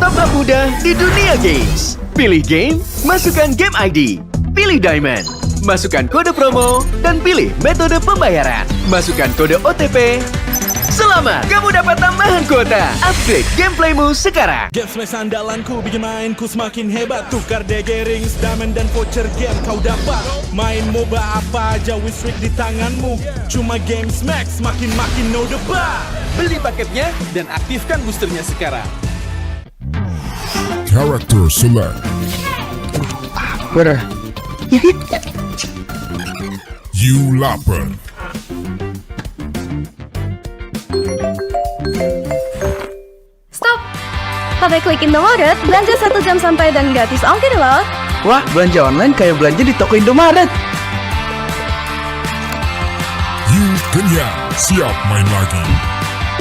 Top up mudah di dunia games. Pilih game, masukkan game ID. Pilih Diamond, masukkan kode promo, dan pilih metode pembayaran. Masukkan kode OTP. Selamat, kamu dapat tambahan kuota. Upgrade gameplaymu sekarang. Game Smash andalanku bikin mainku semakin hebat. Tukar DG rings, diamond dan voucher game kau dapat. Main MOBA apa aja with streak di tanganmu. Cuma Game Smash makin no debat. Beli paketnya dan aktifkan boosternya sekarang. Character select. Where? You lapar. Stop! Pakai klik Indomaret, belanja 1 jam sampai dan gratis ongkir loh. Wah, belanja online kayak belanja di toko Indomaret. You kenyang, siap main lagi.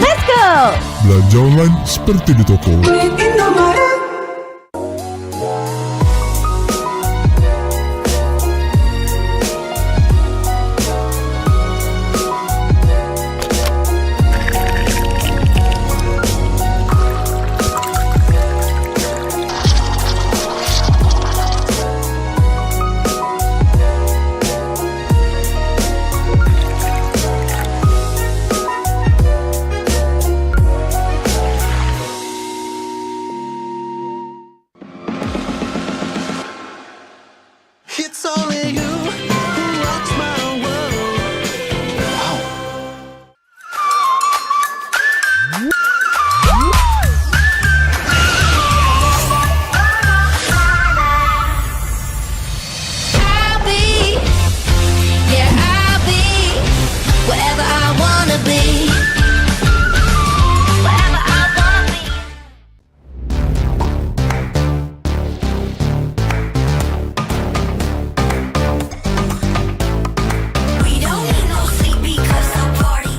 Let's go! Belanja online seperti di toko. It's only you who rocks my world. I'll be wherever I wanna be. Wherever I wanna be. We don't need no sleep because the party.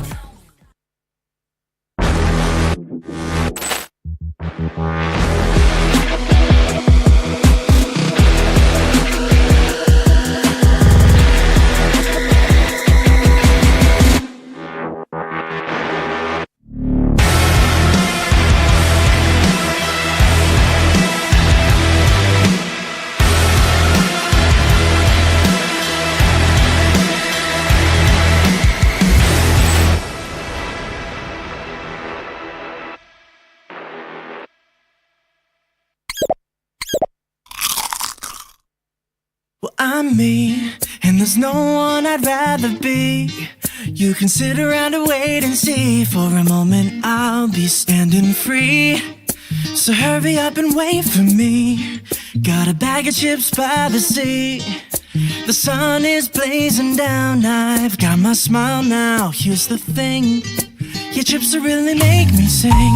Well, I'm me, and there's no one I'd rather be. You can sit around and wait and see. For a moment I'll be standing free. So hurry up and wait for me. Got a bag of chips by the sea. The sun is blazing down. I've got my smile now. Here's the thing, your chips will really make me sing.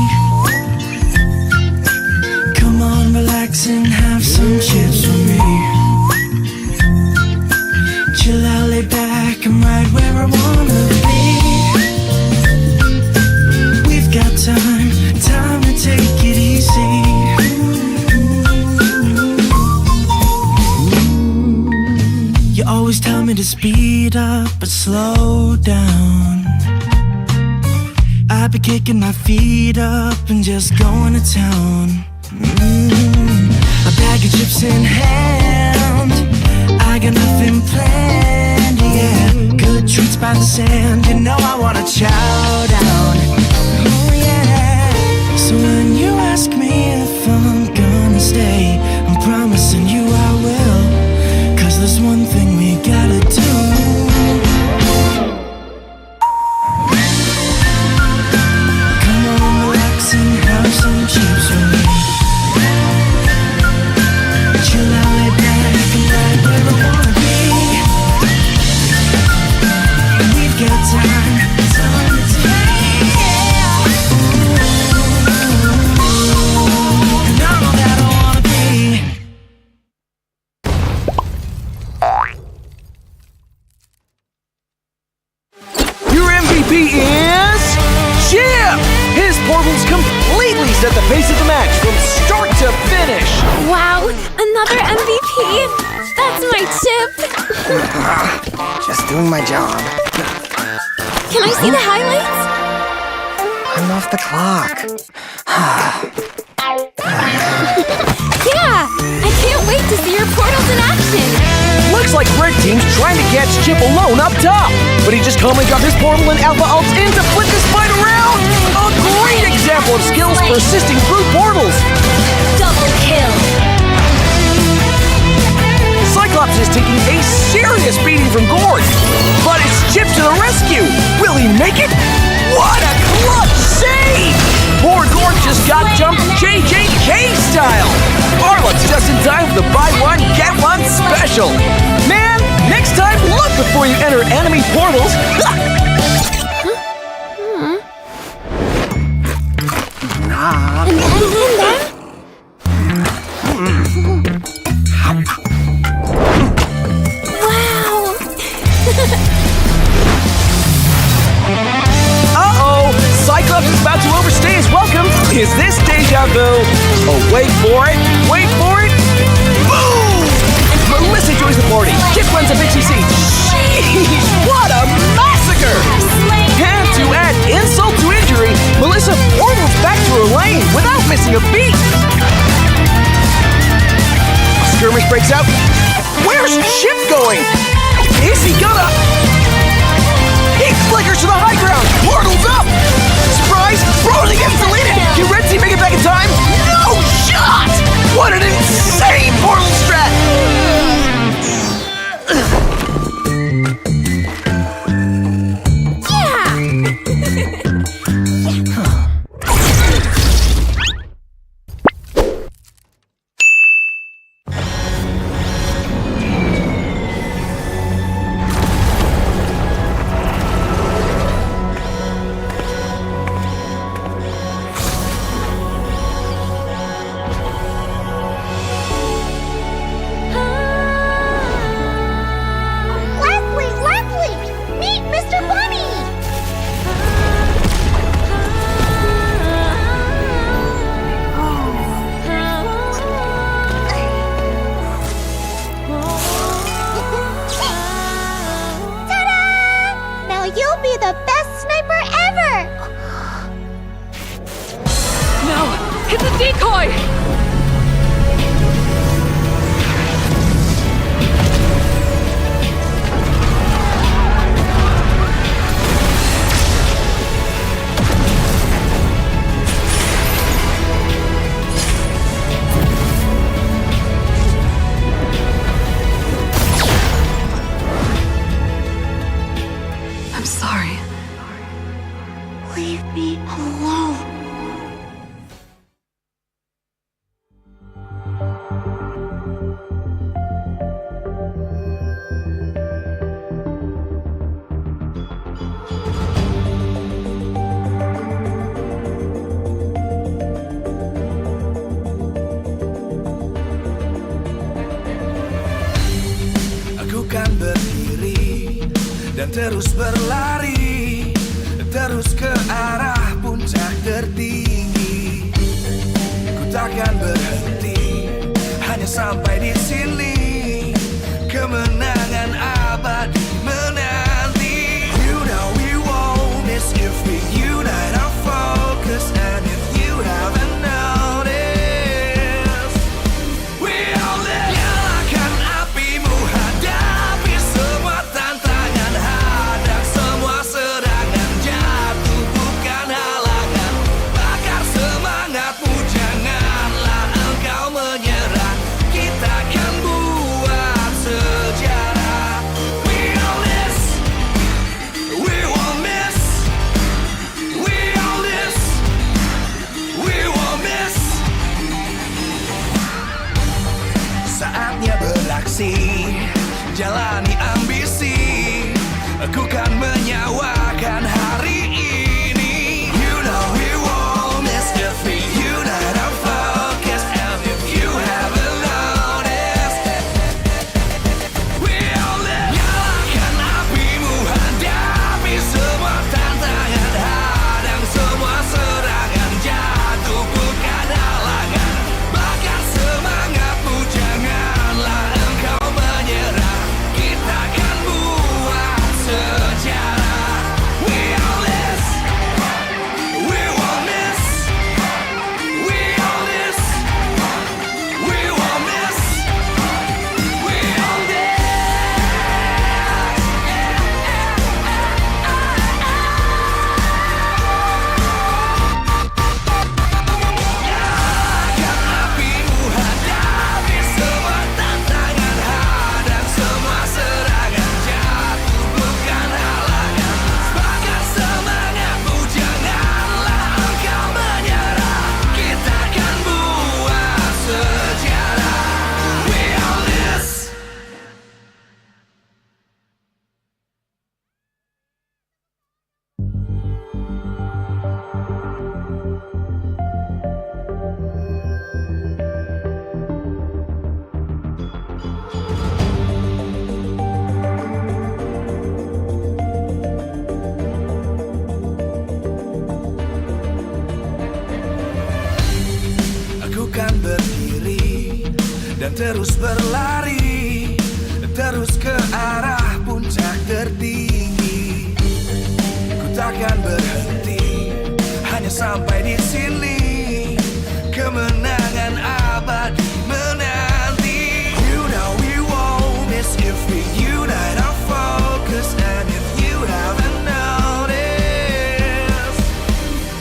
Come on, relax and have some chips with me. Chill out, lay back, I'm right where I wanna be. We've got time to take it easy. You always tell me to speed up, but slow down. I've been kicking my feet up and just going to town. A bag of chips in hand, I got nothing planned, yeah. Good treats by the sand, you know I wanna chow down. Oh yeah. So when you ask me if I'm gonna stay, I'm promising you I will. 'Cause there's one thing we gotta do. Come on, relax and have some chips with me. Chill out, lay back, and right where I wanna be. We've got time to take, yeah. And I'm all that I wanna be. Your MVP is Chip! His portals completely set the pace of the match from start to finish. Wow, another MVP! That's my chip! Just doing my job. Can I see the highlights? I'm off the clock. Your portal's in action! Looks like Red Team's trying to catch Chip alone up top. But he just calmly got his portal and Alpha ults in to flip this fight around. A great example of skills persisting through portals. Double kill! Cyclops is taking a serious beating from Gord. But it's Chip to the rescue. Will he make it? What a clutch save! Poor Gord just got jumped JJK style. Arlot's just in time for the buy one, get one special. Man, next time look before you enter enemy portals. Wow! Uh-oh! Cyclops is about to overstay his welcome. Is this deja vu? Oh, wait for it. Wait for it. Boom! Melissa joins the party. Chip runs a BCC. Jeez, what a massacre! And to add insult to injury, Melissa portals back to her lane without missing a beat. A skirmish breaks out. Where's Chip going? Is he gonna... He flickers to the high ground! Portal's up! Surprise! Frozen gets deleted! Can Red Team make it back in time? No shot! What an insane portal strat! Leslie! Meet Mr. Bunny! Ta-da! Now you'll be the best sniper ever! No! It's a decoy! I'm sorry. Leave me alone. Aku kan berdiri dan terus berlari, terus ke arah puncak tertinggi. Ku takkan berhenti, hanya sampai di sini. Kemenangan abadi menanti. You know we won't miss if we unite our focus. And if you haven't noticed, we all live. Nyalakan apimu, hadapi semua tantangan, hadang semua serangan, jatuh bukan halangan. Bakar semangatmu, janganlah engkau menyerah. Kita akan buat sejarah. We all this, we won't miss. We all this, we won't miss. Saatnya beraksi, jalani ambisi. Aku kan menyawakan hari ini. You know we won't miss if we unite our focus. And if you haven't noticed, we all live. Nyalakan apimu, hadapi semua tantangan, hadang semua serangan, jatuh bukan halangan. Bakar semangatmu, janganlah engkau menyerah. Kita akan buat sejarah. takkan berdiri dan terus berlari, terus ke arah puncak tertinggi. Ku takkan berhenti, hanya sampai di sini. Kemenangan abadi menanti. You know we won't miss if we unite our focus. And if you haven't noticed,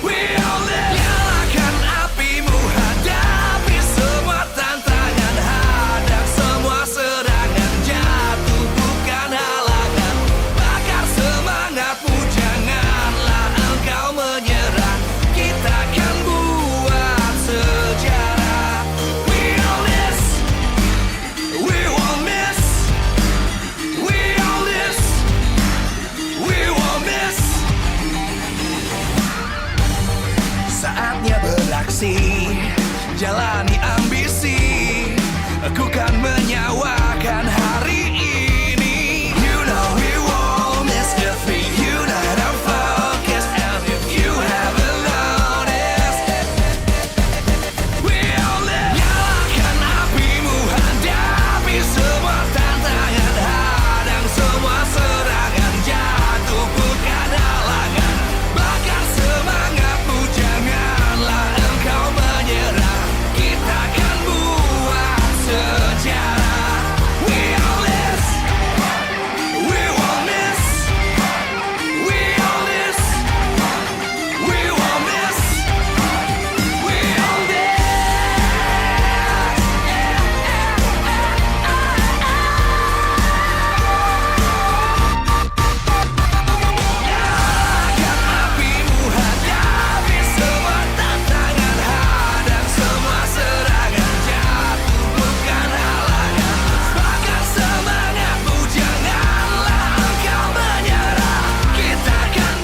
we all live. Nyalakan apimu, hadapi semua tantangan, hadang semua serangan, jatuh bukan halangan. Bakar semangatmu, janganlah engkau menyerah. Kita akan buat sejarah. We all this, we won't miss. We all this, we won't miss. Saatnya beraksi, jalani ambisi. Aku kan menyawakan hari ini. You know we won't miss if we unite our focus. And if you haven't noticed, we all live. Nyalakan apimu, hadapi semua tantangan, hadang semua serangan, jatuh bukan halangan. Bakar semangatmu, janganlah engkau menyerah. Kita akan buat sejarah. We all this, we won't miss. We all this, we won't miss. We all this. Nyalakan apimu, hadapi semua tantangan, hadang semua serangan, jatuh bukan halangan. Bakar semangatmu, janganlah engkau menyerah. Kita akan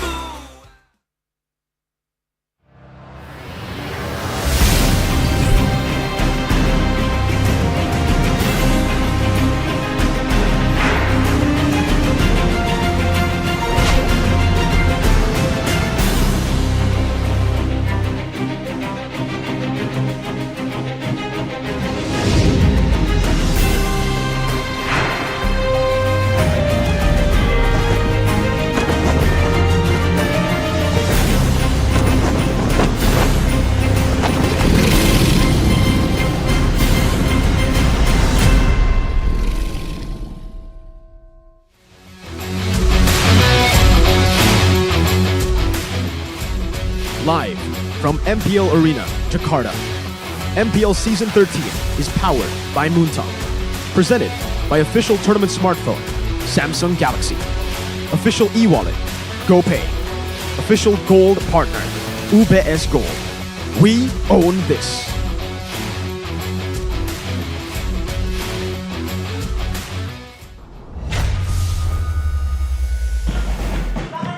Live from MPL Arena, Jakarta. MPL Season 13 is powered by Moontalk. Presented by official tournament smartphone, Samsung Galaxy. Official e-wallet, GoPay. Official gold partner, UBS Gold. We own this.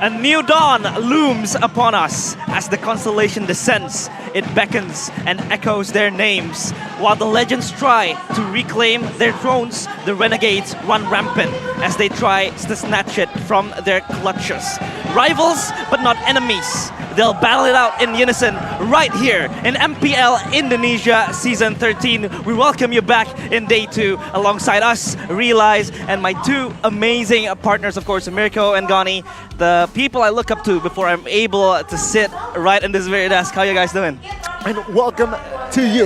A new dawn looms upon us as the constellation descends. It beckons and echoes their names. While the legends try to reclaim their thrones, the renegades run rampant as they try to snatch it from their clutches. Rivals, but not enemies. They'll battle it out in unison right here in MPL Indonesia Season 13. We welcome you back in Day 2 alongside us, Realize, and my two amazing partners, of course, Mirko and Gani, the people I look up to before I'm able to sit right in this very desk. How you guys doing? And welcome to you.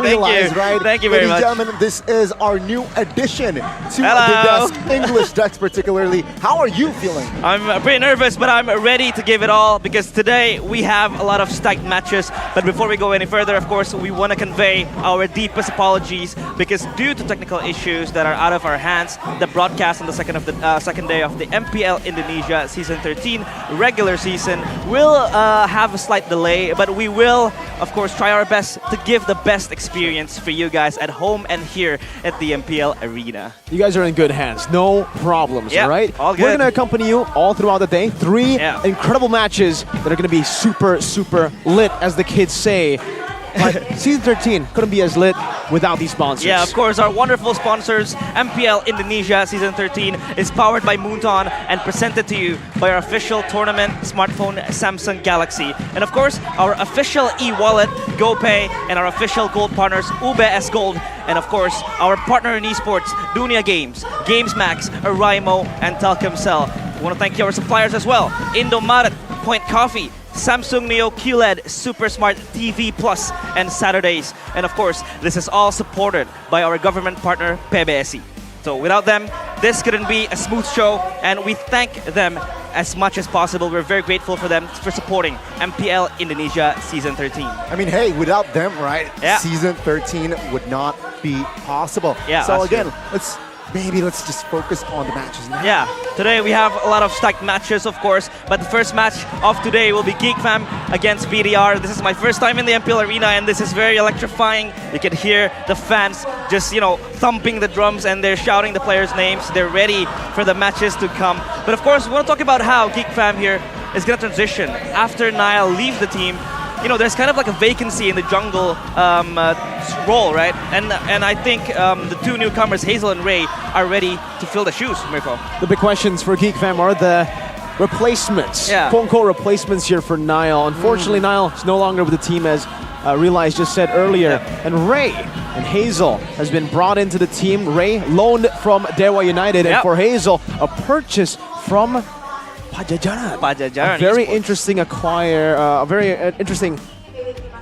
Realize, right? Thank you very much. Ladies and gentlemen, this is our new addition to Hello. the desk, English desk particularly. How are you feeling? I'm pretty nervous, but I'm ready to give it all because today we have a lot of stacked matches. But before we go any further, of course, we want to convey our deepest apologies because due to technical issues that are out of our hands, the broadcast on the second day of the MPL Indonesia Season 13 regular season will have a slight delay, but we will, of course, try our best to give the best experience for you guys at home and here at the MPL Arena. You guys are in good hands. No problems, Yep, all right? all We're good. going to accompany you all throughout the day. Three Yeah. incredible matches that are going to be super, super lit, as the kids say. But Season 13 couldn't be as lit without these sponsors. Yeah, of course, our wonderful sponsors, MPL Indonesia Season 13 is powered by Moonton and presented to you by our official tournament smartphone Samsung Galaxy. And of course, our official e-wallet, GoPay, and our official gold partners, UBS Gold. And of course, our partner in esports, Dunia Games, GamesMax, Araimo, and Telkomsel. We want to thank our suppliers as well, Indomaret, Point Coffee, Samsung Neo QLED Super Smart TV Plus, and Saturdays. And of course, this is all supported by our government partner, PBSI. So without them, this couldn't be a smooth show, and we thank them as much as possible. We're very grateful for them for supporting MPL Indonesia Season 13. I mean, hey, without them, right? Yeah. Season 13 would not be possible. Yeah, so that's again, true. let's just focus on the matches now. Yeah, today we have a lot of stacked matches, of course, but the first match of today will be Geek Fam against BDR. This is my first time in the MPL Arena, and this is very electrifying. You can hear the fans just, thumping the drums, and they're shouting the players' names. They're ready for the matches to come. But of course, we want to talk about how Geek Fam here is going to transition after Nile leaves the team. There's kind of like a vacancy in the jungle role, right? And I think the two newcomers, Hazel and Ray, are ready to fill the shoes, Mirko. The big questions for Geek Fam are the replacements. Yeah. Quote-unquote replacements here for Nile. Unfortunately, Nile is no longer with the team, as Realize just said earlier. Yeah. And Ray and Hazel has been brought into the team. Ray loaned from Dewa United, and for Hazel, a purchase from Pajajaran. A very interesting a very interesting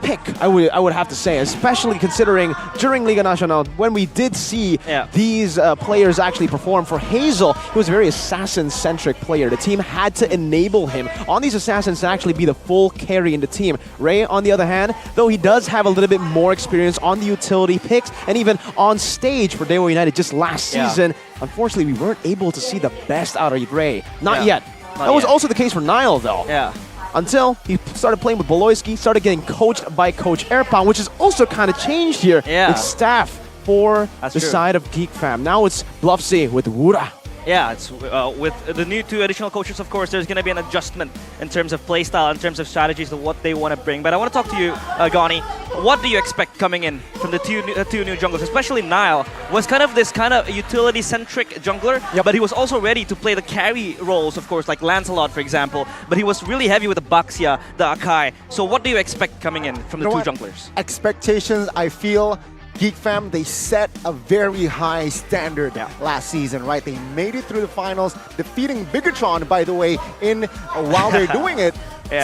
pick, I would have to say, especially considering during Liga Nacional, when we did see these players actually perform. For Hazel, he was a very assassin-centric player. The team had to enable him on these assassins to actually be the full carry in the team. Ray, on the other hand, though he does have a little bit more experience on the utility picks and even on stage for Dewa United just last season, unfortunately, we weren't able to see the best out of Ray. Not yet. That was also the case for Nile, though. Yeah. Until he started playing with Boloyski, started getting coached by Coach Erpan, which has also kind of changed here with staff for the side of Geek Fam. Now it's Bluffsy with Wura. Yeah, it's with the new two additional coaches, of course, there's going to be an adjustment in terms of playstyle, in terms of strategies, to what they want to bring. But I want to talk to you, Gani. What do you expect coming in from the two new junglers? Especially Nile was kind of this utility-centric jungler, but he was also ready to play the carry roles, of course, like Lancelot, for example. But he was really heavy with the Baxia, the Akai. So what do you expect coming in from the two junglers? Expectations, I feel, Geek Fam, they set a very high standard last season, right? They made it through the finals, defeating Bigetron, by the way, while they're doing it.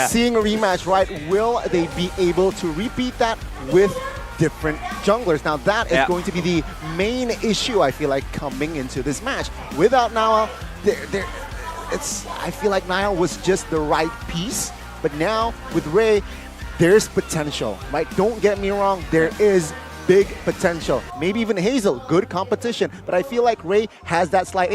Seeing a rematch, right? Will they be able to repeat that with different junglers? Now that is going to be the main issue, I feel like, coming into this match. Without Nile, I feel like Nile was just the right piece, but now with Ray, there's potential, right? Don't get me wrong, there is big potential. Maybe even Hazel, good competition. But I feel like Ray has that slight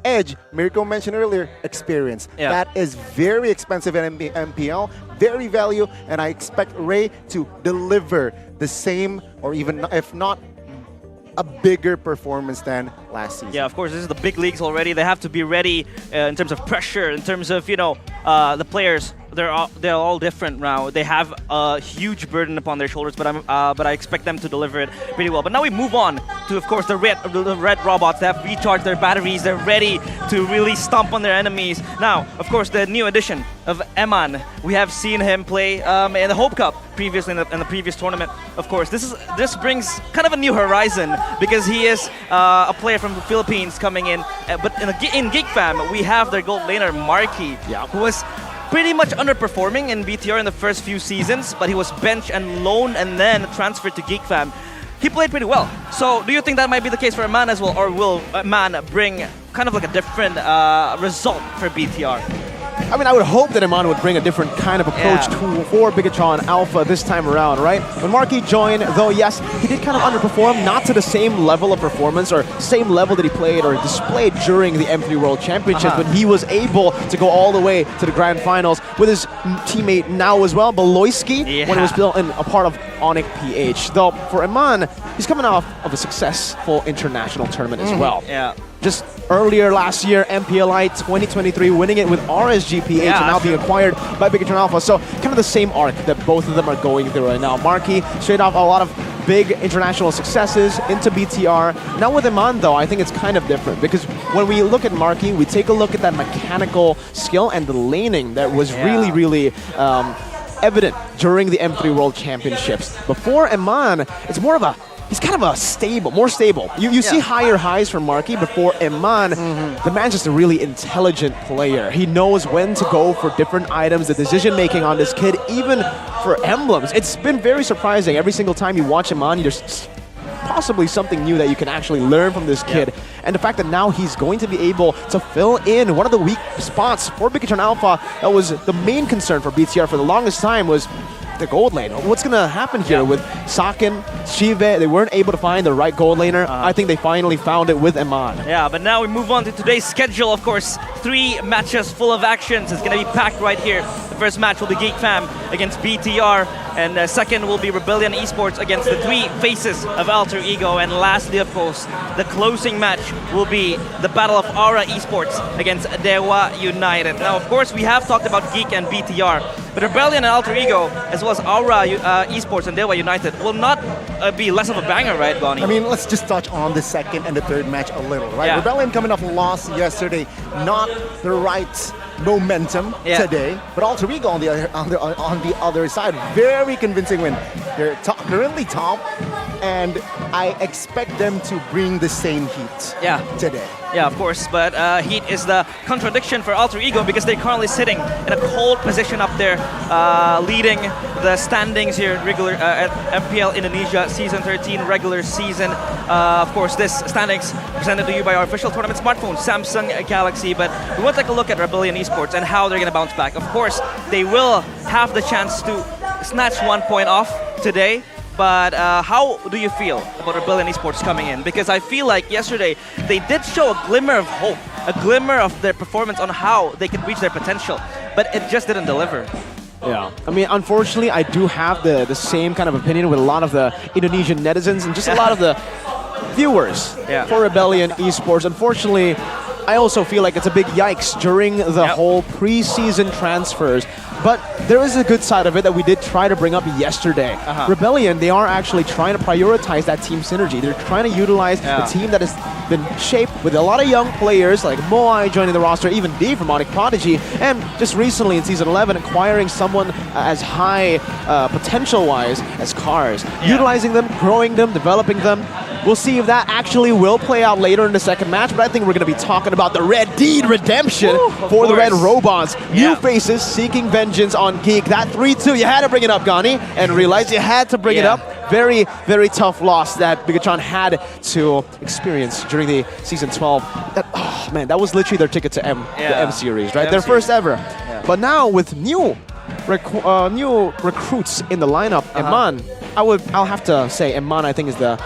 edge. Mirko mentioned earlier, experience. That is very expensive in MPL, very value, and I expect Ray to deliver the same, or even if not a bigger performance than last season. Yeah, of course, this is the big leagues already. They have to be ready in terms of pressure, in terms of, the players. They're all different now. They have a huge burden upon their shoulders, but I expect them to deliver it pretty well. But now we move on to, of course, the red robots. They have recharged their batteries. They're ready to really stomp on their enemies. Now, of course, the new addition of Eman. We have seen him play in the Hope Cup previously in the previous tournament. Of course, this brings kind of a new horizon because he is a player from the Philippines coming in. But in Geek Fam, we have their gold laner Marky, who was pretty much underperforming in BTR in the first few seasons, but he was benched and loaned and then transferred to Geek Fam. He played pretty well. So do you think that might be the case for Eman as well, or will Eman bring kind of like a different result for BTR? I mean, I would hope that Eman would bring a different kind of approach for Bigetron Alpha this time around, right? When Marky joined, though, yes, he did kind of underperform, not to the same level of performance or same level that he played or displayed during the M3 World Championships, but he was able to go all the way to the grand finals with his teammate now as well, Boloyski, when he was still a part of Onyx PH. Though, for Eman, he's coming off of a successful international tournament as well. Yeah. Just earlier last year, MPLI 2023, winning it with RSGPH and now being acquired by Bigetron Alpha. So kind of the same arc that both of them are going through right now. Marky, straight off a lot of big international successes into BTR. Now with Iman though, I think it's kind of different because when we look at Marky, we take a look at that mechanical skill and the laning that was really evident during the M3 World Championships. Before Iman, it's more of a he's kind of more stable. You see higher highs from Marky. Before Iman, the man's just a really intelligent player. He knows when to go for different items, the decision making on this kid, even for emblems. It's been very surprising. Every single time you watch Iman, there's possibly something new that you can actually learn from this kid. And the fact that now he's going to be able to fill in one of the weak spots for Bigetron Alpha that was the main concern for BTR for the longest time was the gold lane. What's going to happen here with Sakin, Shive? They weren't able to find the right gold laner. I think they finally found it with Iman. Yeah, but now we move on to today's schedule, of course. 3 matches full of actions. It's going to be packed right here. The first match will be Geek Fam against BTR, and the second will be Rebellion Esports against the 3 faces of Alter Ego, and lastly, of course, the closing match will be the Battle of Aura Esports against Dewa United. Now, of course, we have talked about Geek and BTR, but Rebellion and Alter Ego, as well as Aura Esports and Dewa United, will not be less of a banger, right, Bonnie? I mean, let's just touch on the second and the third match a little, right? Yeah. Rebellion coming off a loss yesterday, not the right momentum today, but Alter Ego on the other side, very convincing win. They're currently top, and I expect them to bring the same heat today. Yeah, of course, but Heat is the contradiction for Alter Ego because they're currently sitting in a cold position up there, leading the standings here at MPL Indonesia Season 13 regular season. Of course, this standings presented to you by our official tournament smartphone, Samsung Galaxy, but we want to take a look at Rebellion Esports and how they're going to bounce back. Of course, they will have the chance to snatch 1 point off today. But how do you feel about Rebellion Esports coming in? Because I feel like yesterday they did show a glimmer of hope, a glimmer of their performance on how they could reach their potential, but it just didn't deliver. Yeah, I mean, unfortunately, I do have the same kind of opinion with a lot of the Indonesian netizens and just a lot of the viewers for Rebellion Esports. Unfortunately, I also feel like it's a big yikes during the whole preseason transfers. But there is a good side of it that we did try to bring up yesterday. Rebellion, they are actually trying to prioritize that team synergy. They're trying to utilize the team that has been shaped with a lot of young players like Moai joining the roster, even D from Onyx Prodigy, and just recently in Season 11 acquiring someone as high potential-wise as Cars. Utilizing them, growing them, developing them. We'll see if that actually will play out later in the second match, but I think we're going to be talking about the Red Deed redemption for the Red Robots. New faces seeking vengeance on Geek. That 3-2, you had to bring it up, Gani, and realize you had to bring it up. Very, very tough loss that Bigetron had to experience during the Season 12. Oh man, that was literally their ticket to the M Series, right? Their first ever. But now with new recruits in the lineup, Iman, I'll have to say Iman I think is the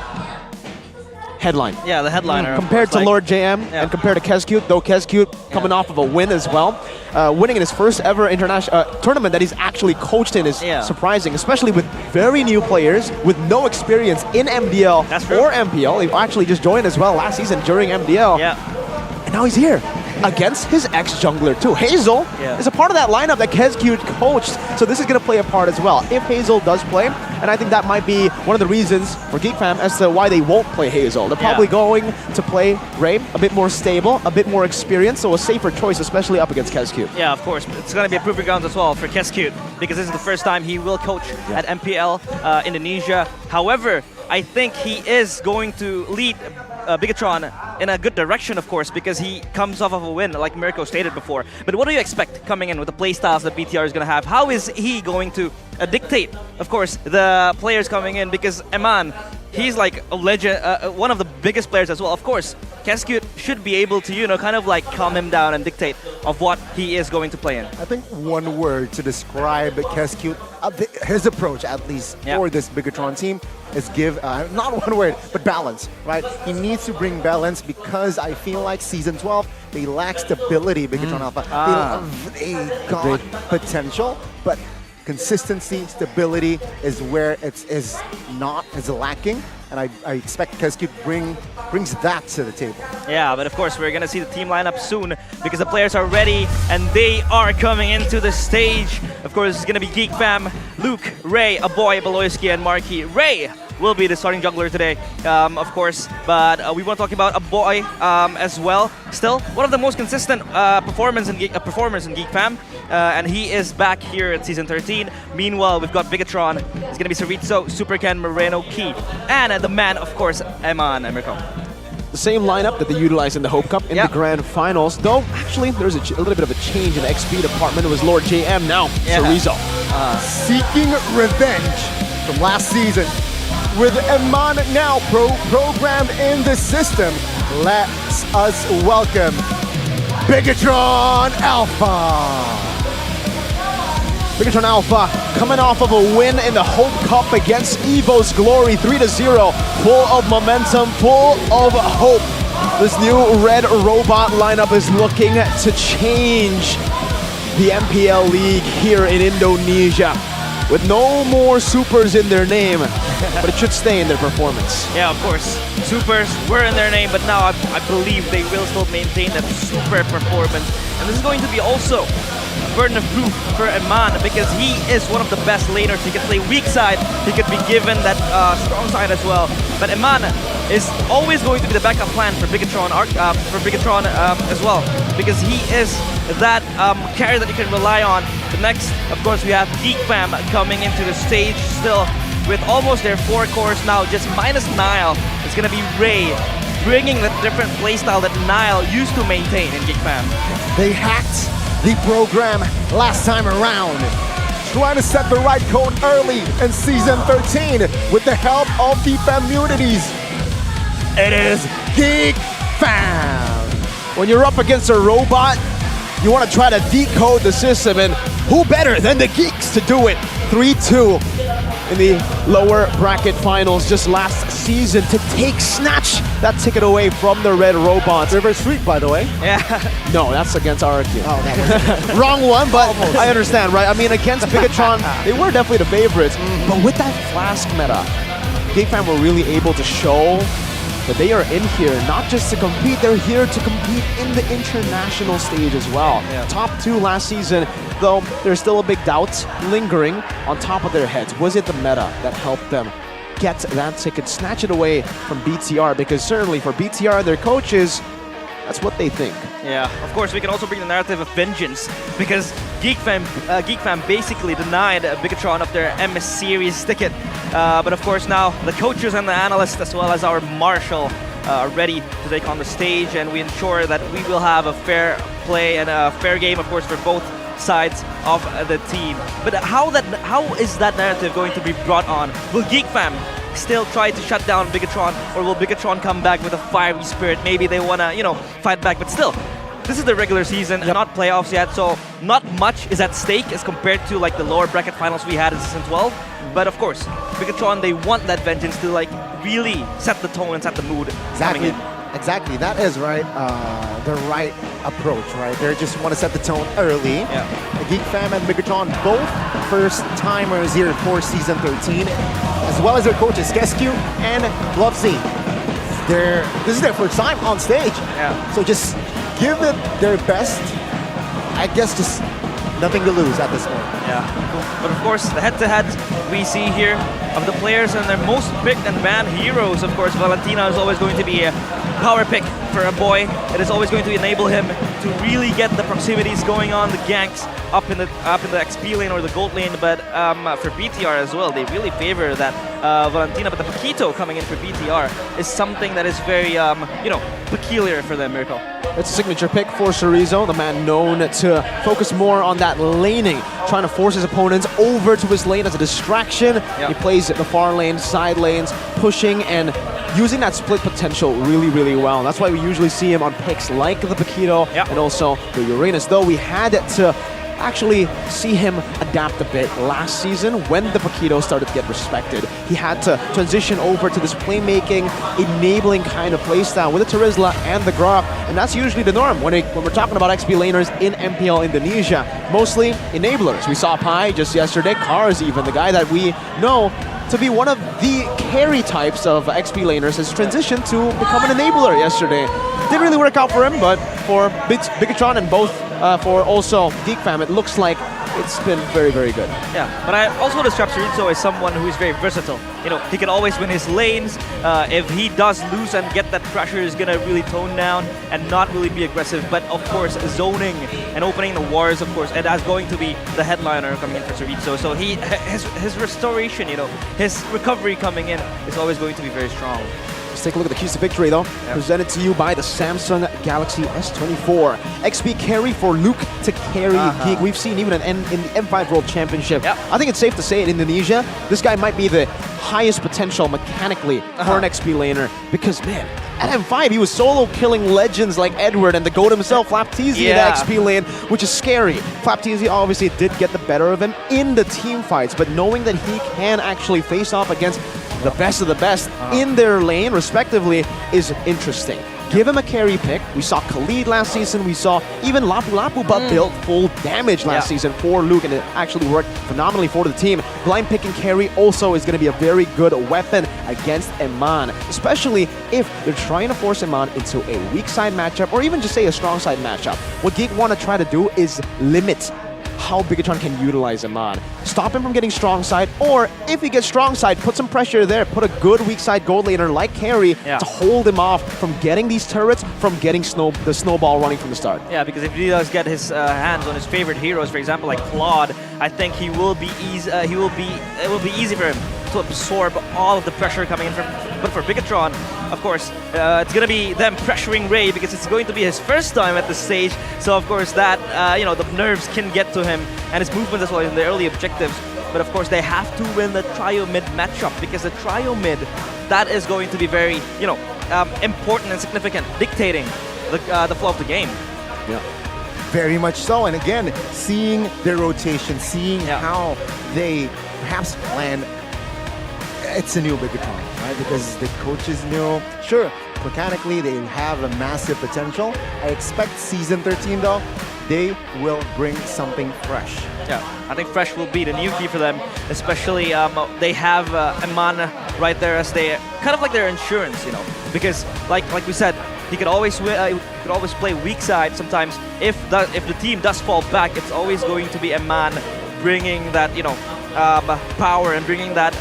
headline. Yeah, the headliner. Compared to Lord JM and compared to Kescute, though Kescute coming off of a win as well. Winning in his first ever international tournament that he's actually coached in is surprising, especially with very new players with no experience in MDL or MPL. He actually just joined as well last season during MDL. And now he's here against his ex-jungler too. Hazel is a part of that lineup that Kescute coached, so this is going to play a part as well if Hazel does play, and I think that might be one of the reasons for Geek Fam as to why they won't play Hazel. They're probably going to play Ray, a bit more stable, a bit more experienced, so a safer choice, especially up against Kescute. Yeah, of course. It's going to be a proving ground as well for Kescute because this is the first time he will coach at MPL Indonesia. However, I think he is going to lead Bigetron in a good direction, of course, because he comes off of a win, like Mirko stated before. But what do you expect coming in with the playstyles that BTR is going to have? How is he going to dictate, of course, the players coming in? Because Iman, he's like a legend, one of the biggest players as well. Of course, Kescute should be able to, kind of like calm him down and dictate of what he is going to play in. I think one word to describe Kescute, his approach at least for this Bigetron team, is give, not one word, but balance, right? He needs to bring balance because I feel like Season 12, they lack stability, Bigetron Alpha. They got potential, but consistency, stability is where it's is not is lacking, and I expect Keski brings that to the table. Yeah, but of course we're gonna see the team lineup soon because the players are ready and they are coming into the stage. Of course, it's gonna be Geek Fam, Luke, Ray, Aboy, Beloyski, and Marky. Ray will be the starting jungler today, of course, but we want to talk about Aboy as well. Still, one of the most consistent performers in Geek Fam, and he is back here at Season 13. Meanwhile, we've got Bigetron, it's gonna be Cerrizo, Superken, Moreno, Key, and the man, of course, Eman, Americo. The same lineup that they utilized in the Hope Cup in the Grand Finals, though actually there's a little bit of a change in the XP department. It was Lord JM now, Cerrizo. Seeking revenge from last season. With Eman now programmed in the system, let's us welcome Bigetron Alpha. Bigetron Alpha coming off of a win in the Hope Cup against Evo's Glory, 3-0, full of momentum, full of hope. This new red robot lineup is looking to change the MPL League here in Indonesia. With no more supers in their name, but it should stay in their performance. Yeah, of course. Supers were in their name, but now I believe they will still maintain that super performance. And this is going to be also a burden of proof for Eman because he is one of the best laners. He can play weak side, he could be given that strong side as well. But Eman is always going to be the backup plan for Bigetron, as well, because he is that carrier that you can rely on. The next, of course, we have Geek Fam coming into the stage still with almost their 4 cores now, just minus Nile. It's gonna be Ray bringing the different playstyle that Nile used to maintain in Geek Fam. They hacked the program last time around, trying to set the right code early in Season 13 with the help of the communities. It is Geek Fam. When you're up against a robot, you want to try to decode the system, and who better than the Geeks to do it? 3-2 in the lower bracket finals just last season to snatch that ticket away from the red robots. Reverse sweep, by the way. Yeah. No, that's against RQ. Oh, that was Wrong one, but almost. I understand, right? I mean, against Bigetron, they were definitely the favorites, but with that Flask meta, Geek Fam were really able to show that they are in here not just to compete, they're here to compete in the international stage as well. Yeah. Top 2 last season, though there's still a big doubt lingering on top of their heads. Was it the meta that helped them get that ticket, snatch it away from BTR? Because certainly for BTR and their coaches, that's what they think. Yeah, of course, we can also bring the narrative of vengeance because Geek Fam basically denied Bigetron of their MS Series ticket. But of course now the coaches and the analysts as well as our Marshal are ready to take on the stage, and we ensure that we will have a fair play and a fair game, of course, for both sides of the team. But how is that narrative going to be brought on? Will Geek Fam still try to shut down Bigetron, or will Bigetron come back with a fiery spirit? Maybe they want to, fight back, but still, this is the regular season, not playoffs yet, so not much is at stake as compared to like the lower bracket finals we had in Season 12. But of course, Bigetron, they want that vengeance to like really set the tone and set the mood. Exactly. Coming in. Exactly. That is right. The right approach, right? They just want to set the tone early. Yeah. Geek Fam and Bigetron, both first timers here for Season 13, as well as their coaches Kesku and Lovesy. This is their first time on stage. Yeah. So just give it their best. I guess just nothing to lose at this point. Yeah, but of course, the head-to-head we see here of the players and their most picked and banned heroes, of course, Valentina is always going to be a power pick for a boy. It is always going to enable him to really get the proximities going on, the ganks up in the XP lane or the gold lane. But for BTR as well, they really favor that Valentina. But the Paquito coming in for BTR is something that is very, peculiar for them, Mirko. It's a signature pick for Cerrizo, the man known to focus more on that laning, trying to force his opponents over to his lane as a distraction. Yep. He plays the far lane, side lanes, pushing and using that split potential really, really well. That's why we usually see him on picks like the Paquito and also the Uranus. Though we had to actually see him adapt a bit last season when the Paquito started to get respected. He had to transition over to this playmaking, enabling kind of playstyle with the Terizla and the Grok, and that's usually the norm when we're talking about XP laners in MPL Indonesia. Mostly enablers. We saw Pai just yesterday, Cars even, the guy that we know to be one of the carry types of XP laners, has transitioned to become an enabler yesterday. Didn't really work out for him, but for Bigetron and both for also Geek Fam, it looks like it's been very, very good. Yeah, but I also describe Chorizo as someone who is very versatile. You know, he can always win his lanes. If he does lose and get that pressure, he's gonna really tone down and not really be aggressive. But of course, zoning and opening the wars, of course, and that's going to be the headliner coming in for Chorizo. So his restoration, you know, his recovery coming in is always going to be very strong. Let's take a look at the keys to victory, though. Yep. Presented to you by the Samsung Galaxy S24. XP carry for Luke to carry Geek. We've seen even in the M5 World Championship. Yep. I think it's safe to say in Indonesia, this guy might be the highest potential mechanically for an XP laner. Because, man, at M5, he was solo killing legends like Edward and the GOAT himself, Flapteezy, in the XP lane, which is scary. Flapteezy obviously did get the better of him in the team fights, but knowing that he can actually face off against the best of the best in their lane, respectively, is interesting. Give him a carry pick. We saw Khalid last season. We saw even Lapu Lapu but built full damage last season for Luke, and it actually worked phenomenally for the team. Blind pick and carry also is going to be a very good weapon against Eman, especially if they're trying to force Eman into a weak side matchup or even just say a strong side matchup. What Geek want to try to do is limit how Bigetron can utilize Eman. Stop him from getting strong side, or if he gets strong side, put some pressure there. Put a good weak side gold laner like Carry to hold him off from getting these turrets, from getting the snowball running from the start. Yeah, because if he does get his hands on his favorite heroes, for example, like Claude, I think he will be easy. It will be easy for him to absorb all of the pressure coming in from. But for Bigetron, of course, it's gonna be them pressuring Ray because it's going to be his first time at the stage. So of course that you know, the nerves can get to him and his movement as well in the early objectives. But of course they have to win the trio mid matchup because the trio mid, that is going to be very, you know, important and significant, dictating the flow of the game. Yeah. Very much so. And again, seeing their rotation, seeing how they perhaps plan. It's a new Bigetron, right? Because the coach is new. Sure, mechanically they have a massive potential. I expect Season 13 though, they will bring something fresh. Yeah, I think fresh will be the new key for them, especially they have Eman right there as they kind of like their insurance, you know, because like we said, he could always play weak side sometimes. If the team does fall back, it's always going to be Eman bringing that, you know, power and bringing that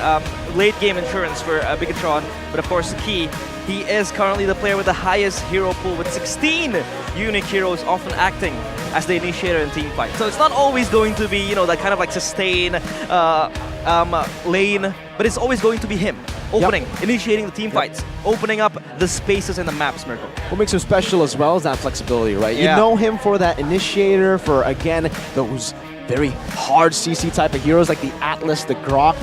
late game insurance for Bigetron. But of course, he is currently the player with the highest hero pool with 16 unique heroes, often acting as the initiator in team fight. So it's not always going to be, you know, that kind of like sustain lane, but it's always going to be him opening, initiating the team fights, opening up the spaces in the maps, Mirko. What makes him special as well is that flexibility, right? You know him for that initiator, for again those very hard CC type of heroes like the Atlas, the Grok.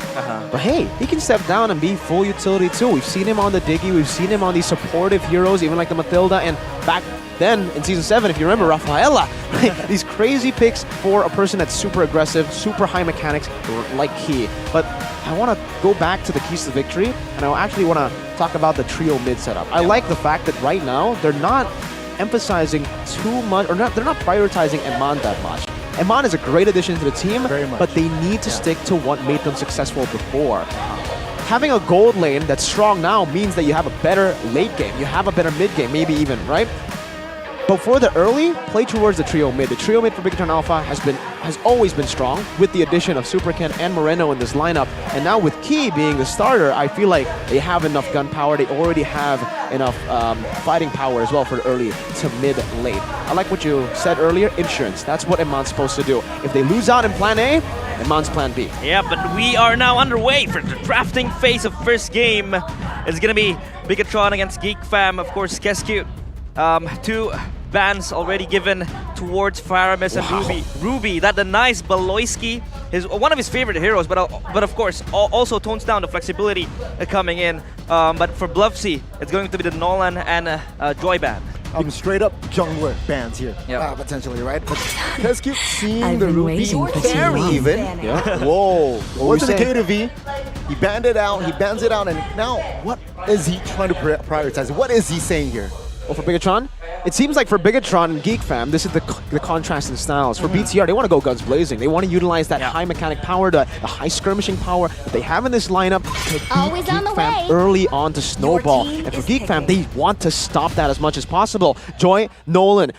But hey, he can step down and be full utility too. We've seen him on the Diggy, we've seen him on these supportive heroes, even like the Matilda, and back then in Season 7, if you remember, Rafaela. These crazy picks for a person that's super aggressive, super high mechanics like Key. But I want to go back to the keys to victory, and I actually want to talk about the trio mid setup. I like the fact that right now, they're not emphasizing too much, or they're not prioritizing Eman that much. Eman is a great addition to the team, but they need to stick to what made them successful before. Having a gold lane that's strong now means that you have a better late game, you have a better mid game, maybe even, right? But for the early, play towards the trio mid. The trio mid for Bigetron Alpha has always been strong with the addition of Superken and Moreno in this lineup. And now with Key being the starter, I feel like they have enough gun power. They already have enough fighting power as well for the early to mid late. I like what you said earlier, insurance. That's what Eman's supposed to do. If they lose out in plan A, Eman's plan B. Yeah, but we are now underway for the drafting phase of first game. It's gonna be Bigetron against Geek Fam, of course, Keskute. 2 bans already given towards Faramis and Ruby. Ruby, that the nice Baloyski, is one of his favorite heroes, but of course also tones down the flexibility coming in. But for Bluffsy, it's going to be the Nolan and Joy ban. straight up jungler bans here, Yep. potentially, right? But because keep seeing I've the been Ruby waiting for too carry long. even. Yeah. Whoa, were you wasn't a saying? K to V. He banned it out, he bans it out, and now what is he trying to prioritize? What is he saying here? Well, for Bigetron, it seems like for Bigetron and Geek Fam, this is the contrast in styles. For BTR, they want to go guns blazing. They want to utilize that high mechanic power, the high skirmishing power that they have in this lineup to beat Always on Geek the Fam way. early on to snowball. team And for is Geek Fam, picking. they want to stop that as much as possible. Joy, Nolan,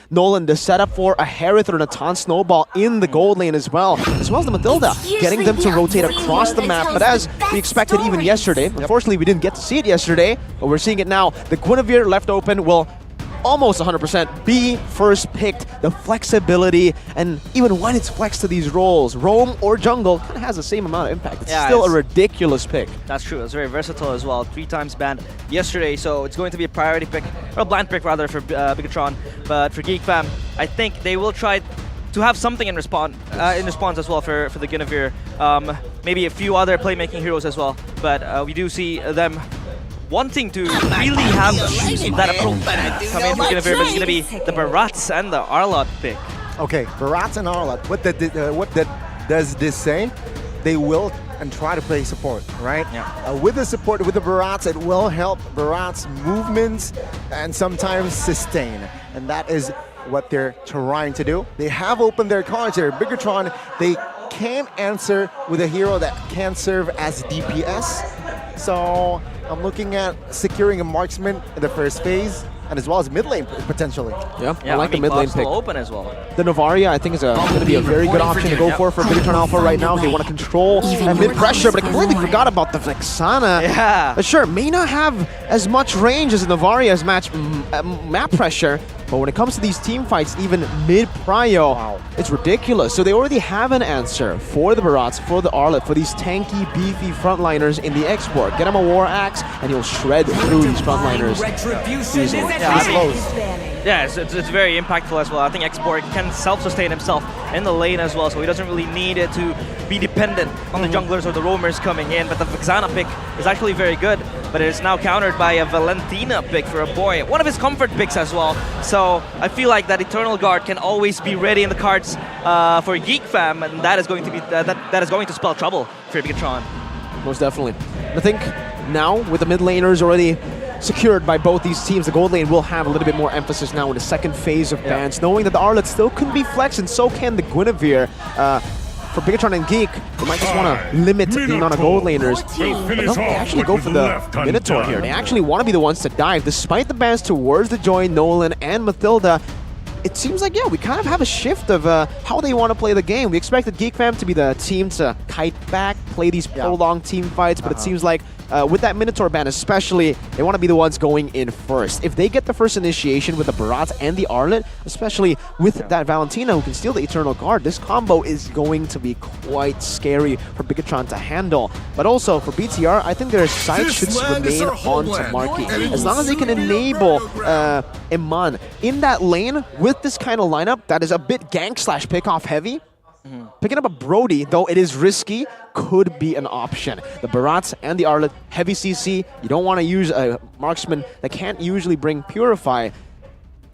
the setup for a Herith or Natan snowball in the gold lane as well as the Matilda, It's getting them to usually the rotate unseen across hero the that map. tells But as the we best expected even stories. yesterday, unfortunately we didn't get to see it yesterday, but we're seeing it now. The Guinevere left open will almost 100% be first picked. The flexibility, and even when it's flexed to these roles, roam or jungle, kind of has the same amount of impact. It's Yeah, still a it's- ridiculous pick. That's true. It's very versatile as well. 3 times banned yesterday, so it's going to be a priority pick, or a blind pick rather, for Bigetron. But for Geek Fam, I think they will try to have something in response as well for the Guinevere. Maybe a few other playmaking heroes as well. But we do see them wanting to really have that approach come in for Guinevere, but it's going to be the Barats and the Arlot pick. Okay, Barats and Arlot, what does this say? They will and try to play support, right? Yeah. With the support, with the Barats, it will help Barats' movements and sometimes sustain. And that is what they're trying to do. They have opened their cards here. Bigetron, they can answer with a hero that can serve as DPS. So I'm looking at securing a marksman in the first phase, and as well as mid lane potentially. Yeah, Yeah, I like the mid lane still pick. open as well. The Novaria, I think, is going to be a very good option to go for Bigetron Alpha right now. They want to control that mid pressure, but I completely forgot about the Vexana. Yeah. Sure, may not have as much range as the Novaria's map pressure, but when it comes to these team fights, even mid-prio, it's ridiculous. So they already have an answer for the Barats, for the Arlet, for these tanky, beefy frontliners in the export. Get him a War Axe, and he'll shred through these frontliners. Easily. Yeah, it's very impactful as well. I think Export can self-sustain himself in the lane as well, so he doesn't really need it to be dependent on the junglers or the roamers coming in. But the Vexana pick is actually very good, but it is now countered by a Valentina pick for a boy. One of his comfort picks as well. So I feel like that Eternal Guard can always be ready in the cards for Geek Fam, and that is going to be that is going to spell trouble for Bigetron. Most definitely. I think now, with the mid laners already secured by both these teams, the gold lane will have a little bit more emphasis now in the second phase of bans, knowing that the Arlet still can be flexed, and so can the Guinevere. For Bigetron and Geek, they might just want to limit the amount of gold laners. But no, they actually go for the Minotaur here. They actually want to be the ones to dive. Despite the bans towards the Joy, Nolan, and Matilda, it seems like, yeah, we kind of have a shift of how they want to play the game. We expected Geek Fam to be the team to kite back, play these prolonged team fights, but it seems like with that Minotaur ban especially, they want to be the ones going in first. If they get the first initiation with the Barats and the Arlet, especially with that Valentina who can steal the Eternal Guard, this combo is going to be quite scary for Bigetron to handle. But also for BTR, I think their side should remain onto Marquee. As long as they can enable Iman in that lane with this kind of lineup that is a bit gank/pick-off heavy, picking up a Brody, though it is risky, could be an option. The Barats and the Arlet, heavy CC. You don't want to use a marksman that can't usually bring Purify.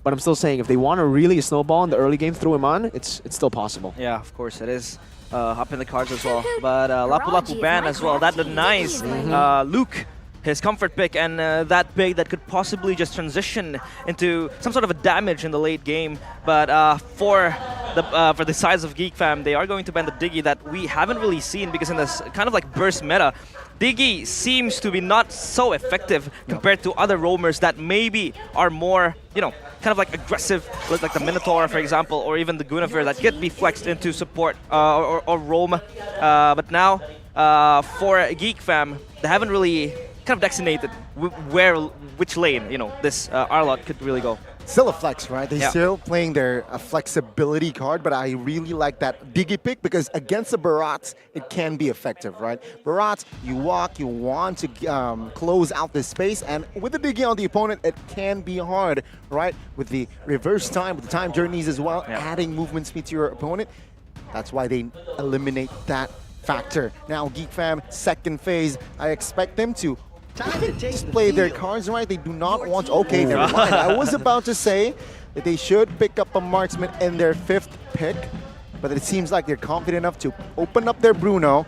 But I'm still saying, if they want to really snowball in the early game, throw him on, it's still possible. Yeah, of course, it is up in the cards as well. But Lapu Lapu ban as well, that denies Luke his comfort pick, and that pick that could possibly just transition into some sort of a damage in the late game. But for the size of Geek Fam, they are going to ban the Diggy that we haven't really seen, because in this kind of like burst meta, Diggy seems to be not so effective compared to other roamers that maybe are more, you know, kind of like aggressive, like the Minotaur, for example, or even the Guinevere that could be flexed into support or roam. But now, for Geek Fam, they haven't really kind of designated which lane, you know, this Arlot could really go. Still a flex, right? They're still playing their flexibility card, but I really like that Diggy pick because against the Barats, it can be effective, right? Barats, you walk, you want to close out this space, and with the Diggy on the opponent, it can be hard, right? With the reverse time, with the time journeys as well, adding movement speed to your opponent. That's why they eliminate that factor. Now, Geek Fam, second phase, I expect them to display their cards right. They do not want. Okay, never mind. I was about to say that they should pick up a marksman in their 5th pick, but it seems like they're confident enough to open up their Bruno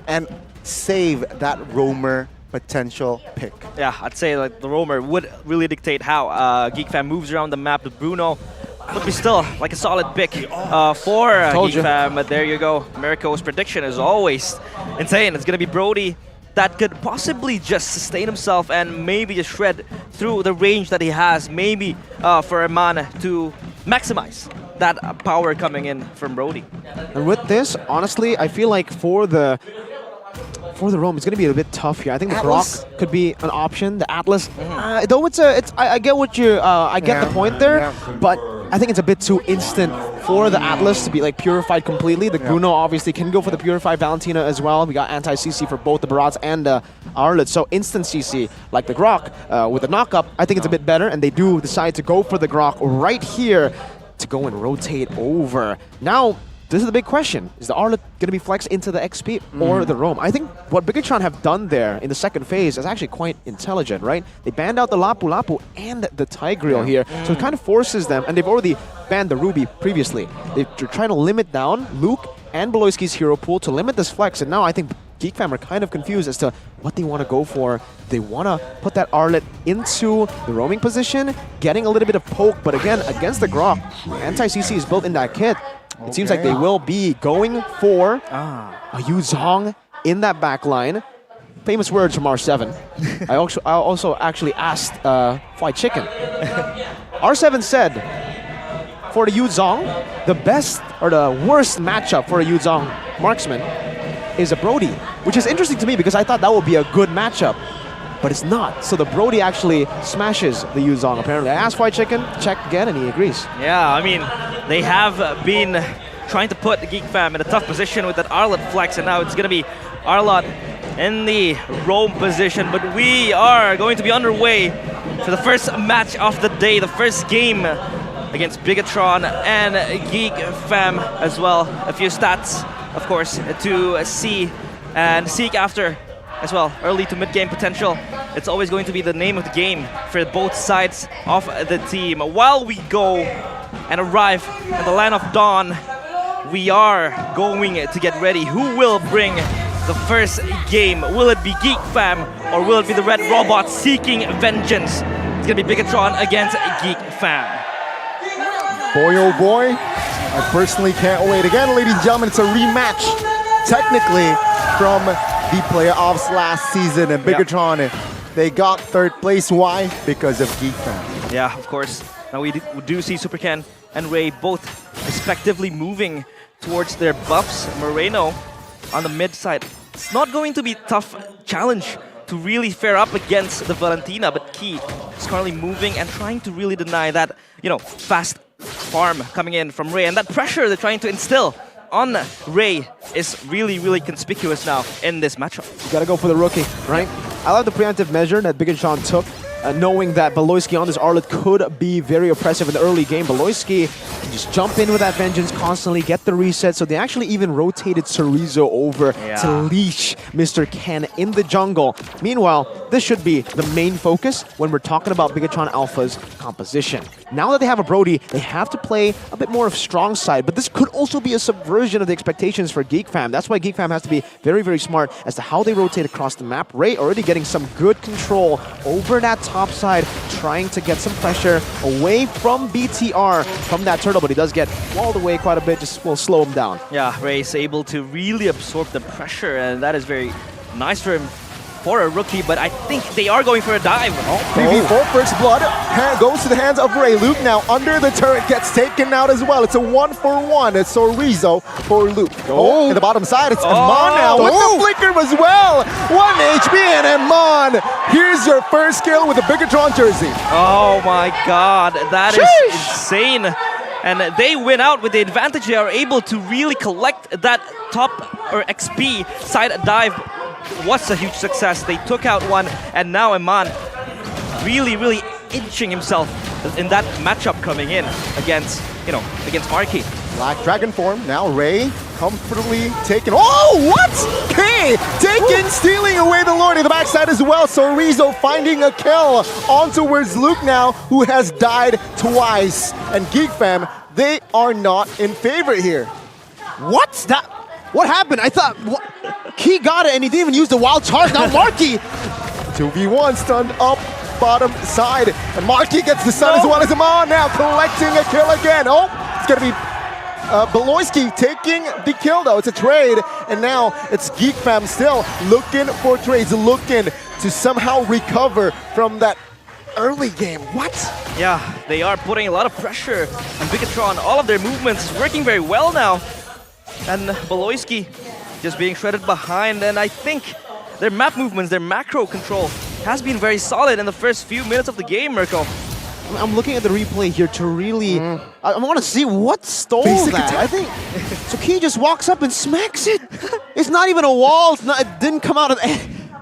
and save that roamer potential pick. Yeah, I'd say like the roamer would really dictate how Geek Fam moves around the map. The Bruno would be still like a solid pick for Geek Fam. But there you go. Mirko's prediction is always insane. It's going to be Brody that could possibly just sustain himself and maybe just shred through the range that he has. Maybe for Eman to maximize that power coming in from Brody. And with this, honestly, I feel like for the roam, it's going to be a bit tough here. I think the Grok could be an option. The Atlas, though I get what I get the point there, but I think it's a bit too instant for the Atlas to be like purified completely. The Bruno obviously can go for the purified Valentina as well. We got anti-CC for both the Barats and the Arlet. So instant CC like the Grok with the knock-up, I think it's a bit better, and they do decide to go for the Grok right here to go and rotate over. Now, this is the big question. Is the Arlet going to be flexed into the XP or the roam? I think what Bigetron have done there in the second phase is actually quite intelligent, right? They banned out the Lapu Lapu and the Tigreal here, so it kind of forces them, and they've already banned the Ruby previously. They're trying to limit down Luke and Beloyski's hero pool to limit this flex, and now I think Geek Fam are kind of confused as to what they want to go for. They want to put that Arlet into the roaming position, getting a little bit of poke, but again, against the Grok, anti-CC is built in that kit. It seems like they will be going for a Yuzong in that back line. Famous words from R7. I also actually asked Fried Chicken. R7 said, for the Yuzong, the best or the worst matchup for a Yuzong marksman is a Brody, which is interesting to me because I thought that would be a good matchup, but it's not. So the Brody actually smashes the Yuzong, apparently. I asked Fried Chicken, check again, and he agrees. Yeah, I mean, they have been trying to put Geek Fam in a tough position with that Arlet flex, and now it's going to be Arlot in the roam position. But we are going to be underway for the first match of the day, the first game against Bigetron and Geek Fam as well. A few stats, of course, to see and seek after as well. Early to mid-game potential. It's always going to be the name of the game for both sides of the team. While we go and arrive at the land of dawn, we are going to get ready. Who will bring the first game? Will it be Geek Fam or will it be the Red Robot seeking vengeance? It's going to be Bigetron against Geek Fam. Boy, oh boy, I personally can't wait. Again, ladies and gentlemen, it's a rematch, technically, from the playoffs last season. And Bigetron, they got 3rd place. Why? Because of Geek Fam. Yeah, of course. Now we do see Super Ken and Ray both respectively moving towards their buffs. Moreno on the mid side. It's not going to be a tough challenge to really fare up against the Valentina, but Key is currently moving and trying to really deny that, fast farm coming in from Ray. And that pressure they're trying to instill on Ray is really, really conspicuous now in this matchup. You gotta go for the rookie, right? I love the preemptive measure that Bigetron took, knowing that Beloyski on this Arlet could be very oppressive in the early game. Beloyski can just jump in with that vengeance constantly, get the reset, so they actually even rotated Chorizo over to leash Mr. Ken in the jungle. Meanwhile, this should be the main focus when we're talking about Bigetron Alpha's composition. Now that they have a Brody, they have to play a bit more of strong side, but this could also be a subversion of the expectations for Geek Fam. That's why Geek Fam has to be very, very smart as to how they rotate across the map. Ray already getting some good control over that top side, trying to get some pressure away from BTR from that turtle, but he does get walled away quite a bit, just will slow him down. Yeah, Ray's able to really absorb the pressure, and that is very nice for him for a rookie, but I think they are going for a dive. 3v4, first blood, goes to the hands of Ray. Luke now under the turret, gets taken out as well. It's a 1-for-1. It's Chorizo for Luke. In the bottom side, it's Eman now with the flicker as well. 1 HP and Eman. Here's your first kill with the Bigetron jersey. Oh my god, that is insane. And they win out with the advantage. They are able to really collect that top or XP side dive. Was a huge success. They took out one, and now Eman really, really inching himself in that matchup coming in against, against Arky. Black Dragon form. Now Ray comfortably taken. Oh, what? K taken, stealing away the Lord in the backside as well. So Rizzo finding a kill on towards Luke now, who has died twice. And Geek Fam, they are not in favor here. What's that? What happened? I thought he got it and he didn't even use the wild charge. Now Marky 2v1 stunned up bottom side. And Marky gets the stun as well as Amon now collecting a kill again. Oh, it's going to be Beloyski taking the kill though. It's a trade. And now it's Geek Fam still looking for trades, looking to somehow recover from that early game. What? Yeah, they are putting a lot of pressure on Bigetron. All of their movements is working very well now. And Beloyski just being shredded behind. And I think their map movements, their macro control has been very solid in the first few minutes of the game, Mirko. I'm looking at the replay here to really... I want to see what stole Basic that. attack. I think Suki just walks up and smacks it. It's not even a wall. It didn't come out of...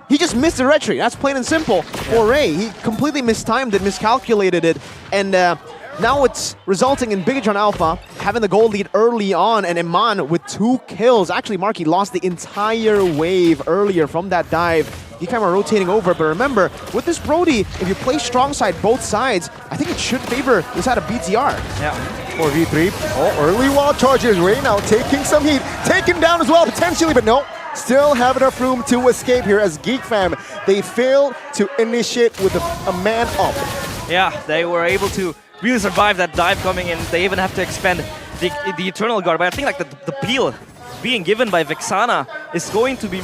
He just missed the retry. That's plain and simple for Ray. He completely mistimed it, miscalculated it. And now it's resulting in Bigetron Alpha having the gold lead early on, and Iman with 2 kills. Actually, Marky lost the entire wave earlier from that dive. He kind of rotating over, but remember, with this Brody, if you play strong side both sides, I think it should favor the side of BTR. Yeah. 4v3. Oh, early wild charges. Ray now taking some heat. Taken down as well, potentially, but no. Still have enough room to escape here as Geek Fam, they fail to initiate with a man up. Yeah, they were able to really survive that dive coming in. They even have to expend the Eternal Guard, but I think like the peel being given by Vexana is going to be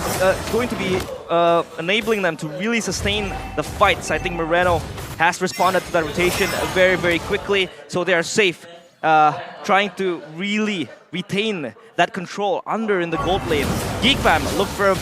enabling them to really sustain the fights. I think Moreno has responded to that rotation very, very quickly, so they are safe, trying to really retain that control under in the gold lane. Geek Fam look for a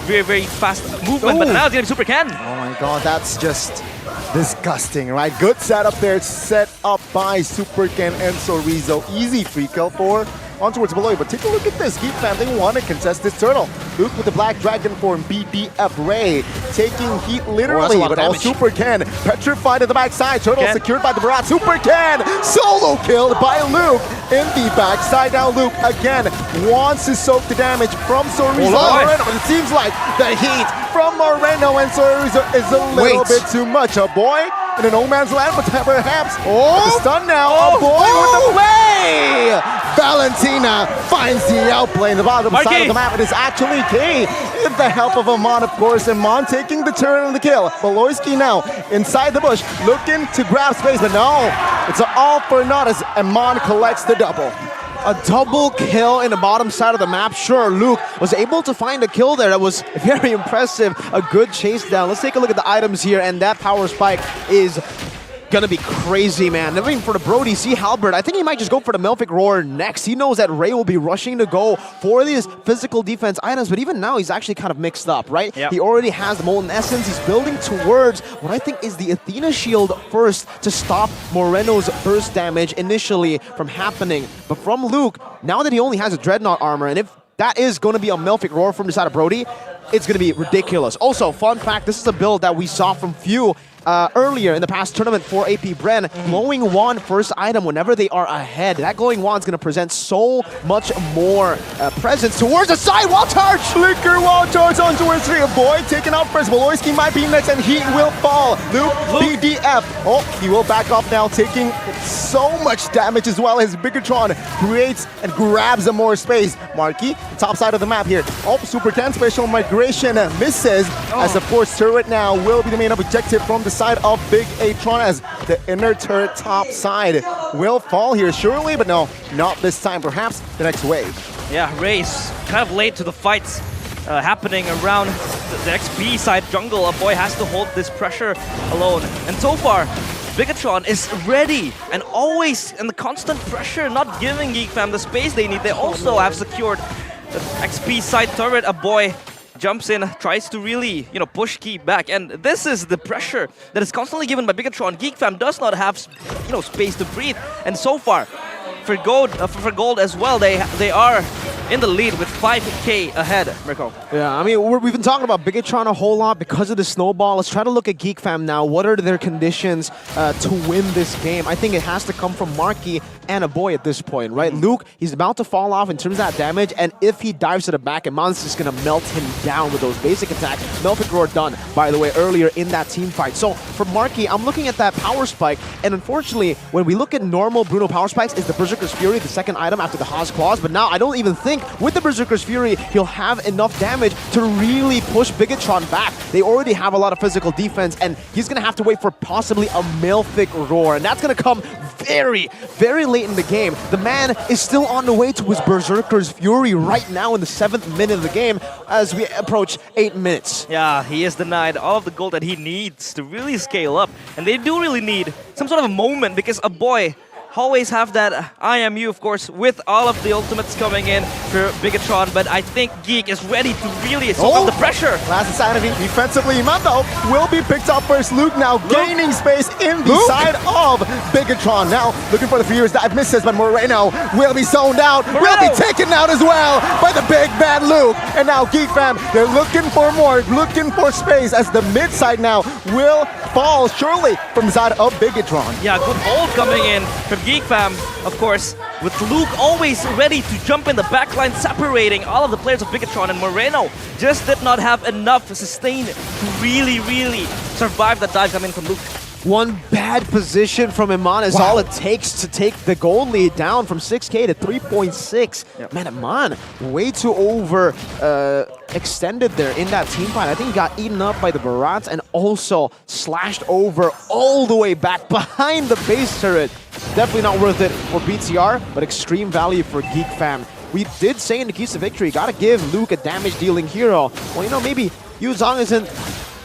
very, very fast movement, but now it's going to be Super Ken. Oh my god, that's just disgusting, right? Good setup there, set up by Super Ken and Rizzo. Easy free kill for on towards Beloy, but take a look at this. Geek Fam, they want to contest this turtle. Luke with the Black Dragon form, BDF Ray, taking heat literally, but all Super Ken petrified at the backside. Turtle secured by the Barat. Super Ken solo killed by Luke in the backside. Now Luke again wants to soak the damage from Rizzo, but it seems like the heat from Moreno and Rizzo is a little bit too much. A boy in a no man's land, but perhaps the stun now. A boy with the play. Valentina finds the outplay in the bottom side of the map. It is actually K with the help of Amon, of course. Amon taking the turn and the kill. Beloyski now inside the bush, looking to grab space, but no, it's an all for naught as Amon collects the double. A double kill in the bottom side of the map. Sure, Luke was able to find a kill there. That was very impressive. A good chase down. Let's take a look at the items here, and that power spike is gonna be crazy, man. I mean, for the Brody, see Halbert, I think he might just go for the Melphic Roar next. He knows that Ray will be rushing to go for these physical defense items, but even now he's actually kind of mixed up, right? Yep. He already has the Molten Essence. He's building towards what I think is the Athena Shield first to stop Moreno's burst damage initially from happening. But from Luke, now that he only has a Dreadnought armor, and if that is going to be a Melphic Roar from the side of Brody, it's going to be ridiculous. Also, fun fact, this is a build that we saw from Few earlier in the past tournament for AP Bren. Glowing Wand first item whenever they are ahead. That Glowing Wand is going to present so much more presence towards the side. Wall charge! Flicker wall charge on towards 3. A boy taken out first. Beloyski might be next and he will fall. Luke, BDF. Oh, he will back off now, taking so much damage as well as Bigetron creates and grabs some more space. Marky, top side of the map here. Oh, Super Ken special migration misses as of course turret now will be the main objective from the side of Bigetron as the inner turret top side will fall here surely, but no, not this time. Perhaps the next wave. Yeah, Ray's kind of late to the fights happening around the XP side jungle. A boy has to hold this pressure alone. And so far, Bigetron is ready and always in the constant pressure, not giving Geek Fam the space they need. They also have secured the XP side turret. A boy jumps in, tries to really, push Key back. And this is the pressure that is constantly given by Bigetron. Geek Fam does not have, space to breathe. And so far, for gold as well, they are in the lead with 5k ahead, Mirko. Yeah, I mean, we've been talking about Bigetron a whole lot because of the snowball. Let's try to look at Geek Fam now. What are their conditions to win this game? I think it has to come from Marky and a boy at this point, right? Luke, he's about to fall off in terms of that damage, and if he dives to the back, Iman's just going to melt him down with those basic attacks. Melfic Roar done, by the way, earlier in that team fight. So for Marky, I'm looking at that power spike, and unfortunately, when we look at normal Bruno power spikes, is the Berserker's Fury, the second item after the Haas Claws, but now I don't even think with the Berserker's Fury, he'll have enough damage to really push Bigetron back. They already have a lot of physical defense, and he's going to have to wait for possibly a Melfic Roar, and that's going to come very, very late in the game. The man is still on the way to his Berserker's Fury right now in the 7th minute of the game as we approach 8 minutes. Yeah, he is denied all of the gold that he needs to really scale up. And they do really need some sort of a moment because a boy always have that I am you, of course, with all of the ultimates coming in for Bigetron, but I think Geek is ready to really soak up the pressure. Last insanity defensively. Imanto will be picked up first. Luke now gaining space in the side of Bigetron. Now looking for the Furious dive misses, but Moreno will be zoned out. Will be taken out as well by the big bad Luke. And now Geek Fam, they're looking for more, looking for space as the mid side now will fall surely from the side of Bigetron. Yeah, good ult coming in from Geek Fam, of course, with Luke always ready to jump in the backline, separating all of the players of Bigetron, and Moreno just did not have enough sustain to really survive that dive coming from Luke. One bad position from Iman is all it takes to take the gold lead down from 6k to 3.6. Yep. Man, Iman way too over extended there in that team fight. I think he got eaten up by the Barats and also slashed over all the way back behind the base turret. Definitely not worth it for BTR, but extreme value for Geek Fam. We did say in the keys to victory, gotta give Luke a damage-dealing hero. Well, you know, maybe Yu Zhang isn't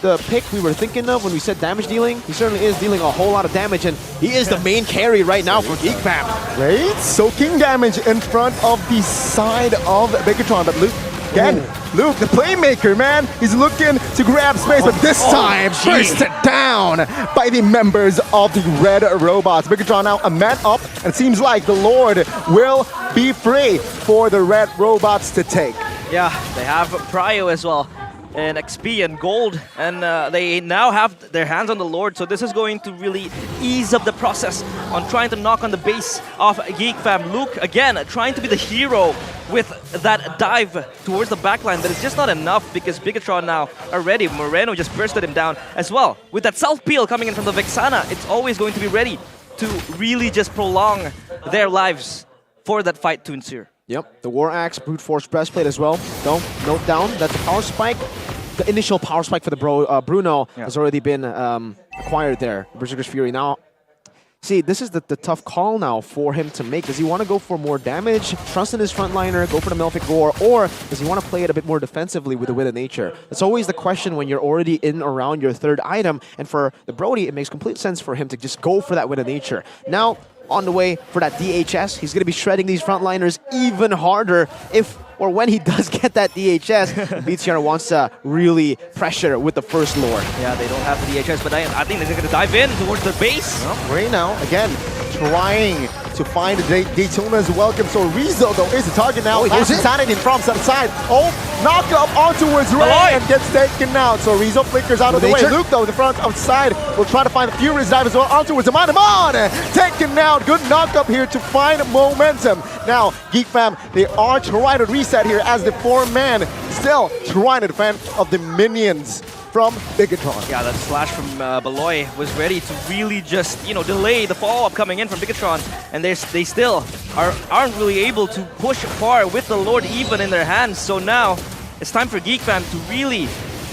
the pick we were thinking of when we said damage dealing. He certainly is dealing a whole lot of damage, and he is the main carry right now for Geek Fam. Right? Soaking damage in front of the side of Bigetron, but Luke, again, Luke, the playmaker, man, he's looking to grab space, but this time, bursted down by the members of the Red Robots. Bigetron now a man up, and it seems like the Lord will be free for the Red Robots to take. Yeah, they have Prio as well, and XP and gold, and they now have their hands on the Lord, so this is going to really ease up the process on trying to knock on the base of Geek Fam. Luke, again, trying to be the hero with that dive towards the backline, but it's just not enough because Bigetron now are ready. Moreno just bursted him down as well. With that self-peel coming in from the Vexana, it's always going to be ready to really just prolong their lives for that fight to ensue. Yep, the War Axe, Brute Force Breastplate as well. Though, note down that the power spike, the initial power spike for the Bruno has already been acquired there. Berserker's Fury. Now, see, this is the tough call now for him to make. Does he want to go for more damage, trust in his frontliner, go for the Melfic Roar, or does he want to play it a bit more defensively with the Wit of Nature? That's always the question when you're already in around your third item, and for the Brody, it makes complete sense for him to just go for that Wit of Nature. Now, on the way for that DHS, he's going to be shredding these frontliners even harder if or when he does get that DHS. BTR wants to really pressure with the first Lord. Yeah, they don't have the DHS, but I think they're going to dive in towards the base. Well, right now, again, trying to find Daytona's welcome. So Rizzo, though, is the target now. Last insanity from some side. Oh, knock up on towards Ray and gets taken out. So Rizzo flickers out of the way. Luke, though, the front outside will try to find the Furious dive as well on towards Amon. Taken out. Good knock up here to find momentum. Now, Geek Fam, they are trying to reset here as the 4-man still trying to defend of the minions from Bigetron. Yeah, that slash from Beloy was ready to really just, you know, delay the follow-up coming in from Bigetron, and they still aren't really able to push far with the Lord even in their hands. So now it's time for Geek Fam to really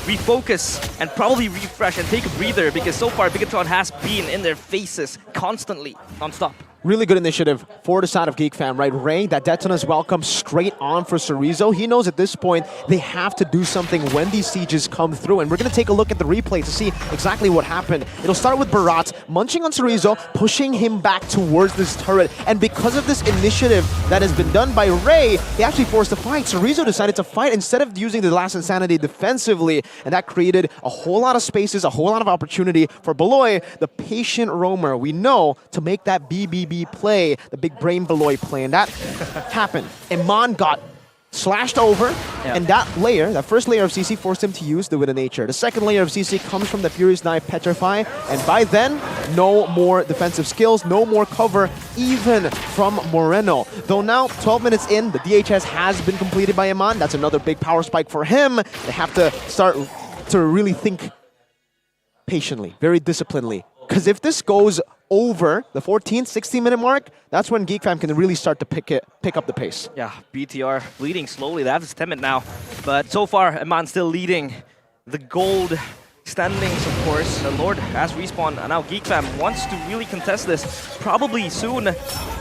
refocus and probably refresh and take a breather, because so far Bigetron has been in their faces constantly, non-stop. Really good initiative for the side of Geek Fam, right? Ray, that Detona's welcome straight on for Cerezo. He knows at this point they have to do something when these sieges come through, and we're going to take a look at the replay to see exactly what happened. It'll start with Barat munching on Cerezo, pushing him back towards this turret, and because of this initiative that has been done by Ray, he actually forced a fight. Cerezo decided to fight instead of using the last insanity defensively, and that created a whole lot of spaces, a whole lot of opportunity for Beloy, the patient roamer, we know, to make that BBB play, the big brain Beloy play, and that happened. Iman got slashed over, and that first layer of CC forced him to use the Wind of Nature. The second layer of CC comes from the Furious Knife Petrify, and by then, no more defensive skills, no more cover, even from Moreno. Though now, 12 minutes in, the DHS has been completed by Iman. That's another big power spike for him. They have to start to really think patiently, very disciplinedly. Because if this goes over the 14th, 16-minute mark, that's when Geek Fam can really start to pick up the pace. Yeah, BTR bleeding slowly. They have to stem it now. But so far, Eman still leading the gold standings, of course. The Lord has respawned, and now Geek Fam wants to really contest this probably soon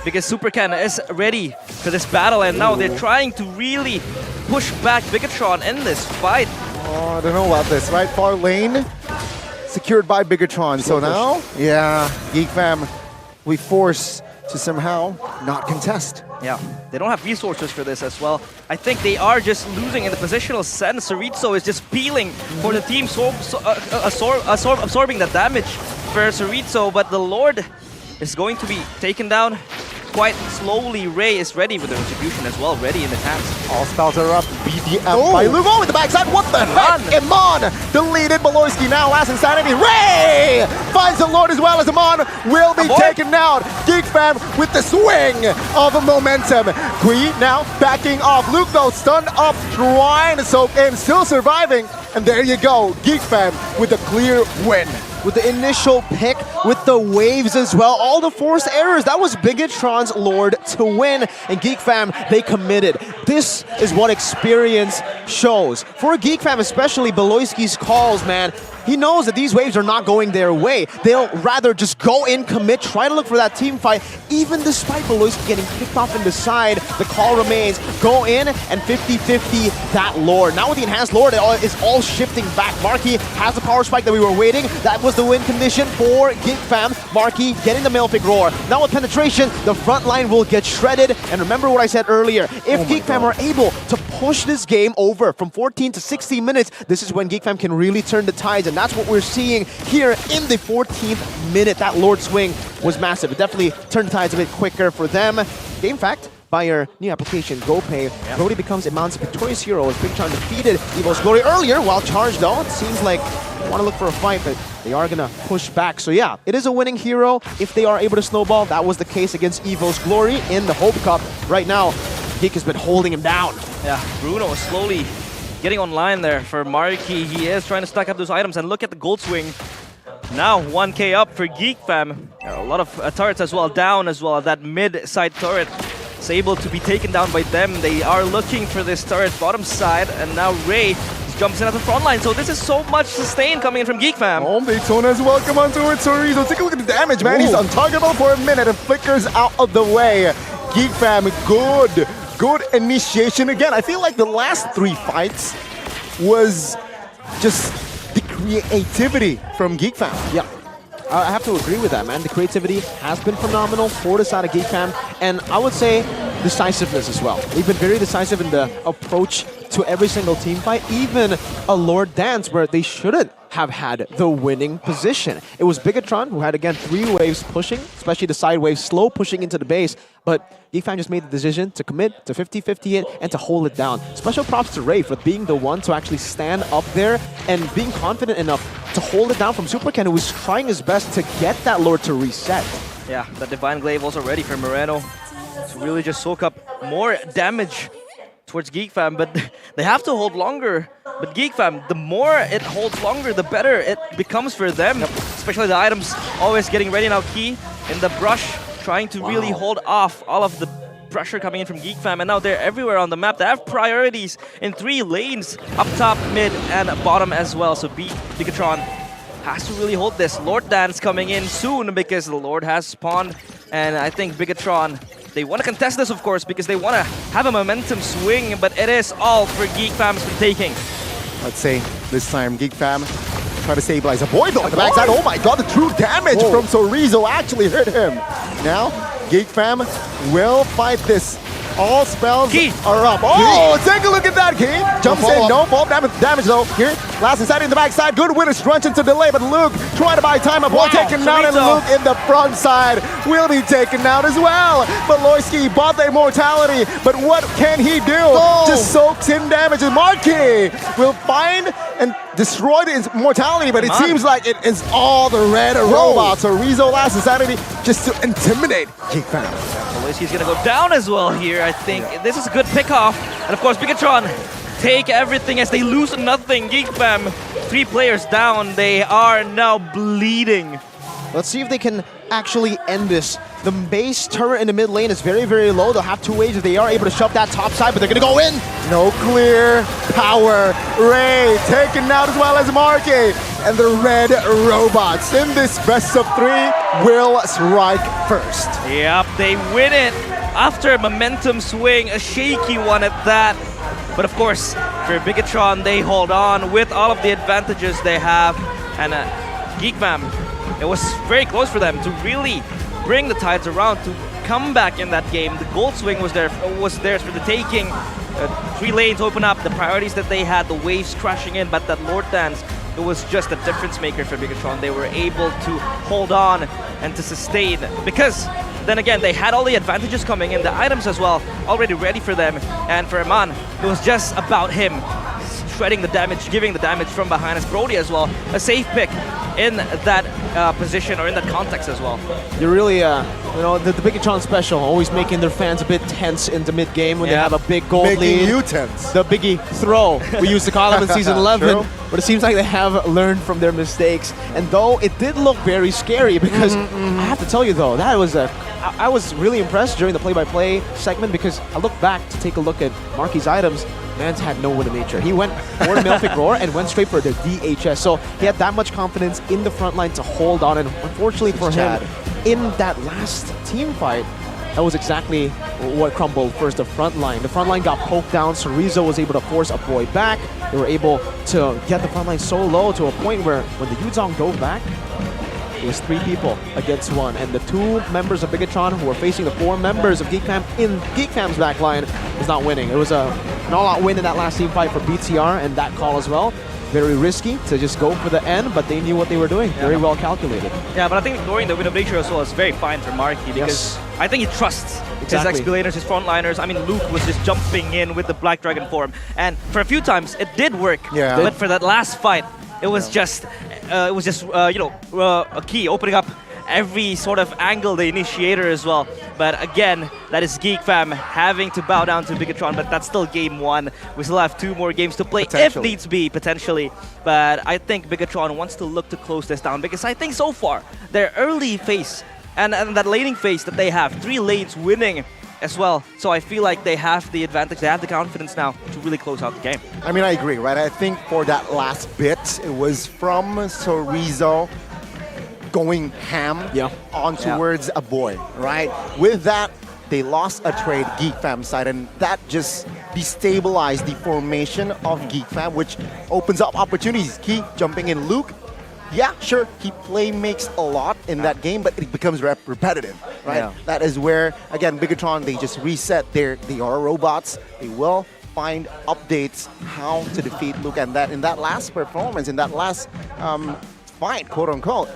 because Super Ken is ready for this battle, and now they're trying to really push back Bigetron in this fight. Oh, I don't know about this, right? Far lane secured by Bigetron. So now, yeah, Geek Fam, we force to somehow not contest. Yeah, they don't have resources for this as well. I think they are just losing in the positional sense. Sorizo is just peeling for the team, absorbing the damage for Sorizo, but the Lord is going to be taken down quite slowly. Ray is ready with the retribution as well, ready in the hands. All spells are up. BDM by Lugo with the backside. What the heck? Iman deleted. Beloyski now last insanity. Ray finds the Lord as well as Iman will be taken down. Geek Fam with the swing of momentum. Kui now backing off. Luke though stunned up, trying to soak in, still surviving. And there you go. Geek Fam with a clear win. With the initial pick, with the waves as well, all the forced errors, that was Bigetron's Lord to win, and Geek Fam, they committed. This is what experience shows. For Geek Fam, especially Beloyski's calls, man, he knows that these waves are not going their way. They'll rather just go in, commit, try to look for that team fight, even despite Beloyski getting kicked off in the side, the call remains, go in and 50-50 that Lord. Now with the enhanced Lord, it is all shifting back. Marky has the power spike that we were waiting. That was the win condition for Geek Fam. Marky getting the Malefic Roar. Now with penetration, the front line will get shredded. And remember what I said earlier, if Geek Fam are able to push this game over from 14 to 16 minutes, this is when Geek Fam can really turn the tides, and that's what we're seeing here in the 14th minute. That Lord swing was massive. It definitely turned the tides a bit quicker for them. Game fact, by your new application, GoPay, Brody becomes Iman's victorious hero as Bigetron defeated Evo's Glory earlier while charged though. It seems like they want to look for a fight, but they are going to push back. So yeah, it is a winning hero if they are able to snowball. That was the case against Evo's Glory in the Hope Cup. Right now, Geek has been holding him down. Yeah, Bruno is slowly getting online there for Marky. He is trying to stack up those items, and look at the gold swing. Now 1k up for Geek Fam. A lot of turrets as well, down as well. That mid-side turret is able to be taken down by them. They are looking for this turret bottom side, and now Ray jumps in at the front line. So this is so much sustain coming in from Geek Fam. Oh, Daytona as well. Come on to it, Sorizo. Take a look at the damage, man. Ooh. He's untargetable for a minute and flickers out of the way. Geek Fam, good initiation again. I feel like the last 3 fights was just the creativity from Geek Fam. Yeah. I have to agree with that, man. The creativity has been phenomenal for the side of Geek Fam, and I would say decisiveness as well. They've been very decisive in the approach to every single team fight, even a Lord Dance where they shouldn't have had the winning position. It was Bigetron who had, again, 3 waves pushing, especially the side wave slow pushing into the base, but Geek Fam just made the decision to commit to 50-50 it and to hold it down. Special props to Ray for being the one to actually stand up there and being confident enough to hold it down from Super Ken, who was trying his best to get that Lord to reset. Yeah, the Divine Glaive also ready for Moreno to really just soak up more damage towards Geek Fam, but they have to hold longer. But Geek Fam, the more it holds longer, the better it becomes for them. Especially the items always getting ready now. Key in the brush, trying to really hold off all of the pressure coming in from Geek Fam, and now they're everywhere on the map. They have priorities in 3 lanes, up top, mid, and bottom as well. So Bigetron has to really hold this. Lord Dance coming in soon because the Lord has spawned, and I think Bigetron, they want to contest this, of course, because they want to have a momentum swing, but it is all for Geek Fam's taking. Let's say this time Geek Fam try to stabilize a boy though on the backside. Oh my god, the true damage from Sorizo actually hurt him. Now, Geek Fam will fight this All spells Key. are up. Oh, take a look at that, Key. Jumps in, no fall damage though. Here, last inside in the backside. Good winners crunch into delay, but Luke trying to buy time. A ball taken down, and Chorizo. Luke in the front side will be taken out as well. But Loisky bought the immortality, but what can he do? Just soaks in damage, and Marquis will find and destroy the immortality, but it seems like it is all the red robots. So Rizzo last insanity just to intimidate Geek fans. He's gonna go down as well here, I think. This is a good pick-off. And of course, Bigetron take everything as they lose nothing. Geek Fam, 3 players down. They are now bleeding. Let's see if they can actually end this. The base turret in the mid lane is very, very low. They'll have 2 waves if they are able to shove that top side, but they're gonna go in. No clear power. Ray taken out as well as Marquis. And the red robots in this best of 3 will strike first. Yep, they win it after a momentum swing, a shaky one at that. But of course, for Bigetron, they hold on with all of the advantages they have. And Geek Fam, it was very close for them to really bring the tides around, to come back in that game. The gold swing was theirs for the taking. 3 lanes open up, the priorities that they had, the waves crashing in, but that Lord Dance, it was just a difference maker for Bigetron. They were able to hold on and to sustain, because then again, they had all the advantages coming in, the items as well, already ready for them. And for Eman, it was just about him shredding the damage, giving the damage from behind as Brody as well. A safe pick in that position or in that context as well. You're really, you know, the Bigetron special, always making their fans a bit tense in the mid-game when they have a big gold Making lead. you tense. The Biggie throw, we used to call them in Season 11. True. But it seems like they have learned from their mistakes. And though it did look very scary, because I have to tell you though, that was I was really impressed during the play-by-play segment, because I looked back to take a look at Marky's items. Mans had no winning nature. He went for the Melfic Roar and went straight for the DHS. So he had that much confidence in the front line to hold on. And unfortunately for him, in that last team fight, that was exactly what crumbled first, the front line. The front line got poked down. Chorizo was able to force a boy back. They were able to get the front line so low to a point where when the Yuzong dove back, it was 3 people against 1. And the 2 members of Bigetron who were facing the 4 members of Geek Fam in Geek Fam's backline was not winning. It was an all-out win in that last team fight for BTR, and that call as well. Very risky to just go for the end, but they knew what they were doing. Very well calculated. Yeah, but I think ignoring the win of nature as well is very fine for Marky, because I think he trusts his expilators, his frontliners. I mean, Luke was just jumping in with the Black Dragon form, and for a few times it did work. Yeah. But for that last fight, it was just you know, a key opening up every sort of angle, the initiator as well. But again, that is Geek Fam having to bow down to Bigetron, but that's still game 1. We still have 2 more games to play if needs be, potentially. But I think Bigetron wants to look to close this down, because I think so far, their early phase and that laning phase that they have, 3 lanes winning as well. So I feel like they have the advantage, they have the confidence now to really close out the game. I mean, I agree, right? I think for that last bit, it was from Chorizo going ham on towards a boy, right? With that, they lost a trade Geek Fam side, and that just destabilized the formation of Geek Fam, which opens up opportunities. Key jumping in Luke. Yeah, sure, he play makes a lot in that game, but it becomes repetitive, right? Yeah. That is where, again, Bigetron, they just reset they are robots. They will find updates how to defeat Luke, and that in that last performance, in that last fight, quote unquote,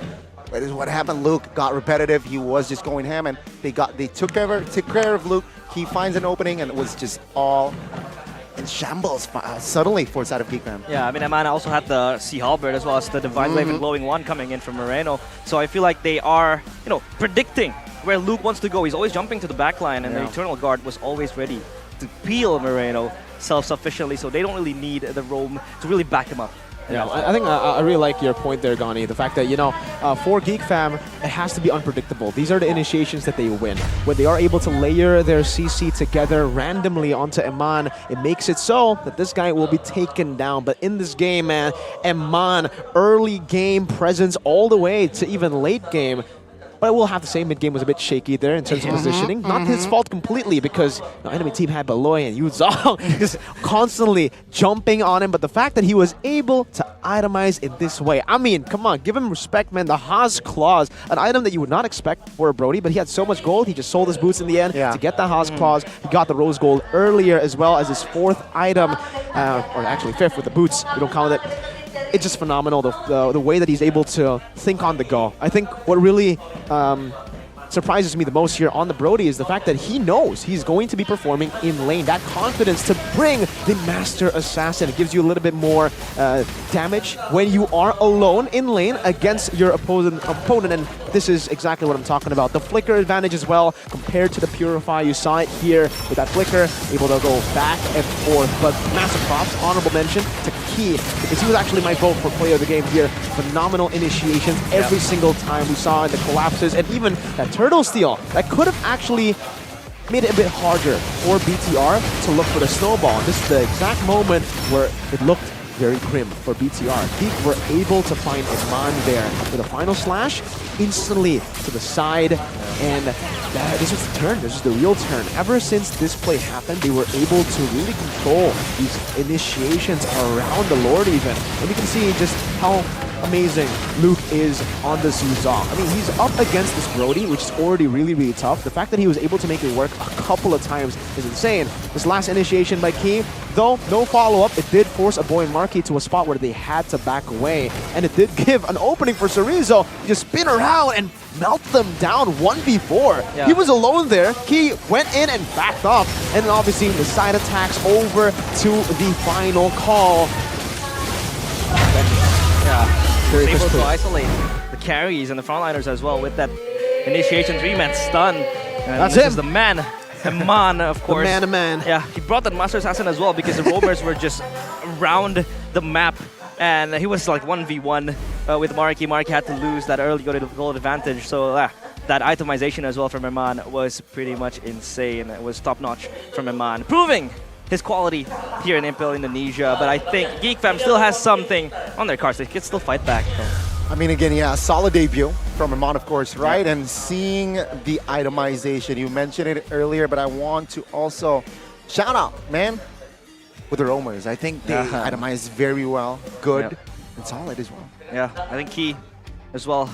that is what happened. Luke got repetitive. He was just going ham, and they took care of Luke. He finds an opening, and it was just all in shambles suddenly for side of Geek Fam. Yeah, I mean, Amana also had the Sea Halberd as well as the Divine Blade and Glowing One coming in from Moreno. So I feel like they are, you know, predicting where Luke wants to go. He's always jumping to the back line, and the Eternal Guard was always ready to peel Moreno self-sufficiently, so they don't really need the roam to really back him up. Yeah, I think I really like your point there, Gani. The fact that, you know, for Geek Fam, it has to be unpredictable. These are the initiations that they win. When they are able to layer their CC together randomly onto Eman, it makes it so that this guy will be taken down. But in this game, man, Eman, early game presence all the way to even late game, But I will have to say mid-game was a bit shaky there in terms of positioning. Not his fault completely because the enemy team had Beloy and Yu Zhang just constantly jumping on him. But the fact that he was able to itemize in this way, I mean, come on, give him respect, man. The Haas Claws, an item that you would not expect for a Brody, but he had so much gold, he just sold his boots in the end to get the Haas Claws. He got the Rose Gold earlier as well as his 4th item, or actually 5th with the boots, we don't count it. It's just phenomenal, the way that he's able to think on the go. I think what really surprises me the most here on the Brody is the fact that he knows he's going to be performing in lane. That confidence to bring the Master Assassin. It gives you a little bit more damage when you are alone in lane against your opponent, and this is exactly what I'm talking about. The flicker advantage as well compared to the Purify. You saw it here with that flicker, able to go back and forth. But massive props, honorable mention to Key, because he was actually my vote for player of the game here. Phenomenal initiations every single time we saw in the collapses, and even that turtle steal that could have actually made it a bit harder for BTR to look for the snowball. And this is the exact moment where it looked very grim for BTR. Geek were able to find Iman there with a final slash instantly to the side, and this was the turn. This is the real turn. Ever since this play happened, they were able to really control these initiations around the Lord even. And you can see just how amazing Luke is on this Yuzong. I mean, he's up against this Brody, which is already really, really tough. The fact that he was able to make it work a couple of times is insane. This last initiation by Key, though, no follow-up, it did force a boy and Marquis to a spot where they had to back away. And it did give an opening for Cerezo to just spin around and melt them down 1v4. He was alone there. Key went in and backed off. And then obviously the side attacks over to the final call. Very able to isolate the carries and the frontliners as well with that initiation 3-man stun. And that's this him. is the man, Iman, of course. The man. Yeah, he brought that Master Assassin as well because the roamers were just around the map. And he was like 1v1 with Marky. Marky had to lose that early goal advantage. So that itemization as well from Iman was pretty much insane. It was top-notch from Iman, proving his quality here in MPL Indonesia. But I think Geek Fam still has something on their cards. They can still fight back, though. I mean, again, solid debut from Iman, of course, right? And seeing the itemization, you mentioned it earlier, but I want to also shout out, man, with the roamers. I think they itemize very well, good, and solid as well. Yeah, I think Key as well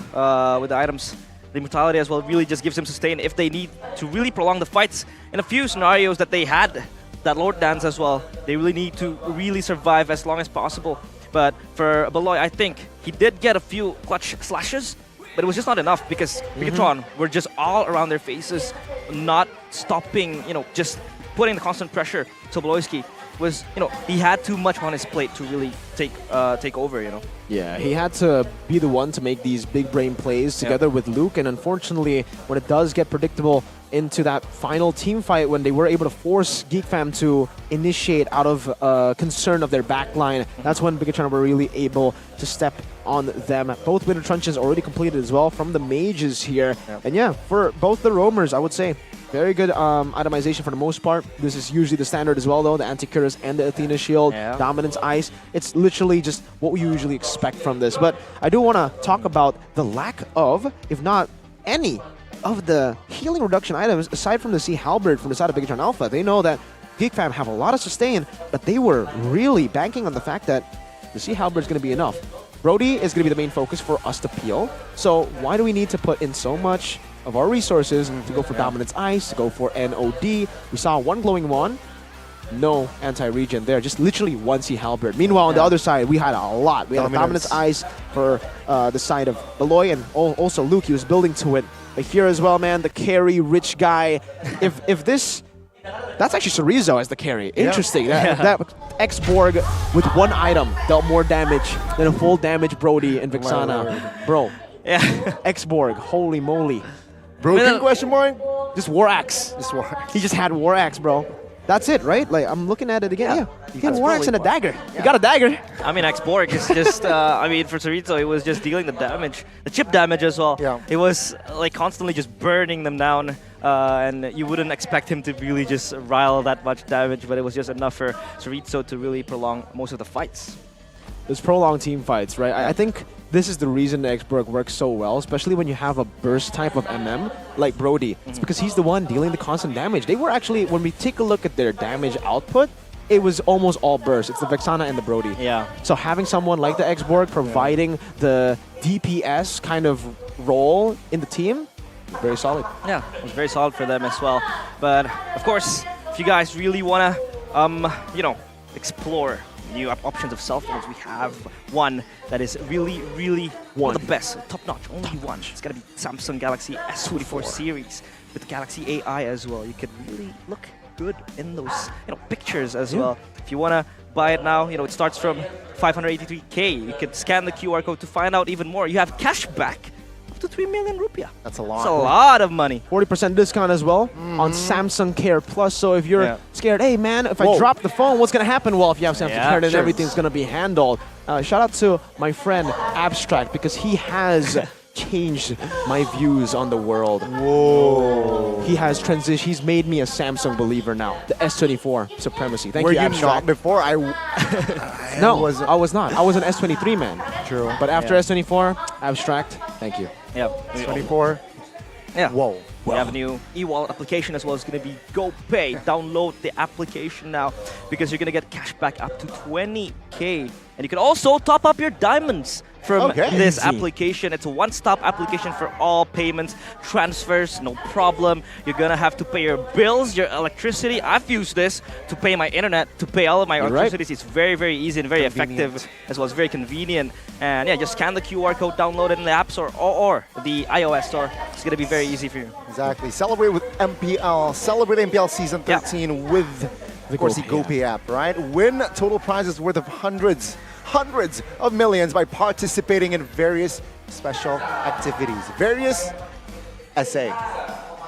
with the items. The immortality as well really just gives them sustain if they need to really prolong the fights. In a few scenarios that they had, that Lord Dance as well, they really need to really survive as long as possible. But for Beloy, I think he did get a few clutch slashes, but it was just not enough because Bigetron were just all around their faces, not stopping, just putting the constant pressure. So Beloyski was, he had too much on his plate to really take over, Yeah, he had to be the one to make these big brain plays together with Luke, and unfortunately, when it does get predictable into that final team fight, when they were able to force Geek Fam to initiate out of concern of their backline, that's when Bigetron were really able to step on them. Both winter trunches already completed as well from the mages here. And yeah, for both the roamers, I would say very good itemization for the most part. This is usually the standard as well, though. The Anticuras and the Athena Shield, Dominance Ice. It's literally just what we usually expect from this. But I do want to talk about the lack of, if not any, of the healing reduction items aside from the Sea Halberd from the side of Bigetron Alpha. They know that Geek Fam have a lot of sustain, but they were really banking on the fact that the Sea Halberd is going to be enough. Brody is going to be the main focus for us to peel. So why do we need to put in so much of our resources to go for Dominance Ice, to go for NOD? We saw one Glowing Wand, no anti-regen there, just literally one Sea Halberd. Meanwhile, on the other side, we had a lot. We had a Dominance Ice for the side of Beloy, and also Luke, he was building to it. But here as well, man, the carry rich guy. If this, that's actually Cerezo as the carry. Interesting. That X-Borg with one item dealt more damage than a full damage Brody and Vixana. Bro. X-Borg, holy moly. Broken question mark? Just War Axe. He just had War Axe, bro. That's it, right? Like, I'm looking at it again. He had War Axe and a dagger. You got a dagger. I mean, X-Borg is just, for Cerezo, it was just dealing the damage. The chip damage as well. It was, like, constantly just burning them down. And you wouldn't expect him to really just rile that much damage, but it was just enough for Cerezo to really prolong most of the fights. There's prolonged team fights, right? I think this is the reason the Exborg works so well, especially when you have a burst type of MM like Brody. It's because he's the one dealing the constant damage. They were actually, when we take a look at their damage output, it was almost all burst. It's the Vexana and the Brody. Yeah. So having someone like the Exborg providing the DPS kind of role in the team, very solid. Yeah, it was very solid for them as well. But of course, if you guys really want to, explore new options of cell phones, we have one that is really, really one of the best, top-notch, only one. It's gonna be Samsung Galaxy S24 series with Galaxy AI as well. You can really look good in those pictures as well. If you want to buy it now, it starts from 583k. You can scan the QR code to find out even more. You have cash back up to 3 million rupiah. That's a lot. That's a lot of money. 40% discount as well on Samsung Care Plus. So if you're scared, hey man, if I drop the phone, what's going to happen? Well, if you have Samsung Care, then everything's going to be handled. Shout out to my friend Abstract, because he has changed my views on the world. Whoa. He has transitioned. He's made me a Samsung believer now. The S24 supremacy. Thank Were you, you Abstract. not before? No, I was not. I was an S23 man. True. But after S24, Abstract, thank you. Yeah. 24. Yeah. Whoa. We have a new e-wallet application as well. It's going to be GoPay. Download the application now because you're going to get cash back up to 20k. And you can also top up your diamonds from this application. It's a one-stop application for all payments, transfers, no problem. You're going to have to pay your bills, your electricity. I've used this to pay my internet, to pay all of my electricity. It's very, very easy and very effective as well. It's very convenient. And yeah, just scan the QR code, download it in the App Store or the iOS Store. It's going to be very easy for you. Exactly. Celebrate with MPL. Celebrate MPL Season 13 with, of course, the GoPay app, right? Win total prizes worth of hundreds of millions by participating in various special activities. Various SA.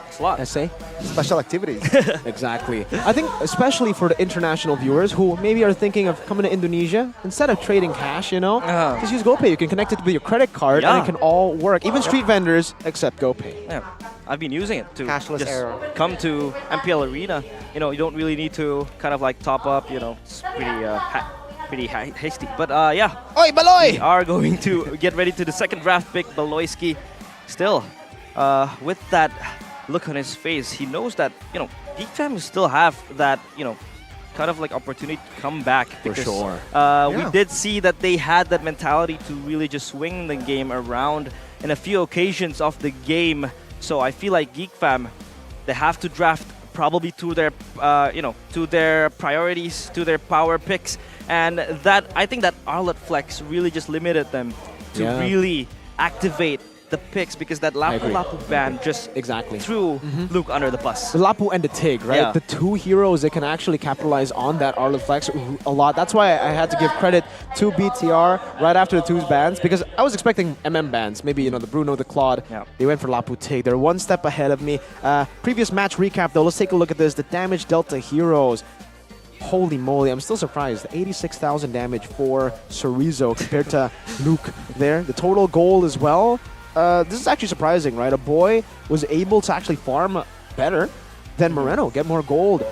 It's a lot. SA? Special activities. Exactly. I think especially for the international viewers who maybe are thinking of coming to Indonesia, instead of trading cash, just use GoPay. You can connect it with your credit card and it can all work. Even street vendors accept GoPay. Yeah. I've been using it to Cashless just era. come to MPL Arena. You don't really need to kind of like top up, it's pretty hasty. But yeah. Oi, Baloy! We are going to get ready to the second draft pick, Baloyski. Still, with that look on his face, he knows that, Geek Fam still have that, kind of like opportunity to come back. Because, we did see that they had that mentality to really just swing the game around in a few occasions of the game. So I feel like Geek Fam, they have to draft probably to their, to their priorities, to their power picks. And that, I think that Arlet Flex really just limited them to really activate the picks, because that Lapu Lapu ban just threw Luke under the bus. The Lapu and the Tig, right? Yeah. The two heroes that can actually capitalize on that Arlet Flex a lot. That's why I had to give credit to BTR right after the two bans, because I was expecting MM bans. Maybe, the Bruno, the Claude. Yeah. They went for Lapu Tig. They're one step ahead of me. Previous match recap, though. Let's take a look at this. The damage Delta heroes. Holy moly, I'm still surprised. 86,000 damage for Chorizo compared to Luke there. The total gold as well. This is actually surprising, right? A boy was able to actually farm better than Moreno, get more gold.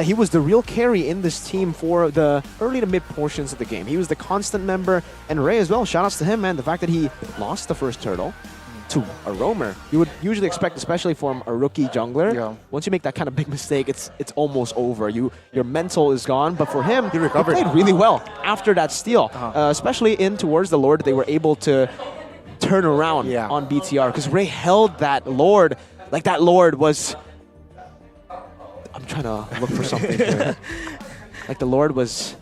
He was the real carry in this team for the early to mid portions of the game. He was the constant member, and Ray as well. Shoutouts to him, man. The fact that he lost the first turtle to a roamer, you would usually expect, especially from a rookie jungler, once you make that kind of big mistake, it's almost over. Your mental is gone, but for him, he played really well after that steal, especially in towards the Lord. They were able to turn around on BTR, because Ray held that Lord, like that Lord was... I'm trying to look for something here. Like the Lord was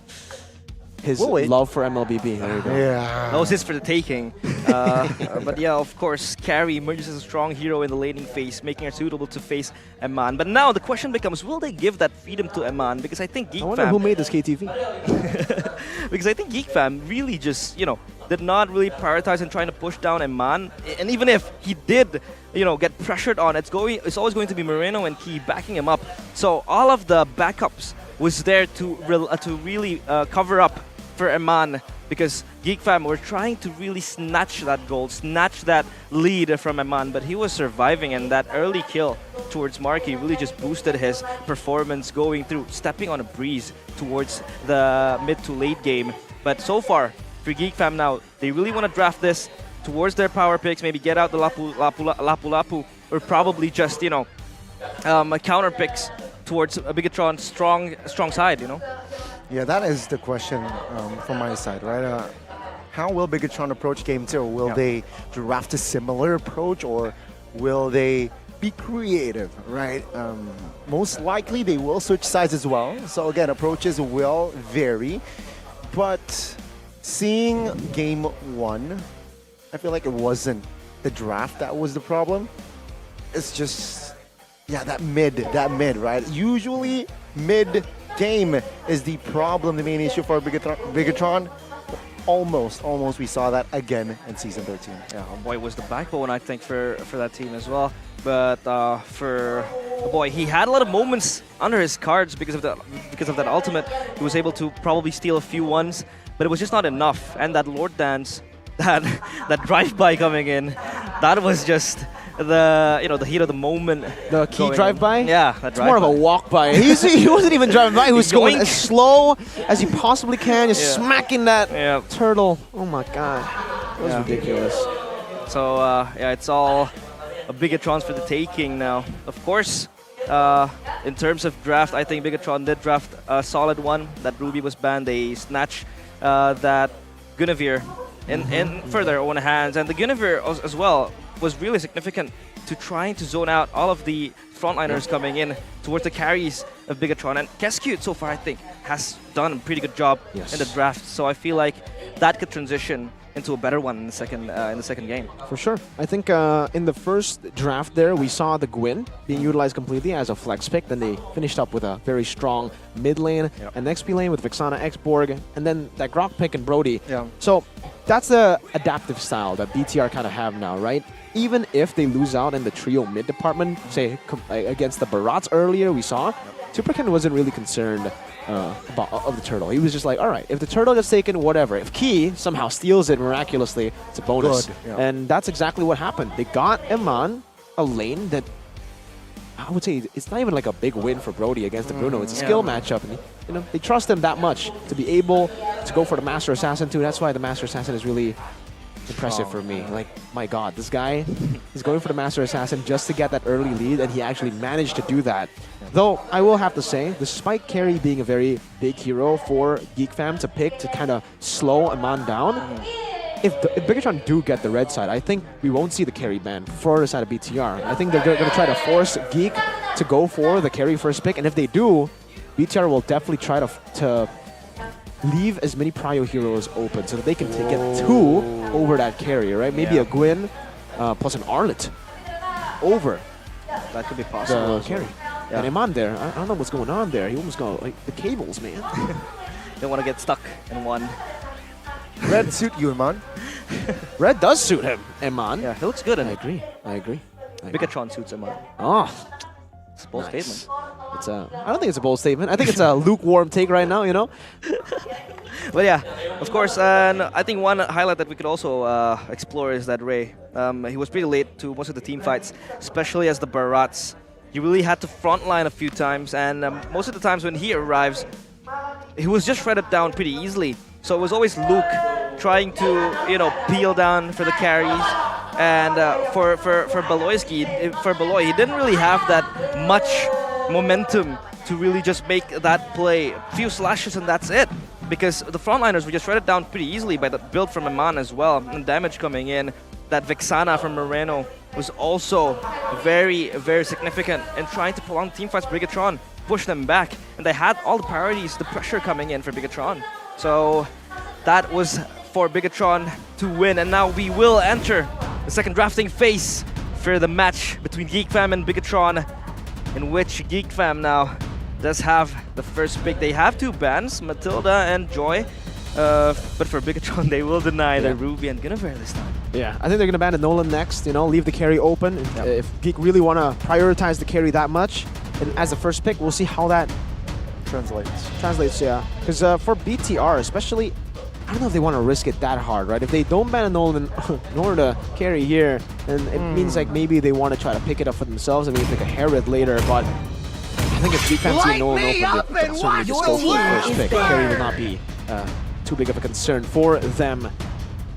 his love for MLBB. There you go. That was his for the taking. But yeah, of course, Carry emerges as a strong hero in the laning phase, making her suitable to face Eman. But now the question becomes, will they give that freedom to Eman? Because I think Geek I wonder Fam... who made this KTV. Because I think Geek Fam really just, did not really prioritize in trying to push down Eman. And even if he did, get pressured on, it's always going to be Moreno and Key backing him up. So all of the backups was there to really cover up for Eman, because Geek Fam were trying to really snatch that gold, snatch that lead from Eman, but he was surviving, and that early kill towards Marky really just boosted his performance going through, stepping on a breeze towards the mid to late game. But so far, for Geek Fam now, they really want to draft this towards their power picks, maybe get out the Lapu, or probably just, you know, counter picks towards a Bigetron strong side, you know? Yeah, that is the question from my side, right? How will Bigetron approach Game 2? Will they draft a similar approach, or will they be creative, right? Most likely they will switch sides as well. So again, approaches will vary. But seeing Game 1, I feel like it wasn't the draft that was the problem. It's just, yeah, that mid, right? Usually mid-game is the problem, the main issue for Bigetron. Almost we saw that again in Season 13. Yeah, boy was the backbone, I think, for that team as well. But for boy, he had a lot of moments under his cards because of that ultimate. He was able to probably steal a few ones, but it was just not enough. And that Lord Dance, that drive-by coming in, that was just the heat of the moment. The key drive-by? Yeah, it's more of a walk-by. He wasn't even driving by. He was going as slow as he possibly can, just smacking that turtle. Oh my god, that was ridiculous. So yeah, it's all a Bigetron for the taking now. Of course, in terms of draft, I think Bigetron did draft a solid one. That Ruby was banned. They snatched that Guinevere in further own hands, and the Guinevere as well was really significant to trying to zone out all of the frontliners coming in towards the carries of Bigetron. And Keskute so far, I think, has done a pretty good job in the draft. So I feel like that could transition into a better one in the second game. For sure. I think in the first draft there, we saw the Gwyn being utilized completely as a flex pick. Then they finished up with a very strong mid lane, and XP lane with Vexana, X-Borg, and then that Grok pick and Brody. Yeah. So that's the adaptive style that BTR kind of have now, right? Even if they lose out in the trio mid department, say against the Barats earlier, we saw, Superkin wasn't really concerned of the turtle. He was just like, all right, if the turtle gets taken, whatever. If Key somehow steals it miraculously, it's a bonus. Good, yeah. And that's exactly what happened. They got Eman, a lane that I would say it's not even like a big win for Brody against the Bruno. It's a skill matchup. And, they trust him that much to be able to go for the Master Assassin too. That's why the Master Assassin is really impressive for me. Like, my god, this guy is going for the Master Assassin just to get that early lead, and he actually managed to do that. Though, I will have to say, despite Carry being a very big hero for Geek Fam to pick to kind of slow Aman down, if Bigetron do get the red side, I think we won't see the carry ban for the side of BTR. I think they're going to try to force Geek to go for the carry first pick, and if they do, BTR will definitely try to leave as many prio heroes open so that they can get two over that carry, right? Maybe a Gwyn plus an Arlet over. That could be possible. The carry. Yeah. And Iman there, I don't know what's going on there. He almost got like the cables, man. Don't want to get stuck in one. Red suit you, Iman. Red does suit him, Iman. Yeah, he looks good in I it. agree. Bigetron suits Iman. Oh, it's a bold statement. It's I don't think it's a bold statement. I think it's a lukewarm take right now, you know? But yeah, of course, and I think one highlight that we could also explore is that Ray. He was pretty late to most of the team fights, especially as the Barats. He really had to frontline a few times, and most of the times when he arrives, he was just shredded down pretty easily. So it was always Luke trying to, peel down for the carries. And for Beloy, he didn't really have that much momentum to really just make that play. A few slashes and that's it. Because the frontliners were just shredded down pretty easily by that build from Iman as well. And damage coming in. That Vexana from Moreno was also very, very significant in trying to pull on teamfights for Bigetron, push them back. And they had all the priorities, the pressure coming in for Bigetron. So that was for Bigetron to win. And now we will enter the second drafting phase for the match between Geek Fam and Bigetron, in which Geek Fam now does have the first pick. They have two bans, Matilda and Joy, but for Bigetron, they will deny the Ruby and Guinevere this time. Yeah, I think they're going to ban the Nolan next, leave the carry open. If Geek really want to prioritize the carry that much, and as the first pick, we'll see how that translates, yeah. Because for BTR, especially, I don't know if they want to risk it that hard, right? If they don't ban a Nolan in order to carry here, then it means like maybe they want to try to pick it up for themselves and maybe pick a Herod later, but I think if Geek Fam see Nolan open, they certainly just go for the first pick. Carry will not be too big of a concern for them.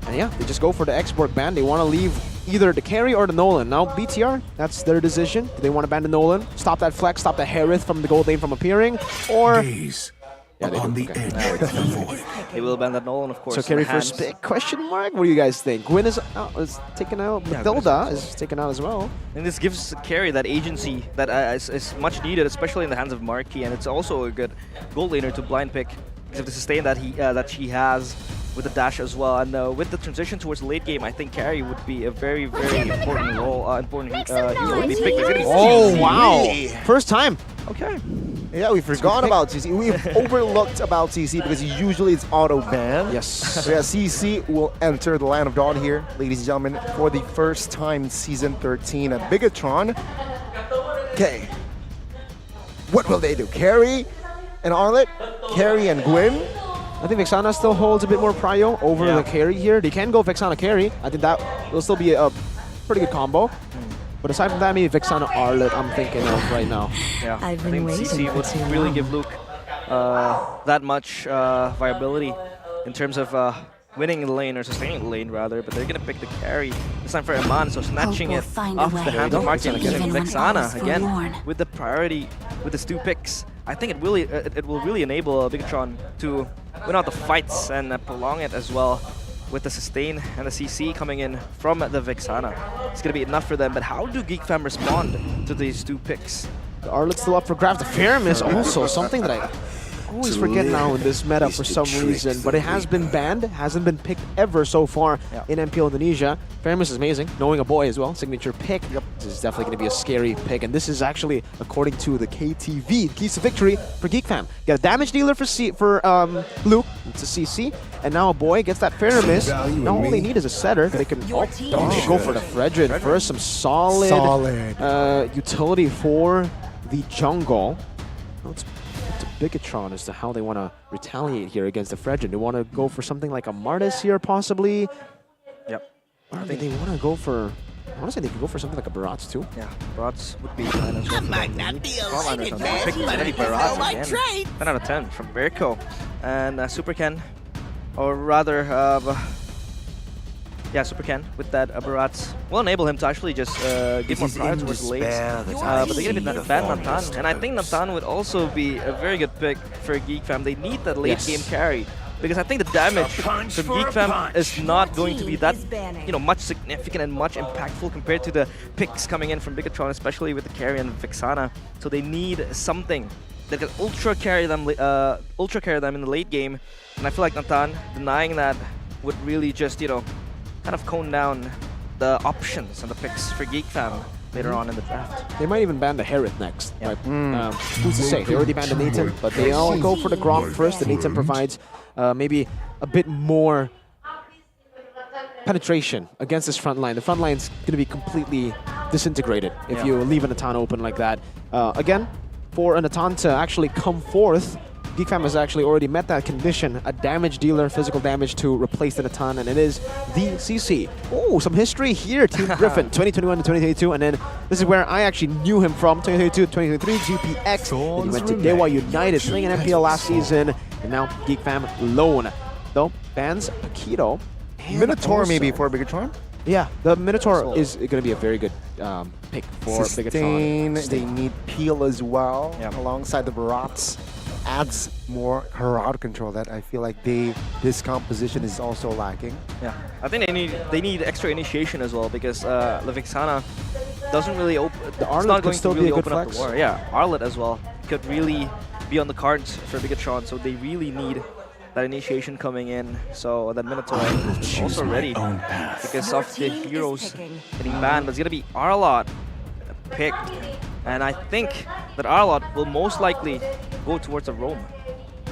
And yeah, they just go for the export ban. They want to leave either the carry or the Nolan. Now BTR, that's their decision. Do they want to ban the Nolan, stop that flex, stop the Harith from the gold lane from appearing, or... Yeah, they do. Okay. They will ban that Nolan, of course. So carry first pick, question mark? What do you guys think? Gwyn is taken out, Matilda is taken out as well. And this gives carry that agency that is much needed, especially in the hands of Marquis, and it's also a good gold laner to blind pick because of the sustain that she has with the dash as well. And with the transition towards the late game, I think carry would be a very, very important role, important hero to be picked. Oh, wow. First time. Okay. Yeah, we forgot about CC. We've overlooked about CC because usually it's auto ban. Yes. So yeah, CC will enter the Land of Dawn here, ladies and gentlemen, for the first time in Season 13 at Bigetron. Okay. What will they do? Carry and Arlet? Carry and Gwyn? I think Vexana still holds a bit more prio over the carry here. They can go Vexana carry. I think that will still be a pretty good combo. But aside from that, maybe Vexana Arlet I'm thinking of right now. Yeah, I think CC would really give Luke that much viability in terms of winning the lane or sustaining the lane rather, but they're going to pick the carry this time for Iman, so snatching it off the hands of Martin and getting Vexana again with the priority with the 2 picks. I think it will really enable Bigetron to win out the fights and prolong it as well with the sustain and the CC coming in from the Vexana. It's going to be enough for them, but how do Geek Fam respond to these 2 picks? The Arlet's still up for grabs. The Farum is also something that I always forget now in this meta for some reason, but it has been banned, hasn't been picked ever so far in MPL Indonesia. Faramus is amazing, knowing a boy as well, signature pick. This is definitely going to be a scary pick, and this is actually, according to the KTV, keys to victory for Geek Fam. Get a damage dealer for Luke, it's a CC, and now a boy gets that Faramus. Now all they need is a setter. They can go for the Fredrin first, some solid utility for the jungle. Let's Bigetron as to how they want to retaliate here against the Fredrin. They want to go for something like a Martis here, possibly. Yep. Or they want to go for... I want to say they could go for something like a Barats too. Yeah, Barats would be fine as well. Might not be a late advance, but Barats again. 10 out of 10 from Berko. And Super Ken, or rather... yeah, Super Ken with that Barats will enable him to actually just give more prior towards the lanes. But they're going to ban Nathan. And I think Nathan would also be a very good pick for Geek Fam. They need that late game carry. Because I think the damage from Geek Fam is not going to be that much significant and much impactful compared to the picks coming in from Bigetron, especially with the carry and Vexana. So they need something that can ultra carry them in the late game. And I feel like Nathan denying that would really just, kind of cone down the options and the picks for Geek Fam later on in the draft. They might even ban the Harith next. Right? Who's to say? They already banned the Nathan, but they all go for the Grom first. The Nathan provides maybe a bit more penetration against this front line. The front line's going to be completely disintegrated if you leave a Natan open like that. Again, for a Natan to actually come forth, Geek Fam has actually already met that condition, a damage dealer, physical damage to replace the Natan, and it is the CC. Oh, some history here, Team Griffin, 2021 to 2022, and then this is where I actually knew him from, 2022 to 2023, GPX, then he went to Dewa United, playing in MPL last season, and now Geek Fam lone. Though, bans Paquito. Minotaur maybe for Bigetron? Yeah, the Minotaur is going to be a very good pick for Bigetron. They need Peel as well, alongside the Barats. Adds more Herald control that I feel like this composition is also lacking. Yeah, I think they need extra initiation as well because the Vexana doesn't really open. The Arlet could still be a good open flex. Up the war. Yeah, Arlet as well could really be on the cards for Bigetron, so they really need that initiation coming in. So that Minotaur is also ready because of the heroes getting banned. But it's gonna be Arlot picked, and I think that Arlot will most likely go towards a roam.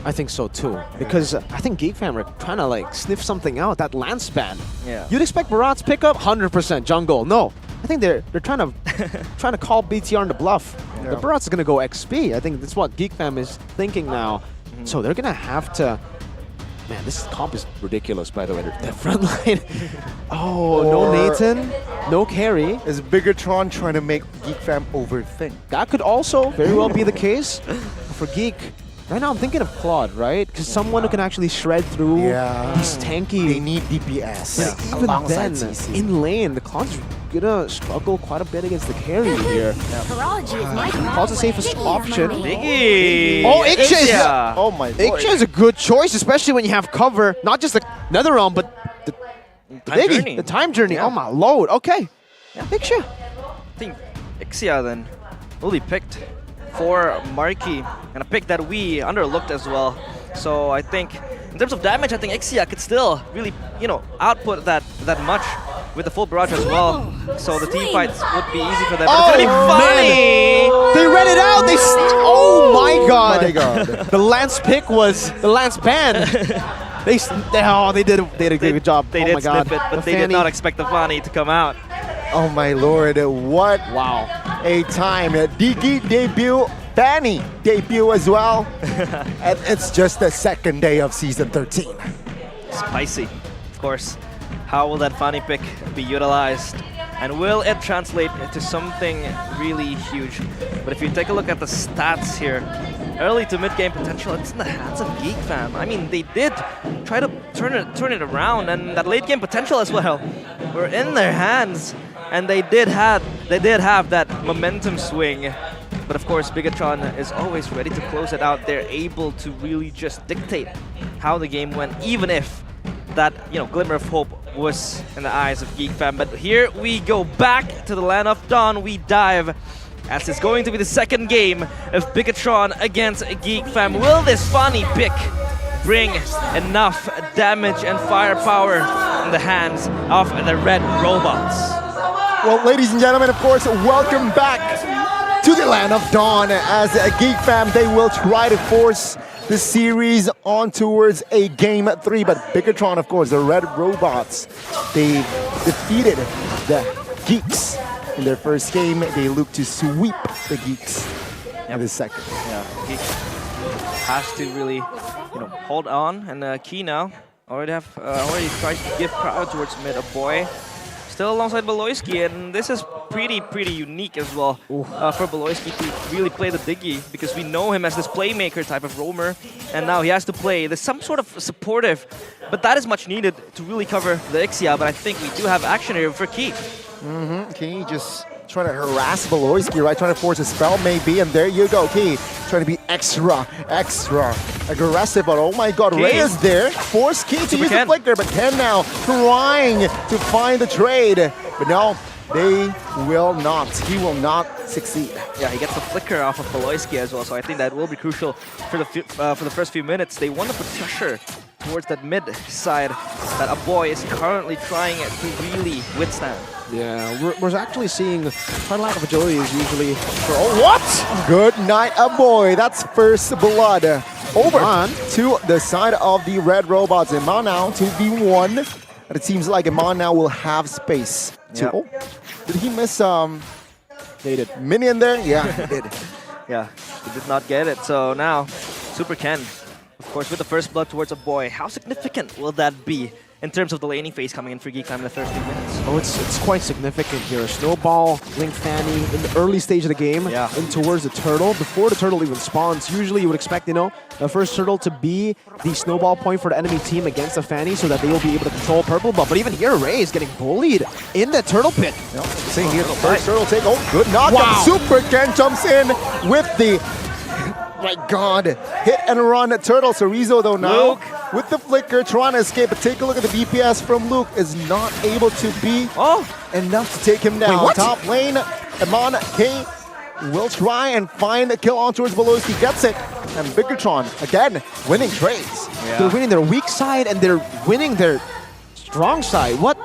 I think so too, because I think Geek Fam are trying to sniff something out, that Lance ban. Yeah. You'd expect Barats pick up 100% jungle. No, I think they're trying to call BTR on the bluff. Yeah. The Barats are gonna go XP. I think that's what Geek Fam is thinking now. So they're gonna have to. Man, this comp is ridiculous, by the way. The front line. No Nathan, no carry. Is Bigetron trying to make Geek Fam overthink? That could also very well be the case. For Geek, Right now, I'm thinking of Claude, right? Because someone who can actually shred through these tanky. They need DPS. But even then, in lane, the Claude's gonna struggle quite a bit against the carry here. Claude's the safest option. Biggie! Oh, Ixia is Oh my lord. Ixia is a good choice, especially when you have cover, not just the Netherrealm, but the Biggie, journey. the time journey. Oh my lord. Okay. Ixia. I think Ixia then will be picked for Marky, and a pick that we underlooked as well. So I think in terms of damage, I think Ixia could still really, output that much with the full barrage as well. So the team fights would be easy for them. But it's gonna be funny. They read it out. Oh my god. My god. The Lance pick was the Lance ban. They did a good job. They oh did my god. snip it, but they did not expect the Fanny to come out. Oh my lord, what a time. Geek debut, Fanny debut as well. And it's just the second day of Season 13. Spicy, of course. How will that Fanny pick be utilized? And will it translate into something really huge? But if you take a look at the stats here, early to mid-game potential, it's in the hands of Geek fam. I mean, they did try to turn it around, and that late-game potential as well were in their hands. And they did have that momentum swing. But of course, Bigetron is always ready to close it out. They're able to really just dictate how the game went, even if that glimmer of hope was in the eyes of Geek fam. But here we go back to the Land of Dawn. We dive, as it's going to be the second game of Bigetron against Geek fam. Will this funny pick bring enough damage and firepower in the hands of the red robots? Well, ladies and gentlemen, of course, welcome back to the Land of Dawn. As a Geek fam, they will try to force the series on towards a Game 3. But Bigetron, of course, the red robots, they defeated the Geeks in their first game. They look to sweep the Geeks in the second. Yeah, Geek has to really, hold on and key now. Already tried to give power towards mid. A boy still alongside Beloyski, and this is pretty unique as well for Beloyski to really play the Diggy, because we know him as this playmaker type of roamer, and now he has to play. There's some sort of supportive, but that is much needed to really cover the Ixia. But I think we do have action here for Key. Key just trying to harass Beloyski, right? Trying to force a spell maybe, and there you go, Key. Trying to be extra aggressive, but oh my god, Key. Ray is there. Force Key to use the flicker, but Ken now trying to find the trade. But no, they will not. He will not succeed. Yeah, he gets the flicker off of Beloyski as well, so I think that will be crucial for the first few minutes. They want to put pressure towards that mid side that a boy is currently trying to really withstand. Yeah, we're actually seeing quite a lack of agility is usually for... Oh, what? Good night, a boy. That's first blood. Over to the side of the red robots. Iman now 2v1. And it seems like Iman now will have space. Oh, did he miss They did. minion there? Yeah, he did. Yeah, he did not get it. So now, Super Ken, of course, with the first blood towards a boy. How significant will that be in terms of the laning phase coming in for Geek Time in the first few minutes? Oh, it's quite significant here. A snowball, Link Fanny in the early stage of the game, and towards the turtle. Before the turtle even spawns, usually you would expect, the first turtle to be the snowball point for the enemy team against the Fanny so that they will be able to control purple buff. But even here, Ray is getting bullied in the turtle pit. Seeing here the first turtle take. Oh, good knock. Wow. Super Ken jumps in with the... My god, hit and run Turtle. Cerezo though now Luke with the flicker trying to escape, but take a look at the DPS from Luke, is not able to be enough to take him down. Wait, what? Top lane, Iman K will try and find a kill on towards Beloyski, gets it, and Bigetron again winning trades. Yeah. They're winning their weak side and they're winning their strong side. What?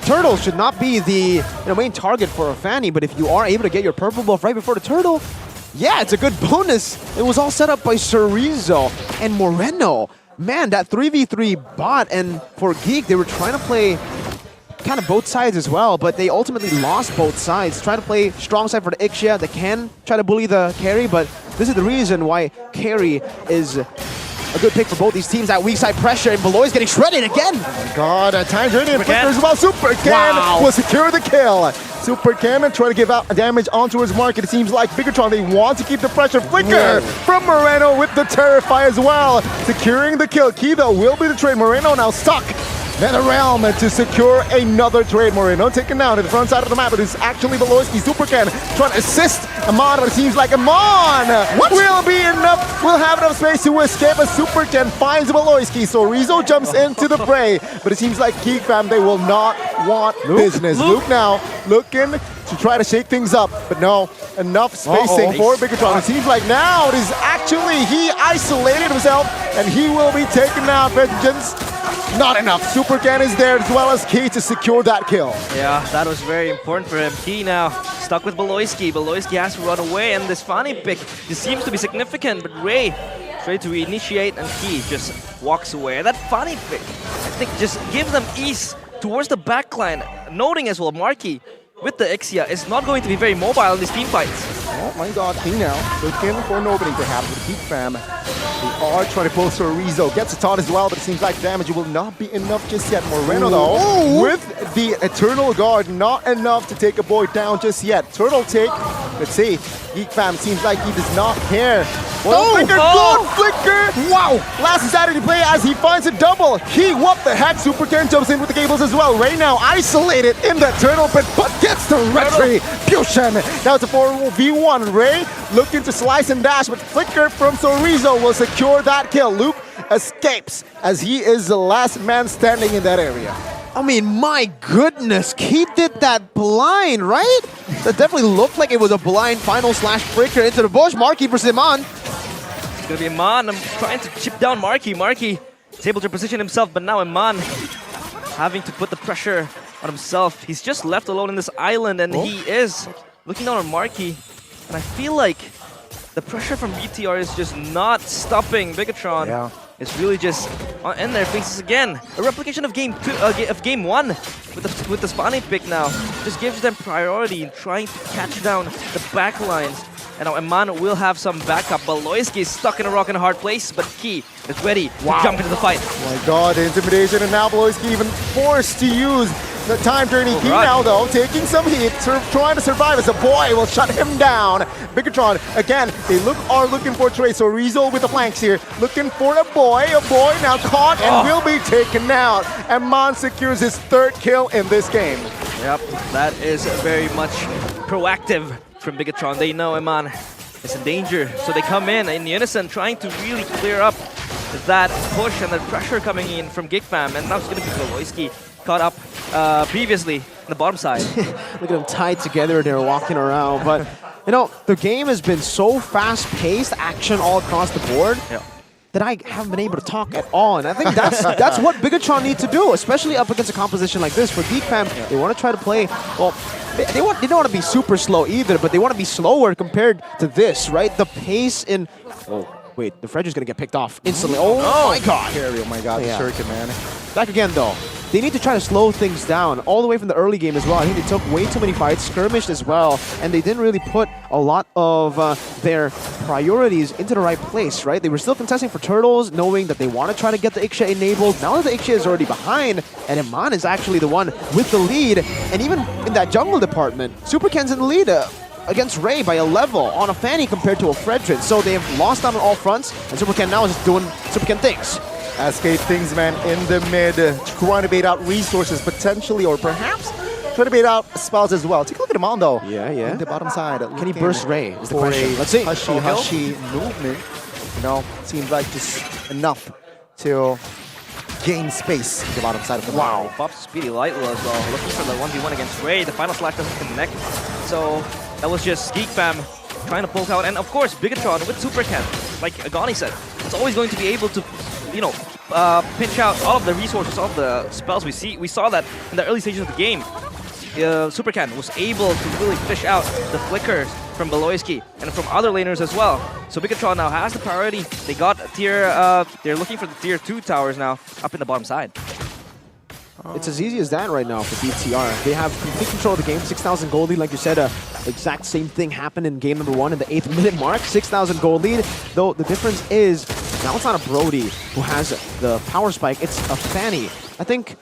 Turtle should not be the main target for a Fanny, but if you are able to get your purple buff right before the turtle, yeah, it's a good bonus. It was all set up by Cerezo and Moreno. Man, that 3v3 bot, and for Geek, they were trying to play kind of both sides as well, but they ultimately lost both sides. Trying to play strong side for the Ixia. They can try to bully the carry, but this is the reason why carry is a good pick for both these teams. That weak side pressure, and Beloy is getting shredded again. Oh my god, a time journey and flicker as well. Super Ken will secure the kill. Super Cannon trying to give out damage onto his market. It seems like Bigetron, they want to keep the pressure. Flicker from Moreno with the Terrify as well. Securing the kill. Key though will be the trade. Moreno now stuck. NetherRealm to secure another trade. Moreno taken down to the front side of the map. It is actually Beloyski. Supercan trying to assist Amon, but it seems like Amon will be enough. Will have enough space to escape as Supercan finds Beloyski. So Rizzo jumps into the fray, but it seems like Geek fam, they will not want business. Luke now looking to try to shake things up, but no, enough spacing for Bigetron. It seems like now it is actually he isolated himself and he will be taken out. Vengeance. Not enough. Supercan is there as well as Key to secure that kill. Yeah, that was very important for him. Key now stuck with Beloyski. Beloyski has to run away, and this Fanny pick just seems to be significant, but Ray tries to reinitiate, and Key just walks away. And that Fanny pick, I think, just gives them ease towards the backline, noting as well Marky with the Ixia is not going to be very mobile in these team fights. Oh my god, King now looking for an opening perhaps with Geek fam. They are trying to post for Rizzo. Gets a taunt as well, but it seems like damage will not be enough just yet. Moreno though, with the Eternal Guard, not enough to take a boy down just yet. Turtle take, let's see. Geek fam seems like he does not care. Flicker, good flicker! Wow! Last Saturday play as he finds a double. He, what the heck? Supercan jumps in with the cables as well. Ray now isolated in the turtle pit, but gets the retribution. Now it's a 4v1. Ray looking to slice and dash, but flicker from Sorizo will secure that kill. Luke escapes as he is the last man standing in that area. I mean, my goodness, he did that blind, right? That definitely looked like it was a blind final slash breaker into the bush. Marky versus Iman. It's gonna be Iman. I'm trying to chip down Marky. Marky is able to position himself, but now Iman having to put the pressure on himself. He's just left alone in this island, and he is looking down on Marky. And I feel like the pressure from BTR is just not stopping Bigetron. Yeah. It's really just in their faces again. A replication of game one with the spawning pick now. Just gives them priority in trying to catch down the back lines. And now Iman will have some backup. Beloyski is stuck in a rock and a hard place, but Key is ready to jump into the fight. Oh my god, intimidation, and now Beloyski even forced to use the time turning Key now though, taking some heat, trying to survive as a boy will shut him down. Bigetron, again, they are looking for trade, so Rizzo with the flanks here, looking for a boy now caught and will be taken out. And Mon secures his third kill in this game. Yep, that is very much proactive from Bigetron. They know Iman is in danger, so they come in unison, trying to really clear up that push and the pressure coming in from Geek fam, and now it's going to be Beloyski caught up previously in the bottom side. Look at them tied together, they're walking around. But, you know, the game has been so fast-paced, action all across the board, that I haven't been able to talk at all. And I think that's what Bigetron need to do, especially up against a composition like this. For Geek fam, they want to try to play, well, they don't want to be super slow either, but they want to be slower compared to this, right? The pace in... Oh, wait, the Fredger's going to get picked off instantly. Oh my god! Carry, oh my god, the shuriken, man. Back again, though. They need to try to slow things down all the way from the early game as well. I think they took way too many fights, skirmished as well, and they didn't really put a lot of their priorities into the right place, right? They were still contesting for turtles, knowing that they want to try to get the Ixia enabled. Now that the Ixia is already behind, and Iman is actually the one with the lead, and even in that jungle department, Supercan's in the lead against Ray by a level on a Fanny compared to a Fredrin. So they have lost out on all fronts, and Supercan now is just doing Supercan things. Escape things, man, in the mid, trying to bait out resources potentially, or perhaps trying to bait out spells as well. Take a look at him on though. Yeah. In the bottom side. Can he burst Ray? Is the question. Let's see. Hushy movement. You know, seems like just enough to gain space in the bottom side of the Wow, pops Speedy Lightwell as well. Looking for the 1v1 against Ray. The final slash doesn't connect. So that was just Geek fam trying to poke out. And of course, Bigetron with Supercan, like Agani said, it's always going to be able to, you know, pinch out all of the resources, all of the spells we saw that in the early stages of the game. Supercan was able to really fish out the flickers from Beloyski and from other laners as well. So Bigetron now has the priority. They got tier, they're looking for the tier 2 towers now up in the bottom side. It's as easy as that right now for BTR. They have complete control of the game, 6,000 gold lead. Like you said, exact same thing happened in game number 1 in the 8th minute mark. 6,000 gold lead, though the difference is now it's not a Brody who has the power spike, it's a Fanny. I think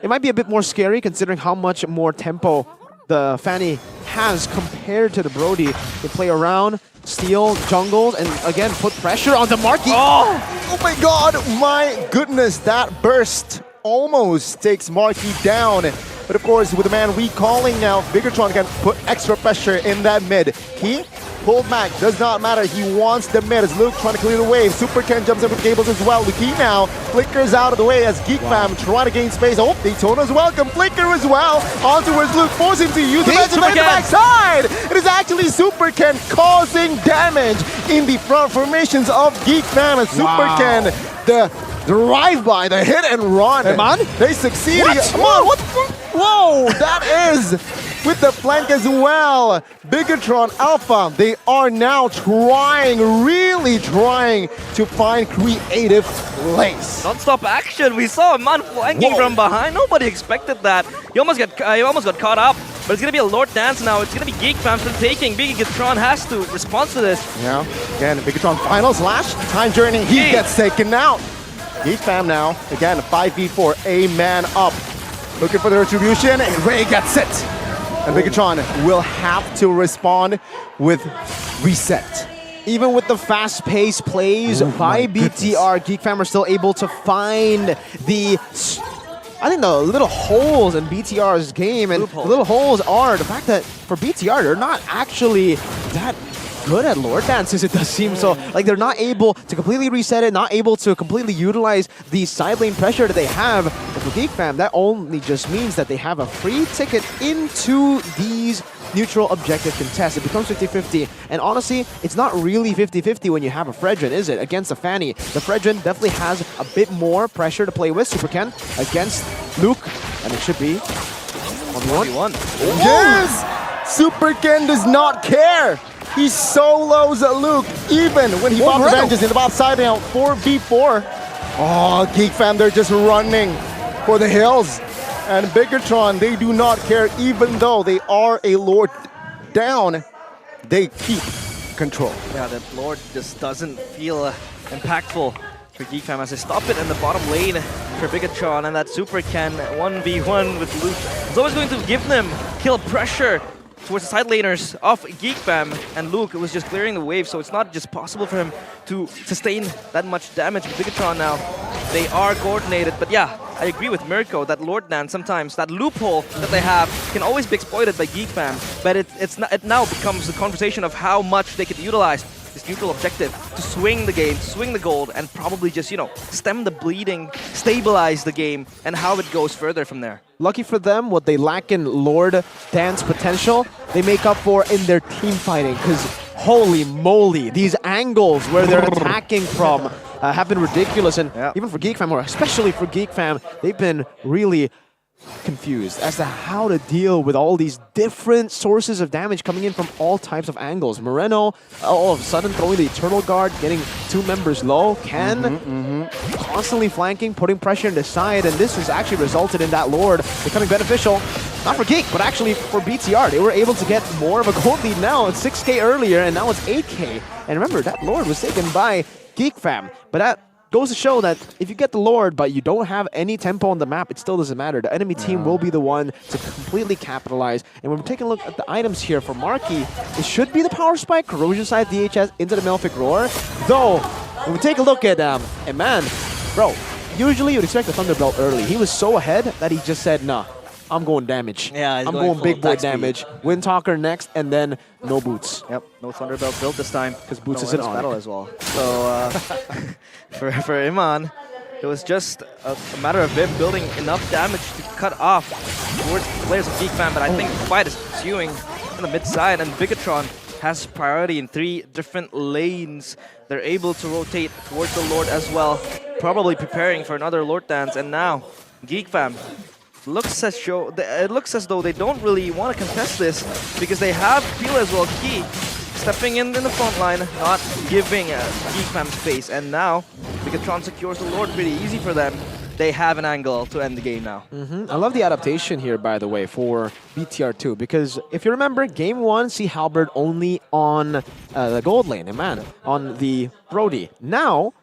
it might be a bit more scary considering how much more tempo the Fanny has compared to the Brody. They play around, steal, jungles, and again put pressure on the Marky. Oh my god, my goodness, that burst almost takes Marky down. But of course, with the man recalling now, Bigetron can put extra pressure in that mid. He pulled back, does not matter. He wants the mid as Luke trying to clear the wave. Super Ken jumps in with cables as well. Luki now flickers out of the way as Geek Fam trying to gain space. Oh, Daytona's welcome. Flicker as well. On towards Luke, force him to use the magic on the backside. It is actually Super Ken causing damage in the front formations of Geek Fam. And Super Ken, the drive-by, the hit and run. Hey, man. They succeeded. What? Come on, what? Whoa, that is with the flank as well. Bigetron Alpha, they are now trying, really trying to find creative plays. Non-stop action. We saw a man flanking from behind. Nobody expected that. He almost got caught up. But it's gonna be a Lord Dance now. It's gonna be Geek Fam still taking. Bigetron has to respond to this. Yeah, again, Bigetron final slash time journey. He gets taken out. Geek Fam now, again, 5v4, a man up. Looking for the retribution, and Ray gets it. And Bigetron will have to respond with reset. Even with the fast-paced plays by BTR, Geek Fam are still able to find the, I think, the little holes in BTR's game. And the little holes are the fact that for BTR, they're not actually that good at Lord Dances, it does seem. So like they're not able to completely reset it, not able to completely utilize the side lane pressure that they have. But for Geek Fam, that only just means that they have a free ticket into these neutral objective contests. It becomes 50-50. And honestly, it's not really 50-50 when you have a Fredrin, is it? Against a Fanny. The Fredrin definitely has a bit more pressure to play with. Super Ken against Luke. And it should be 1v1. Yes! Super Ken does not care. He solos Luke, even when he popped the benches in the bot side now, 4v4. Oh, Geek Fam, they're just running for the hills. And Bigetron, they do not care, even though they are a Lord down, they keep control. Yeah, that Lord just doesn't feel impactful for Geek Fam as they stop it in the bottom lane for Bigetron, and that Super Ken 1v1 with Luke is always going to give them kill pressure towards the side laners of Geek Fam, and Luke was just clearing the wave, so it's not just possible for him to sustain that much damage with Bigetron now. They are coordinated, but yeah, I agree with Mirko that Lord Dance sometimes, that loophole that they have can always be exploited by Geek Fam, but it now becomes the conversation of how much they could utilize this neutral objective to swing the game, swing the gold, and probably just, you know, stem the bleeding, stabilize the game, and how it goes further from there. Lucky for them, what they lack in Lord Dance potential, they make up for in their team fighting, because holy moly, these angles where they're attacking from have been ridiculous, and even for Geek Fam, or especially for Geek Fam, they've been really confused as to how to deal with all these different sources of damage coming in from all types of angles. Moreno, all of a sudden throwing the Eternal Guard, getting two members low. Ken constantly flanking, putting pressure in the side, and this has actually resulted in that Lord becoming beneficial. Not for Geek, but actually for BTR. They were able to get more of a gold lead now. It's 6K earlier, and now it's 8K. And remember, that Lord was taken by Geek Fam. But that goes to show that if you get the Lord, but you don't have any tempo on the map, it still doesn't matter. The enemy team will be the one to completely capitalize. And when we're taking a look at the items here for Marky, it should be the Power Spike, Corrosion Side, DHS, into the Malefic Roar. Though, when we take a look at man, bro, usually you'd expect the Thunderbelt early. He was so ahead that he just said, nah, I'm going damage. Yeah, I'm going big boy damage. Windtalker next, and then no boots. Yep, no Thunderbelt built this time. Because boots isn't on battle as well. So for Iman, it was just a matter of him building enough damage to cut off towards the players of Geek Fam, but I think the fight is pursuing on the mid side, and Bigetron has priority in 3 different lanes. They're able to rotate towards the Lord as well, probably preparing for another Lord Dance, and now Geek Fam it looks as though they don't really want to contest this because they have Peel as well. Key stepping in the front line, not giving Geek Fam space, and now Bigetron secures the Lord pretty easy for them. They have an angle to end the game now. I love the adaptation here, by the way, for BTR2, because if you remember, Game 1, see Halberd only on the gold lane, and man, on the Brody. Now,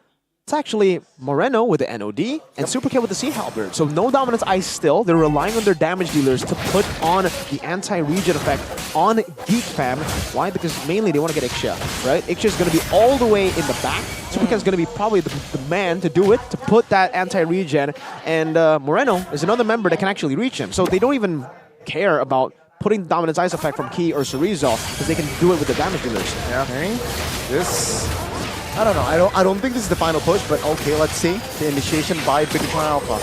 It's actually Moreno with the NOD and Super Cat with the Sea Halberd. So no Dominance Ice still. They're relying on their damage dealers to put on the anti-regen effect on Geek Fam. Why? Because mainly they want to get Ixia, right? Ixia is going to be all the way in the back. Super Cat is going to be probably the man to do it, to put that anti-regen. And Moreno is another member that can actually reach him. So they don't even care about putting the Dominance Ice effect from Key or Cerezo because they can do it with the damage dealers. Yeah. Okay. This... I don't know. I don't think this is the final push, but okay, let's see. The initiation by Bigetron Alpha.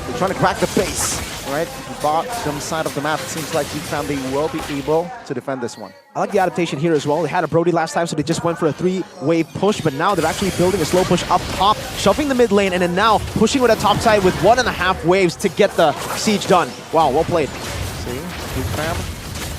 They're trying to crack the base, right? Bottom side of the map. It seems like Geek Family will be able to defend this one. I like the adaptation here as well. They had a Brody last time, so they just went for a 3-wave push, but now they're actually building a slow push up top, shoving the mid lane, and then now pushing with a top side with 1.5 waves to get the siege done. Wow, well played. See, Geek Fam,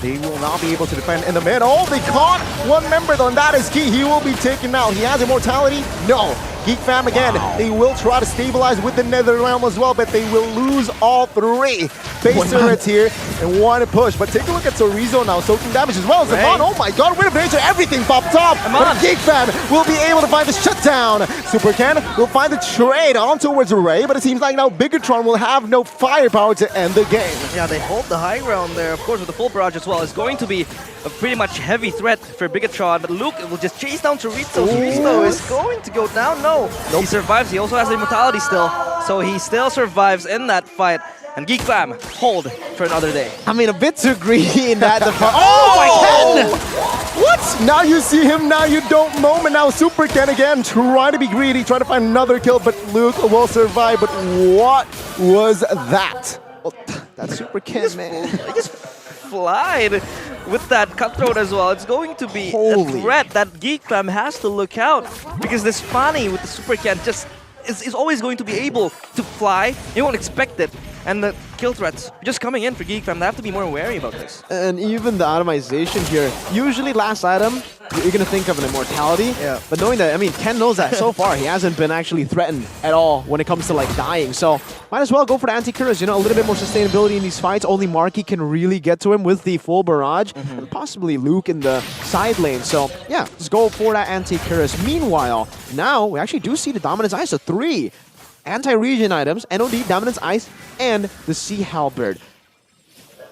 they will not be able to defend in the mid. Oh, they caught one member though, and that is Key. He will be taken out. He has immortality? No. Geek Fam again, they will try to stabilize with the Nether Realm as well, but they will lose all 3 base turrets here and one push. But take a look at Cerezo now, soaking damage as well as Amon. Oh my god, Wind of Nature, everything popped up. But Geek Fam will be able to find the shutdown. Super Ken will find the trade on towards Ray, but it seems like now Bigetron will have no firepower to end the game. Yeah, they hold the high ground there, of course, with the full barrage as well. It's going to be a pretty much heavy threat for Bigetron, but Luke will just chase down Cerezo. Cerezo is going to go down. No. Nope. He survives. He also has the immortality still, so he still survives in that fight. And Geek Fam, hold for another day. I mean, a bit too greedy in that. Oh, my Ken! What? Now you see him, now you don't moment. Now Super Ken again, trying to be greedy, trying to find another kill, but Luke will survive. But what was that? Well, that's Super Ken, man. He just flied with that cutthroat as well. It's going to be a threat that Geek Fam has to look out, because this Fanny with the Super Ken just is always going to be able to fly. You won't expect it. And the kill threats just coming in for Geek Fam. They have to be more wary about this. And even the itemization here, usually last item, you're going to think of an immortality. Yeah. But knowing that, I mean, Ken knows that so far he hasn't been actually threatened at all when it comes to like dying. So might as well go for the anti-Curas, you know, a little bit more sustainability in these fights. Only Marky can really get to him with the full barrage. And possibly Luke in the side lane. So yeah, just go for that anti-Curas. Meanwhile, now we actually do see the Dominance Ice, so 3 anti-regen items, NOD, Dominance Ice, and the Sea Halberd.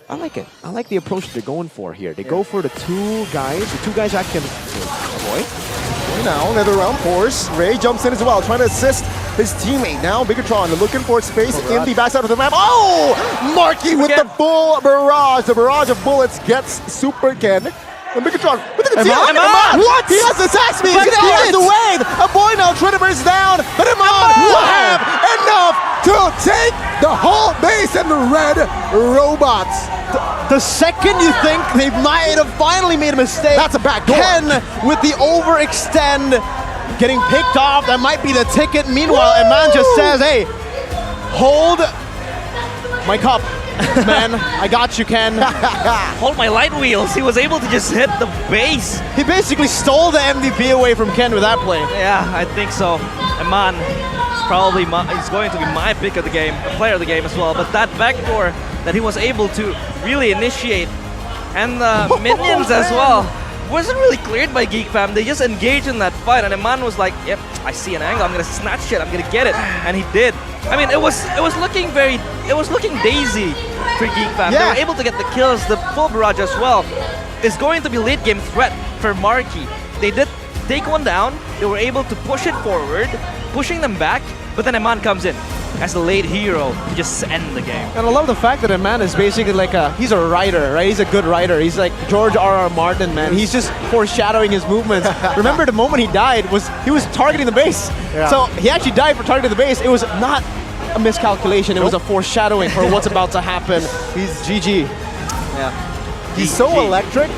I like it. I like the approach they're going for here. They go for the 2 guys. The 2 guys that can avoid. Now, Nether Realm force. Ray jumps in as well, trying to assist his teammate. Now, Bigetron looking for space in the backside of the map. Oh! Marky with the full barrage. The barrage of bullets gets Super Ken. And Bigetron with the Amon! What? He has the attack speed! He has the wave! A boy now trying to burst down, but Amon will have enough to take the whole base and the red robots. The second you think they might have finally made a mistake, that's a backdoor. Ken with the overextend getting picked off. That might be the ticket. Meanwhile, Amon just says, hey, hold my cup. Man, I got you, Ken. Hold my light wheels. He was able to just hit the base. He basically stole the MVP away from Ken with that play. Yeah, I think so. Aman is probably he's going to be my pick of the game, player of the game as well. But that backdoor that he was able to really initiate, and the minions as well, wasn't really cleared by Geek Fam. They just engaged in that fight, and Aman was like, yep, I see an angle, I'm gonna snatch it, I'm gonna get it. And he did. I mean, it was looking daisy for Geek Fam. They were able to get the kills, the full barrage as well. It's going to be late game threat for Marky. They did take one down, they were able to push it forward, pushing them back, but then Aman comes in as the late hero to just end the game. And I love the fact that Aman is basically like he's a writer, right? He's a good writer. He's like George R.R. Martin, man. He's just foreshadowing his movements. Remember the moment he died he was targeting the base. Yeah. So he actually died for targeting the base. It was not a miscalculation. It was a foreshadowing for what's about to happen. He's GG. Yeah. He's so electric,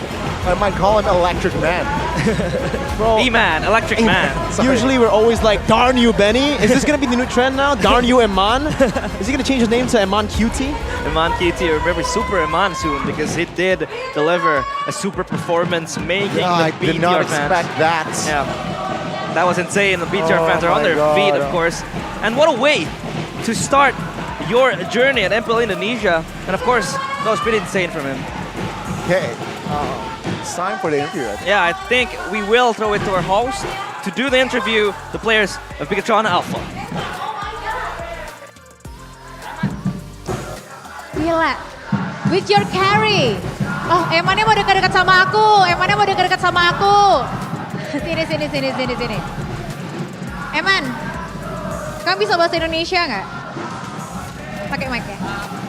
I might call him Electric Man. Bro, E-Man, Electric Man. Usually we're always like, darn you, Benny. Is this going to be the new trend now? Darn you, Eman? Is he going to change his name to Eman QT? Eman QT, remember Super Eman soon, because he did deliver a super performance, making I the BTR did not fans. expect that. Yeah, that was insane. The BTR fans are on their feet, of course. And what a way to start your journey at MPL Indonesia. And of course, that was pretty insane from him. Okay. It's time for the interview. Yeah, I think we will throw it to our host to do the interview the players of Bigetron Alpha. Gila. With your carry. Oh, Emannya mau dekat-dekat sama aku. Emannya mau dekat-dekat sama aku. Sini. Eman, kamu bisa bahasa Indonesia nggak? Pakai mic ya?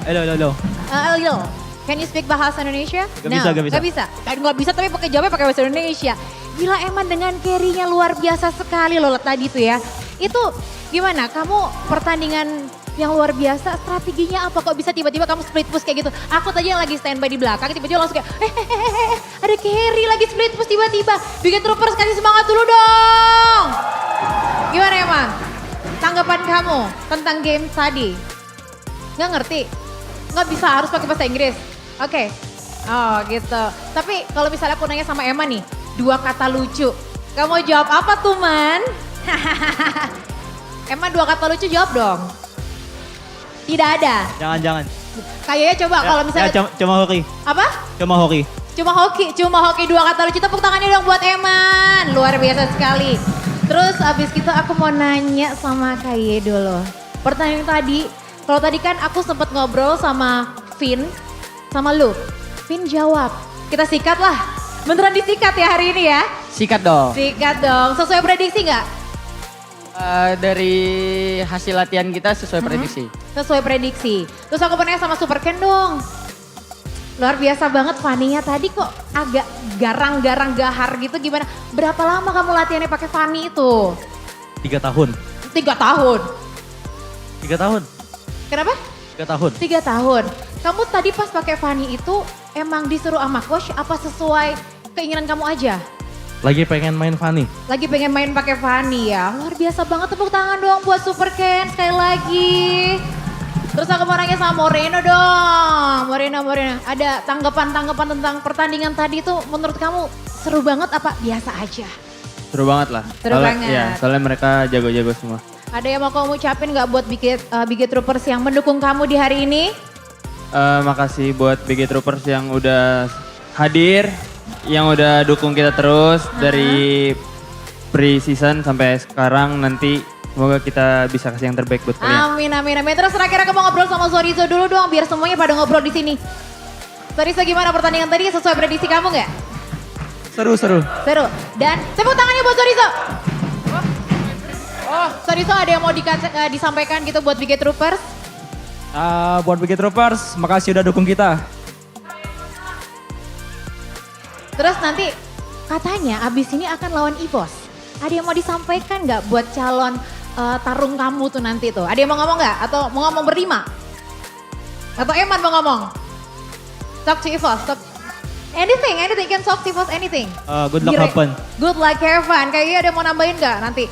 Halo. Halo. Can you speak bahasa Indonesia? Gak bisa. Gak bisa. Kan nggak bisa tapi pakai jawabnya pakai bahasa Indonesia. Gila Eman dengan carry-nya luar biasa sekali loh tadi tuh ya. Itu gimana? Kamu pertandingan yang luar biasa, strateginya apa? Kok bisa tiba-tiba kamu split push kayak gitu? Aku tadi yang lagi standby di belakang, tiba-tiba langsung kayak, ada carry lagi split push tiba-tiba. Bikin troopers kasih semangat dulu dong. Gimana Eman? Tanggapan kamu tentang game tadi? Nggak ngerti? Nggak bisa, harus pakai bahasa Inggris? Oke. Oh gitu. Tapi kalau misalnya aku nanya sama Eman nih, 2 kata lucu. Kamu mau jawab apa tuh Man? Eman 2 kata lucu jawab dong. Tidak ada. Jangan. Kayaknya coba kalau misalnya. Cuma hoki. Apa? Cuma hoki. Cuma hoki 2 kata lucu. Tepuk tangannya dong buat Eman. Luar biasa sekali. Terus abis gitu aku mau nanya sama Kaye dulu. Pertanyaan tadi, kalau tadi kan aku sempat ngobrol sama Vin, sama lu. Vin jawab, kita sikat lah. Beneran disikat ya hari ini ya? Sikat dong. Sikat dong. Sesuai prediksi nggak? Dari hasil latihan kita sesuai prediksi. Sesuai prediksi. Terus aku pengen sama Super Ken dong. Luar biasa banget Fanny-nya tadi kok agak garang-garang gahar gitu gimana? Berapa lama kamu latihannya pakai Fanny itu? 3 tahun. 3 tahun. 3 tahun. Kenapa? 3 tahun. 3 tahun. Kamu tadi pas pakai Fanny itu emang disuruh sama coach apa sesuai keinginan kamu aja? Lagi pengen main Fanny. Lagi pengen main pakai Fanny ya. Luar biasa banget, tepuk tangan dong buat Super Ken sekali lagi. Terus aku mau nanya sama Moreno dong. Moreno. Ada tanggapan tentang pertandingan tadi tuh menurut kamu seru banget apa biasa aja? Seru banget lah. Seru banget. Iya, soalnya mereka jago-jago semua. Ada yang mau kamu ucapin gak buat Biget Troopers yang mendukung kamu di hari ini? Makasih buat Biget Troopers yang udah hadir, yang udah dukung kita terus dari pre-season sampai sekarang nanti. Semoga kita bisa kasih yang terbaik buat kalian. Amin. Terus terakhir aku mau ngobrol sama Sorizo dulu dong, biar semuanya pada ngobrol di sini. Sorizo gimana pertandingan tadi, sesuai prediksi kamu nggak? Seru. Dan tepuk tangannya buat Sorizo. Sorizo ada yang mau disampaikan gitu buat Biget Troopers? Buat Biget Troopers, makasih udah dukung kita. Terus nanti katanya abis ini akan lawan EVOS. Ada yang mau disampaikan nggak buat calon tarung kamu tuh nanti tuh? Ada yang mau ngomong nggak? Atau mau ngomong berlima? Atau Eman mau ngomong? Talk to EVOS. Anything, you can talk to EVOS anything. Good luck, have fun. Good luck, have fun. Kayaknya ada yang mau nambahin nggak nanti?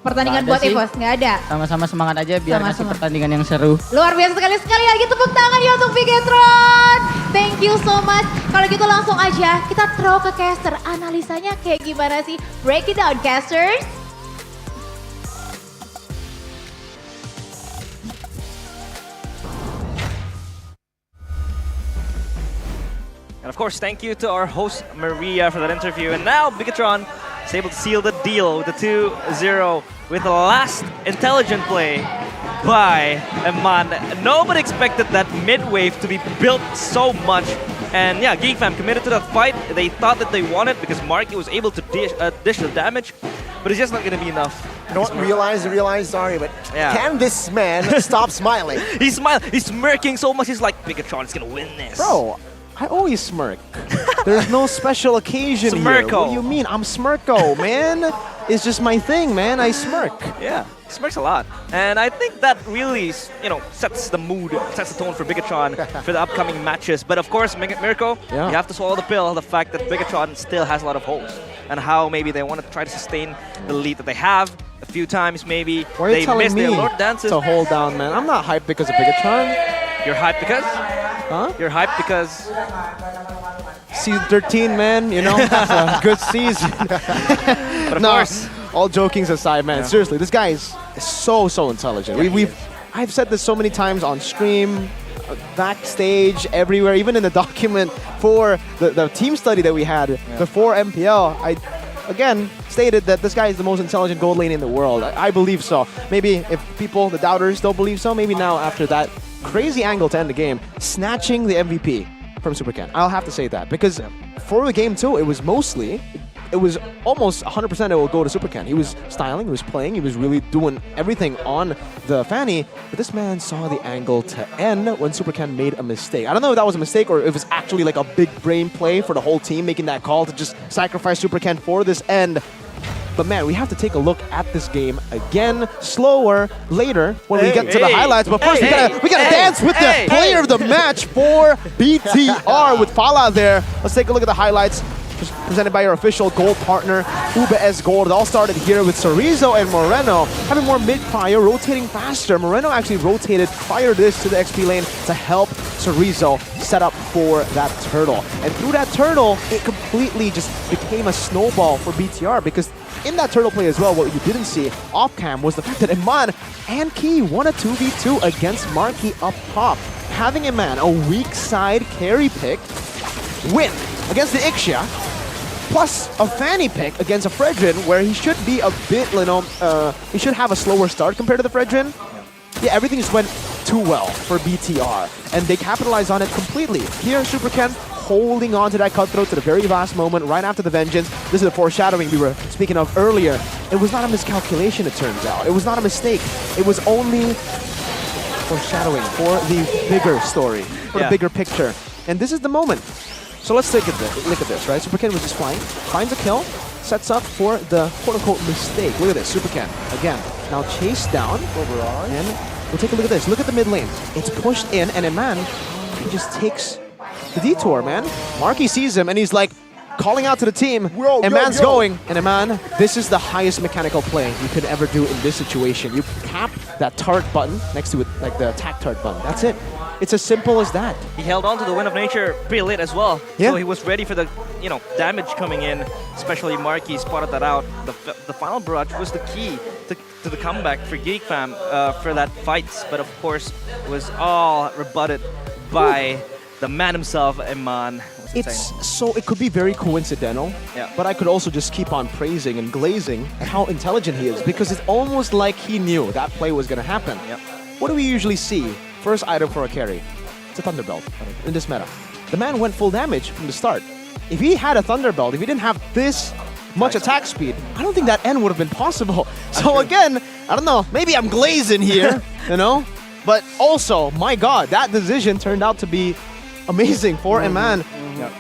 Pertandingan buat EVOS, nggak ada? Sama-sama semangat aja biar ngasih pertandingan yang seru. Luar biasa sekali lagi tepuk tangan ya untuk Bigetron. Thank you so much. Kalau gitu langsung aja kita throw ke caster. Analisanya kayak gimana sih? Break it down casters. And of course, thank you to our host Maria for that interview. And now Bigetron is able to seal the deal with the 2-0 with the last intelligent play by Eman. Nobody expected that mid-wave to be built so much. And yeah, Geek fam committed to that fight. They thought that they won it because Marky was able to dish the damage, but it's just not going to be enough. Realize, sorry, but can this man stop smiling? He's smiling, he's smirking so much, he's like, Bigetron is going to win this. Bro, I always smirk. There's no special occasion here. What do you mean? I'm Smirko, man. It's just my thing, man. I smirk. Yeah, he smirks a lot. And I think that really, sets the mood, sets the tone for Bigetron for the upcoming matches. But of course, Mirko, you have to swallow the pill, the fact that Bigetron still has a lot of holes. And how maybe they want to try to sustain the lead that they have. A few times maybe Why are you they missed telling their me Lord dances. to hold down, man? I'm not hyped because of Bigetron. You're hyped because? Huh? You're hyped because? Season 13, man, that's a good season. But of course. All jokings aside, man, seriously, this guy is so intelligent. I've said this so many times on stream, backstage, everywhere, even in the document for the team study that we had before MPL. again stated that this guy is the most intelligent gold lane in the world. I believe so. Maybe if people, the doubters, don't believe so, maybe now after that crazy angle to end the game, snatching the MVP from Supercan. I'll have to say that because for the game too, it was almost 100% it will go to Supercan. He was styling, he was playing, he was really doing everything on the Fanny, but this man saw the angle to end when Supercan made a mistake. I don't know if that was a mistake or if it was actually like a big brain play for the whole team making that call to just sacrifice Supercan for this end. But man, we have to take a look at this game again, slower, later when we get to the highlights. But first, we gotta dance with the player of the match for BTR with Fala there. Let's take a look at the highlights. Presented by our official gold partner, UBS Gold. It all started here with Chorizo and Moreno having more mid-fire, rotating faster. Moreno actually rotated prior to this to the XP lane to help Chorizo set up for that turtle. And through that turtle, it completely just became a snowball for BTR because in that turtle play as well, what you didn't see off-cam was the fact that Iman and Key won a 2v2 against Marky up top. Having Iman, a weak side carry pick, win against the Ixia, plus a Fanny pick against a Fredrin where he should be a bit, he should have a slower start compared to the Fredrin. Yeah, everything just went too well for BTR, and they capitalized on it completely. Here, Supercan holding on to that cutthroat to the very last moment, right after the Vengeance. This is the foreshadowing we were speaking of earlier. It was not a miscalculation, it turns out. It was not a mistake. It was only foreshadowing for the bigger story, for the bigger picture. And this is the moment. So let's look at this, right? Supercan was just flying, finds a kill, sets up for the quote-unquote mistake. Look at this, Supercan, again, now chased down, and we'll take a look at this. Look at the mid lane. It's pushed in, and Iman, he just takes the detour, man. Marky sees him, and he's like, calling out to the team, Iman's going, and Iman, this is the highest mechanical play you could ever do in this situation. You tap that turret button next to it, like the attack turret button. That's it. It's as simple as that. He held on to the Wind of Nature pretty late as well. Yeah. So he was ready for the damage coming in, especially Marky spotted that out. The final barrage was the key to the comeback for Geek fam for that fight. But of course, it was all rebutted by the man himself, Iman. It could be very coincidental, but I could also just keep on praising and glazing at how intelligent he is because it's almost like he knew that play was going to happen. Yep. What do we usually see? First item for a carry, it's a Thunderbelt in this meta. The man went full damage from the start. If he had a Thunderbelt, if he didn't have this much attack speed, I don't think that end would have been possible. So again, I don't know, maybe I'm glazing here, But also, my God, that decision turned out to be amazing for Iman.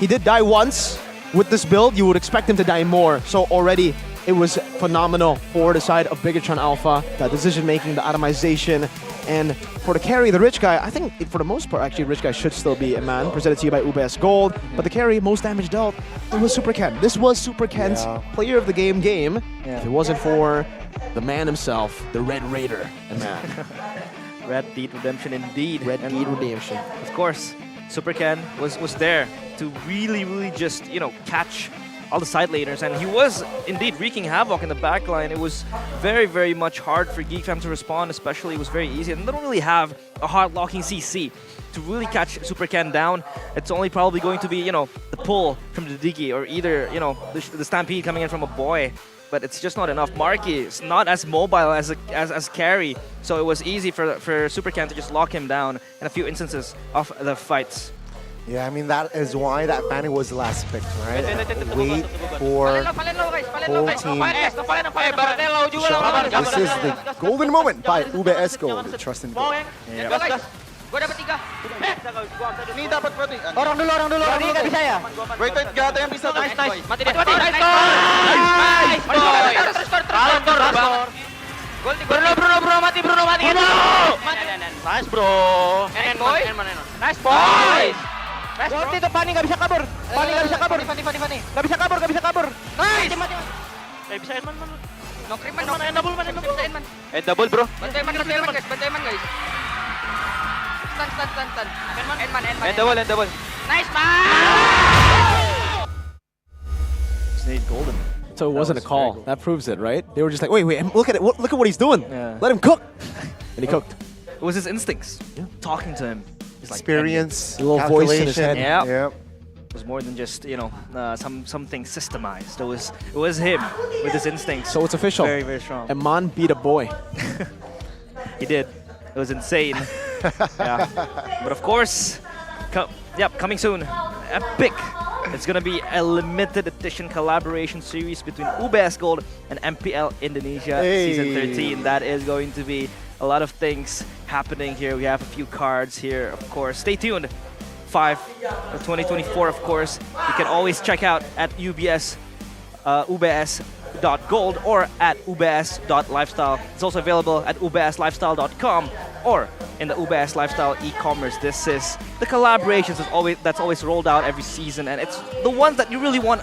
He did die once. With this build, you would expect him to die more. So already, it was phenomenal for the side of Bigetron Alpha. That decision-making, the atomization, and for the carry, the rich guy, I think for the most part, actually, rich guy should still be Iman, presented to you by UBS Gold. But the carry, most damage dealt, it was Supercan. This was Supercan's player of the game. If it wasn't for the man himself, the Red Raider, Iman. Red Deed Redemption indeed. Red Deed Redemption. Of course, Supercan was there to really just, catch all the side laners, and he was indeed wreaking havoc in the backline. It was very much hard for Geek fam to respond, especially it was very easy, and they don't really have a hard locking CC to really catch Supercan down. It's only probably going to be, the pull from the Digi, or either, the Stampede coming in from a boy. But it's just not enough. Marky is not as mobile as carry, so it was easy for Supercan to just lock him down in a few instances of the fights. Yeah, I mean, that is why that Fanny was the last pick, right? Wait for whole team. This is the golden moment by UBS Gold. Trust in gold. Gue dapat 3. Ini dapat berarti. Orang dulu. Nggak bisa ya? Wait, gak ada yang bisa. Nice. Mati dia. Nice boy. Bruno mati. Nice bro. Nice boy. Gol itu Fanny nggak bisa kabur. Fanny. Nggak bisa kabur. Nice. Mati. Bisa Edman. No cream man. End double bro. Bantu Edman guys. Stun. End double. Nice man! Snake Golden. So it wasn't a call. That proves it, right? They were just like, wait, look at it. Look at what he's doing. Yeah. Let him cook. And he cooked. It was his instincts talking to him. Experience, a little voice in his head. Yep. was more than just something systemized. It was him with his instincts. So it's official. Very, very strong. Eman beat a boy. He did. It was insane. Yeah. But of course, coming soon, Epic. It's gonna be a limited edition collaboration series between UBS Gold and MPL Indonesia Season 13. That is going to be a lot of things happening here. We have a few cards here, of course. Stay tuned. 2024, of course. You can always check out at ubs.gold or at ubs.lifestyle. It's also available at ubslifestyle.com or in the UBS Lifestyle e-commerce. This is the collaborations that's always rolled out every season, and it's the ones that you really want,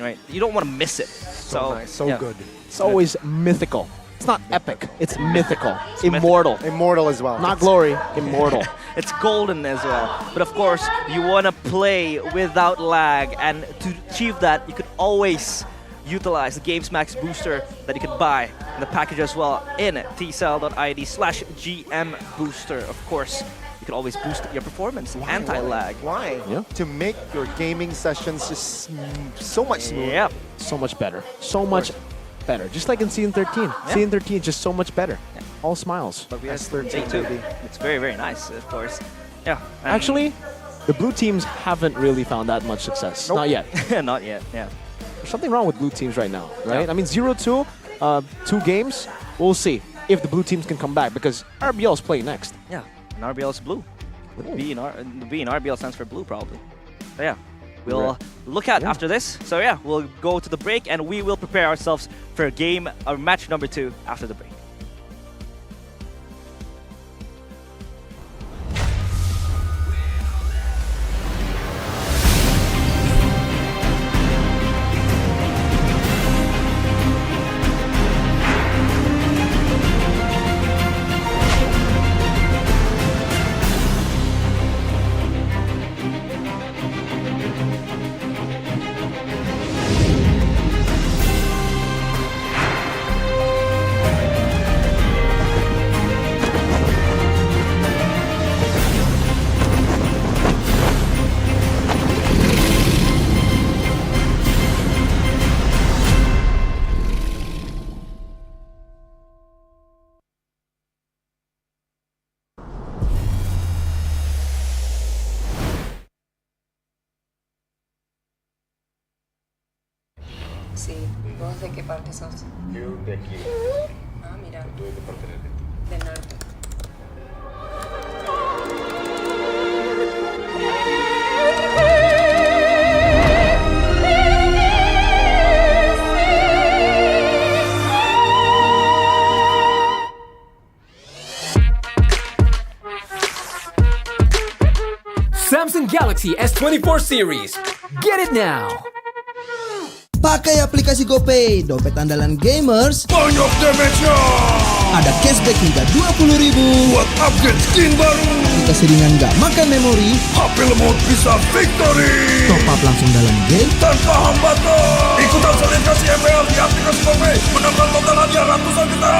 right? You don't want to miss it. So nice, so good. It's always mythical. It's not epic. It's mythical. Immortal. Immortal as well. Not glory. Immortal. It's golden as well. But of course, you want to play without lag, and to achieve that, you could always utilize the Games Max booster that you could buy in the package as well in tcell.id/GM booster. Of course, you could always boost your performance, anti-lag. Why? Yeah. To make your gaming sessions just so much smoother. Yeah. So much better. So much better. Just like in Season 13. Yeah. Season 13 is just so much better. Yeah. All smiles. But we have S13 too. baby. It's very, very nice, of course. Yeah. Actually, the blue teams haven't really found that much success. Nope. Not yet. Not yet, yeah. There's something wrong with blue teams right now, right? Yeah. I mean, 0-2, 2 games. We'll see if the blue teams can come back because RBL is playing next. Yeah, and RBL is blue. The B in RBL stands for blue, probably. So yeah, we'll look at after this. So yeah, we'll go to the break and we will prepare ourselves for match number 2 after the break. Sí, ¿vos de qué parte sos? Yo de aquí. Ah, mira. ¿Tú de qué parte eres? Del norte. Samsung Galaxy S24 series. Get it now. Pakai aplikasi GoPay, dompet andalan gamers. Banyak damage-nya. Ada cashback hingga 20.000 buat upgrade skin baru. Aplikasi ringan gak makan memori. HP lemot bisa victory. Top up langsung dalam game tanpa hambatan. Ikutan selebrasi MPL di aplikasi GoPay. Menangkan total hadiah ratusan juta.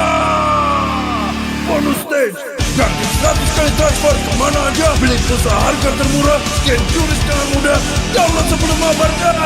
Bonus stage. Gratis 100 kali transfer kemana aja. Beli pulsa harga termurah. Scan QRIS dengan mudah. Download sebelum mabarkan.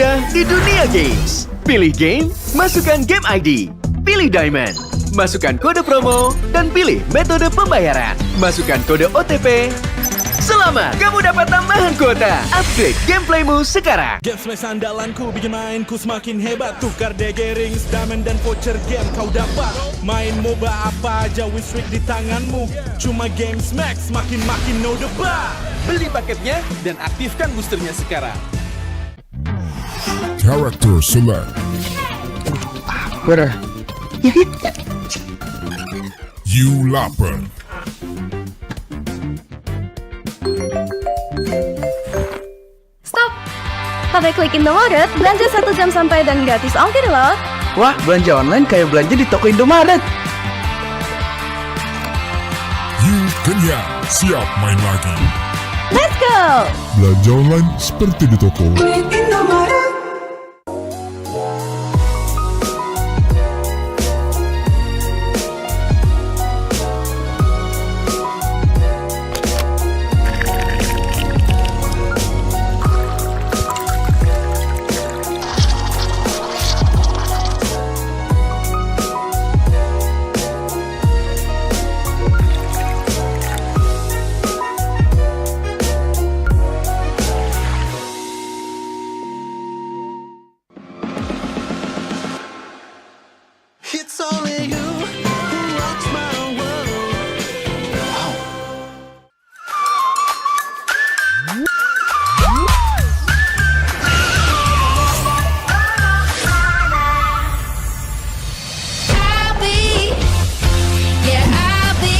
mudah di dunia games. Pilih game, masukkan game ID. Pilih Diamond, masukkan kode promo, dan pilih metode pembayaran. Masukkan kode OTP. Selamat, kamu dapat tambahan kuota. Upgrade gameplaymu sekarang. Game Smash andalanku bikin mainku semakin hebat. Tukar DG rings, diamond dan voucher game kau dapat. Main MOBA apa aja win streak di tanganmu. Cuma Game Smash makin no debat. Beli paketnya dan aktifkan boosternya sekarang. Character select. Where? You lapar. Stop! Sampai klik Indomaret, belanja 1 jam sampai dan gratis ongkir loh. Wah, belanja online kayak belanja di toko Indomaret. You kenyang, siap main lagi. Let's go! Belanja online seperti di toko. It's only you who rocks my world. I'll be, yeah, I'll be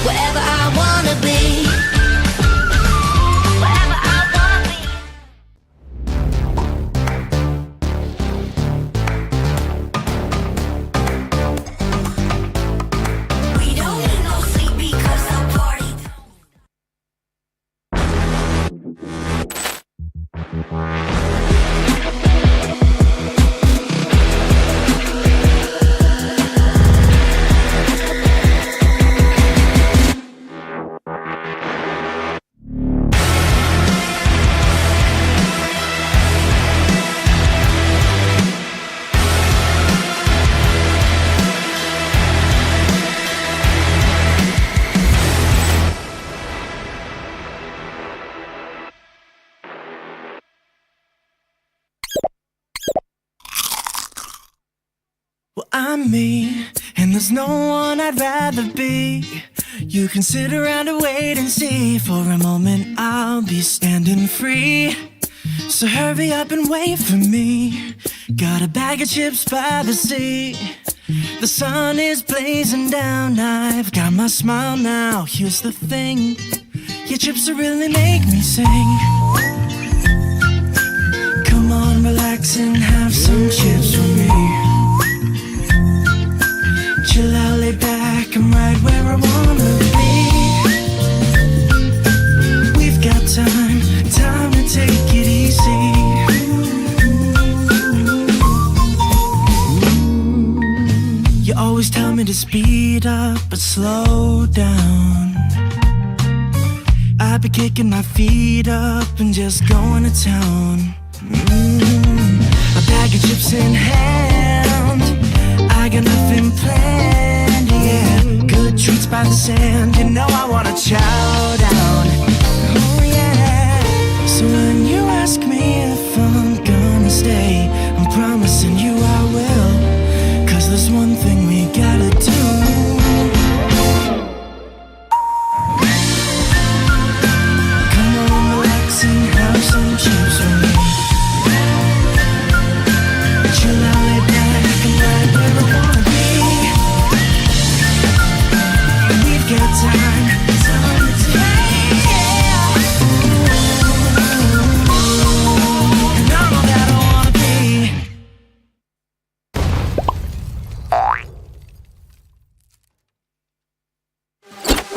wherever I wanna be. Wherever I wanna be. We don't need no sleep because the party. Well, I'm me, and there's no one I'd rather be. You can sit around and wait and see. For a moment, I'll be standing free. So hurry up and wait for me. Got a bag of chips by the sea. The sun is blazing down. I've got my smile now. Here's the thing, your chips will really make me sing. Come on, relax and have some chips with me. Chill out, lay back, I'm right where I wanna be. We've got time to take it easy. You always tell me to speed up, but slow down. I've been kicking my feet up and just going to town. A bag of chips in hand, I got nothing planned, yeah. Good treats by the sand, you know I wanna chow down. Oh yeah. So when you ask me if I'm gonna stay, I'm promising you I will. 'Cause there's one thing we gotta do. Come on, relax and have some chips with me. Chill out, lay back, and right where I wanna be. We've got time to take, yeah. And I'm all that I wanna be.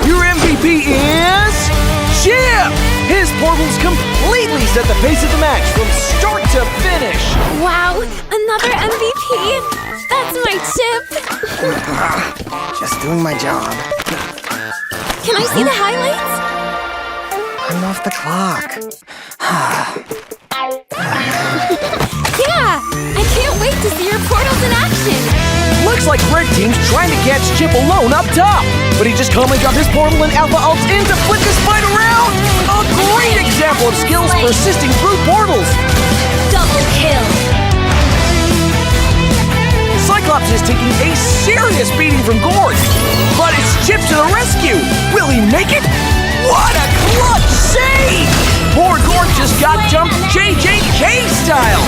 Your MVP is Chip! His portals completely set the pace of the match from start to finish. Wow, another MVP! That's my chip! Just doing my job. Can I see the highlights? I'm off the clock. Yeah! I can't wait to see your portals in action! Look Looks like red team's trying to catch Chip alone up top. But he just calmly got his portal and Alpha ults in to flip this fight around. A great example of skills persisting through portals. Double kill. Cyclops is taking a serious beating from Gord. But it's Chip to the rescue. Will he make it? What a clutch save! Poor Gord just got jumped JJK style.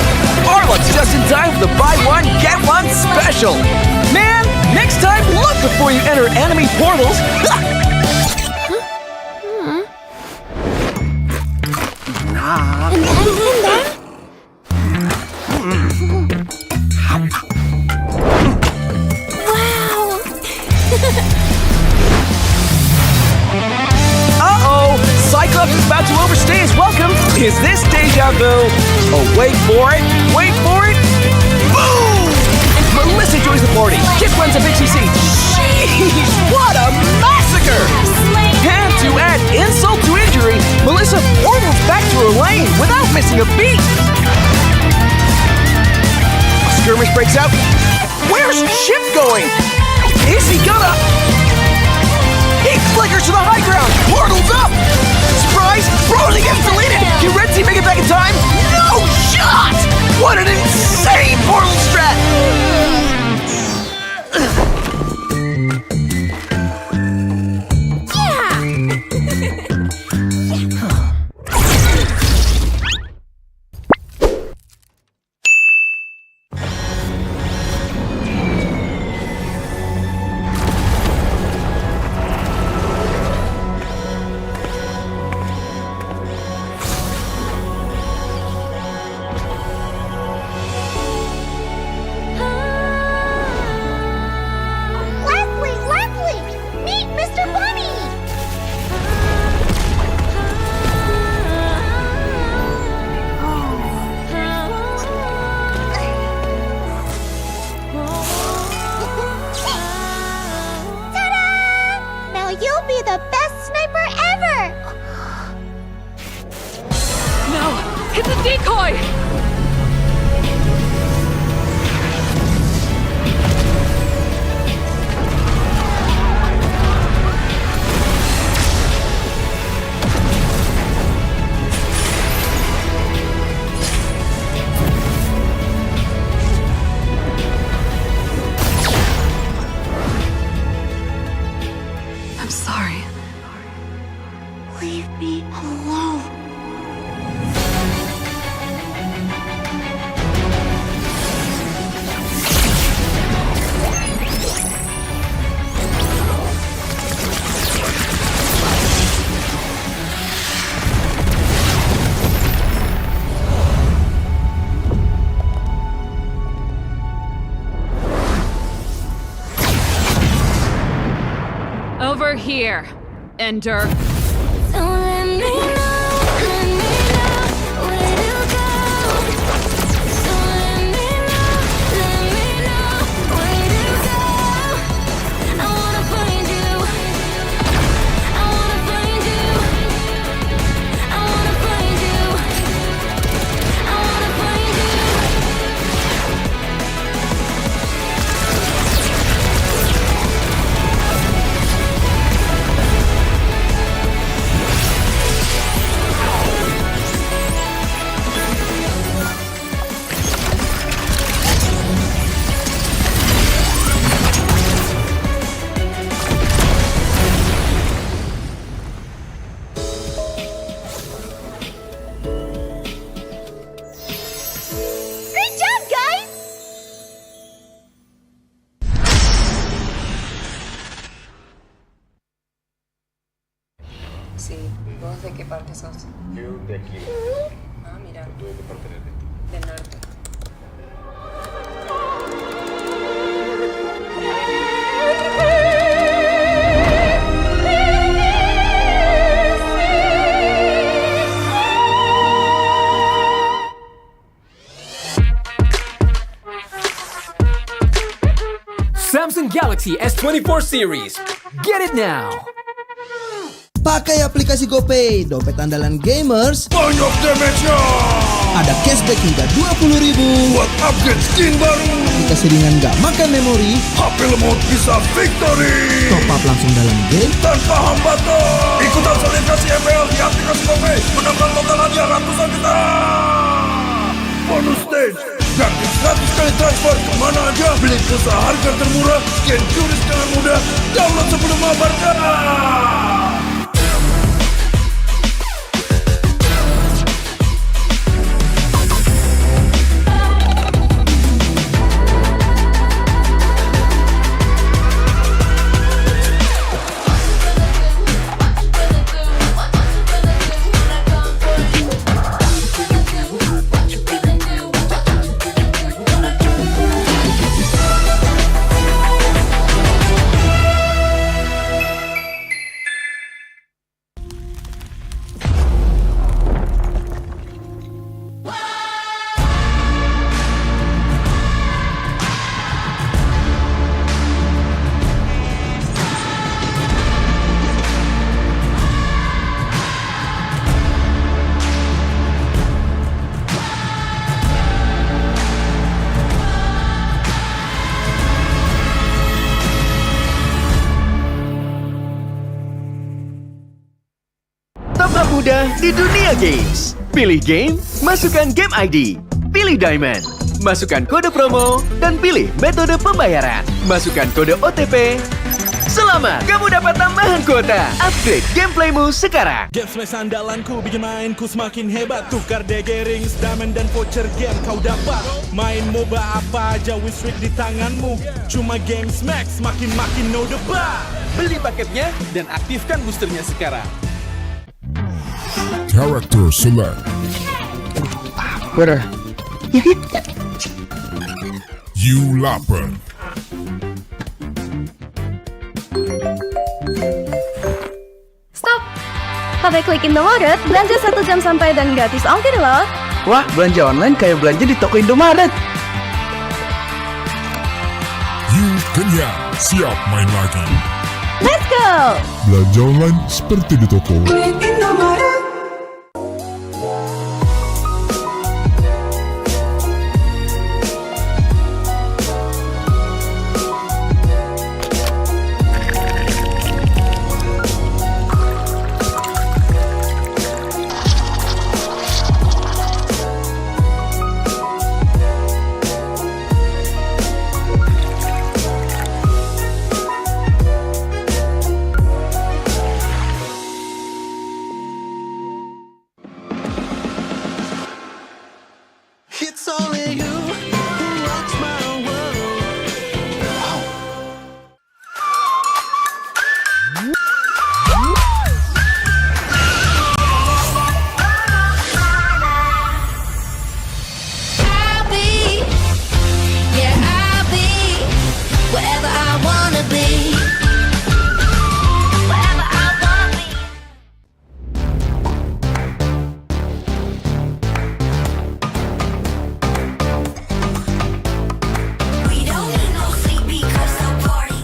Arlot's just in time for the buy one, get one special. Man, next time look before you enter enemy portals. Uh-oh! Cyclops is about to overstay his welcome. Is this deja vu? Oh, wait for it. Wait for it. Boom! Melissa joins the party. Chip runs a Pixie Siege. Sheesh, what a massacre! And to add insult to injury, Melissa portals back to her lane without missing a beat. A skirmish breaks out. Where's Chip going? Is he gonna... He flickers to the high ground! Portal's up! Surprise! Brody gets deleted! Can Red Team make it back in time? No shot! What an insane portal strat! Over here, Ender. Sí, ¿vos de qué parte sos? Yo de aquí. Ah, mira. ¿Tú de qué parte eres? Del norte. Samsung Galaxy S24 series. Get it now. Pakai aplikasi GoPay, dompet andalan gamers. Banyak damage-nya! ada cashback hingga 20.000 buat upgrade skin baru. Aplikasi ringan gak makan memori, HP lemot bisa victory. top up langsung dalam game tanpa hambatan. Ikutan selebrasi MPL di aplikasi GoPay, menangkan total hadiah ratusan juta. Bonus stage, gratis 100 kali transfer kemana aja. Beli pulsa harga termurah, scan QRIS dengan mudah. Download sebelum mabarkan. Top mudah di dunia games. Pilih game, masukkan game ID. Pilih Diamond, masukkan kode promo, dan pilih metode pembayaran. Masukkan kode OTP. Selamat, kamu dapat tambahan kuota. Upgrade gameplaymu sekarang. Game smash andalanku bikin mainku semakin hebat. Tukar DG rings, diamond dan voucher game kau dapat. Main MOBA apa aja win streak di tanganmu. Cuma game smash makin no debat. Beli paketnya dan aktifkan boosternya sekarang. Character select. Where? You lapper. Stop! Pakai klik Indomaret, belanja 1 jam sampai dan gratis ongkir loh. Wah, belanja online kayak belanja di toko Indomaret. You kenyang, siap main lagi. Let's go! Belanja online seperti di toko. It's only you who rocks my world. I'll be, yeah, I'll be wherever I wanna be. Wherever I wanna be. We don't need no sleep because the party.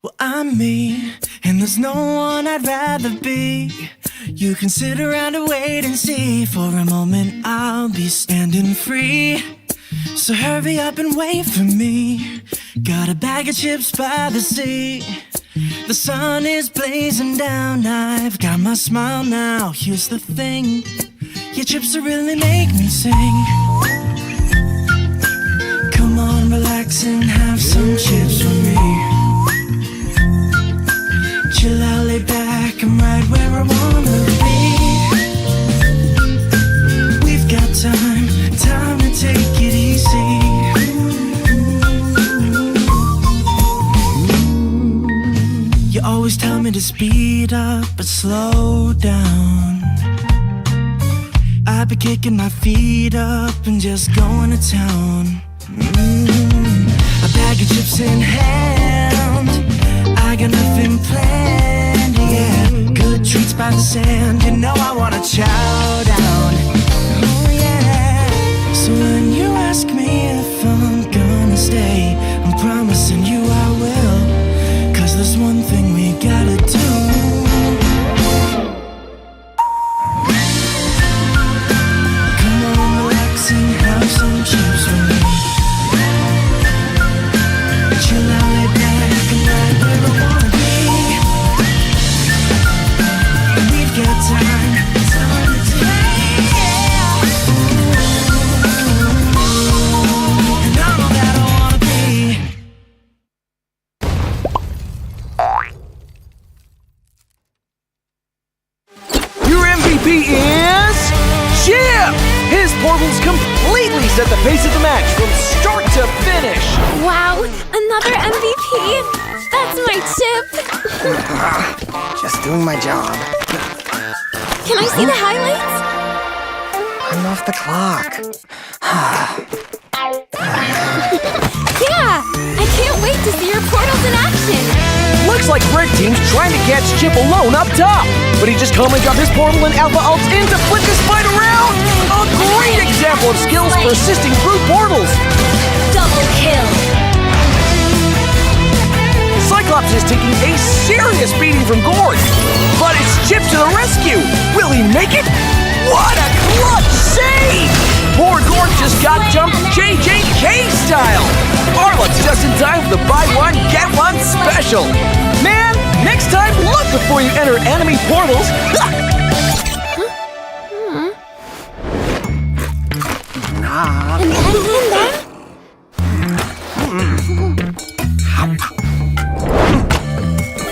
Well, I'm me, and there's no one I'd rather be. You can sit around and wait and see. For a moment, I'll be standing free. So hurry up and wait for me. Got a bag of chips by the sea. The sun is blazing down. I've got my smile now. Here's the thing. Your chips will really make me sing. Come on, relax and have some chips with me. Chill out, lay back, I'm right where I wanna be. We've got time to take it easy. always tell me to speed up, but slow down. I be kicking my feet up and just going to town. A bag of chips in hand, I got nothing planned, yeah. Good treats by the sand, you know I wanna chow down. Oh yeah. So when you ask me if I'm gonna stay, I'm promising you I will. 'Cause there's one thing we gotta do. Come on, relax and have some chips with me. Chill out, lay back and right where I wanna be. We've got time today. And I'm all that I wanna be. Your MVP is Chip! His portals completely set the pace of the match from start to finish. Wow, another MVP. That's my chip. Just doing my job. Can I see the highlights? I'm off the clock. Yeah, I can't wait to see your portals in action. Looks like Red Team's trying to catch Chip alone up top, but he just calmly dropped his portal and Alpha ults in to flip his fight around. A great example of skills persisting through portals. Double kill. Cyclops is taking a serious beating from Gord, but it's Chip to the rescue. Will he make it? What a clutch save! Poor Gord just got jumped JJK style. Arlot's just in time for the buy one, get one special. Man, next time look before you enter enemy portals.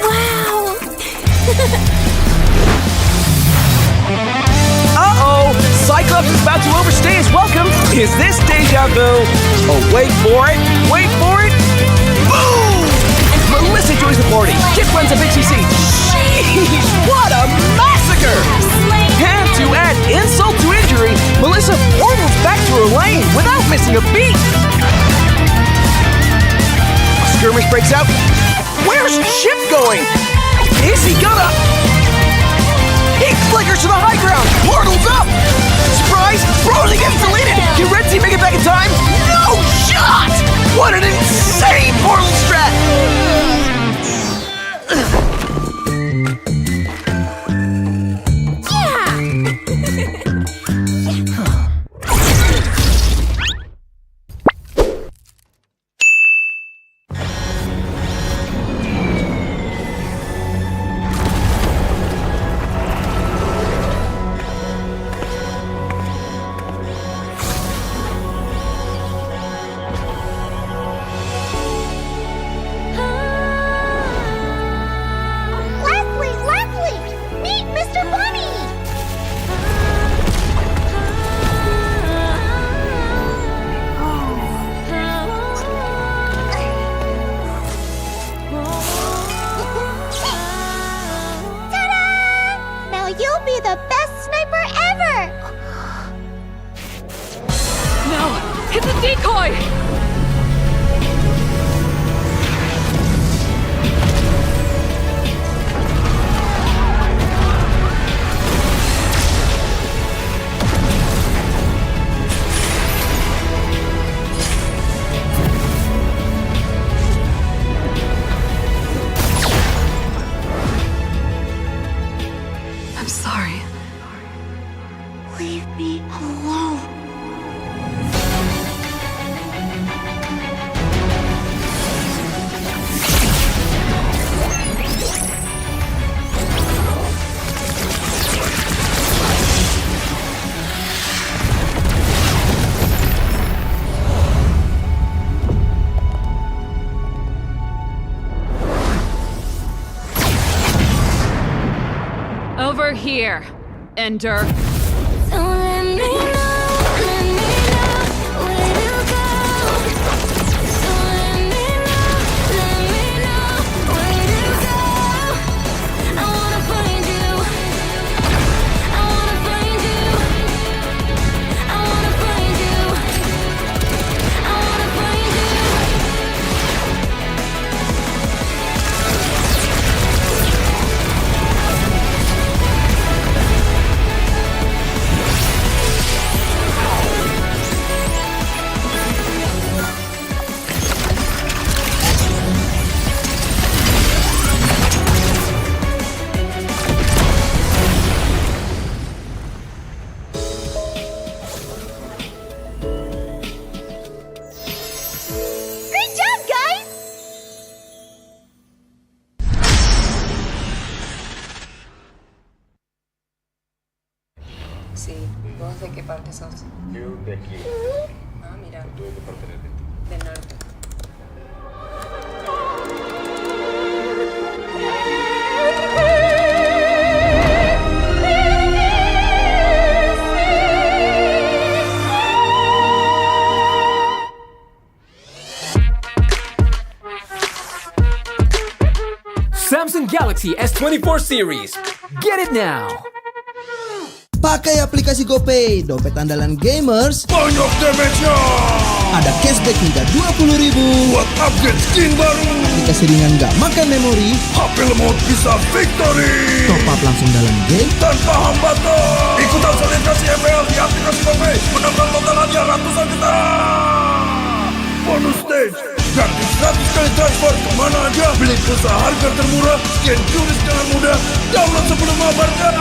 Wow. Uh-oh! Cyclops is about to overstay his welcome. Is this deja vu? Oh, wait for it. Wait for it. Boom! Melissa joins the party. Chip runs a Pixie Seed. Sheesh! What a massacre! And to add insult to injury, Melissa portals back to her lane without missing a beat. A skirmish breaks out. Where's Chip going? Is he gonna... He flickers to the high ground! Portal's up! Surprise! Rosie gets deleted! Can Red Team make it back in time? No shot! What an insane portal strat! Over here, Ender. ¿Vos de qué parte sos? Yo de aquí. Ah, mira. Tú de qué parte eres? Del norte. Samsung Galaxy S24 series. Get it now. Pakai aplikasi GoPay, dompet andalan gamers. Banyak damage-nya. Ada cashback hingga 20.000 buat upgrade skin baru. Aplikasi ringan gak makan memori. HP lemot bisa victory. Top up langsung dalam game tanpa hambatan. Ikutan selebrasi MPL di aplikasi GoPay. Menangkan total hadiah ratusan juta. Bonus stage. Gratis 100 kali transfer kemana aja. Beli pulsa harga termurah. Scan QRIS dengan mudah. Download sebelum mabarkan.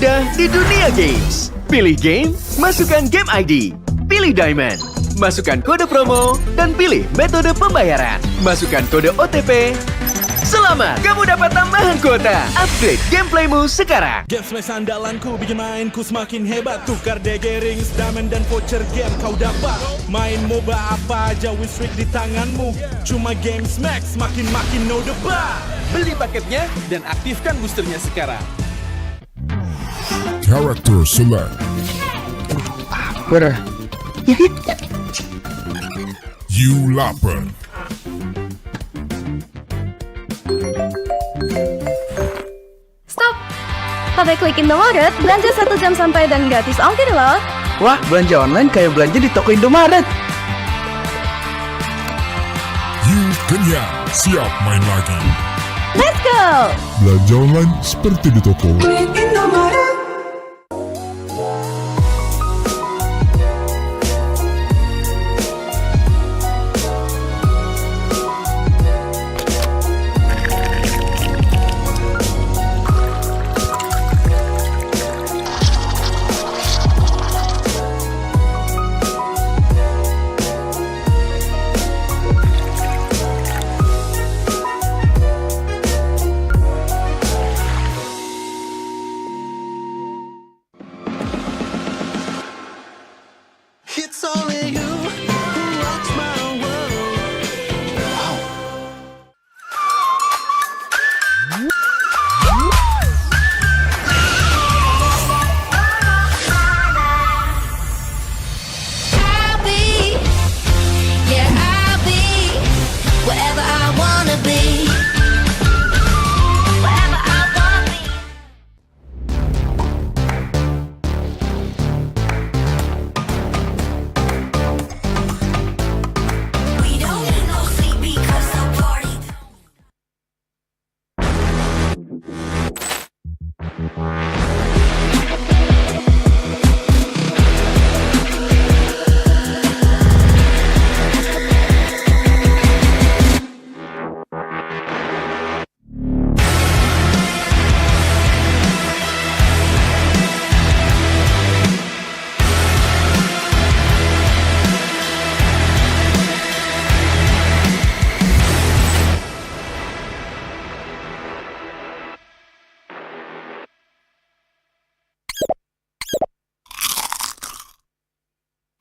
mudah di dunia games. Pilih game, masukkan game ID. Pilih Diamond, masukkan kode promo, dan pilih metode pembayaran. Masukkan kode OTP. Selamat, kamu dapat tambahan kuota. Upgrade gameplaymu sekarang. Game smash andalanku bikin mainku semakin hebat. Tukar DG rings, diamond dan voucher game kau dapat. Main MOBA apa aja win streak di tanganmu. Cuma game smash makin no debat. Beli paketnya dan aktifkan boosternya sekarang. Character select. Where? You lapper. Stop! Sampai klik Indomaret, belanja 1 jam sampai dan gratis ongkir loh. Wah, belanja online kayak belanja di toko Indomaret. You kenyang, siap main lagi. Let's go! Belanja online seperti di toko. Indomaret. It's only you who rocks my world. Wow. I'll be, yeah, I'll be wherever I wanna be. Wherever I wanna be. We don't need no sleep because the party.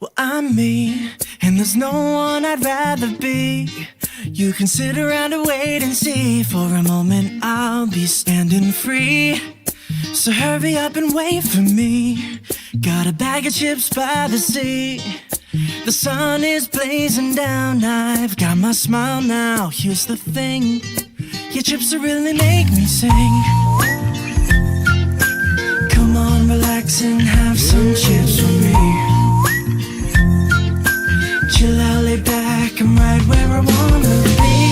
Well, I'm me, and there's no one I'd rather be. You can sit around and wait and see. For a moment, I'll be standing free. So hurry up and wait for me. Got a bag of chips by the sea. The sun is blazing down. I've got my smile now. Here's the thing. Your chips will really make me sing. Come on, relax and have some chips with me. Chill out, lay back, I'm right where I wanna be.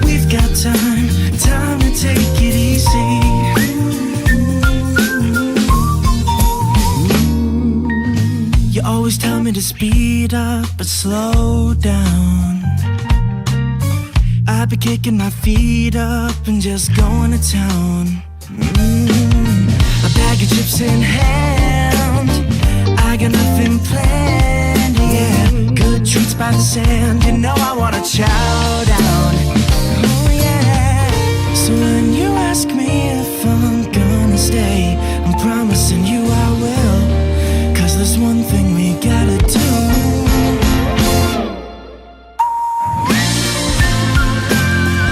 We've got time to take it easy. You always tell me to speed up, but slow down. I've been kicking my feet up and just going to town. A bag of chips in hand, I got nothing planned, yeah. Good treats by the sand, you know I wanna chow down. Oh yeah. So when you ask me if I'm gonna stay, I'm promising you I will. 'Cause there's one thing we gotta do.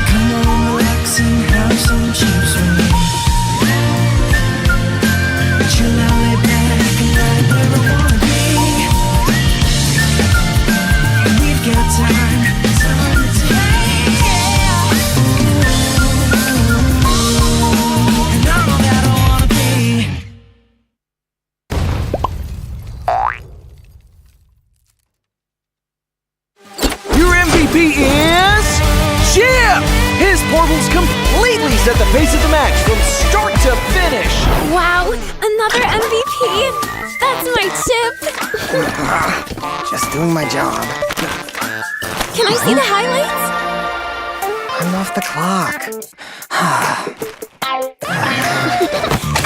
Come on, relax and have some chips with me. Chill out, lay back, and right where I wanna be. We've got time to take, yeah. And I'm all that I wanna be. Your MVP is Chip! His portals completely set the pace of the match from start to finish. Wow, another MVP? That's my chip! Just doing my job. Can I see the highlights? I'm off the clock.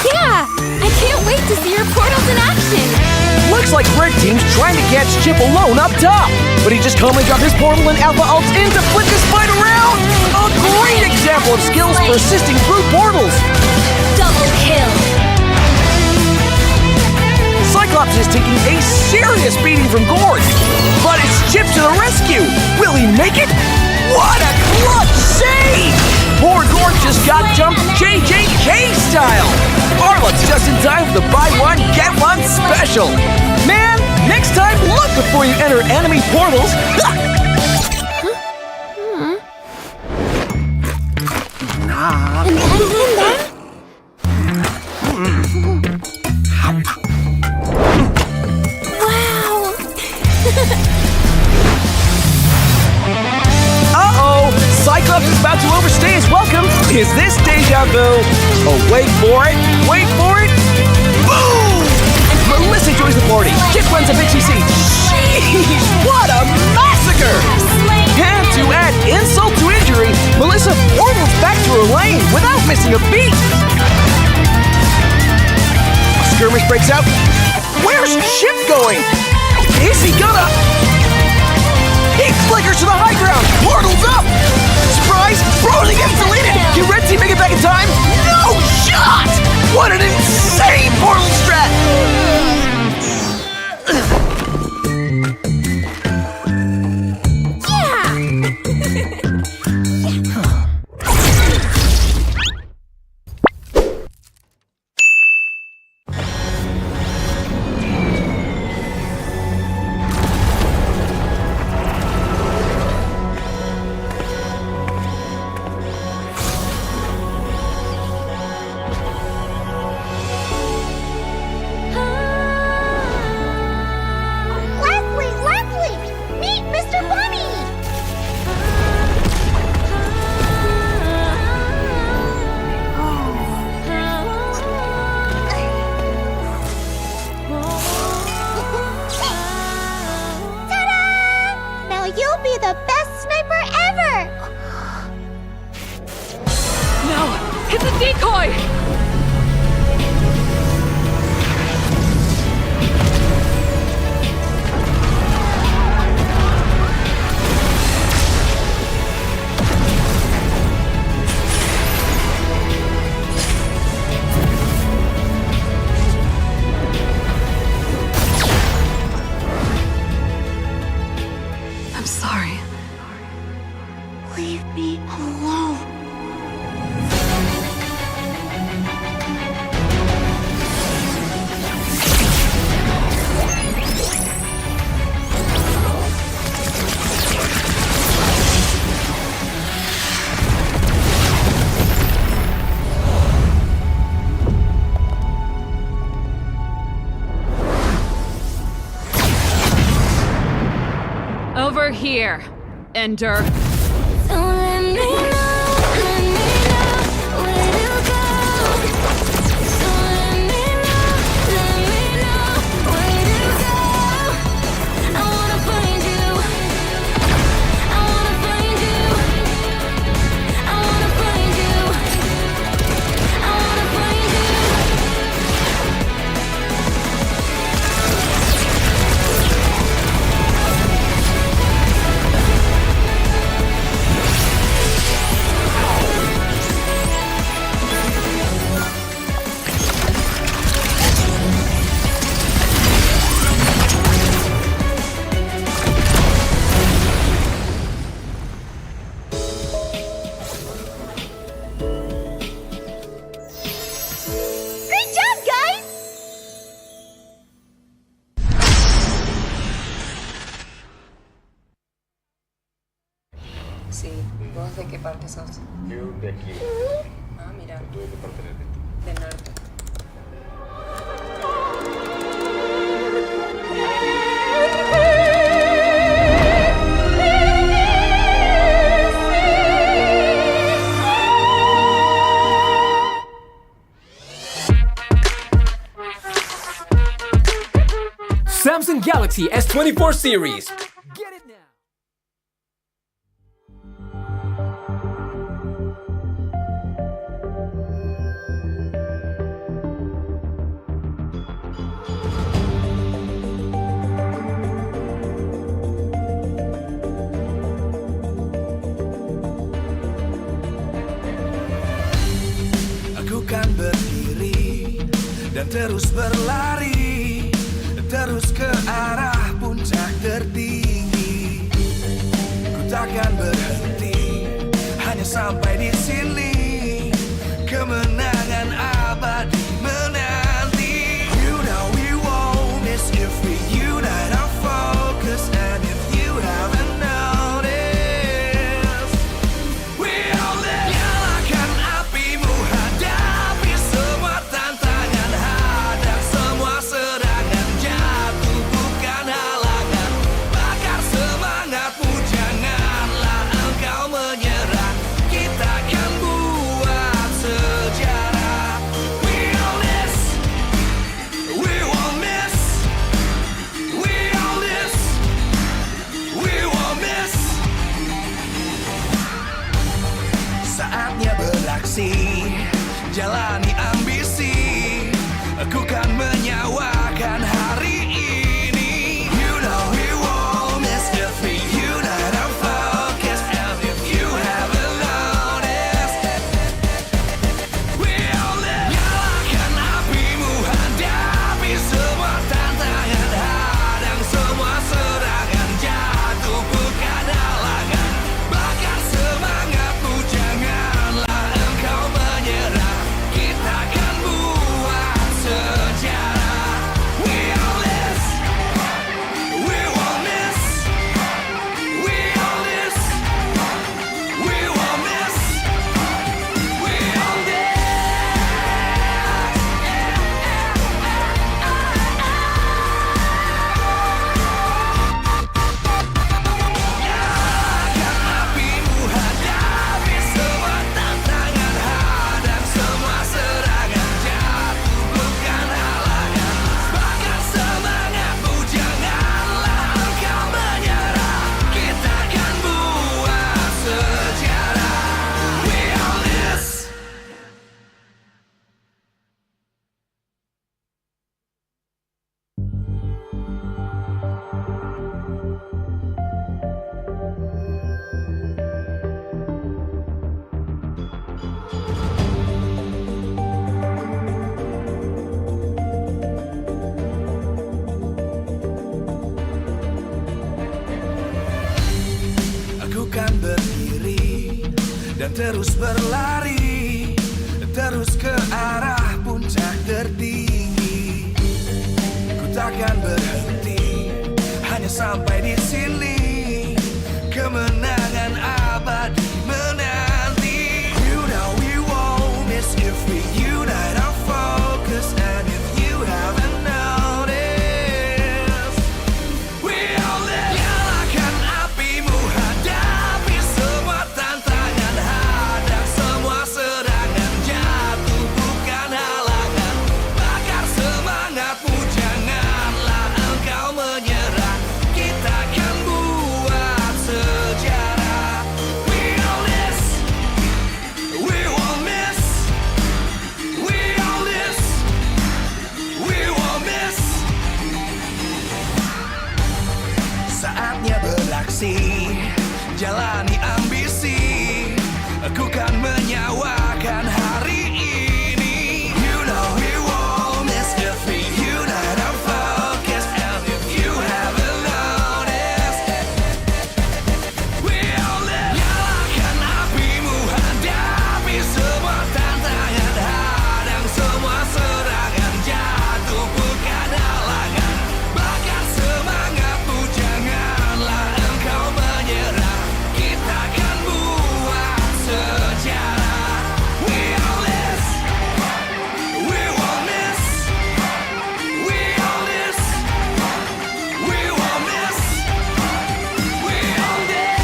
Yeah! I can't wait to see your portals in action! Looks like Red Team's trying to catch Chip alone up top, but he just calmly dropped his portal and Alpha ults in to flip this fight around! A great example of skills persisting through portals! Double kill! Cyclops is taking a serious beating from Gord, but it's Chip to the rescue! Will he make it? What a clutch save! Poor Gord just got jumped JJK style! Arlet's just in time for the buy one, get one special! Man, next time look before you enter enemy portals! Wow! Uh-oh! Cyclops is about to overstay his welcome! Is this deja vu? Oh, wait for it! Wait for it! Boom! Melissa joins the party! Chip runs a BCC! Sheesh! What a massacre! And to add insult to injury, Melissa portals back to her lane without missing a beat! A skirmish breaks out. Where's Chip going? Is he gonna... He flickers to the high ground! Portal's up! Surprise! Frozen gets deleted! Can Red Team make it back in time? No shot! What an insane portal strat! Leslie! Meet Mr. Bunny! Ta-da! Now you'll be the best sniper ever! No! It's a decoy! I'm sorry. Leave me alone. Over here, Ender. Don't let me know where to go. Don't let me know where to go. I wanna find you. I wanna find you. I wanna find you. I wanna find you. Great job, guys! Sí, ¿vos de qué parte sos? Yo de aquí. Ah, mira. Tú de qué parte eres? Del norte. Samsung Galaxy S24 series. Get it now. Aku kan berdiri dan terus berlari, terus ke arah puncak tertinggi. Ku takkan berhenti, hanya sampai di sini. Kemenangan abadi menanti. You know we won't miss if we unite our focus. And if you haven't noticed, we all live. Nyalakan apimu, hadapi semua tantangan, hadang semua serangan, jatuh bukan halangan. Bakar semangatmu, janganlah engkau menyerah. Kita akan buat sejarah. We all this, we won't miss. We all this, we won't miss. Saatnya beraksi, jalani ambisi. Aku kan menyawakan hari ini. You know we won't miss if we unite our focus. And if you haven't noticed, we all live. Nyalakan apimu, hadapi semua tantangan, hadang semua serangan, jatuh bukan halangan. Bakar semangatmu, janganlah engkau menyerah. Kita akan buat sejarah. We all this, we won't miss. We all this, we won't miss. We all this. Nyalakan apimu, hadapi semua tantangan, hadang semua serangan, jatuh bukan halangan. Bakar semangatmu, janganlah engkau menyerah. Kita akan buat sejarah. We all this. Aku kan berdiri dan terus berlari, terus ke arah puncak tertinggi. Ku takkan berhenti, hanya sampai di sini. Kemenangan abadi menanti. You know we won't miss if we unite our focus. And if you haven't noticed, we all live. Nyalakan masih jalani ambisi. Aku kan menyawakan hari ini. You know we won't miss a thing. You know I'm focused, and if you haven't noticed, we'll live. Nyalakan apimu, hadapi semua tantangan, hadang semua serangan, jatuh bukan halangan. Bakar semangatmu, janganlah engkau menyerah. Kita akan buat sejarah. We all this, we won't miss. We all this, we won't miss. We all this.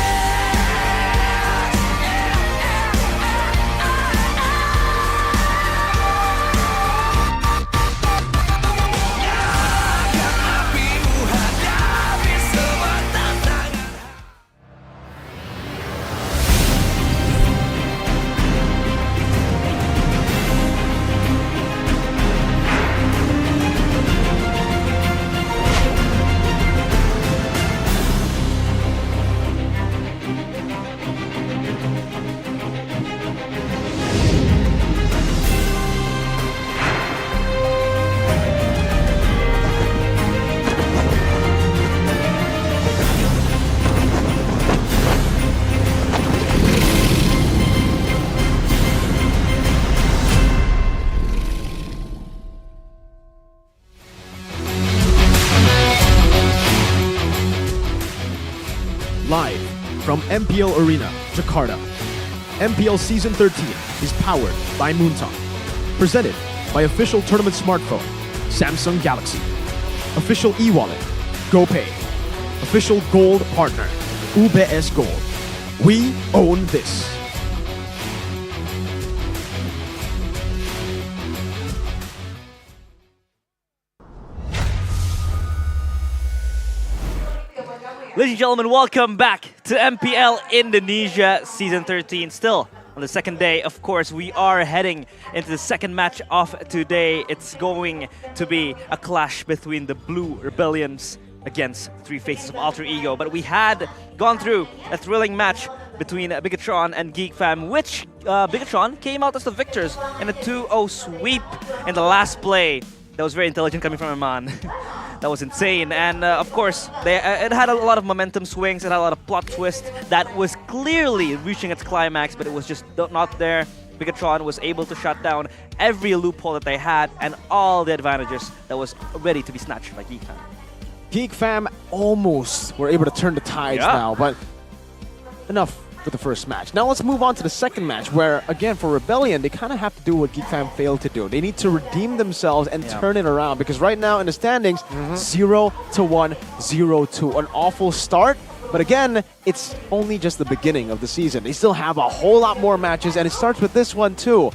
Nyalakan apimu, hadapi semua tantangan. Live from MPL Arena, Jakarta. MPL Season 13 is powered by Moontong. Presented by official tournament smartphone, Samsung Galaxy. Official e-wallet, GoPay. Official gold partner, UBS Gold. We own this. Ladies and gentlemen, welcome back to MPL Indonesia Season 13. Still on the second day, of course, we are heading into the second match of today. It's going to be a clash between the Blue Rebellions against Three Faces of Alter Ego. But we had gone through a thrilling match between Bigetron and Geek Fam, which Bigetron came out as the victors in a 2-0 sweep in the last play. That was very intelligent coming from Iman. That was insane, and of course, it had a lot of momentum swings, it had a lot of plot twists that was clearly reaching its climax, but it was just not there. Bigetron was able to shut down every loophole that they had and all the advantages that was ready to be snatched by Geek Fam. Geek Fam almost were able to turn the tides now, but enough for the first match. Now let's move on to the second match, where again for Rebellion, they kind of have to do what Geek Fam failed to do. They need to redeem themselves and turn it around, because right now in the standings, 0-1, 0-2, an awful start. But again, it's only just the beginning of the season. They still have a whole lot more matches, and it starts with this one too.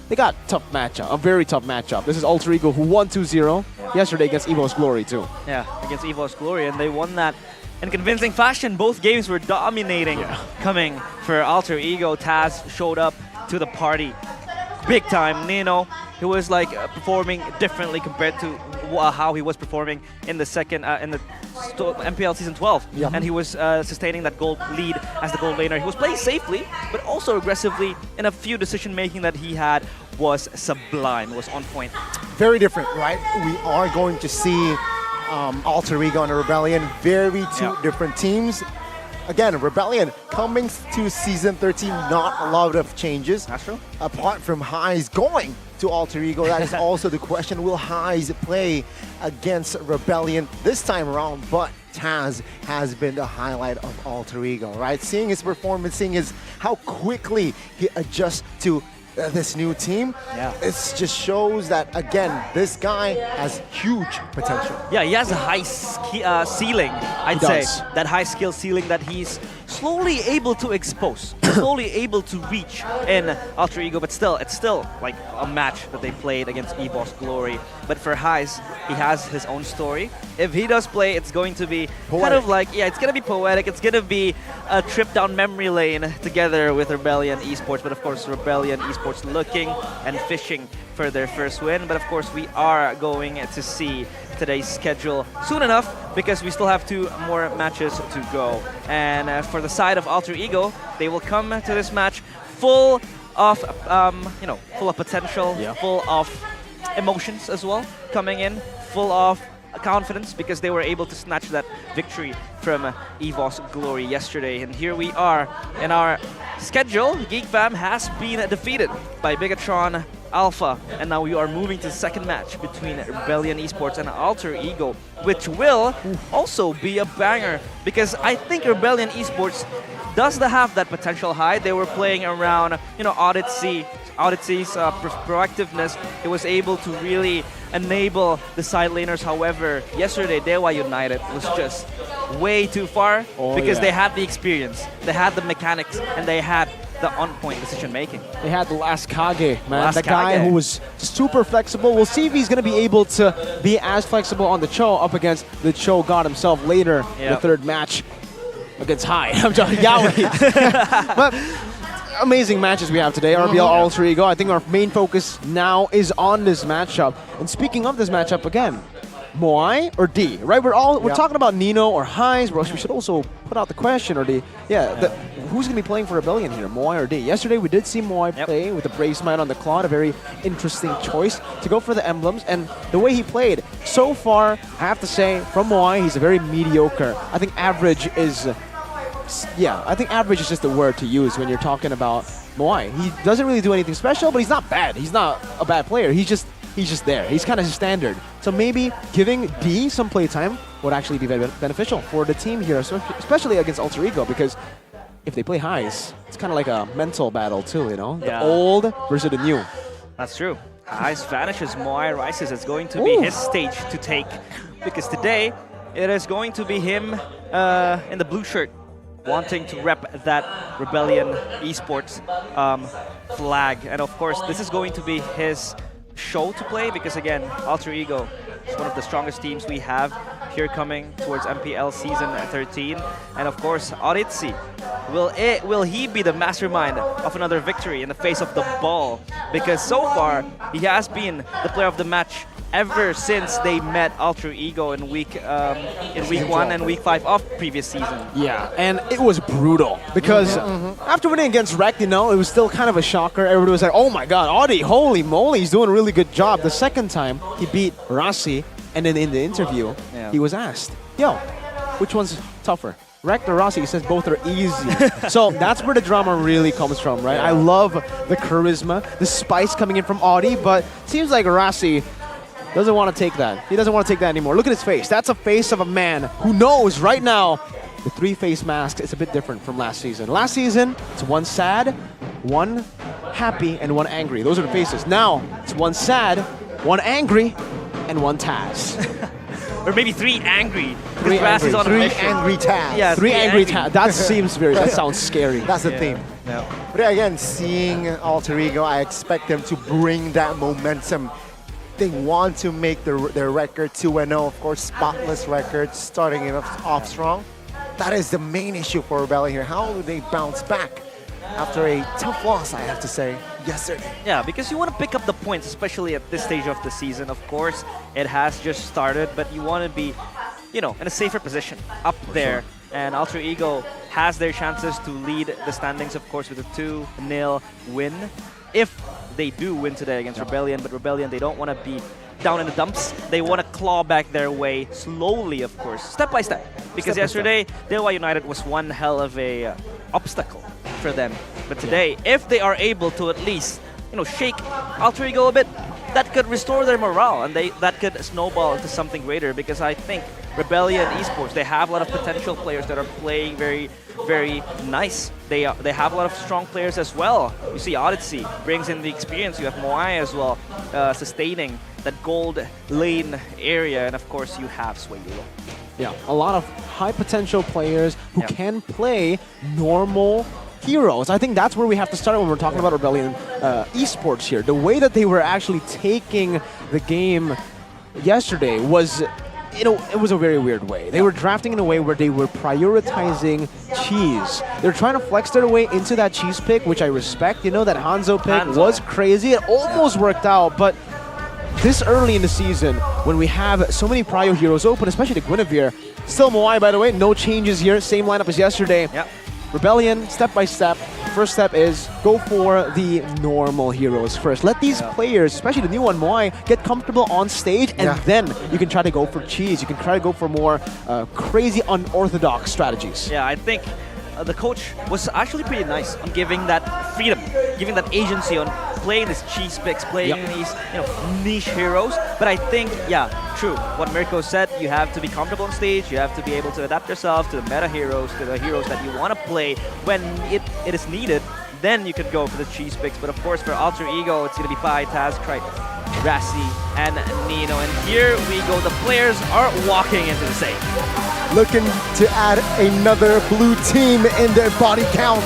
They got tough matchup, a very tough matchup. This is Alter Ego, who won 2-0 yesterday against Evo's Glory too. Yeah, against Evo's Glory, and they won that in convincing fashion. Both games were dominating. Coming for Alter Ego, Taz showed up to the party big time. Nino, who was like performing differently compared to how he was performing in the second in the MPL Season 12. And he was sustaining that gold lead as the gold laner. He was playing safely, but also aggressively, and a few decision making that he had was sublime, was on point. Very different, right? We are going to see Alter Ego and Rebellion, very two different teams. Again, Rebellion coming to Season 13, not a lot of changes. That's true. Apart from Highs going to Alter Ego, that is also the question. Will Highs play against Rebellion this time around? But Taz has been the highlight of Alter Ego, right? Seeing his performance, seeing how quickly he adjusts to this new team, it just shows that, again, this guy has huge potential. Yeah, he has a high ceiling, I'd say. That high skill ceiling that he's slowly able to expose, slowly able to reach in Alter Ego, but still, it's still like a match that they played against Evo's Glory. But for Highs, he has his own story. If he does play, it's going to be kind of like, it's going to be poetic. It's going to be a trip down memory lane together with Rebellion Esports. But of course, Rebellion Esports looking and fishing for their first win. But of course, we are going to see today's schedule soon enough. because we still have 2 more matches to go. And for the side of Alter Ego, they will come to this match full of, full of potential, full of emotions as well, coming in full of confidence because they were able to snatch that victory from EVOS Glory yesterday. And here we are in our schedule. Geek Fam has been defeated by Bigetron Alpha, and now we are moving to the second match between Rebellion Esports and Alter Ego, which will also be a banger because I think Rebellion Esports does have that potential high. They were playing around, Odyssey's proactiveness. It was able to really enable the side laners. However, yesterday Dewa United was just way too far because they had the experience, they had the mechanics, and they had the on-point decision making. They had the last Kage, man. The guy who was super flexible. We'll see if he's going to be able to be as flexible on the Cho up against the Cho god himself later in the third match against Hai. I'm talking Yaoi. But amazing matches we have today. RBL Alter Ego. I think our main focus now is on this matchup. And speaking of this matchup again, Moai or D, right? We're talking about Nino or Highs. We should also put out the question, or who's going to be playing for Rebellion here, Moai or D? Yesterday we did see Moai play with the Brave Smite on the Claude, a very interesting choice to go for the emblems, and the way he played, so far, I have to say, from Moai, he's a very mediocre. I think average is, I think average is just the word to use when you're talking about Moai. He doesn't really do anything special, but he's not bad. He's not a bad player. He's just there. He's kind of standard. So maybe giving D some playtime would actually be very beneficial for the team here, especially against Alter Ego, because if they play Highs, it's kind of like a mental battle too, The old versus the new. That's true. Highs vanishes, Moai rises. It's going to be his stage to take, because today it is going to be him in the blue shirt, wanting to rep that Rebellion Esports flag. And of course, this is going to be his show to play because, again, Alter Ego is one of the strongest teams we have here coming towards MPL Season 13. And of course, Odyssey, will he be the mastermind of another victory in the face of the ball? Because so far, he has been the player of the match ever since they met Alter Ego in week 1 and week 5 of previous season. Yeah, and it was brutal because after winning against Rekt, it was still kind of a shocker. Everybody was like, oh my god, Audi, holy moly, he's doing a really good job. The second time, he beat Rasi, and then in the interview, he was asked, yo, which one's tougher? Rekt or Rasi? He says both are easy. So that's where the drama really comes from, right? I love the charisma, the spice coming in from Audi, but it seems like Rasi doesn't want to take that. He doesn't want to take that anymore. Look at his face. That's a face of a man who knows right now the 3-face mask is a bit different from last season. Last season, it's one sad, one happy, and one angry. Those are the faces. Now, it's one sad, one angry, and one Taz. Or maybe 3 angry. Three angry Taz. Yeah, 3 angry Taz. That seems that sounds scary. That's the theme. But again, seeing Alter Ego, I expect them to bring that momentum. They want to make their record 2-0, of course, spotless record, starting it off strong. That is the main issue for Rebellion here. How do they bounce back after a tough loss, I have to say, yesterday? Yeah, because you want to pick up the points, especially at this stage of the season. Of course, it has just started, but you want to be, in a safer position up there. And Alter Ego has their chances to lead the standings, of course, with a 2-0 win. If they do win today against Rebellion, but Rebellion, they don't want to be down in the dumps. They want to claw back their way slowly, of course, step by step. Because yesterday, Dewa United was one hell of a obstacle for them. But today, if they are able to at least, shake Alter Ego a bit, that could restore their morale, and that could snowball into something greater. Because I think Rebellion Esports, they have a lot of potential players that are playing very, very nice. They have a lot of strong players as well. You see Odyssey brings in the experience. You have Moai as well, sustaining that gold lane area. And of course, you have Swayulo. Yeah, a lot of high potential players who can play normal heroes. I think that's where we have to start when we're talking about Rebellion Esports here. The way that they were actually taking the game yesterday was, it was a very weird way. They were drafting in a way where they were prioritizing cheese. They're trying to flex their way into that cheese pick, which I respect. That Hanzo pick was crazy. It almost worked out, but this early in the season, when we have so many prio heroes open, especially the Guinevere. Still Moai, by the way, no changes here. Same lineup as yesterday. Yep. Rebellion, step by step. First step is go for the normal heroes first. Let these players, especially the new one, Moai, get comfortable on stage, and then you can try to go for cheese. You can try to go for more crazy, unorthodox strategies. Yeah, I think the coach was actually pretty nice on giving that freedom, giving that agency on playing these cheese picks, playing these niche heroes. But I think, true, what Mirko said, you have to be comfortable on stage, you have to be able to adapt yourself to the meta heroes, to the heroes that you want to play when it is needed. Then you could go for the cheese picks. But of course, for Alter Ego, it's going to be Pai, Taz, Krite, Rassi, and Nino. And here we go, the players are walking into the stage. Looking to add another blue team in their body count.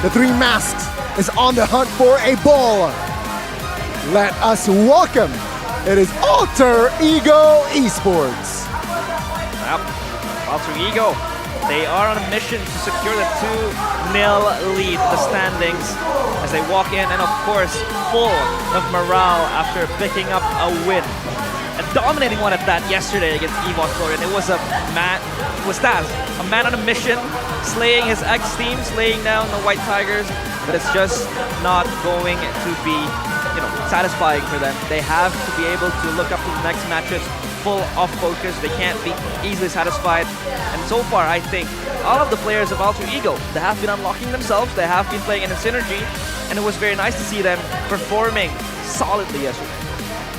The three masks is on the hunt for a bull. Let us welcome, it is Alter Ego Esports. Yep. Alter Ego, they are on a mission to secure the 2-0 lead, the standings, as they walk in, and of course, full of morale after picking up a win. A dominating one at that yesterday against EVOS Florian. It was Taz, a man on a mission, slaying his ex-team, slaying down the White Tigers, but it's just not going to be, satisfying for them. They have to be able to look up to the next matches full of focus. They can't be easily satisfied. And so far, I think all of the players of Alter Ego, they have been unlocking themselves. They have been playing in a synergy, and it was very nice to see them performing solidly yesterday.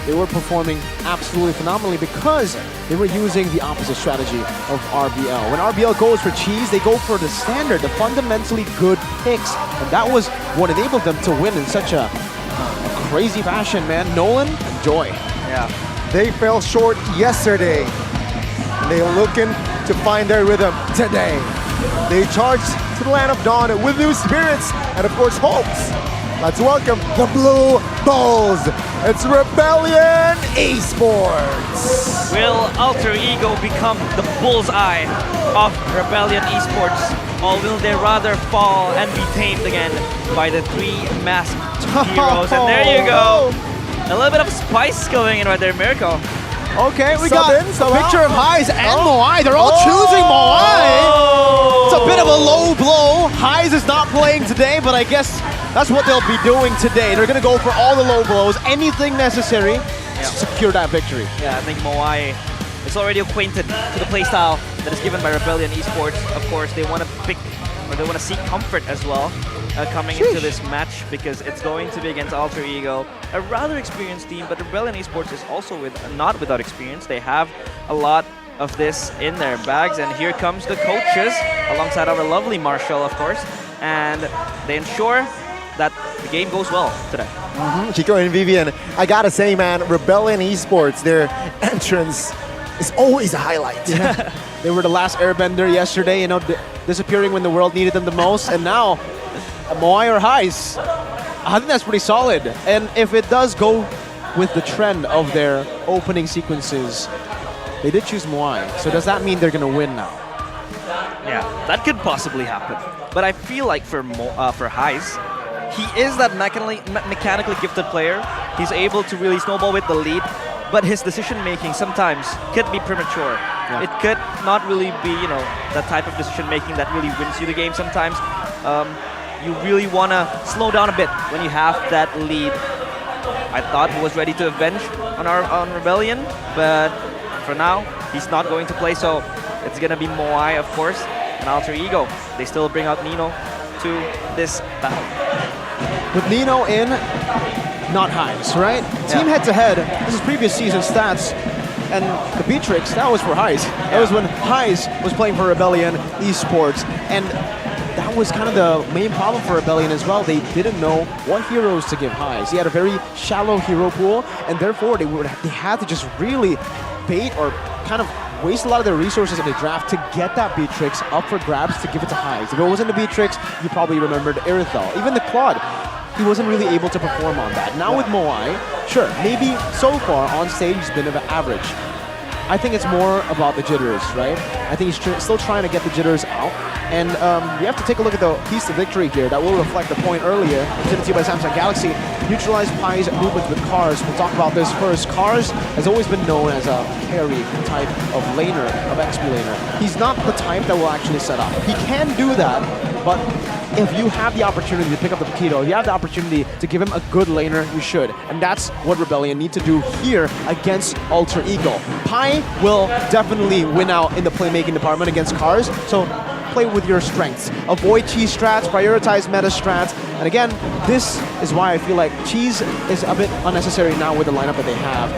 They were performing absolutely phenomenally because they were using the opposite strategy of RBL. When RBL goes for cheese, they go for the standard, the fundamentally good picks. And that was what enabled them to win in such a crazy fashion, man. Nolan, enjoy. Yeah. They fell short yesterday. They're looking to find their rhythm today. They charged to the land of dawn with new spirits and of course hopes. Let's welcome the Blue Bulls. It's Rebellion Esports. Will Alter Ego become the bullseye of Rebellion Esports, or will they rather fall and be tamed again by the three masked heroes? And there you go. A little bit of spice going in right there, Mirko. Okay, we got a picture of Highs and Moai. They're all choosing Moai. It's a bit of a low blow. Highs is not playing today, but I guess that's what they'll be doing today. They're going to go for all the low blows, anything necessary to secure that victory. Yeah, I think Moai is already acquainted to the playstyle that is given by Rebellion Esports. Of course, they want to pick, or they want to seek comfort as well coming into this match, because it's going to be against Alter Ego, a rather experienced team, but Rebellion Esports is also not without experience. They have a lot of this in their bags, and here comes the coaches alongside our lovely Marshall, of course, and they ensure that the game goes well today. Chico and Vivian, I gotta say, man, Rebellion Esports, their entrance is always a highlight. Yeah. They were the last airbender yesterday, disappearing when the world needed them the most, and now Moai or Highs. I think that's pretty solid. And if it does go with the trend of their opening sequences, they did choose Moai. So does that mean they're gonna win now? Yeah, that could possibly happen. But I feel like for Highs, he is that mechanically gifted player. He's able to really snowball with the lead, but his decision-making sometimes could be premature. Yeah. It could not really be, that type of decision-making that really wins you the game sometimes. You really want to slow down a bit when you have that lead. I thought he was ready to avenge on Rebellion, but for now, he's not going to play, so it's going to be Moai, of course, and Alter Ego. They still bring out Nino to this battle. With Nino in, not Highs, right? Team head-to-head, this is previous season stats, and the Beatrix, that was for Highs. That was when Highs was playing for Rebellion Esports, and that was kind of the main problem for Rebellion as well. They didn't know what heroes to give Highs. He had a very shallow hero pool, and therefore they had to just really bait or kind of waste a lot of their resources in the draft to get that Beatrix up for grabs to give it to Highs. If it wasn't the Beatrix, you probably remembered Irithel. Even the Claude, he wasn't really able to perform on that. Now with Moai, sure, maybe so far on stage he's been of an average. I think it's more about the jitters, right? I think he's still trying to get the jitters out. And you have to take a look at the keys to victory here. That will reflect the point earlier presented to you by Samsung Galaxy. Neutralize Pi's movement with Cars. We'll talk about this first. Cars has always been known as a carry type of laner, of XP laner. He's not the type that will actually set up. He can do that, but if you have the opportunity to pick up the Paquito, if you have the opportunity to give him a good laner, you should. And that's what Rebellion need to do here against Alter Ego. Pi will definitely win out in the playmaking department against Cars, so play with your strengths. Avoid cheese strats, prioritize meta strats, and again, this is why I feel like cheese is a bit unnecessary now with the lineup that they have.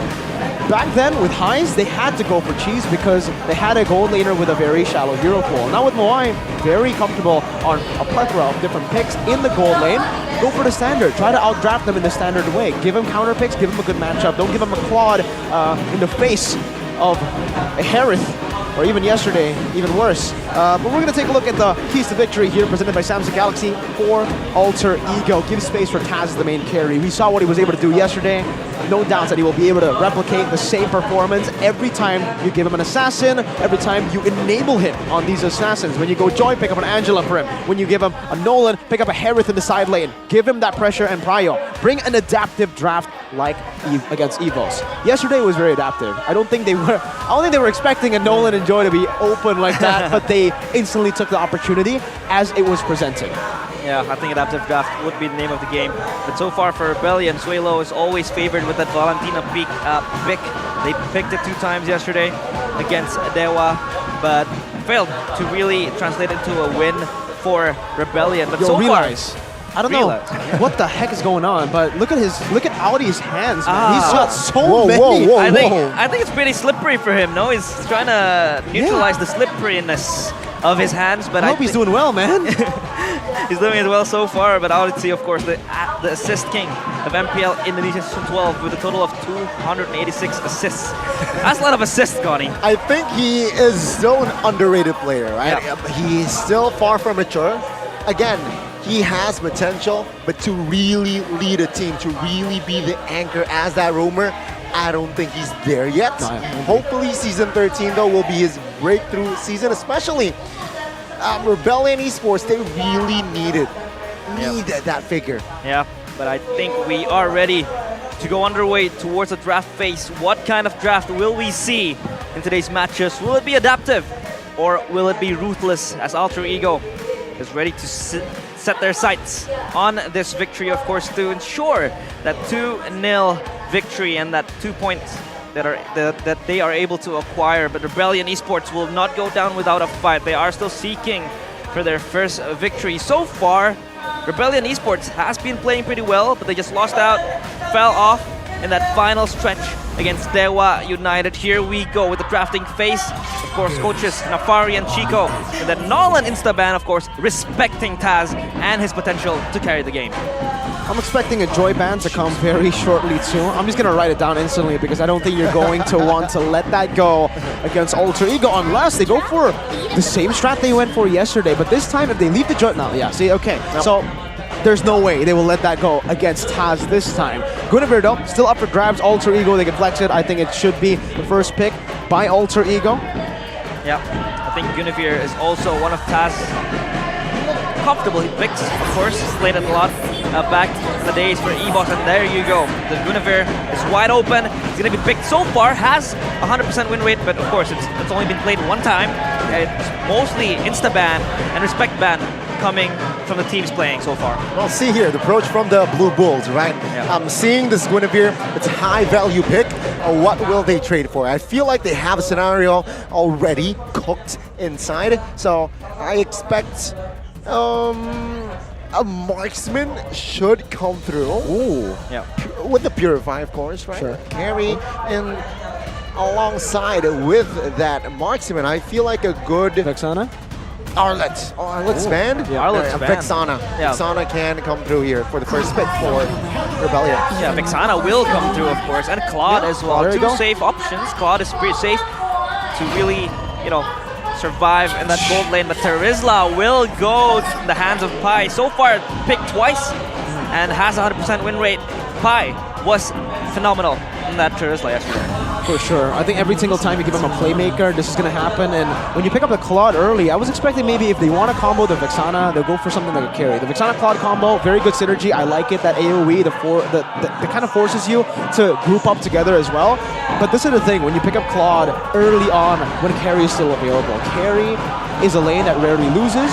Back then, with Highs, they had to go for cheese because they had a gold laner with a very shallow hero pool. Now with Moai, very comfortable on a plethora of different picks in the gold lane. Go for the standard. Try to outdraft them in the standard way. Give him counter picks, give him a good matchup. Don't give him a Claude in the face of a Harith, or even yesterday, even worse. But we're going to take a look at the keys to victory here presented by Samsung Galaxy for Alter Ego. Give space for Taz as the main carry. We saw what he was able to do yesterday. No doubts that he will be able to replicate the same performance every time you give him an assassin, every time you enable him on these assassins. When you go Joy, pick up an Angela for him. When you give him a Nolan, pick up a Harith in the side lane. Give him that pressure and prio. Bring an adaptive draft like against Evos. Yesterday was very adaptive. I don't think they were expecting a Nolan and Joy to be open like that, but they instantly took the opportunity as it was presented. Yeah, I think adaptive draft would be the name of the game. But so far for Rebellion, Suelo is always favored with that Valentina pick. They picked it 2 times yesterday against Dewa, but failed to really translate into a win for Rebellion. But so realize. far, I don't know what the heck is going on, but look at Audi's hands, man. He's got so many. I think it's pretty slippery for him. No, he's trying to neutralize the slipperiness of his hands. But I hope he's doing well, man. He's doing it well so far, but Audity, of course, the assist king of MPL Indonesia Season 12 with a total of 286 assists. That's a lot of assists, Connie. I think he is still an underrated player, right? Yeah. He's still far from mature. Again, he has potential, but to really lead a team, to really be the anchor as that roamer, I don't think he's there yet. Hopefully Season 13, though, will be his breakthrough season, especially Rebellion Esports. They really need that figure. Yeah, but I think we are ready to go underway towards the draft phase. What kind of draft will we see in today's matches? Will it be adaptive, or will it be ruthless as Alter Ego is ready to set their sights on this victory, of course, to ensure that 2-0 victory and that 2 points that they are able to acquire. But Rebellion Esports will not go down without a fight. They are still seeking for their first victory. So far, Rebellion Esports has been playing pretty well, but they just lost out, fell off in that final stretch against Dewa United. Here we go with the drafting phase. Of course, coaches Nafari and Chico. And then Nolan Instaban, of course, respecting Taz and his potential to carry the game. I'm expecting a Joy ban to come very shortly too. I'm just going to write it down instantly because I don't think you're going to want to let that go against Alter Ego unless they go for the same strat they went for yesterday. But this time, if they leave the Joy... Now, yeah, see, okay. So there's no way they will let that go against Taz this time. Guinevere, though, still up for grabs. Alter Ego, they can flex it. I think it should be the first pick by Alter Ego. Yeah, I think Guinevere is also one of Taz's comfortable picks, of course. Played it a lot back in the days for EVOS, and there you go. The Guinevere is wide open. It's going to be picked so far, has 100% win rate, but of course it's only been played 1 time. It's mostly insta-ban and respect ban coming from the teams playing so far. Well, see here, the approach from the Blue Bulls, right? Yeah. I'm seeing this Guinevere, it's a high value pick. What will they trade for? I feel like they have a scenario already cooked inside, so I expect a marksman should come through. Ooh. Yeah. With the Purify, of course, right? Sure. Carry in alongside with that marksman. I feel like a good... Vexana? Arlet's band? Yeah, Arlet's band. Vexana. Yeah. Vexana can come through here for the first pick for Rebellion. Yeah, Vexana will come through, of course, and Claude as well. There you 2 go. safe options. Claude is pretty safe to really, survive in that gold lane, but Terizla will go to the hands of Pi. So far, picked twice and has 100% win rate. Pi was phenomenal in that Terizla yesterday. For sure. I think every single time you give him a playmaker, this is going to happen. And when you pick up the Claude early, I was expecting maybe if they want to combo the Vexana, they'll go for something like a carry. The Vexana Claude combo, very good synergy. I like it. That AoE, the kind of forces you to group up together as well. But this is the thing, when you pick up Claude early on, when carry is still available. Carry is a lane that rarely loses,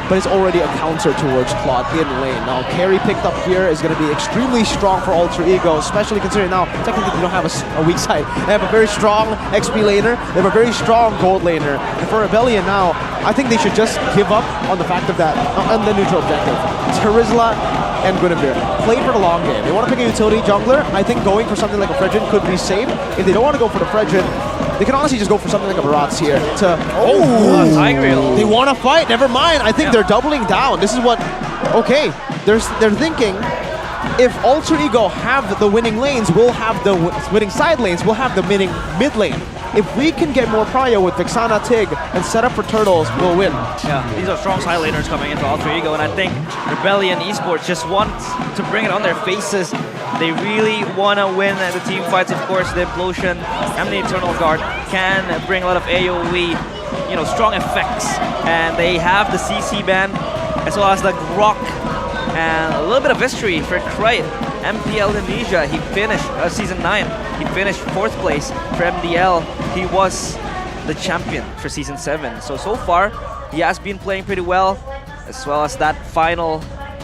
but it's already a counter towards Claude in lane. Now, carry picked up here is going to be extremely strong for Alter Ego, especially considering now, technically they don't have a weak side. They have a very strong XP laner, they have a very strong gold laner. And for Rebellion now, I think they should just give up on the fact of that, on the neutral objective. Terizla and Guinevere. Played for the long game. They want to pick a utility jungler. I think going for something like a Fredrin could be safe. If they don't want to go for the Fredrin, they can honestly just go for something like a Barats here to... They want to fight, never mind. I think they're doubling down. This is what... Okay, they're thinking, if Alter Ego have the winning lanes, we'll have the winning side lanes, we'll have the winning mid lane. If we can get more prio with Vexana Tig and set up for Turtles, we'll win. Yeah, these are strong side laners coming into Alter Ego, and I think Rebellion Esports just want to bring it on their faces. They really want to win the team fights. Of course, the Implosion and the Eternal Guard can bring a lot of AoE, strong effects. And they have the CC ban, as well as the Grok, and a little bit of history for Krite. MPL Indonesia, he finished Season 9. He finished 4th place for MDL. He was the champion for Season 7. So far, he has been playing pretty well, as well as that final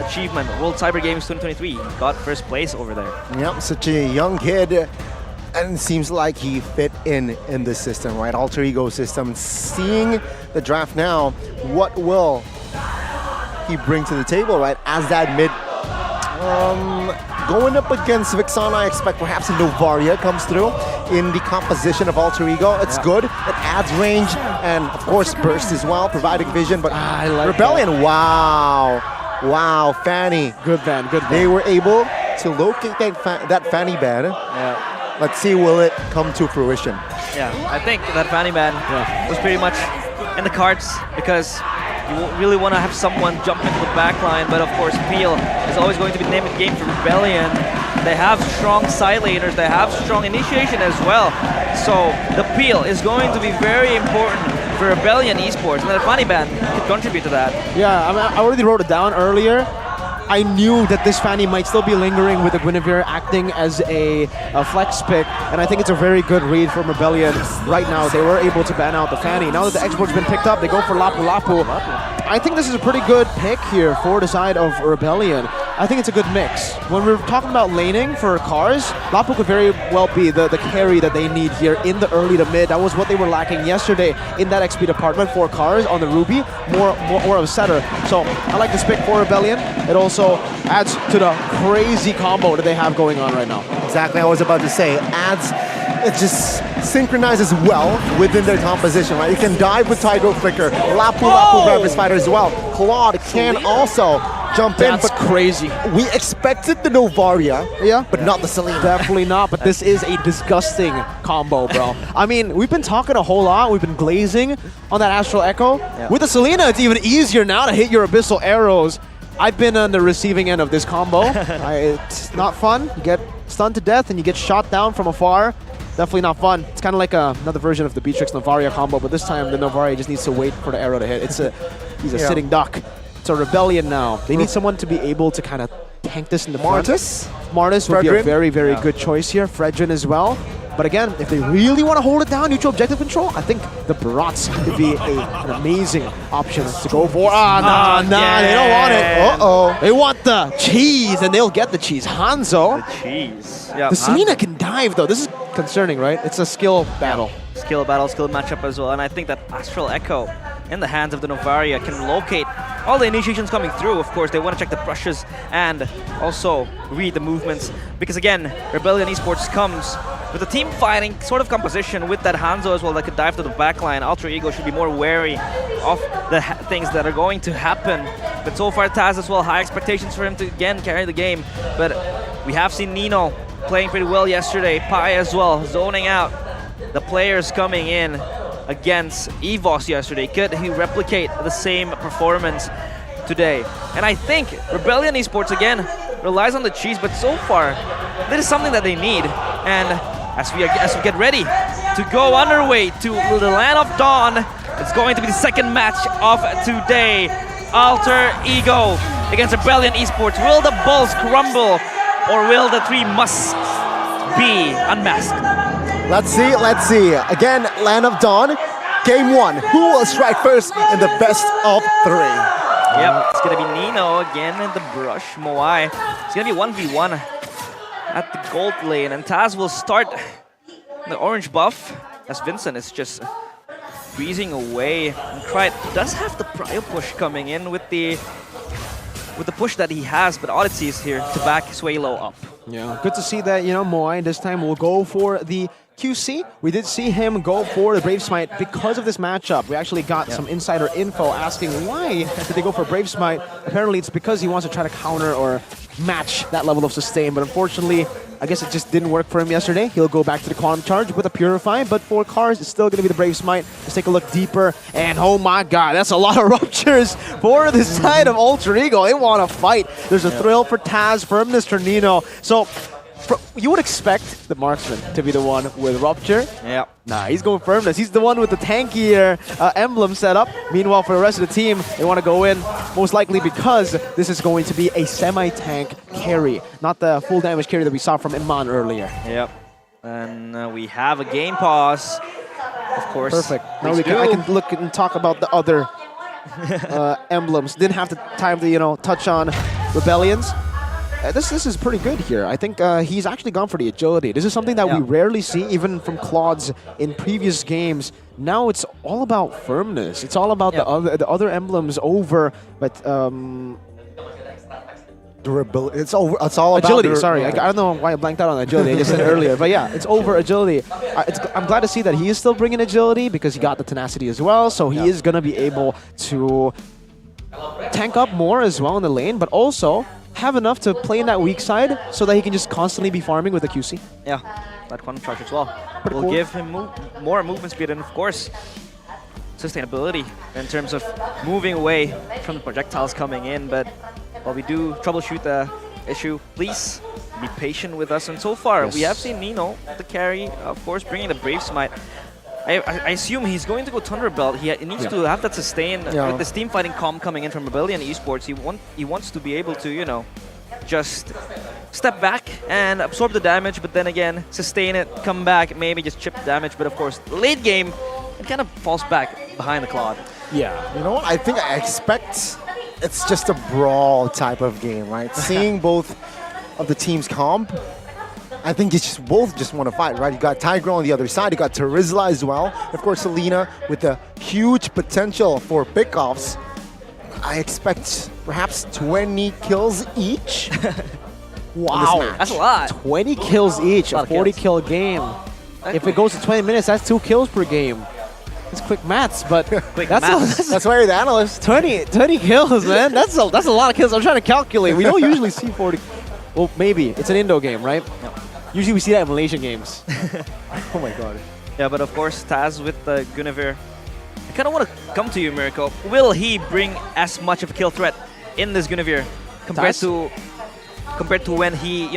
achievement, World Cyber Games 2023. He got 1st place over there. Yep, such a young kid, and it seems like he fit in the system, right? Alter Ego system. Seeing the draft now, what will he bring to the table, right? As that mid, going up against Vexana, I expect perhaps a Novaria comes through in the composition of Alter Ego. It's good. It adds range and, of course, burst as well, providing vision. But I like Rebellion, wow, Fanny. Good ban. They were able to locate that Fanny ban. Yeah. Let's see, will it come to fruition? Yeah, I think that Fanny ban was pretty much in the cards, because you really want to have someone jump into the backline, but of course Peel is always going to be the name of the game for Rebellion. They have strong side laners, they have strong initiation as well. So the Peel is going to be very important for Rebellion Esports, and the Fanny ban could contribute to that. Yeah, I already wrote it down earlier. I knew that this Fanny might still be lingering with the Guinevere acting as a flex pick, and I think it's a very good read from Rebellion right now. They were able to ban out the Fanny. Now that the export's been picked up, they go for Lapu Lapu. I think this is a pretty good pick here for the side of Rebellion. I think it's a good mix. When we're talking about laning for cars, Lapu could very well be the carry that they need here in the early to mid. That was what they were lacking yesterday in that XP department for cars on the Ruby, more of a setter. So I like this pick for Rebellion. It also adds to the crazy combo that they have going on right now. Exactly, I was about to say, it just synchronizes well within their composition, right? You can dive with Tidal Flicker, Lapu grab his fighter as well. Claude can also jump in. That's crazy. We expected the Novaria, but not the Selena. Definitely not, but this is a disgusting combo, bro. I mean, we've been talking a whole lot. We've been glazing on that Astral Echo. With the Selena, it's even easier now to hit your Abyssal Arrows. I've been on the receiving end of this combo. It's not fun. You get stunned to death and you get shot down from afar. Definitely not fun. It's kind of like another version of the Beatrix Novaria combo, but this time the Novaria just needs to wait for the arrow to hit. He's a sitting duck. It's a Rebellion now. They need someone to be able to kind of tank this in the front. Martis would be a very, very good choice here. Fredrin as well. But again, if they really want to hold it down, neutral objective control, I think the Barats could be an amazing option to go for. Nah, they don't want it. They want the cheese, and they'll get the cheese. Hanzo. The cheese. Yeah, the Selena can dive, though. This is concerning, right? It's a skill battle. Skill battle, skill matchup as well. And I think that Astral Echo in the hands of the Novaria can locate all the initiations coming through. Of course, they want to check the brushes and also read the movements. Because again, Rebellion Esports comes with a team fighting sort of composition with that Hanzo as well that could dive to the backline. Alter Ego should be more wary of the things that are going to happen. But so far, Taz as well, high expectations for him to again carry the game. But we have seen Nino playing pretty well yesterday. Pai as well, zoning out. The players coming in against EVOS yesterday. Could he replicate the same performance today? And I think Rebellion Esports again relies on the cheese, but so far, this is something that they need. And as we get ready to go underway to the Land of Dawn. It's going to be the second match of today. Alter Ego against Rebellion Esports. Will the balls crumble, or will the three must be unmasked? Let's see, let's see. Again, Land of Dawn, game one. Who will strike first in the best of three? Yep, it's gonna be Nino again in the brush. Moai. It's gonna be 1v1 at the gold lane, and Taz will start the orange buff as Vincent is just breezing away. And Krite does have the prior push coming in with the push that he has, but Odyssey is here to back Swalo up. Yeah, good to see that, Moai this time will go for the QC. We did see him go for the Brave Smite because of this matchup. We actually got some insider info asking why did they go for Brave Smite. Apparently it's because he wants to try to counter or match that level of sustain, but unfortunately, I guess it just didn't work for him yesterday. He'll go back to the Quantum Charge with a Purify, but for Cars, it's still going to be the Brave Smite. Let's take a look deeper, and oh my god, that's a lot of ruptures for the side of Alter Ego. They want to fight. There's a thrill for Taz, for Mr. Nino. So, you would expect the marksman to be the one with Rupture. Yeah. Nah, he's going Firmness. He's the one with the tankier emblem set up. Meanwhile, for the rest of the team, they want to go in, most likely because this is going to be a semi-tank carry, not the full damage carry that we saw from Iman earlier. Yep. And we have a game pause, of course. Perfect. Now I can look and talk about the other emblems. Didn't have the time to, touch on Rebellions. This is pretty good here. I think he's actually gone for the agility. This is something that we rarely see, even from Claude's in previous games. Now it's all about firmness. It's all about the other emblems over, but durability. It's all about agility. Sorry, I don't know why I blanked out on agility. I just said it earlier, but yeah, it's over agility. I'm glad to see that he is still bringing agility because he got the tenacity as well. So he is gonna be able to tank up more as well in the lane, but also have enough to play in that weak side so that he can just constantly be farming with the QC. Yeah, that Quantum Charge as well. Pretty will cool. give him more movement speed and, of course, sustainability in terms of moving away from the projectiles coming in. But while we do troubleshoot the issue, please be patient with us. And so far, we have seen Nino, the carry, of course, bringing the Brave Smite. I assume he's going to go Thunderbelt. He needs to have that sustain with this team fighting comp coming in from Rebellion Esports. He wants to be able to, just step back and absorb the damage, but then again, sustain it, come back, maybe just chip the damage. But of course, late game, it kind of falls back behind the Claude. Yeah. You know what? I think I expect it's just a brawl type of game, right? Seeing both of the teams comp, I think it's just both just want to fight, right? You got Tiger on the other side, you got Terizla as well. Of course, Selena with a huge potential for pickoffs. I expect perhaps 20 kills each. Wow, that's a lot. 20 kills each, a 40-kill game. If it goes to 20 minutes, that's 2 kills per game. It's quick maths, but that's why you're the analyst. 20 kills, man. That's a lot of kills. I'm trying to calculate. We don't usually see 40. Well, maybe. It's an Indo game, right? No. Usually we see that in Malaysian games. Oh my god. Yeah, but of course, Taz with the Guinevere. I kind of want to come to you, Miracle. Will he bring as much of a kill threat in this Guinevere compared to when he,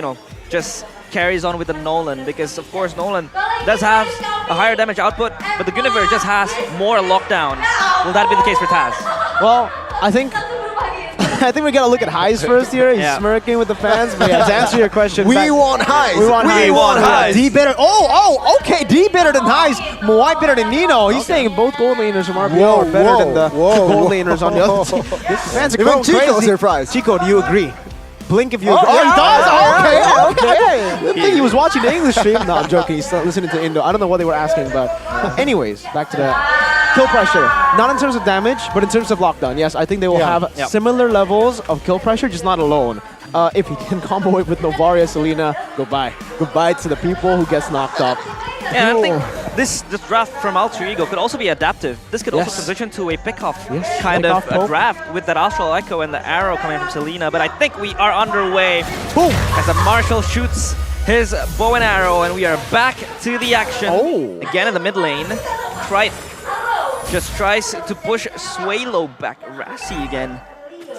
just carries on with the Nolan? Because of course, Nolan does have a higher damage output, but the Guinevere just has more lockdown. Will that be the case for Taz? Well, I think we gotta look at highs first here. He's smirking with the fans, but yeah, to answer your question, we want highs. We want highs. D better. Okay. D better than highs. Moai better than Nino. He's saying both gold laners from RPL are better than the gold laners on the other team. Fans are going crazy. Chico's surprised. Chico, do you agree? Blink if you agree. Oh, he does? Okay. I think he was watching the English stream. No, I'm joking. He's listening to Indo. I don't know what they were asking, but anyways, back to the kill pressure. Not in terms of damage, but in terms of lockdown. Yes, I think they will have similar levels of kill pressure, just not alone. If he can combo it with Novaria, Selena, goodbye. Goodbye to the people who gets knocked up. And I think this draft from Alter Ego could also be adaptive. This could also transition to a pickoff kind of a draft with that Astral Echo and the arrow coming from Selena. But I think we are underway as a Marshall shoots his bow and arrow, and we are back to the action. Again in the mid lane. Krite just tries to push Swalo back. Rassi again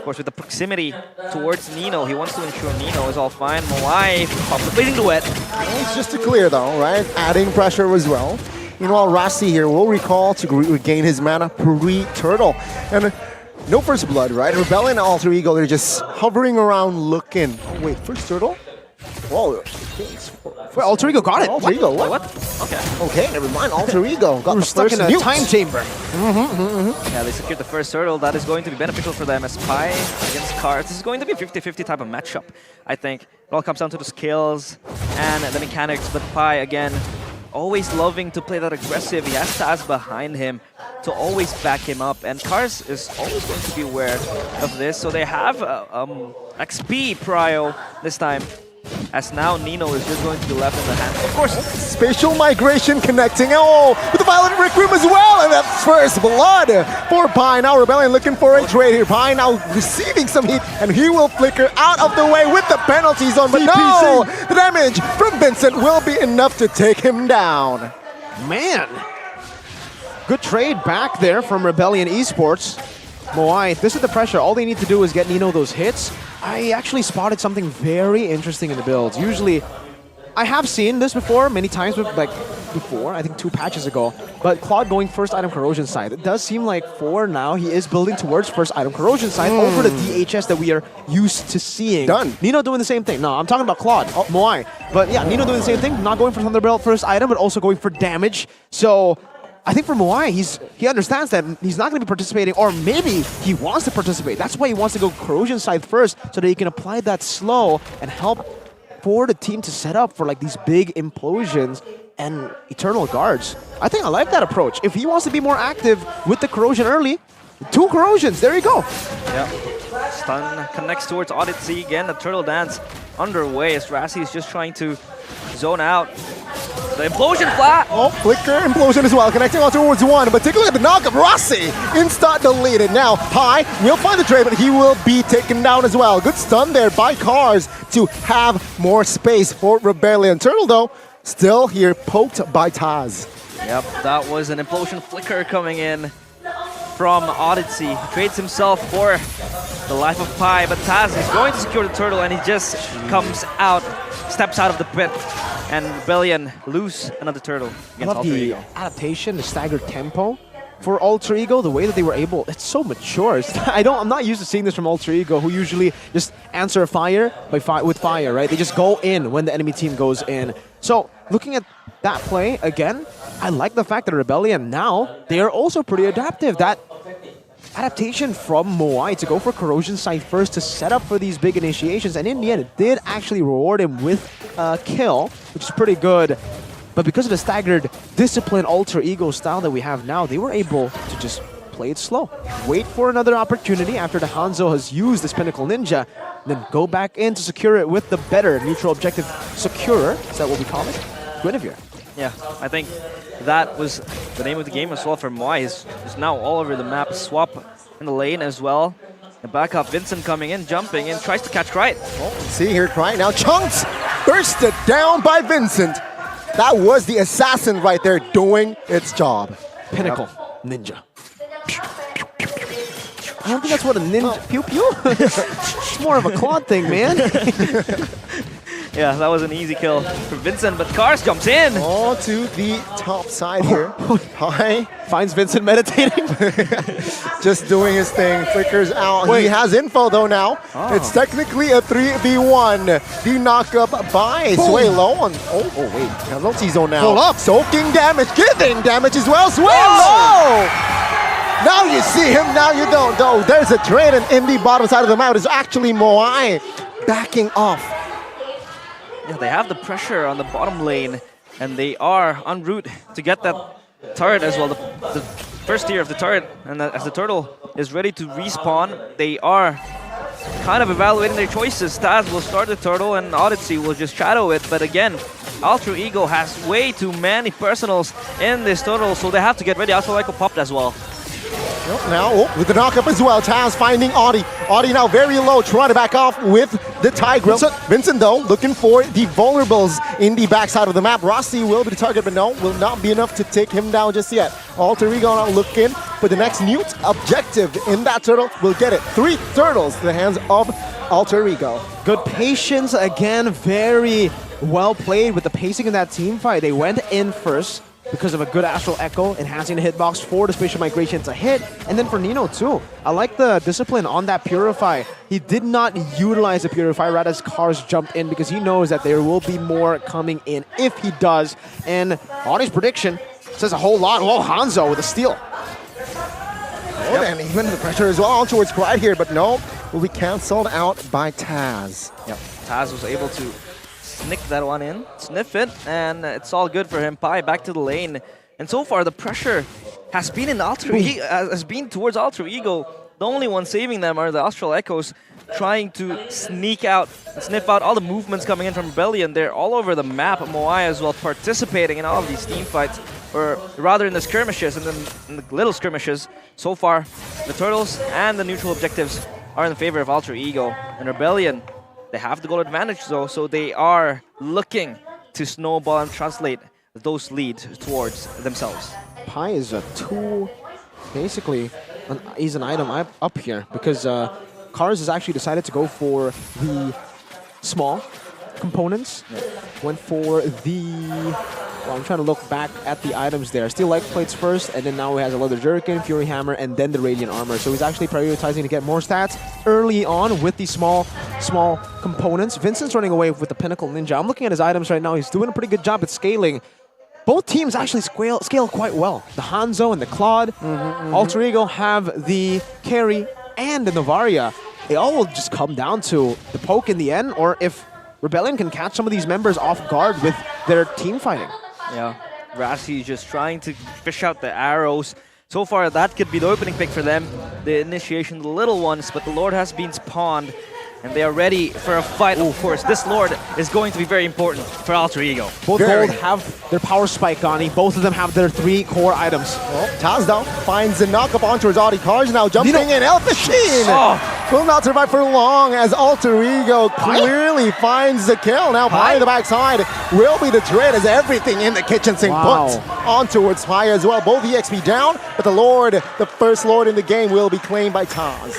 course, with the proximity towards Nino, he wants to ensure Nino is all fine. Moai completing the wet. It's just to clear though, right? Adding pressure as well. Meanwhile, Rossi here will recall to regain his mana pre-turtle. And no first blood, right? Rebellion and Alter Ego, they're just hovering around looking. Oh wait, first turtle? Whoa. Wait, Alter Ego got it. Alter Ego, what? Okay. Okay, never mind. Alter Ego got We're the stuck first in a nukes. time chamber. Yeah, they secured the first turtle. That is going to be beneficial for them as Pi against Cars. This is going to be a 50-50 type of matchup, I think. It all comes down to the skills and the mechanics, but Pi, again, always loving to play that aggressive. He has Taz behind him to always back him up, and Cars is always going to be aware of this. So they have XP prio this time, as now Nino is just going to be left in the hands. Of course, spatial migration connecting. Oh, with the Violent Rick Room as well, and that's first blood for Pi. Now Rebellion looking for a trade here. Pi now receiving some heat, and he will flicker out of the way with the penalty zone. But no, the damage from Vincent will be enough to take him down. Man, good trade back there from Rebellion Esports. Moai, this is the pressure. All they need to do is get Nino those hits. I actually spotted something very interesting in the builds. Usually, I have seen this before many times, but like before, I think 2 patches ago. But Claude going first item corrosion side. It does seem like for now, he is building towards first item corrosion side over the DHS that we are used to seeing. Done. Nino doing the same thing. No, I'm talking about Claude, Moai. But yeah, Nino doing the same thing. Not going for Thunderbolt first item, but also going for damage. So I think for Moai, he understands that he's not going to be participating, or maybe he wants to participate. That's why he wants to go corrosion side first, so that he can apply that slow and help for the team to set up for like these big implosions and eternal guards. I think I like that approach. If he wants to be more active with the corrosion early, 2 corrosions, there you go. Yeah. Stun connects towards Odyssey again. The turtle dance underway as Rassi is just trying to zone out. The implosion flat! Oh, flicker, implosion as well, connecting all towards 1, but take a look at the knock of Rossi! Insta deleted. Now, Pi will find the trade, but he will be taken down as well. Good stun there by Cars to have more space for Rebellion. Turtle, though, still here, poked by Taz. Yep, that was an implosion flicker coming in from Odyssey. He trades himself for the life of Pi, but Taz is going to secure the turtle, and he just comes out, steps out of the pit, and Rebellion lose another turtle I against love Alter the Ego. adaptation, the staggered tempo for Alter Ego, the way that they were able, it's so mature. I'm not used to seeing this from Alter Ego, who usually just answer fire with fire, right? They just go in when the enemy team goes in. So looking at that play again, I like the fact that Rebellion now, they are also pretty adaptive. That adaptation from Moai to go for corrosion side first to set up for these big initiations, and in the end it did actually reward him with a kill, which is pretty good. But because of the staggered discipline Alter Ego style that we have now, they were able to just play it slow. Wait for another opportunity after the Hanzo has used this Pinnacle Ninja, then go back in to secure it with the better neutral objective securer. Is that what we call it? Guinevere. Yeah, I think that was the name of the game as well for Moai. He's now all over the map. Swap in the lane as well. The backup, Vincent coming in, jumping in, tries to catch Krite. Oh, see here, Krite now chunks bursted down by Vincent. That was the assassin right there doing its job. Pinnacle Ninja. I don't think that's what a ninja... Pew pew? It's more of a Claude thing, man. Yeah, that was an easy kill for Vincent, but Cars jumps in. Oh, to the top side here. Pi finds Vincent meditating. Just doing his thing. Flickers out. Wait. He has info though now. Oh. It's technically a 3v1. The knockup by Sway Low on... Oh, wait. Penalty zone now. Pull up. Soaking damage. Giving damage as well. Sway Low! Now you see him, now you don't. Oh, there's a trade, and in the bottom side of the map is actually Moai backing off. Yeah, they have the pressure on the bottom lane, and they are en route to get that turret as well, the first tier of the turret. And as the turtle is ready to respawn, they are kind of evaluating their choices. Taz will start the turtle, and Odyssey will just shadow it. But again, Alter Ego has way too many personals in this turtle, so they have to get ready. Alpha Echo popped as well. Now, with the knockup as well, Taz finding Audi. Audi now very low, trying to back off with the Tigreal. Vincent, though, looking for the vulnerables in the backside of the map. Rossi will be the target, but no, will not be enough to take him down just yet. Alter Ego now looking for the next Newt objective in that turtle. Will get it. 3 turtles to the hands of Alter Ego. Good patience again, very well played with the pacing in that team fight. They went in first because of a good Astral Echo, enhancing the hitbox for the Spatial Migration to hit. And then for Nino too, I like the discipline on that Purify. He did not utilize the Purify right as cars jumped in because he knows that there will be more coming in if he does. And Audie's prediction says a whole lot. Well, Hanzo with a steal. And even the pressure as well on towards Pride here, but no, will be cancelled out by Taz. Yep, Taz was able to snick that one in, sniff it, and it's all good for him. Pi back to the lane, and so far the pressure has been in has been towards Alter Ego. The only one saving them are the Astral Echoes, trying to sneak out, sniff out all the movements coming in from Rebellion. They're all over the map. Moai as well, participating in all of these team fights, or rather in the skirmishes and then in the little skirmishes. So far, the Turtles and the neutral objectives are in favor of Alter Ego, and Rebellion, they have the goal advantage though, so they are looking to snowball and translate those leads towards themselves. Pi is a tool, basically, he's an item up here because Cars has actually decided to go for the small components. Went for the... Well, I'm trying to look back at the items there. Steel leg plates first, and then now he has a leather jerkin, fury hammer, and then the radiant armor. So he's actually prioritizing to get more stats early on with these small components. Vincent's running away with the Pinnacle Ninja. I'm looking at his items right now. He's doing a pretty good job at scaling. Both teams actually scale quite well. The Hanzo and the Claude. Alter Ego have the carry and the Novaria. It all will just come down to the poke in the end, or if Rebellion can catch some of these members off guard with their team fighting. Yeah, Rassi just trying to fish out the arrows. So far, that could be the opening pick for them. The initiation, the little ones, but the Lord has been spawned, and they are ready for a fight. Of course, this Lord is going to be very important for Alter Ego. Both gold have their power spike on him. Both of them have their 3 core items. Taz down, finds the knock-up on towards Audi. Cars now jumping in. L15 will not survive for long as Alter Ego clearly finds the kill. Now Pi on the backside will be the trade as everything in the kitchen sink put on towards Pi as well. Both EXP down, but the Lord, the first Lord in the game, will be claimed by Taz.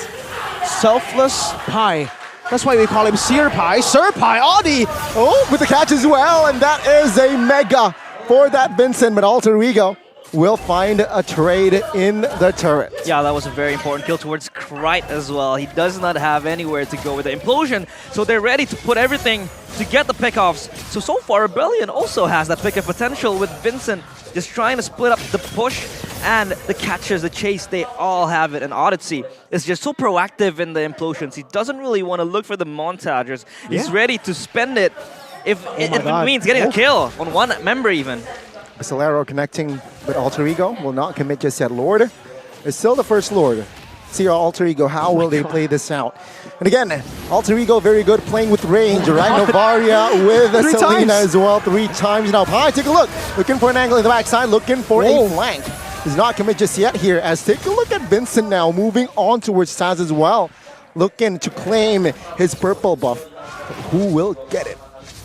Selfless Pi. That's why we call him Sir Pi. Sir Pi, Audi! Oh, with the catch as well, and that is a mega for that Vincent, but Alter Ego will find a trade in the turret. Yeah, that was a very important kill towards Krite as well. He does not have anywhere to go with the implosion, so they're ready to put everything to get the pickoffs. So far, Rebellion also has that pickoff potential with Vincent just trying to split up the push and the catches, the chase, they all have it. And Odyssey is just so proactive in the implosions. He doesn't really want to look for the montages. He's ready to spend it if it means getting a kill on one member even. Solero connecting with Alter Ego will not commit just yet. Lord is still the first Lord. See our Alter Ego, how will they play this out? And again, Alter Ego very good playing with range, right? Novaria with Selena as well 3 times now. Pi, take a look. Looking for an angle in the backside, looking for a flank. Does not commit just yet here as take a look at Vincent now, moving on towards Taz as well. Looking to claim his purple buff. Who will get it?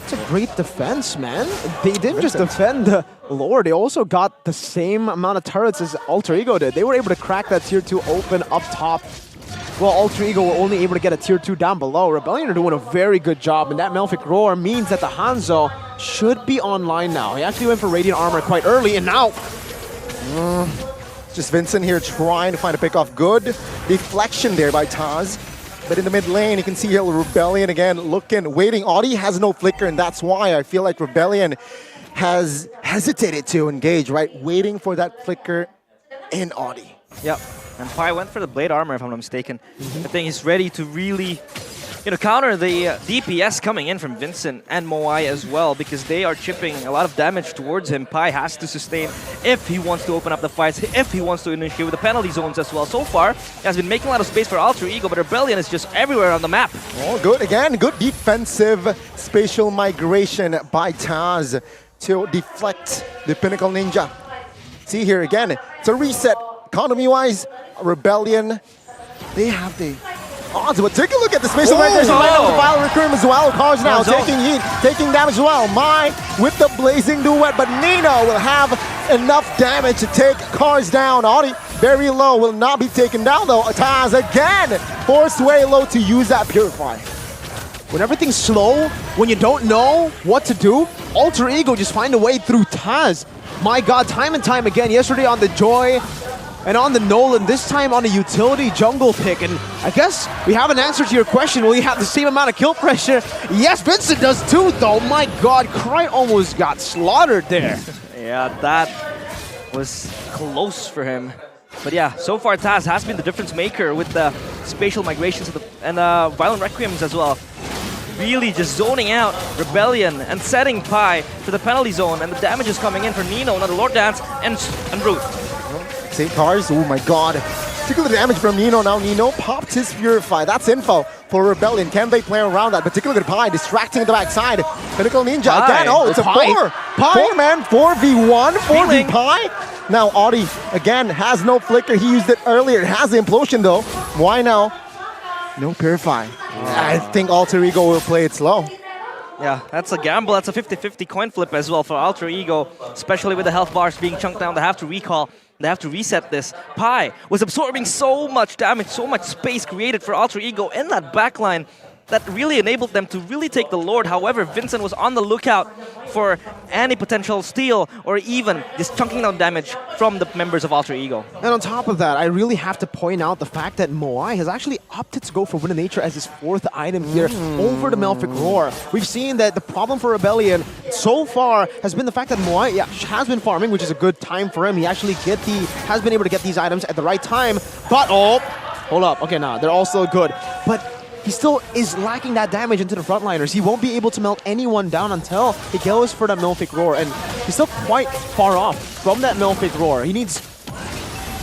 It's a great defense, man. They didn't just defend the Lord, they also got the same amount of turrets as Alter Ego did. They were able to crack that tier 2 open up top. Well, Alter Ego were only able to get a tier 2 down below. Rebellion are doing a very good job, and that Melfic Roar means that the Hanzo should be online now. He actually went for Radiant Armor quite early, and now... Just Vincent here trying to find a pick off. Good deflection there by Taz. But in the mid lane, you can see here Rebellion again looking, waiting. Audi has no flicker, and that's why I feel like Rebellion has hesitated to engage, right? Waiting for that flicker in Audi. Yep. And Pi went for the Blade Armor, if I'm not mistaken. I think he's ready to really, counter the DPS coming in from Vincent and Moai as well, because they are chipping a lot of damage towards him. Pi has to sustain if he wants to open up the fights, if he wants to initiate with the penalty zones as well. So far, he has been making a lot of space for Alter Ego, but Rebellion is just everywhere on the map. Oh, good. Again, good defensive spatial migration by Taz to deflect the Pinnacle Ninja. See here again, it's a reset. economy-wise, Rebellion, they have the odds. But take a look at the spatial migration right now with the Violent Recruit as well. Cars now taking heat, taking damage as well. Mai with the blazing duet, but Nino will have enough damage to take Cars down. Audi very low, will not be taken down though. Taz again forced way low to use that Purify. When everything's slow, when you don't know what to do, Alter Ego just find a way through Taz. My God, time and time again, yesterday on the Joy and on the Nolan, this time on a utility jungle pick. And I guess we have an answer to your question. Will he have the same amount of kill pressure? Yes, Vincent does too, though. My God, Cry almost got slaughtered there. Yeah, that was close for him. But yeah, so far Taz has been the difference maker with the spatial migrations and Violent Requiems as well. Really just zoning out Rebellion and setting Pi to the penalty zone, and the damage is coming in for Nino, another Lord Dance, and Root. Same Cars, oh my God. Particular damage from Nino now. Nino popped his Purify. That's info for Rebellion. Can they play around that? Particularly Pi distracting at the backside. Pinnacle Ninja again. Oh, it's a four. Pi, man. 4v1, 4v Pi. Now Audi again has no flicker. He used it earlier. It has the implosion though. Why now? No Purify. I think Alter Ego will play it slow. Yeah, that's a gamble. That's a 50-50 coin flip as well for Alter Ego, especially with the health bars being chunked down. They have to recall. They have to reset this. Pi was absorbing so much damage, so much space created for Alter Ego in that backline that really enabled them to really take the Lord. However, Vincent was on the lookout for any potential steal or even just chunking down damage from the members of Alter Ego. And on top of that, I really have to point out the fact that Moai has actually opted to go for Wind of Nature as his fourth item here over the Melfic Roar. We've seen that the problem for Rebellion so far has been the fact that Moai has been farming, which is a good time for him. He actually has been able to get these items at the right time. But, oh, hold up. Okay, nah, they're all still good. But he still is lacking that damage into the frontliners. He won't be able to melt anyone down until he goes for that Melfic Roar. And he's still quite far off from that Melfic Roar. He needs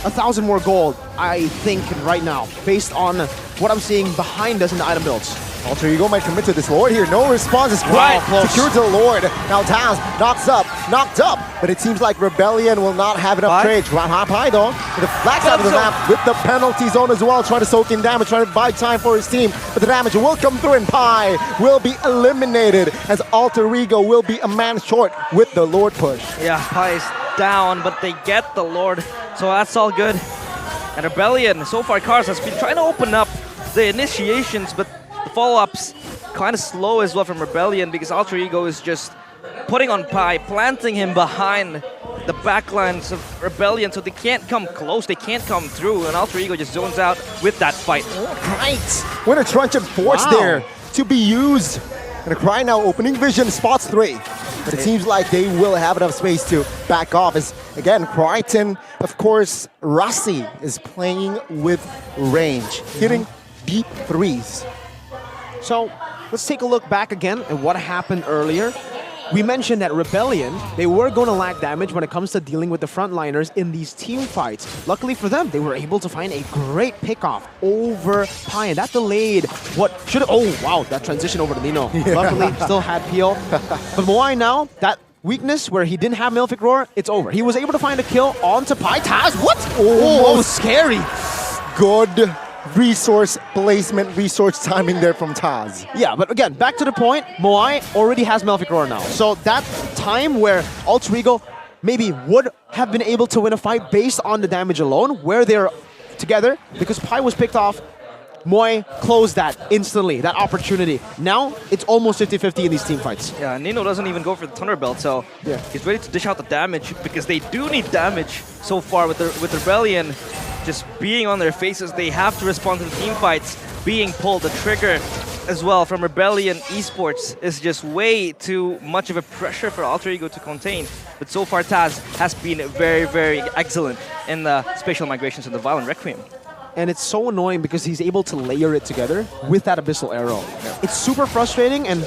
1,000 more gold, I think, right now, based on what I'm seeing behind us in the item builds. Alter Ego might commit to this Lord here. No response is quite secured to the Lord. Now Taz knocked up, but it seems like Rebellion will not have enough trade. Pi though, with the flag side of the map, with the penalty zone as well, trying to soak in damage, trying to buy time for his team. But the damage will come through and Pi will be eliminated as Alter Ego will be a man short with the Lord push. Yeah, Pi is down, but they get the Lord, so that's all good. And Rebellion, so far Cars has been trying to open up the initiations, but the follow-ups kind of slow as well from Rebellion because Alter Ego is just putting on Pi, planting him behind the backlines of Rebellion so they can't come close, they can't come through, and Alter Ego just zones out with that fight. Right! What a truncheon force there to be used. And a Cry now opening vision, spots 3. But it seems like they will have enough space to back off as, again, Crichton, of course, Rossi is playing with range, hitting deep threes. So let's take a look back again at what happened earlier. We mentioned that Rebellion, they were going to lack damage when it comes to dealing with the frontliners in these team fights. Luckily for them, they were able to find a great pickoff over Pi, and that delayed what should have... Oh, wow, that transition over to Nino. Luckily, still had peel. But Moai now, that weakness where he didn't have Melfic Roar, it's over. He was able to find a kill onto Pi. Taz, what? Oh, scary. Good resource placement, resource timing there from Taz. Yeah, but again, back to the point, Moai already has Melfic Roar now. So that time where Alter Ego maybe would have been able to win a fight based on the damage alone, where they're together, because Pi was picked off, Moai closed that instantly, that opportunity. Now, it's almost 50-50 in these team fights. Yeah, Nino doesn't even go for the Thunder Belt, so he's ready to dish out the damage because they do need damage so far with Rebellion. Just being on their faces, they have to respond to the team fights. Being pulled, the trigger as well from Rebellion Esports is just way too much of a pressure for Alter Ego to contain. But so far, Taz has been very, very excellent in the spatial migrations and the Violent Requiem. And it's so annoying because he's able to layer it together with that Abyssal Arrow. It's super frustrating, and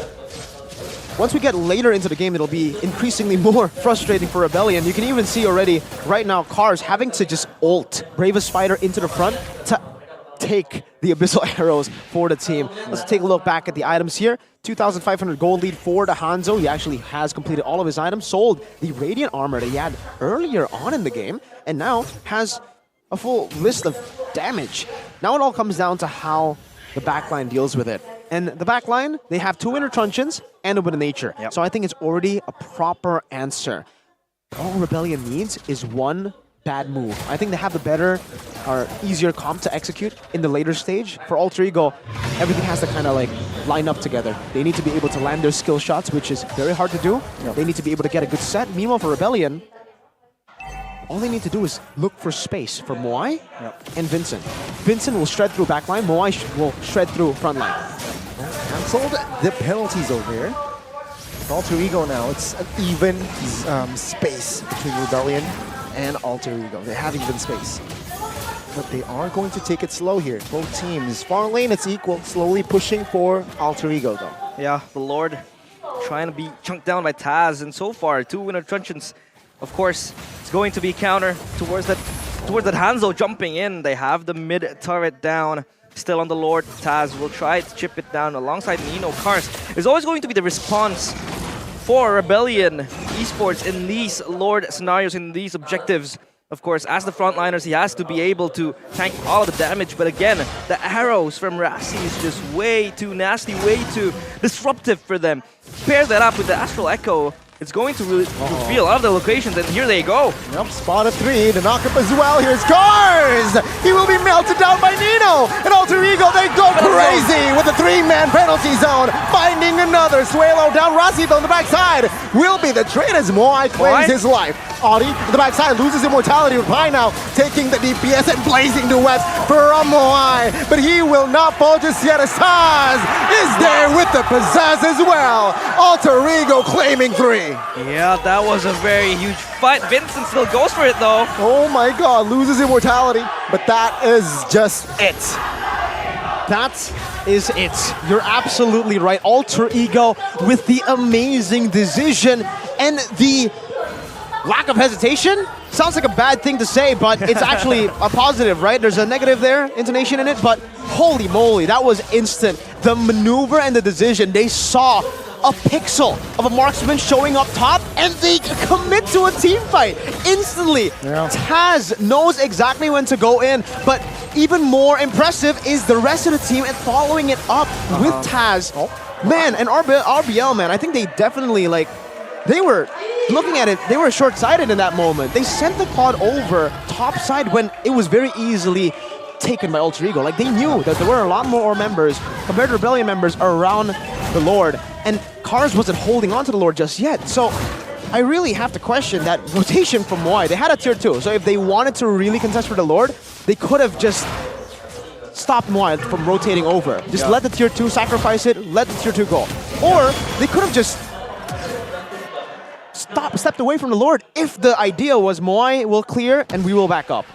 once we get later into the game, it'll be increasingly more frustrating for Rebellion. You can even see already right now Cars having to just ult Bravest Spider into the front to take the Abyssal Arrows for the team. Let's take a look back at the items here. 2,500 gold lead for the Hanzo. He actually has completed all of his items, sold the Radiant Armor that he had earlier on in the game, and now has a full list of damage. Now it all comes down to how the backline deals with it. And the backline, they have 2 Inner Truncheons and a Wind of Nature. So I think it's already a proper answer. All Rebellion needs is one bad move. I think they have the better or easier comp to execute in the later stage. For Alter Ego, everything has to kind of like line up together. They need to be able to land their skill shots, which is very hard to do. They need to be able to get a good set. Meanwhile, for Rebellion, all they need to do is look for space for Moai and Vincent. Vincent will shred through backline, Moai will shred through frontline. Cancelled the penalties over here. Alter Ego now, it's an even space between Rebellion and Alter Ego. They have even space. But they are going to take it slow here. Both teams. Far lane, it's equal. Slowly pushing for Alter Ego, though. Yeah, the Lord trying to be chunked down by Taz. And so far, 2 Inner Truncheons. Of course, it's going to be counter towards that Hanzo jumping in. They have the mid turret down. Still on the Lord. Taz will try to chip it down alongside Nino. Cars is always going to be the response for Rebellion Esports in these Lord scenarios, in these objectives. Of course, as the frontliners, he has to be able to tank all of the damage. But again, the arrows from Rassi is just way too nasty, way too disruptive for them. Pair that up with the Astral Echo, it's going to really reveal a lot of the locations, and here they go. Yep, spot of 3, the knockup as well. Here's Cars! He will be melted down by Nino! And Alter Ego, they go crazy with a 3-man penalty zone. Finding another Suelo down. Rassi on the backside will be the trade as Moai claims his life. Audi on the backside loses immortality with Pai now, taking the DPS and blazing duets for Moai. But he will not fall just yet as Taz is there with the pizzazz as well. Alter Ego claiming 3. Yeah, that was a very huge fight. Vincent still goes for it though. Oh my god, loses immortality. But that is just it. That is it. You're absolutely right. Alter Ego with the amazing decision and the lack of hesitation. Sounds like a bad thing to say, but it's actually a positive, right? There's a negative there, intonation in it, but holy moly, that was instant. The maneuver and the decision, they saw a pixel of a marksman showing up top, and they commit to a team fight instantly. Taz knows exactly when to go in, but even more impressive is the rest of the team and following it up with Taz. Man, and RBL, man, I think they definitely, like, they were looking at it, they were short-sighted in that moment. They sent the quad over topside when it was very easily taken by Alter Ego. Like, they knew that there were a lot more members compared to Rebellion members around the Lord, and Cars wasn't holding on to the Lord just yet. So I really have to question that rotation from Moai. They had a tier 2, so if they wanted to really contest for the Lord, they could have just stopped Moai from rotating over. Just let the tier 2 sacrifice it, let the tier 2 go. Or they could have just stepped away from the Lord if the idea was Moai will clear and we will back up.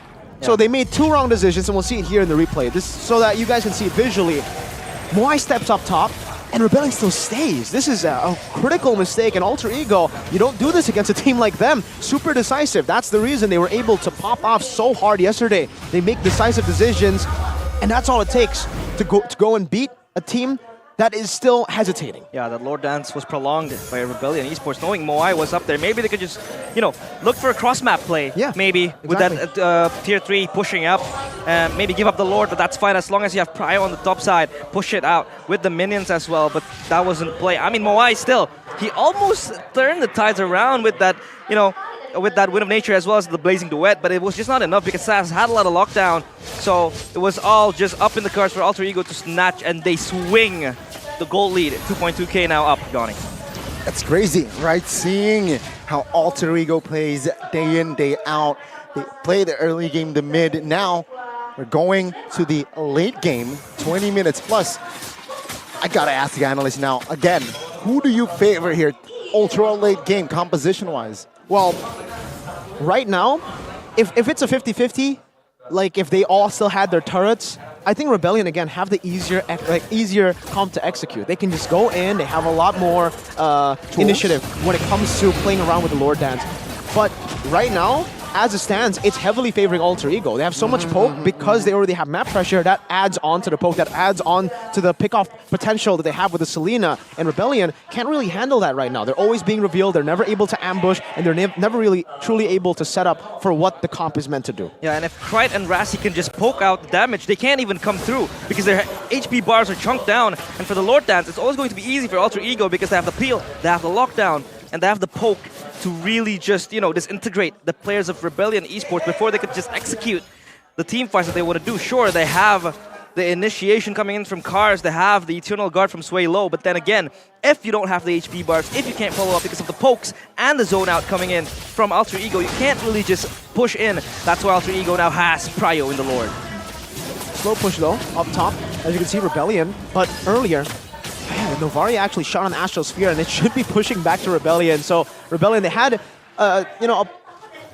So they made 2 wrong decisions, and we'll see it here in the replay. This so that you guys can see it visually. Moai steps up top, and Rebellion still stays. This is a critical mistake, and Alter Ego, you don't do this against a team like them. Super decisive. That's the reason they were able to pop off so hard yesterday. They make decisive decisions, and that's all it takes to go and beat a team that is still hesitating. Yeah, that Lord Dance was prolonged by Rebellion Esports. Knowing Moai was up there, maybe they could just, you know, look for a cross-map play. Yeah, maybe with that tier 3 pushing up, and maybe give up the Lord, but that's fine as long as you have Prio on the top side. Push it out with the minions as well, but that wasn't play. I mean, Moai still, he almost turned the tides around with that, you know, with that Wind of Nature as well as the Blazing Duet, but it was just not enough because Saz had a lot of lockdown, so it was all just up in the cards for Alter Ego to snatch, and they swing the gold lead. 2.2k now up, Johnny. That's crazy, right? Seeing how Alter Ego plays day in, day out. They play the early game, the mid. Now we're going to the late game, 20 minutes plus. I gotta ask the analyst now, again, who do you favor here, ultra late game, composition-wise? Well, right now, if it's a 50-50, like if they all still had their turrets, I think Rebellion, again, have the easier comp to execute. They can just go in, they have a lot more initiative when it comes to playing around with the Lord Dance. But right now, as it stands, it's heavily favoring Alter Ego. They have so much poke because they already have map pressure that adds on to the poke, that adds on to the pick-off potential that they have with the Selena, and Rebellion can't really handle that right now. They're always being revealed, they're never able to ambush, and they're never really truly able to set up for what the comp is meant to do. Yeah, and if Krite and Rassi can just poke out the damage, they can't even come through because their HP bars are chunked down. And for the Lord Dance, it's always going to be easy for Alter Ego because they have the peel, they have the lockdown, and they have the poke to really just, you know, disintegrate the players of Rebellion Esports before they could just execute the team fights that they want to do. Sure, they have the initiation coming in from Cars, they have the Eternal Guard from Sway Low, but then again, if you don't have the HP bars, if you can't follow up because of the pokes and the zone out coming in from Alter Ego, you can't really just push in. That's why Alter Ego now has Prio in the Lord. Slow push though, up top, as you can see Rebellion, but earlier, man, Novari actually shot on Astral Sphere and it should be pushing back to Rebellion. So Rebellion, they had, you know, a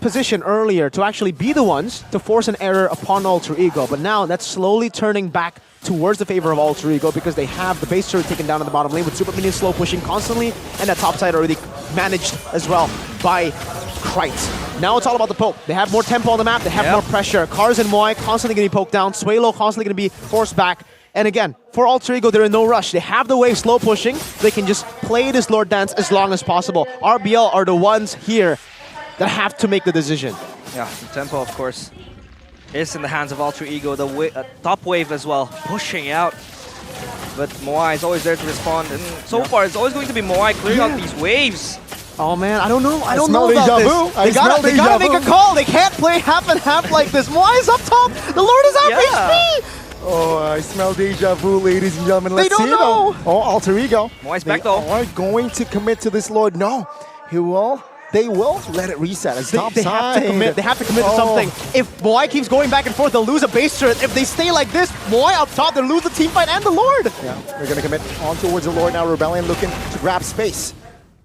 position earlier to actually be the ones to force an error upon Alter Ego, but now that's slowly turning back towards the favor of Alter Ego because they have the base turret taken down in the bottom lane with Super Minions slow pushing constantly, and that top side already managed as well by Krite. Now it's all about the poke. They have more tempo on the map, they have more pressure. Cars and Moai constantly going to be poked down, Swaylo constantly going to be forced back. And again, for Alter Ego, they're in no rush. They have the wave slow pushing. They can just play this Lord Dance as long as possible. RBL are the ones here that have to make the decision. Yeah, the tempo, of course, is in the hands of Alter Ego. The top wave as well, pushing out. But Moai is always there to respond. And so far, it's always going to be Moai clearing out these waves. Oh man, I don't know. I don't smell know about deja vu. this. They gotta make a call. They can't play half and half like this. Moai is up top. The Lord is out HP. Oh, I smell deja vu, ladies and gentlemen. They Let's don't see know. though. Oh, Alter Ego. Moai's back though. They are going to commit to this Lord. No, he will. They will let it reset. It's top They have to commit. They have to commit to something. If Moai keeps going back and forth, they'll lose a base turret. If they stay like this, Moai up top, they'll lose the team fight and the Lord. Yeah, they're going to commit on towards the Lord now. Rebellion looking to grab space.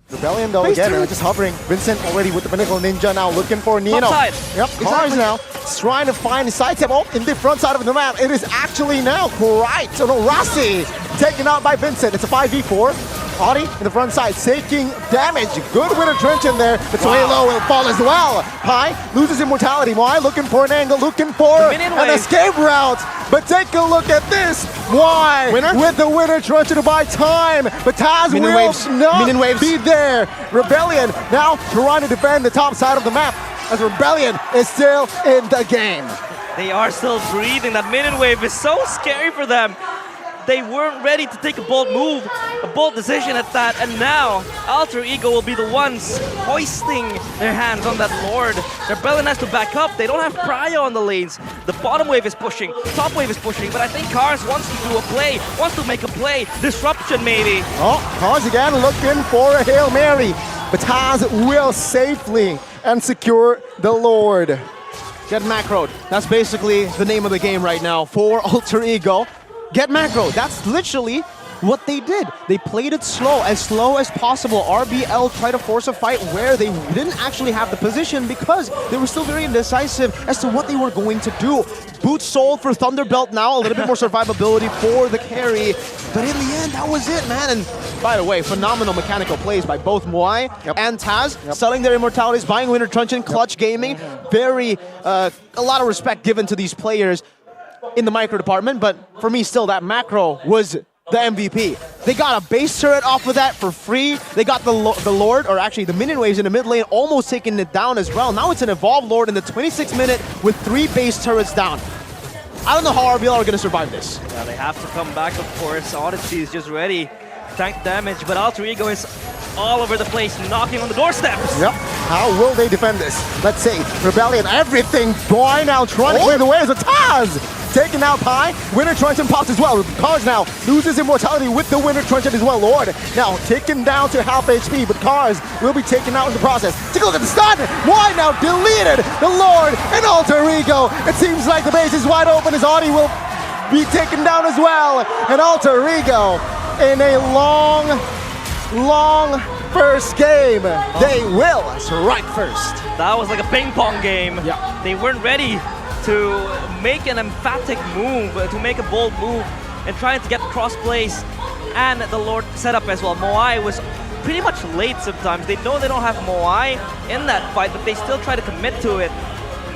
Rebellion though, again, just hovering. Vincent already with the Pinnacle Ninja now looking for Nino. Top side. Yep, Cars now trying to find the side step. Oh, in the front side of the map. It is actually now Krite. Oh no, Rassi taken out by Vincent. It's a 5v4. Audi in the front side taking damage. Good winter trench in there. But Swaylo will fall as well. Pi loses immortality. Moai looking for an angle, looking for an escape route. But take a look at this. Moai with the winter trench to buy time. But Taz will not be there. Rebellion now trying to defend the top side of the map as Rebellion is still in the game. They are still breathing. That minion wave is so scary for them. They weren't ready to take a bold move, a bold decision at that, and now Alter Ego will be the ones hoisting their hands on that Lord. Rebellion has to back up. They don't have Prio on the lanes. The bottom wave is pushing, top wave is pushing, but I think Cars wants to do a play, wants to make a play. Disruption maybe. Oh, Cars again looking for a Hail Mary, but Taz will safely and secure the Lord. Get macroed. That's basically the name of the game right now for Alter Ego. Get macro. That's literally what they did. They played it slow as possible. RBL tried to force a fight where they didn't actually have the position because they were still very indecisive as to what they were going to do. Boots sold for Thunderbelt now, a little bit more survivability for the carry. But in the end, that was it, man. And by the way, phenomenal mechanical plays by both Moai and Taz, selling their immortalities, buying Winter Truncheon, Clutch Gaming. Very, a lot of respect given to these players in the micro department, but for me still that macro was the MVP. They got a base turret off of that for free. They got the Lord, or actually the minion waves in the mid lane, almost taking it down as well. Now it's an Evolved Lord in the 26th minute with 3 base turrets down. I don't know how RBL are going to survive this. Yeah, they have to come back, of course. Odyssey is just ready. Tank damage, but Alter Ego is all over the place, knocking on the doorsteps. Yep. How will they defend this? Let's see. Rebellion, everything. Boy now trying to clear the way as a Taz. Taking out Pi. Winter Truncheon pops as well. Cars now loses immortality with the Winter Truncheon as well. Lord now taken down to half HP, but Cars will be taken out in the process. Take a look at the stun. Why now deleted the Lord and Alter Ego. It seems like the base is wide open as Audi will be taken down as well. And Alter Ego in a long first game. They will strike first. That was like a ping pong game. Yeah. They weren't ready to make an emphatic move, to make a bold move, and trying to get cross plays and the Lord set up as well. Moai was pretty much late sometimes. They know they don't have Moai in that fight, but they still try to commit to it.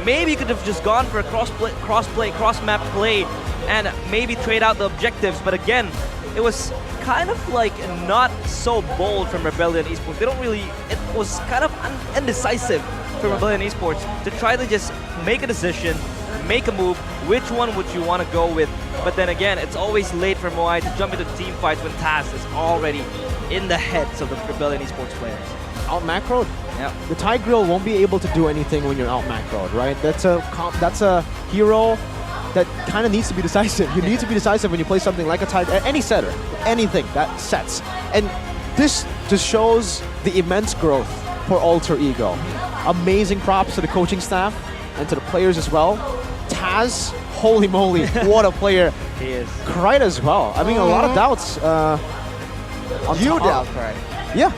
Maybe you could have just gone for a cross-map play, and maybe trade out the objectives. But again, it was kind of like not so bold from Rebellion Esports. They don't really, it was kind of indecisive from Rebellion Esports to try to just make a decision, make a move, which one would you want to go with. But then again, it's always late for Moai to jump into team fights when Taz is already in the heads of the Rebellion Esports players. Out macroed? Yeah. The Thai Grill won't be able to do anything when you're out macroed, right? That's a hero that kind of needs to be decisive. You need to be decisive when you play something like a Thai, any setter, anything that sets. And this just shows the immense growth for Alter Ego. Amazing props to the coaching staff and to the players as well. Taz, holy moly, what a player. He is. Cried as well. I mean, a lot of doubts. You doubt, right? Yeah.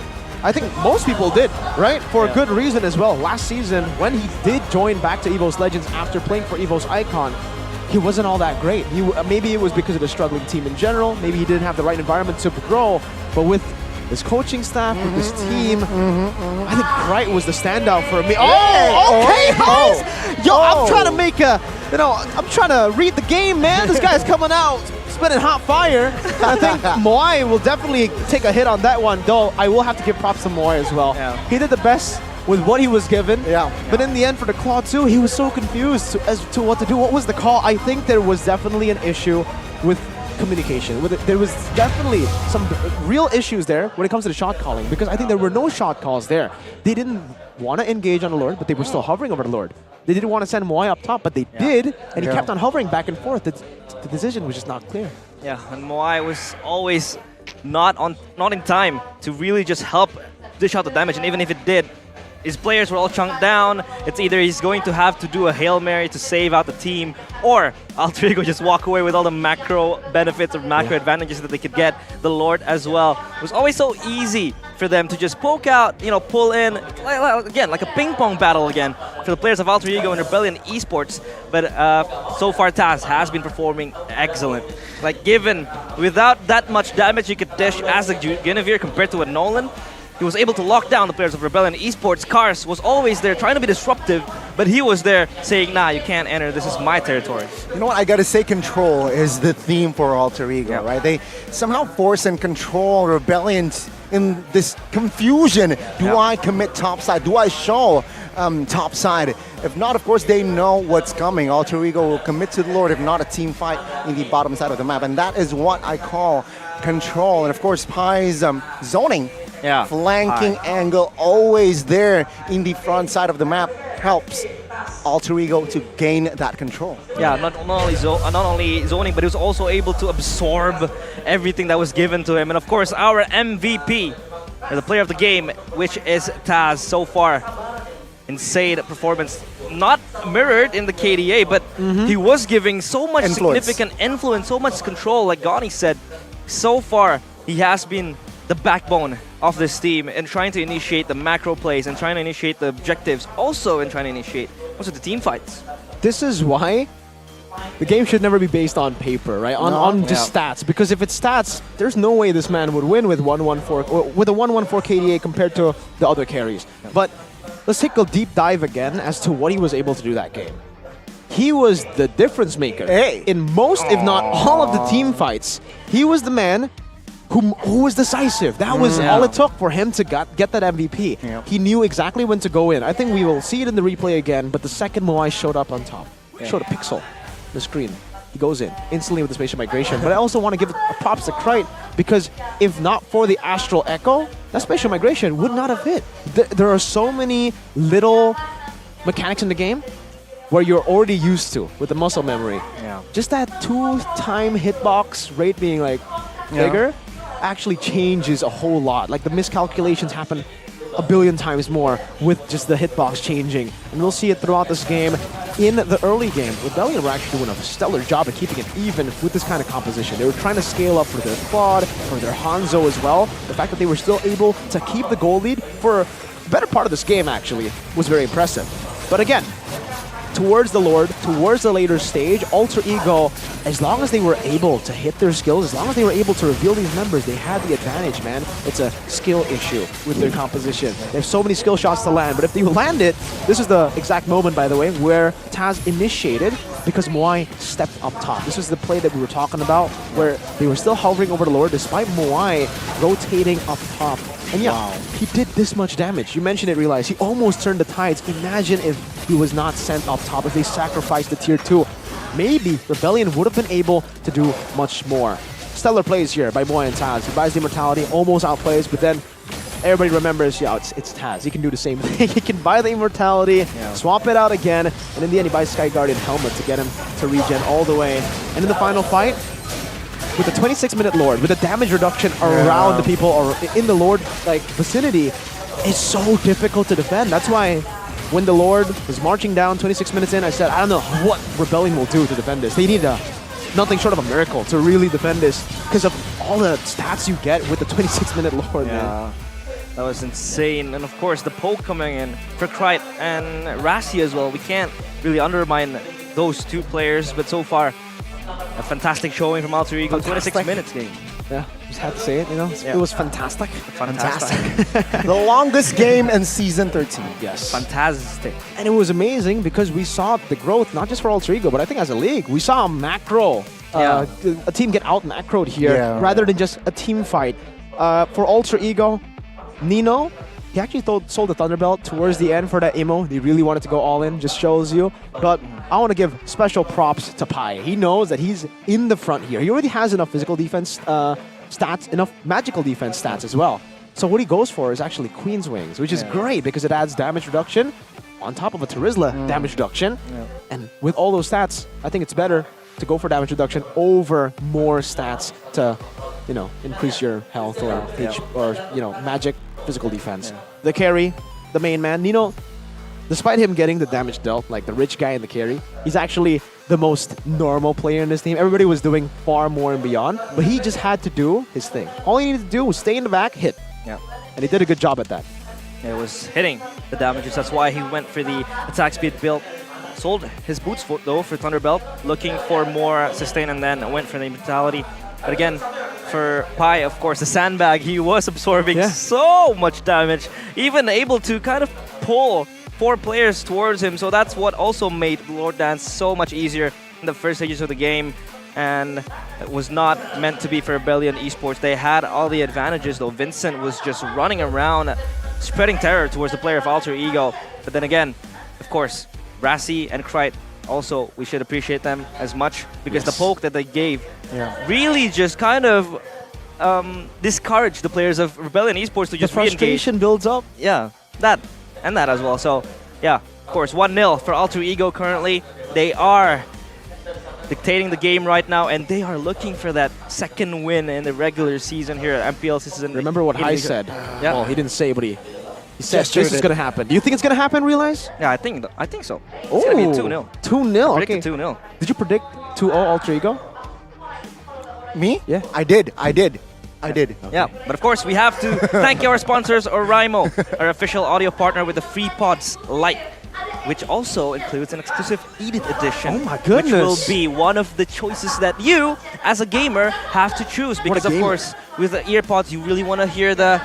I think most people did, right? For a good reason as well. Last season, when he did join back to EVOS Legends after playing for EVOS Icon, he wasn't all that great. Maybe it was because of the struggling team in general. Maybe he didn't have the right environment to grow. But with his coaching staff, with his team, I think Krite was the standout for me. Oh, okay, guys! Yo, I'm trying to make a, I'm trying to read the game, man. This guy's coming out spitting hot fire. And I think Moai will definitely take a hit on that one, though I will have to give props to Moai as well. Yeah. He did the best with what he was given. But in the end, for the Claw 2, he was so confused as to what to do. What was the call? I think there was definitely an issue with communication. There was definitely some real issues there when it comes to the shot calling, because I think there were no shot calls there. They didn't want to engage on the Lord, but they were still hovering over the Lord. They didn't want to send Moai up top, but they did, and he kept on hovering back and forth. The decision was just not clear. Yeah, and Moai was always not in time to really just help dish out the damage, and even if it did, his players were all chunked down. It's either he's going to have to do a Hail Mary to save out the team, or Alter Ego just walk away with all the macro benefits or macro advantages that they could get, the Lord as well. It was always so easy for them to just poke out, pull in, again, like a ping pong battle again for the players of Alter Ego and Rebellion Esports. But so far Taz has been performing excellent. Like, given, without that much damage you could dish as a Guinevere compared to a Nolan, he was able to lock down the players of Rebellion Esports. Kars was always there trying to be disruptive, but he was there saying, nah, you can't enter, this is my territory. You know what, I gotta say control is the theme for Alter Ego, right? They somehow force and control Rebellion in this confusion. Do I commit topside? Do I show topside? If not, of course, they know what's coming. Alter Ego will commit to the Lord, if not a team fight in the bottom side of the map. And that is what I call control. And of course, Pai's zoning. Flanking angle always there in the front side of the map helps Alter Ego to gain that control. Yeah, not only zoning, but he was also able to absorb everything that was given to him. And of course, our MVP, the player of the game, which is Taz, so far. Insane performance. Not mirrored in the KDA, but he was giving so much significant influence, so much control, like Gani said. So far, he has been the backbone of this team and trying to initiate the macro plays and trying to initiate the objectives, also in trying to initiate also the team fights. This is why the game should never be based on paper, right? On just stats, because if it's stats, there's no way this man would win with 114 with a 114 KDA compared to the other carries. But let's take a deep dive again as to what he was able to do that game. He was the difference maker in most, if not all, of the team fights. He was the man who was decisive. That was all it took for him to get that MVP. He knew exactly when to go in. I think we will see it in the replay again, but the second Moai showed up on top, showed a pixel on the screen, he goes in instantly with the spatial migration. But I also want to give props to Krite, because if not for the Astral Echo, that spatial migration would not have hit. There are so many little mechanics in the game where you're already used to with the muscle memory. Just that 2-time hitbox rate being like bigger actually changes a whole lot. Like, the miscalculations happen a billion times more with just the hitbox changing. And we'll see it throughout this game. In the early game, Rebellion were actually doing a stellar job at keeping it even with this kind of composition. They were trying to scale up for their Claude, for their Hanzo as well. The fact that they were still able to keep the goal lead for a better part of this game, actually, was very impressive. But again, towards the Lord, towards the later stage. Alter Ego, as long as they were able to hit their skills, as long as they were able to reveal these members, they had the advantage, man. It's a skill issue with their composition. They have so many skill shots to land, but if they land it, this is the exact moment, by the way, where Taz initiated because Moai stepped up top. This was the play that we were talking about, where they were still hovering over the Lord despite Moai rotating up top. And yeah, he did this much damage. You mentioned it, Realize. He almost turned the tides. Imagine if he was not sent up top, if they sacrificed the tier 2. Maybe Rebellion would have been able to do much more. Stellar plays here by Moai and Taz. He buys the immortality, almost outplays, but then everybody remembers, yeah, it's Taz. He can do the same thing. He can buy the immortality, swap it out again, and in the end he buys Sky Guardian helmet to get him to regen all the way. And in the final fight, with the 26-minute Lord, with the damage reduction around the people or in the Lord like vicinity, it's so difficult to defend. That's why when the Lord was marching down 26 minutes in, I said, I don't know what Rebellion will do to defend this. They need nothing short of a miracle to really defend this because of all the stats you get with the 26-minute Lord, man. That was insane. And of course, the poke coming in for Krite and Rassi as well. We can't really undermine those two players, but so far, a fantastic showing from Alter Ego. 26 minutes game. Yeah, just had to say it, you know. It was fantastic. Fantastic. The longest game in Season 13. Yes. Fantastic. And it was amazing because we saw the growth, not just for Alter Ego, but I think as a league. We saw a macro, a team get out-macroed here rather than just a team fight. For Alter Ego, Nino, he actually sold the Thunderbelt towards the end for that emo. They really wanted to go all in, just shows you. But I want to give special props to Pai. He knows that he's in the front here. He already has enough physical defense stats, enough magical defense stats as well. So what he goes for is actually Queen's Wings, which is great because it adds damage reduction on top of a Terizla damage reduction. And with all those stats, I think it's better to go for damage reduction over more stats to, you know, increase your health or you know, magic physical defense. The carry, the main man, Nino, despite him getting the damage dealt, like the rich guy in the carry, he's actually the most normal player in this team. Everybody was doing far more and beyond, but he just had to do his thing. All he needed to do was stay in the back, hit. Yeah. And he did a good job at that. It was hitting the damages. That's why he went for the attack speed build. Sold his boots though for Thunderbelt, looking for more sustain, and then went for the immortality. But again, for Pai, of course, the sandbag, he was absorbing so much damage, even able to kind of pull 4 players towards him. So that's what also made Lord Dance so much easier in the first stages of the game. And it was not meant to be for Rebellion Esports. They had all the advantages though. Vincent was just running around, spreading terror towards the player of Alter Ego. But then again, of course, Rassi and Krite, also, we should appreciate them as much because the poke that they gave really just kind of discouraged the players of Rebellion Esports to just re-engage. The frustration builds up. Yeah, that as well. So, yeah, of course, 1-0 for Alter Ego currently. They are dictating the game right now, and they are looking for that second win in the regular season here at MPL season. Remember what Hai said? Well, he didn't say, but he said this is going to happen. Do you think it's going to happen, Realize? Yeah, I think so. It's going to be 2-0. 2-0, okay. 2-0. Did you predict 2-0 Alter Ego? Me? Yeah. I did. Okay. Yeah, but of course we have to thank our sponsors, Oraimo, our official audio partner with the Free Pods Lite, which also includes an exclusive Edit edition. Oh my goodness. Which will be one of the choices that you, as a gamer, have to choose. Because of course, with the earpods, you really want to hear the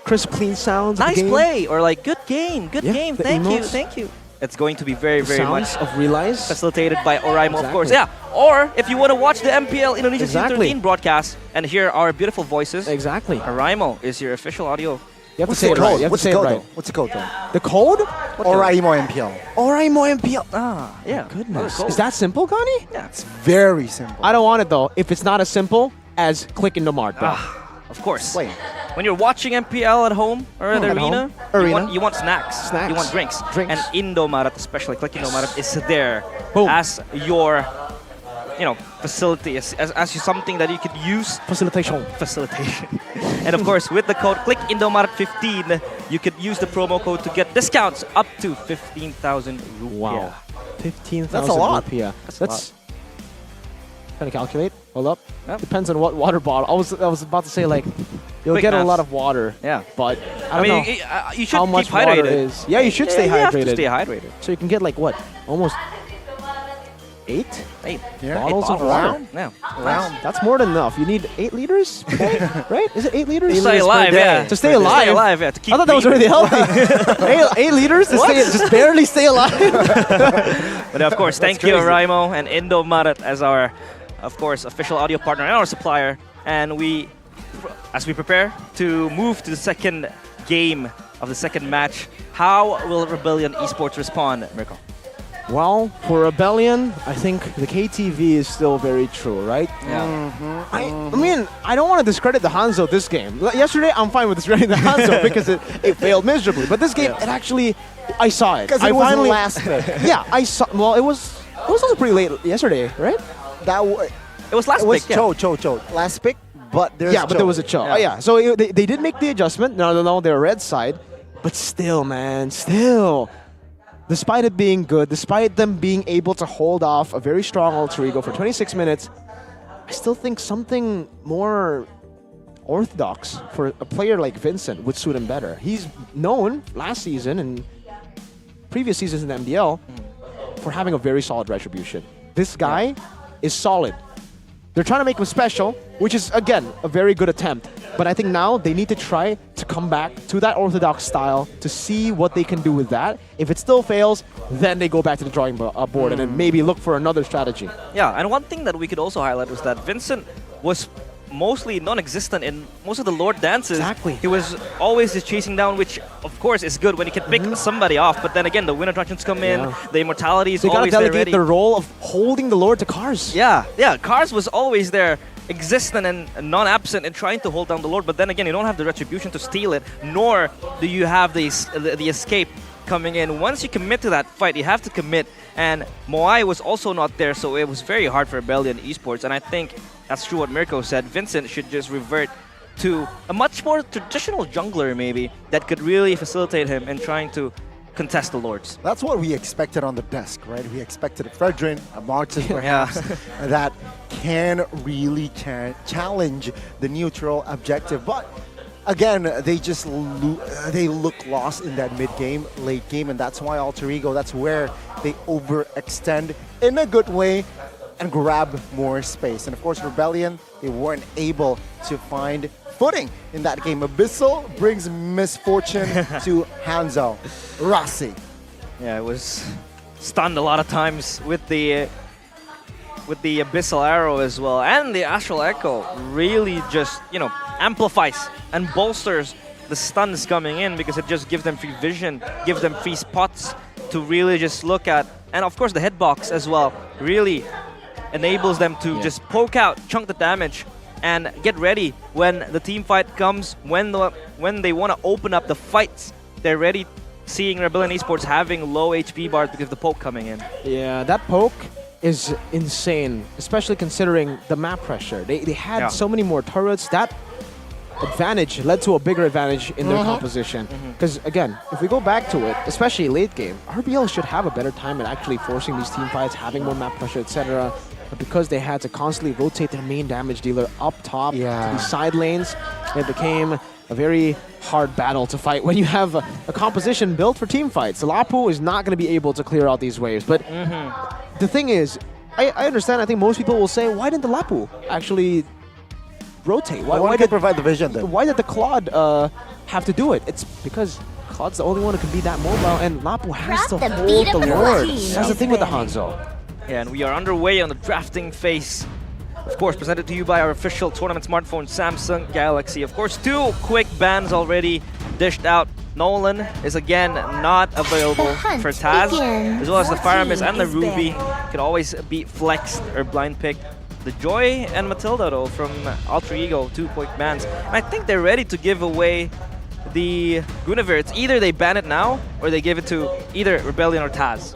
crisp, clean sounds. Nice play, or like good game, thank you. It's going to be very, very much of Realize facilitated by Oraimo, of course. Yeah, or if you want to watch the MPL Indonesia Season 13 broadcast and hear our beautiful voices, Oraimo is your official audio. You have to say it right. What's the code though? What's the code though? The code? Oraimo MPL. Oraimo MPL. Ah, yeah. Goodness. Is that simple, Gani? Yeah, it's very simple. I don't want it though. If it's not as simple as click Indomart, though. Of course. Wait. When you're watching MPL at home or at the arena, you want snacks. You want drinks. And Indomaret, especially Click Indomaret, is there as your, facility, as something that you could use. Facilitation. And of course, with the code Click Indomaret 15, you could use the promo code to get discounts up to 15,000 rupiah. Wow. 15,000 That's a lot. rupiah. That's trying to calculate. Hold up. Depends on what water bottle. I was about to say like You'll quick get a naps. lot of water. Yeah. But I don't mean, know you should how much keep water hydrated. is. Yeah, you should stay You have to hydrated. stay hydrated. So you can get like what? Almost 8 bottles of water. Yeah. That's more than enough. You need 8 liters, right? Is it 8 liters? To stay alive, yeah. To stay alive. Yeah. To keep I thought that was breathing. really healthy. 8 liters to stay, just barely stay alive. But of course, thank you, Raimo and Indo Marat as our, of course, official audio partner and our supplier. And as we prepare to move to the second game of the second match, how will Rebellion Esports respond, Mirko? Well, for Rebellion, I think the KTV is still very true, right? Yeah. I mean, I don't want to discredit the Hanzo this game. Yesterday, I'm fine with discrediting the Hanzo because it failed miserably. But this game, it actually, I saw it. Because it was last pick. Yeah, I saw. Well, it was also pretty late yesterday, right? It was last pick. Cho. Last pick, but there's but there was a Cho. Yeah. So they did make the adjustment. No, they're red side. But still, man, despite it being good, despite them being able to hold off a very strong alter ego for 26 minutes, I still think something more orthodox for a player like Vincent would suit him better. He's known last season and previous seasons in the MDL for having a very solid retribution. This guy is solid. They're trying to make him special, which is, again, a very good attempt. But I think now they need to try to come back to that orthodox style to see what they can do with that. If it still fails, then they go back to the drawing board and then maybe look for another strategy. Yeah, and one thing that we could also highlight was that Vincent was mostly non-existent in most of the Lord dances. Exactly. He was always just chasing down, which of course is good when you can pick somebody off. But then again, the win attractions come in, the immortality is They gotta always there delegate ready. the role of holding the Lord to Cars. Yeah, Cars was always there, existent and non-absent in trying to hold down the Lord. But then again, you don't have the retribution to steal it, nor do you have the escape coming in. Once you commit to that fight, you have to commit. And Moai was also not there, so it was very hard for Rebellion Esports. And I think that's true what Mirko said. Vincent should just revert to a much more traditional jungler, maybe, that could really facilitate him in trying to contest the Lords. That's what we expected on the desk, right? We expected a Fredrin, a Martin perhaps, that can really challenge the neutral objective. But again, they just they look lost in that mid-game, late game, and that's why Alter Ego, that's where they overextend in a good way and grab more space. And of course, Rebellion, they weren't able to find footing in that game. Abyssal brings misfortune to Hanzo. Rossi. Yeah, it was stunned a lot of times with the Abyssal Arrow as well. And the Astral Echo really just, amplifies and bolsters the stuns coming in because it just gives them free vision, gives them free spots to really just look at. And of course, the hitbox as well really enables them to just poke out, chunk the damage, and get ready when the team fight comes, when they want to open up the fights. They're ready, seeing Rebellion Esports having low HP bars because of the poke coming in. Yeah, that poke is insane, especially considering the map pressure. They had so many more turrets. That advantage led to a bigger advantage in their composition. Because again, if we go back to it, especially late game, RBL should have a better time at actually forcing these team fights, having more map pressure, etc. But because they had to constantly rotate their main damage dealer up top to these side lanes, it became a very hard battle to fight when you have a composition built for team fights. The Lapu is not going to be able to clear out these waves. But the thing is, I understand, I think most people will say, why didn't the Lapu actually rotate? Why did they provide the vision then? Why did the Claude have to do it? It's because Claude's the only one who can be that mobile, and Lapu has to hold the Lord. That's the thing with the Hanzo. Yeah, and we are underway on the drafting phase. Of course, presented to you by our official tournament smartphone, Samsung Galaxy. Of course, 2 quick bans already dished out. Nolan is again not available for Taz, as well as the Fire Mist and the Ruby. Can always be flexed or blind picked. The Joy and Matilda, though, from Alter Ego, 2 quick bans. And I think they're ready to give away the Guinevere. It's either they ban it now, or they give it to either Rebellion or Taz.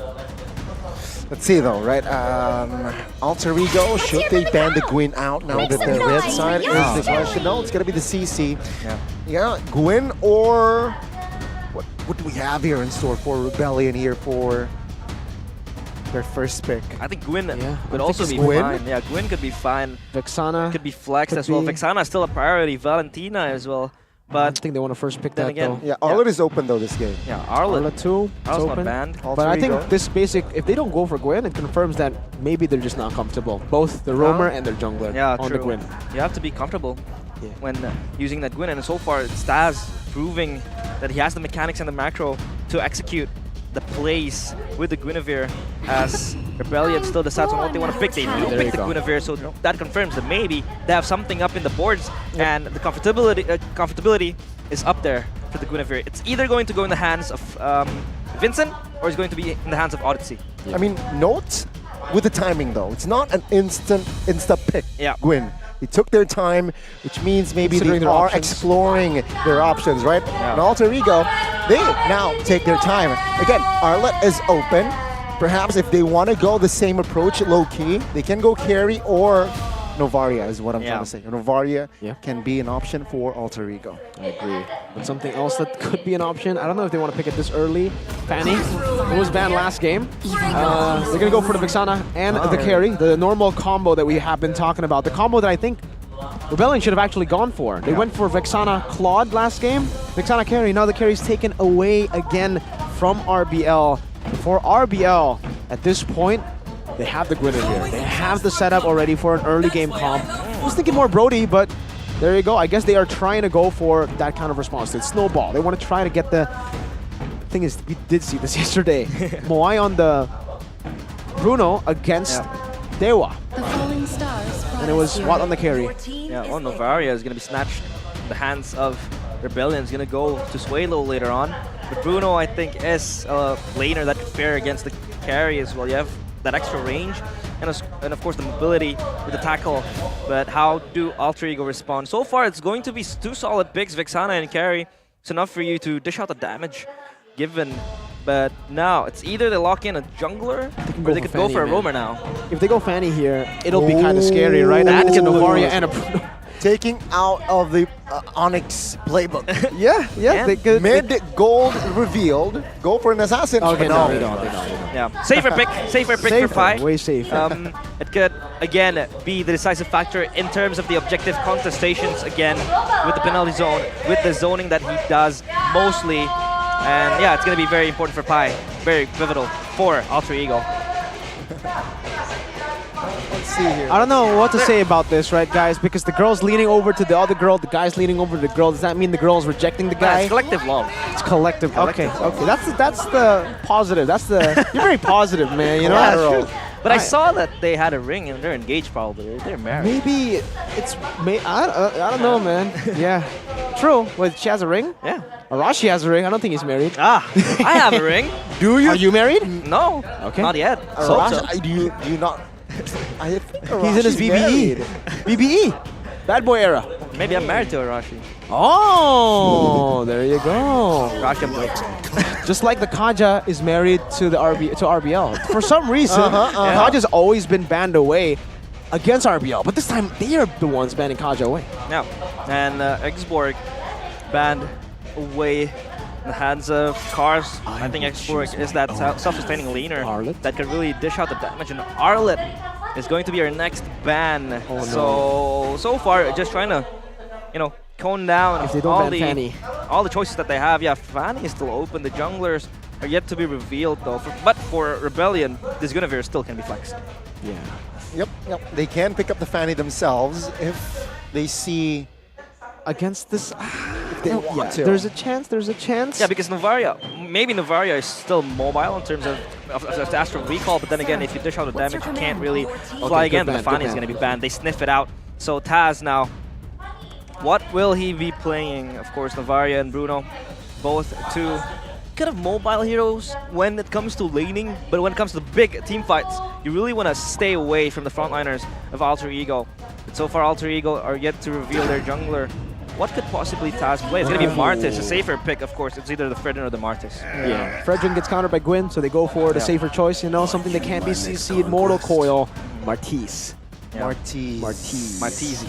Let's see though, right? Alter Ego, should they ban the Gwyn out now that the red side is the question? No, it's gonna be the CC. Yeah, Gwyn or what do we have here in store for Rebellion here for their first pick. I think Gwyn could I also think be it's Gwyn. fine. Yeah, Gwyn could be fine. Vexana could be flexed could as well. be. Vexana is still a priority. Valentina as well. I But think they want to first pick then that again, though. Yeah, Arlet is open though this game. yeah, Arlet. too. It's Arlet's not open. banned. But I think Alter Ego. this basic, if they don't go for Gwen, it confirms that maybe they're just not comfortable. Both the roamer and their jungler Yeah, on true. the Gwen. You have to be comfortable when using that Gwyn, and so far it's Staz proving that he has the mechanics and the macro to execute the plays with the Guinevere, as Rebellion still decides on what they want to pick. They will There pick you the go. Guinevere, so that confirms that maybe they have something up in the boards, and the comfortability is up there for the Guinevere. It's either going to go in the hands of Vincent, or it's going to be in the hands of Odyssey. I mean, note with the timing though. It's not an insta pick. Yeah. Gwyn. They took their time, which means maybe they Considering their are options. exploring their options, right? Yeah. And Alter Ego, they now take their time. Again, Arlet is open. Perhaps if they want to go the same approach, low-key, they can go carry or Novaria is what I'm trying to say. Novaria can be an option for Alter Ego. I agree. But something else that could be an option, I don't know if they want to pick it this early. Fanny, it was banned last game. They're going to go for the Vexana and the carry, the normal combo that we have been talking about. The combo that I think Rebellion should have actually gone for. They went for Vexana Claude last game, Vexana carry. Now the carry's taken away again from RBL. For RBL, at this point, they have the Guinevere. They have the setup already for an early game comp. I was thinking more Brody, but there you go. I guess they are trying to go for that kind of response. It's snowball. They want to try to get the... Thing is, we did see this yesterday. Moai on the Bruno against Dewa. And it was what on the carry? Yeah, well, Novaria is going to be snatched in the hands of Rebellion. Is going to go to Swalo later on. But Bruno, I think, is a laner that could fare against the carry as well. You have that extra range and of course the mobility with the tackle. But how do Alter Ego respond? So far, it's going to be two solid picks, Vexana and carry. It's enough for you to dish out the damage given. But now, it's either they lock in a jungler or they could go for a roamer now. If they go Fanny here, it'll be kind of scary, right? That's a Novaria and a Bruno. Taking out of the Onyx playbook. yeah. They could, Mid gold revealed. Go for an assassin. Okay, no, no, they don't. Yeah, safer pick for Pi. Way safer. It could again be the decisive factor in terms of the objective contestations again with the penalty zone, with the zoning that he does mostly, and yeah, it's gonna be very important for Pi, very pivotal for Alter Ego. Let's see here. I don't know what to say about this, right, guys? Because the girl's leaning over to the other girl, the guy's leaning over to the girl. Does that mean the girl's rejecting the guy? It's collective love. It's collective. Okay. That's the positive. That's the. You're very positive, man. You know. Yeah, true. But I saw that they had a ring and they're engaged probably. They're married. Maybe it's. I don't know, man. Yeah. True. Wait, she has a ring? Yeah. Arashi has a ring. I don't think he's married. I have a ring. Do you? Are you married? No. Okay. Not yet. Arashi, do you not? He's in his BBE. BBE. Bad boy era. Maybe I'm married to Arashi. Oh, there you go. Arashi Just like the Kaja is married to the RBL. For some reason, Kaja's always been banned away against RBL, but this time they are the ones banning Kaja away. Yeah, and Xborg banned away in the hands of Cars. I think Xborg is that self-sustaining laner that can really dish out the damage, and Arlet is going to be our next ban. So far, just trying to, cone down if they don't ban Fanny. All the choices that they have. Yeah, Fanny is still open. The junglers are yet to be revealed though. But for Rebellion, this Guinevere still can be flexed. Yeah. Yep. They can pick up the Fanny themselves if they see against this. If they want to. There's a chance. Yeah, because maybe Novaria is still mobile in terms of Astral Recall, but then again, if you dish out the damage, you can't really fly again. The Fanny is going to be banned. They sniff it out. So Taz now, what will he be playing? Of course, Novaria and Bruno, both two kind of mobile heroes when it comes to laning, but when it comes to big team fights, you really want to stay away from the frontliners of Alter Ego. But so far, Alter Ego are yet to reveal their jungler. What could possibly Taz play? It's going to be Martis, a safer pick, of course. It's either the Fredrin or the Martis. Yeah. Fredrin gets countered by Gwyn, so they go for the safer choice, something that can't be CC'd. Mortal Coil, Martis. Yeah. Martisi.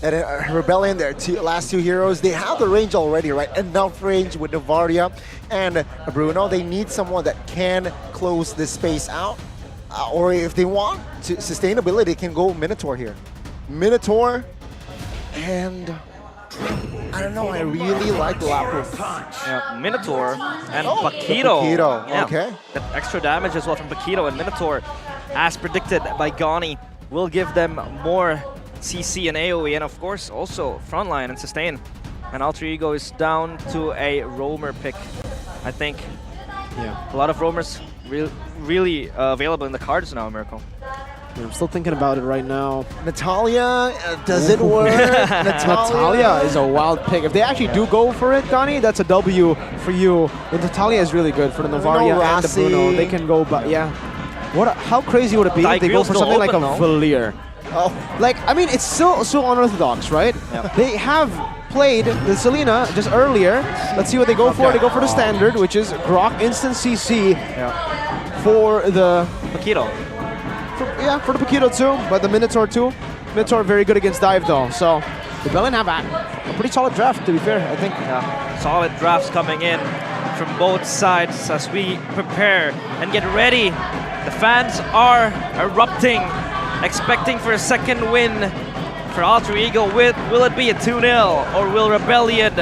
And Rebellion, their last two heroes, they have the range already, right? Enough range with Novaria and Bruno. They need someone that can close this space out. or if they want to sustainability, they can go Minotaur here. Minotaur, and I don't know, I really like Lapras. Yeah, Minotaur and Oh, Paquito. Paquito, Yeah, okay. that extra damage as well from Paquito and Minotaur, as predicted by Gani, will give them more CC and AoE, and of course also frontline and sustain. And Alter Ego is down to a roamer pick, I think. Yeah. A lot of roamers really available in the cards now, Miracle. Yeah, I'm still thinking about it right now. Natalia, does it work? Natalia is a wild pick. If they actually do go for it, Donnie, that's a W for you. And Natalia is really good for the Novaria and the Bruno. They can go, but yeah. How crazy would it be if they go for something like a Valier? Oh. Like, I mean, it's still unorthodox, right? Yeah. They have played the Selena just earlier. Let's see what they go for. They go for the standard, which is Grok instant CC for the Paquito. For the Paquito too, but the Minotaur too. Minotaur very good against dive though, so Rebellion have a pretty solid draft, to be fair, I think. Yeah, solid drafts coming in from both sides as we prepare and get ready. The fans are erupting, expecting for a second win for Alter Ego. Will it be a 2-0 or will Rebellion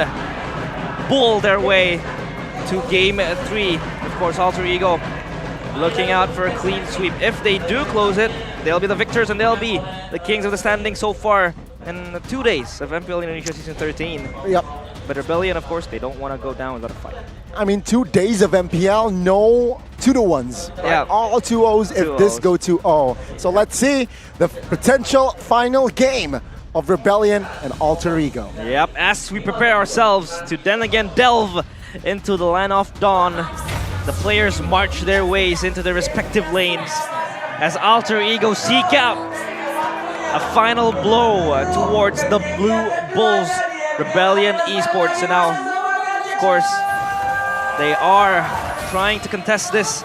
bull their way to game 3? Of course, Alter Ego looking out for a clean sweep. If they do close it, they'll be the victors and they'll be the kings of the standing so far in the 2 days of MPL Indonesia Season 13. Yep. But Rebellion, of course, they don't want to go down without a fight. I mean, 2 days of MPL, no 2-1s. Right? Yeah. All 2-0s if this go 2-0. So let's see the potential final game of Rebellion and Alter Ego. Yep, as we prepare ourselves to then again delve into the land of Dawn, the players march their ways into their respective lanes as Alter Ego seek out a final blow towards the Blue Bulls Rebellion Esports. And now, of course, they are trying to contest this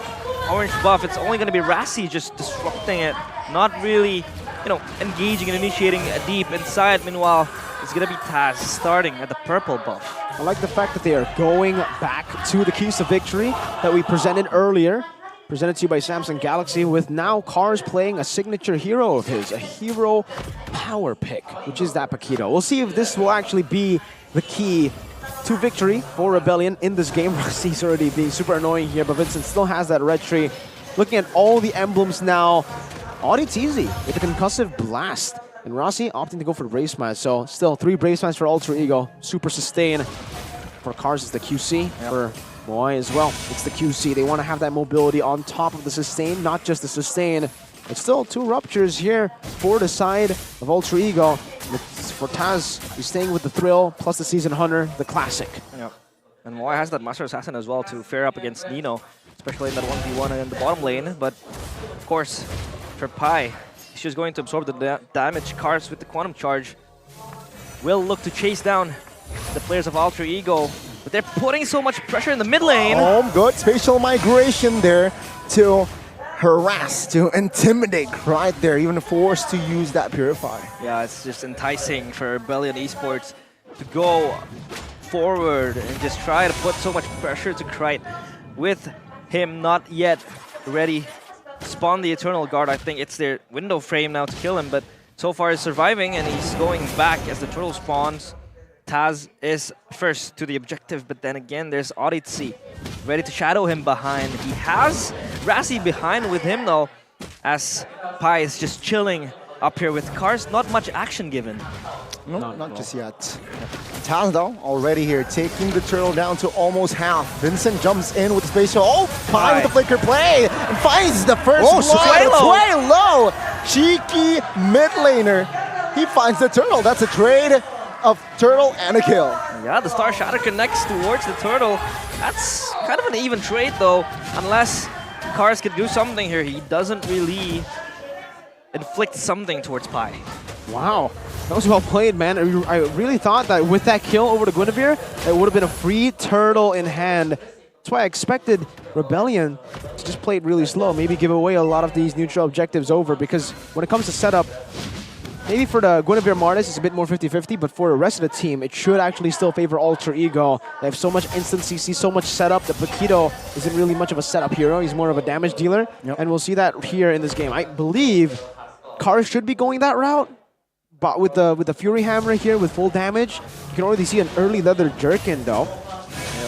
orange buff. It's only going to be Rassi just disrupting it, not really, engaging and initiating deep inside. Meanwhile, it's going to be Taz starting at the purple buff. I like the fact that they are going back to the keys to victory that we presented earlier. Presented to you by Samsung Galaxy, with now Cars playing a signature hero of his, a hero power pick, which is that Paquito. We'll see if this will actually be the key to victory for Rebellion in this game. Rossi's already being super annoying here, but Vincent still has that red tree. Looking at all the emblems now, Audit's easy with a concussive blast. And Rossi opting to go for the Brave Smash, so still 3 Brave Smash for Alter Ego. Super sustain. For Cars, it's the QC. For Moai as well, it's the QC. They want to have that mobility on top of the sustain, not just the sustain. It's still 2 ruptures here for the side of Alter Ego. For Taz, he's staying with the Thrill, plus the Season Hunter, the classic. Yep. And Moai has that Master Assassin as well to fare up against Nino, especially in that 1v1 in the bottom lane. But, of course, for Pai, he's just going to absorb the damage. Cars with the Quantum Charge will look to chase down the players of Alter Ego. But they're putting so much pressure in the mid lane. Oh, good spatial migration there to harass, to intimidate right there, even forced to use that Purify. Yeah, it's just enticing for Rebellion Esports to go forward and just try to put so much pressure to Krite. With him not yet ready to spawn the Eternal Guard, I think it's their window frame now to kill him, but so far he's surviving and he's going back as the turtle spawns. Taz is first to the objective, but then again, there's Odyssey ready to shadow him behind. He has Rassi behind with him, though, as Pai is just chilling up here with Cars. Not much action given. No, not just yet. Taz, though, already here, taking the turtle down to almost half. Vincent jumps in with the spatial. Oh, Pai with the flicker play and finds the first blood. Way low. Cheeky mid laner. He finds the turtle. That's a trade of turtle and a kill. Yeah, the Star Shatter connects towards the turtle. That's kind of an even trade though, unless Cars could do something here. He doesn't really inflict something towards Pai. Wow, that was well played, man. I really thought that with that kill over the Guinevere, it would have been a free turtle in hand. That's why I expected Rebellion to just play it really slow, maybe give away a lot of these neutral objectives over, because when it comes to setup, Maybe for the Guinevere Martis, it's a bit more 50-50, but for the rest of the team, it should actually still favor Alter Ego. They have so much instant CC, so much setup that Paquito isn't really much of a setup hero. He's more of a damage dealer, and we'll see that here in this game. I believe Cars should be going that route, but with the Fury Hammer here with full damage, you can already see an early leather jerkin though.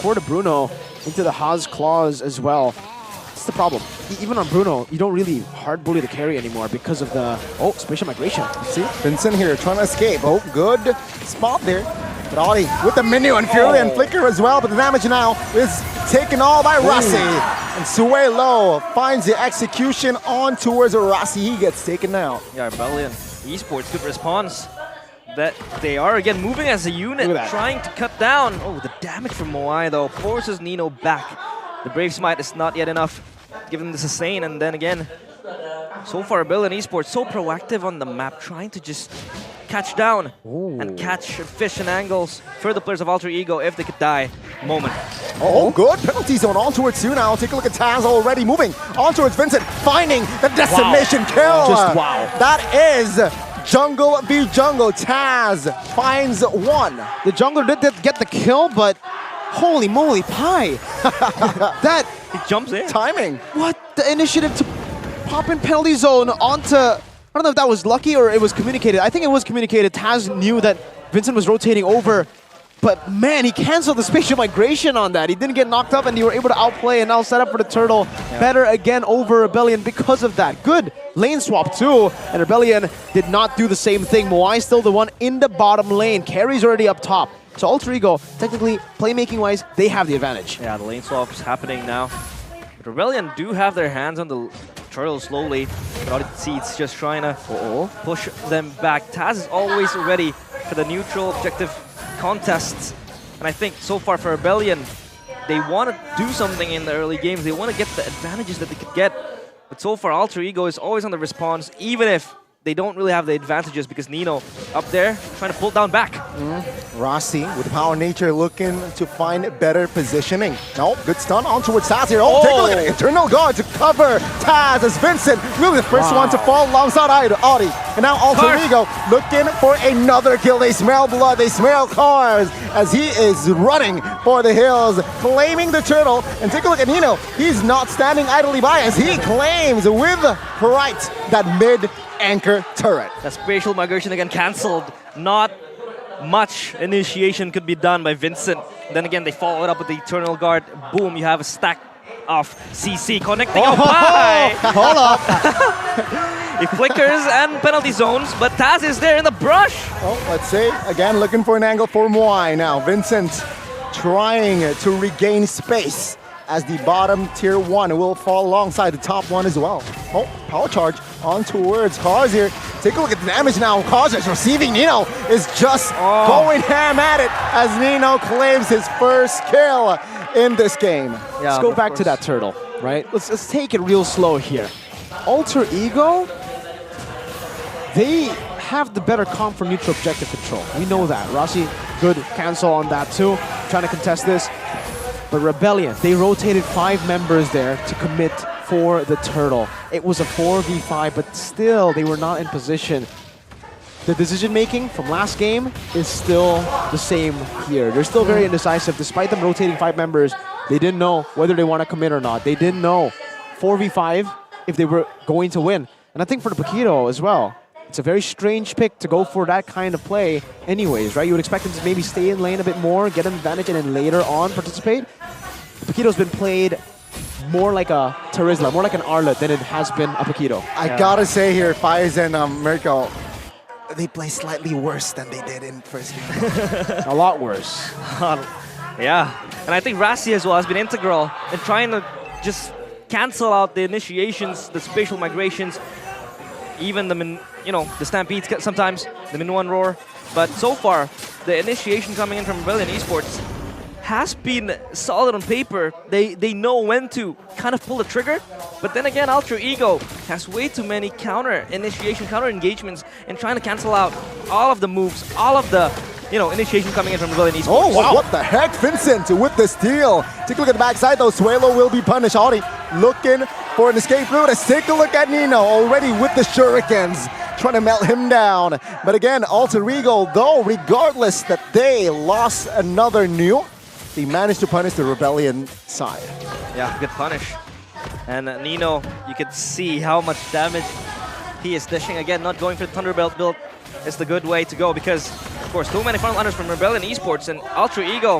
For the Bruno, into the Haas Claws as well. That's the problem. Even on Bruno, you don't really hard bully the carry anymore because of the spatial migration. See, Vincent here trying to escape. Oh, good spot there. But Audi with the menu and Fury and Flicker as well, but the damage now is taken all by Rossi. And Suelo finds the execution on towards Rossi. He gets taken out. Yeah, Rebellion Esports, good response. That they are again moving as a unit, trying to cut down. Oh, the damage from Moai though forces Nino back. The Brave Smite is not yet enough, giving the sustain, and then again, so far Rebellion Esports so proactive on the map, trying to just catch down and catch fish and angles for the players of Alter Ego if they could die. Moment. Oh, good penalty zone on towards Su now. Take a look at Taz already moving on towards Vincent, finding the decimation kill. Just wow. That is Jungle v Jungle. Taz finds one. The jungler did get the kill, but holy moly pie. That he jumps in. Timing. What? The initiative to pop in penalty zone onto, I don't know if that was lucky or it was communicated. I think it was communicated. Taz knew that Vincent was rotating over, but man, he canceled the spatial migration on that. He didn't get knocked up and they were able to outplay and now set up for the turtle. Better again over Rebellion because of that. Good lane swap too, and Rebellion did not do the same thing. Moai still the one in the bottom lane. Carry's already up top. So Alter Ego, technically, playmaking-wise, they have the advantage. Yeah, the lane swap's happening now. But Rebellion do have their hands on the turtle slowly. But see, it's just trying to push them back. Taz is always ready for the neutral objective contests. And I think so far for Rebellion, they want to do something in the early games. They want to get the advantages that they could get. But so far, Alter Ego is always on the response, even if they don't really have the advantages because Nino up there trying to pull down back. Rossi with Power Nature looking to find better positioning. No, good stun on towards Taz here. Oh, take a look at it. Eternal Guard to cover Taz as Vincent, really the first one to fall alongside Audi. And now Alter Ego looking for another kill. They smell blood, they smell cars as he is running for the hills, claiming the turtle. And take a look at Nino. He's not standing idly by as he claims with pride that mid anchor turret. That spatial migration again cancelled. Not much initiation could be done by Vincent. Then again, they follow it up with the Eternal Guard. Boom, you have a stack of CC connecting. Oh, bye! Hold up. It flickers and penalty zones, but Taz is there in the brush. Oh, let's see. Again, looking for an angle for Moai now. Vincent trying to regain space as the bottom tier 1 will fall alongside the top one as well. Oh, power charge on towards Cars here. Take a look at the damage now. Cars is receiving. Nino is just going ham at it as Nino claims his first kill in this game. Yeah, let's go back to that turtle, right? Let's take it real slow here. Alter Ego, they have the better comp for neutral objective control. We know that. Rossi, good cancel on that too. Trying to contest this. But Rebellion, they rotated 5 members there to commit for the turtle. It was a 4v5, but still they were not in position. The decision-making from last game is still the same here. They're still very indecisive. Despite them rotating 5 members, they didn't know whether they want to commit or not. They didn't know 4v5 if they were going to win. And I think for the Paquito as well, it's a very strange pick to go for that kind of play anyways, right? You would expect him to maybe stay in lane a bit more, get an advantage, and then later on participate. Paquito's been played more like a Terizla, more like an Arlet than it has been a Paquito. I gotta say here, Fires and Mirko, they play slightly worse than they did in first game. A lot worse. Yeah, and I think Rassi as well has been integral in trying to just cancel out the initiations, the spatial migrations, even the stampedes sometimes, the Minuan roar. But so far, the initiation coming in from Rebellion Esports has been solid on paper. They know when to kind of pull the trigger. But then again, Alter Ego has way too many counter initiation, counter engagements, and trying to cancel out all of the moves, all of the initiation coming in from Rebellion Esports. Oh, wow. What the heck, Vincent with the steal. Take a look at the backside though. Suelo will be punished. Audi looking for an escape route. Let's take a look at Nino already with the shurikens, trying to melt him down. But again, Alter Ego, though, regardless that they lost another new, they managed to punish the Rebellion side. Yeah, good punish. And Nino, you could see how much damage he is dishing. Again, not going for the Thunderbelt build is the good way to go because, of course, too many front runners from Rebellion Esports and Alter Ego,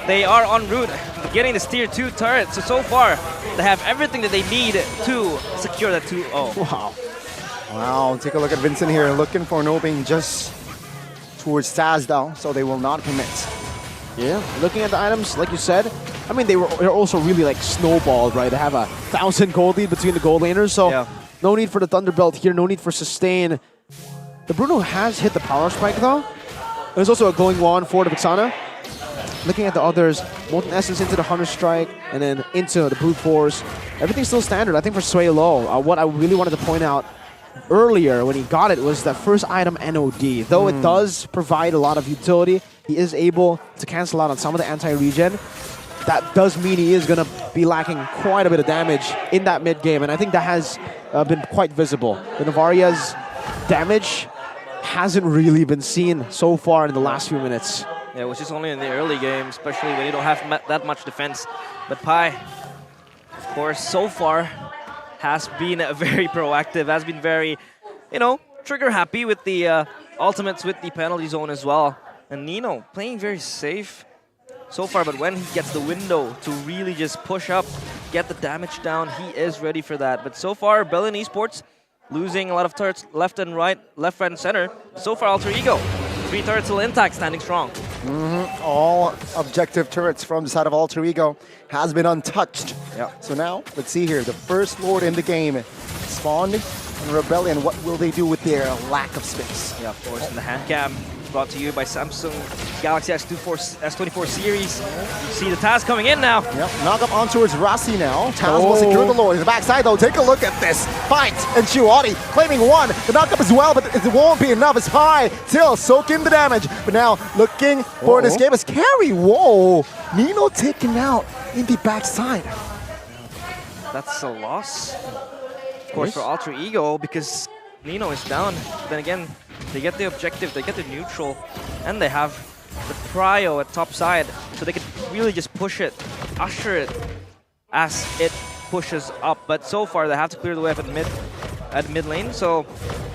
they are en route getting this tier 2 turret. So far, they have everything that they need to secure that 2-0. Wow. Wow, take a look at Vincent here, looking for an opening just towards Taz though, so they will not commit. Yeah, looking at the items, like you said, I mean, they're also really like snowballed, right? They have 1,000 gold lead between the gold laners, so no need for the Thunderbelt here, no need for sustain. The Bruno has hit the power spike though. There's also a glowing wand for the Vixana. Looking at the others, Molten Essence into the Hunter Strike, and then into the Brute Force. Everything's still standard. I think for Sway Low, what I really wanted to point out earlier when he got it was that first item NOD. Though it does provide a lot of utility, he is able to cancel out on some of the anti-regen. That does mean he is going to be lacking quite a bit of damage in that mid-game, and I think that has been quite visible. The Navaria's damage hasn't really been seen so far in the last few minutes. Yeah, which is only in the early game, especially when you don't have that much defense. But Pi, of course, so far has been very proactive, has been very, trigger happy with the ultimates with the penalty zone as well. And Nino playing very safe so far, but when he gets the window to really just push up, get the damage down, he is ready for that. But so far, Rebellion Esports losing a lot of turrets left and right, left, right, and center. So far, Alter Ego, 3 turrets still intact, standing strong. All objective turrets from the side of Alter Ego has been untouched. So now, let's see here. The first Lord in the game spawned in Rebellion. What will they do with their lack of space? Yeah, of course, in the hand cam. Brought to you by Samsung Galaxy S24 series. You see the Taz coming in now. Knock up on towards Rossi now. Taz will secure the Lord. In the backside though, take a look at this fight. And Shuadi claiming one. The knock up as well, but it won't be enough. It's high. Still soaking the damage. But now looking for an escape as carry. Whoa. Nino taken out in the backside. That's a loss. Of course, for Alter Ego, because Nino is down. Then again, they get the objective, they get the neutral, and they have the prio at top side, so they could really just push it, usher it as it pushes up. But so far, they have to clear the way up at mid lane, so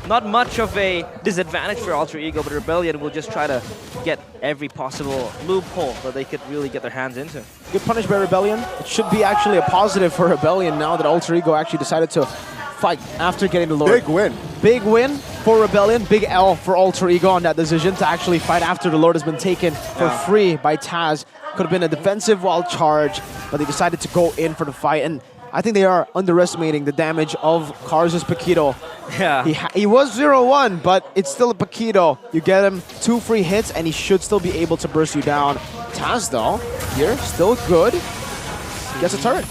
not much of a disadvantage for Alter Ego, but Rebellion will just try to get every possible loophole that they could really get their hands into. Good punish by Rebellion. It should be actually a positive for Rebellion now that Alter Ego actually decided to fight after getting the Lord. Big win. Big win for Rebellion. Big L for Alter Ego on that decision to actually fight after the Lord has been taken for free by Taz. Could have been a defensive wild charge, but they decided to go in for the fight. And I think they are underestimating the damage of Kars' Paquito. Yeah. He was 0-1, but it's still a Paquito. You get him 2 free hits, and he should still be able to burst you down. Taz, though, here, still good. Gets a turret.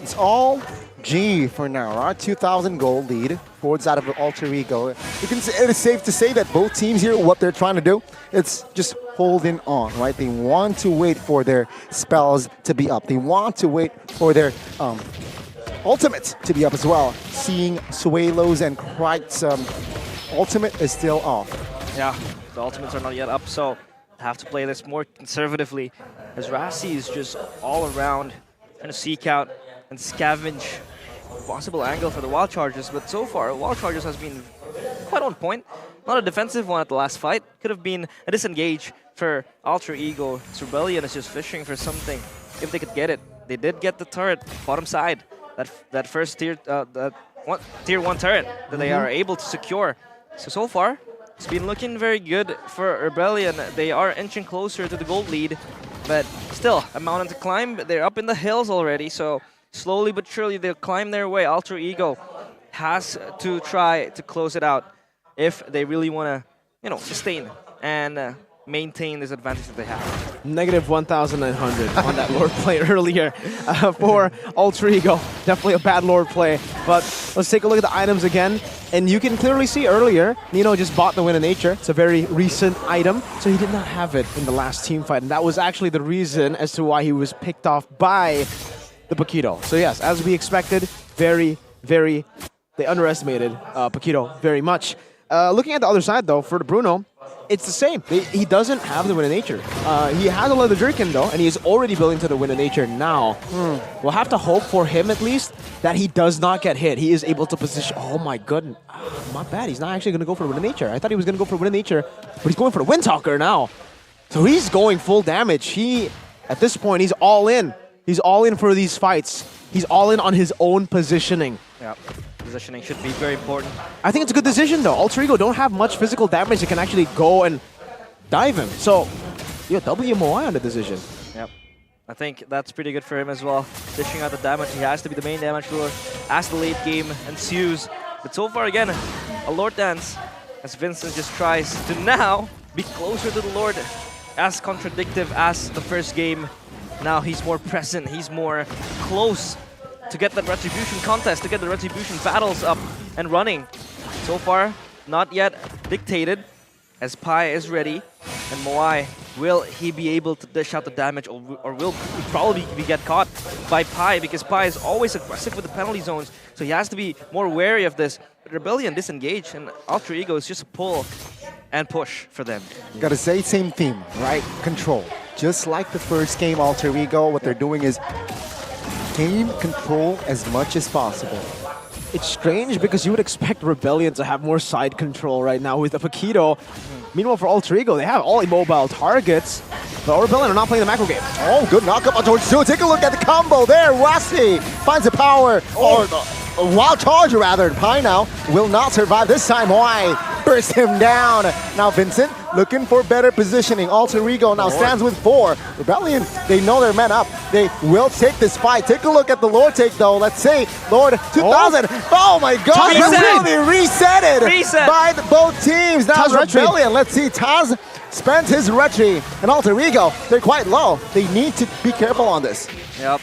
It's all G for now, right? 2,000 gold lead towards out of Alter Ego. You can say, it is safe to say that both teams here, what they're trying to do, it's just holding on, right? They want to wait for their spells to be up. They want to wait for their ultimates to be up as well. Seeing Suelo's and Kright's ultimate is still off. Yeah, the ultimates are not yet up, so have to play this more conservatively, as Rassi is just all around trying to seek out and scavenge a possible angle for the Wild Chargers, but so far, Wild Chargers has been quite on point. Not a defensive one at the last fight. Could have been a disengage for Alter Ego. Rebellion is just fishing for something, if they could get it. They did get the turret, bottom side. That first tier 1 turret that they are able to secure. So far, it's been looking very good for Rebellion. They are inching closer to the gold lead, but still a mountain to climb. They're up in the hills already, so slowly but surely they'll climb their way. Alter Ego has to try to close it out if they really want to, sustain and maintain this advantage that they have. Negative 1,900 on that Lord play earlier for Alter Ego. Definitely a bad Lord play. But let's take a look at the items again. And you can clearly see earlier, Nino just bought the Win of Nature. It's a very recent item, so he did not have it in the last team fight. And that was actually the reason as to why he was picked off by the Paquito. So yes, as we expected, very, very they underestimated Paquito very much. Looking at the other side, though, for the Bruno, it's the same. He doesn't have the Winner Nature. He has a Leather Jerkin, though, and he is already building to the Winner Nature now. We'll have to hope for him, at least, that he does not get hit. He is able to position... Oh, my goodness. Not bad. He's not actually going to go for Winner Nature. I thought he was going to go for Winner Nature, but he's going for the Windtalker now. So he's going full damage. At this point, he's all in. He's all in for these fights. He's all in on his own positioning. Yeah. Positioning should be very important. I think it's a good decision, though. Alter Ego don't have much physical damage that can actually go and dive him. So, WMOI on the decision. Yep. I think that's pretty good for him as well. Dishing out the damage. He has to be the main damage dealer as the late game ensues. But so far, again, a Lord Dance as Vincent just tries to now be closer to the Lord. As contradictive as the first game, now he's more present. He's more close to get that Retribution contest, to get the Retribution battles up and running. So far, not yet dictated, as Pai is ready. And Moai, will he be able to dish out the damage, or will he probably get caught by Pai? Because Pai is always aggressive with the penalty zones, so he has to be more wary of this. Rebellion disengage, and Alter Ego is just a pull and push for them. Gotta say, same theme, right? Control. Just like the first game, Alter Ego, what they're doing is gain control as much as possible. It's strange because you would expect Rebellion to have more side control right now with the Paquito. Meanwhile, for Alter Ego, they have all immobile targets, but Rebellion are not playing the macro game. Oh, good knock up on towards two. Take a look at the combo there. Rossi finds the power, or a wild charge rather. Pai now will not survive this time. Why? Burst him down. Now Vincent looking for better positioning. Alter Ego now stands with 4. Rebellion, they know they're men up. They will take this fight. Take a look at the Lord take though. Let's say Lord 2000. Oh my God, he really reset it by both teams. Now Rebellion. Let's see, Taz spends his retry, and Alter Ego, they're quite low. They need to be careful on this. Yep.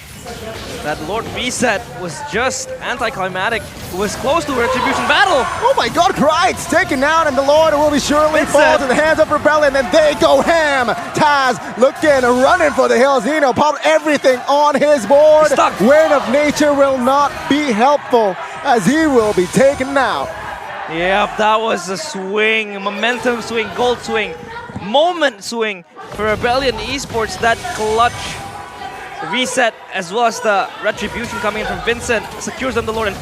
That Lord reset was just anticlimactic. It was close to a Retribution battle. Oh my God, Kreitz taken down, and the Lord will be surely fall to the hands of Rebellion, and they go ham. Taz looking, running for the hills. Zeno popped everything on his board. Wind of Nature will not be helpful, as he will be taken now. Yep, that was a swing, momentum swing, gold swing, moment swing for Rebellion Esports. That clutch reset, as well as the Retribution coming in from Vincent, secures them the Lord, and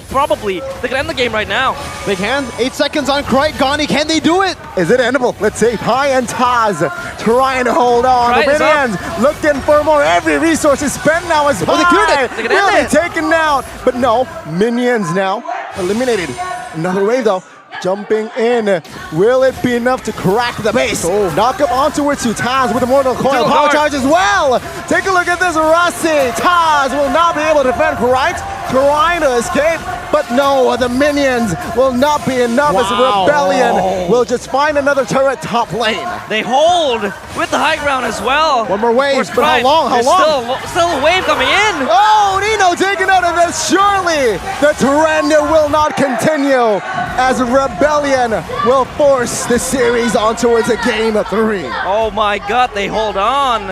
probably they can end the game right now. They can. 8 seconds on Krite. Gani, can they do it? Is it endable? Let's see. Pai and Taz trying to hold on. Krite the minions looking for more. Every resource is spent now as Pai will be taken down. But no, minions now eliminated. Another wave though. Jumping in. Will it be enough to crack the base? Knock up onto it to Taz with a Mortal Coil. Power charge as well. Take a look at this. Rossi. Taz will not be able to defend Krite. Trying to escape. But no, the minions will not be enough as Rebellion will just find another turret top lane. They hold with the high ground as well. One more wave, but how long? How long? Still a wave coming in. Oh, Nino taken out of this. Surely the trend will not continue as Rebellion will force the series on towards a game 3. Oh my God, they hold on.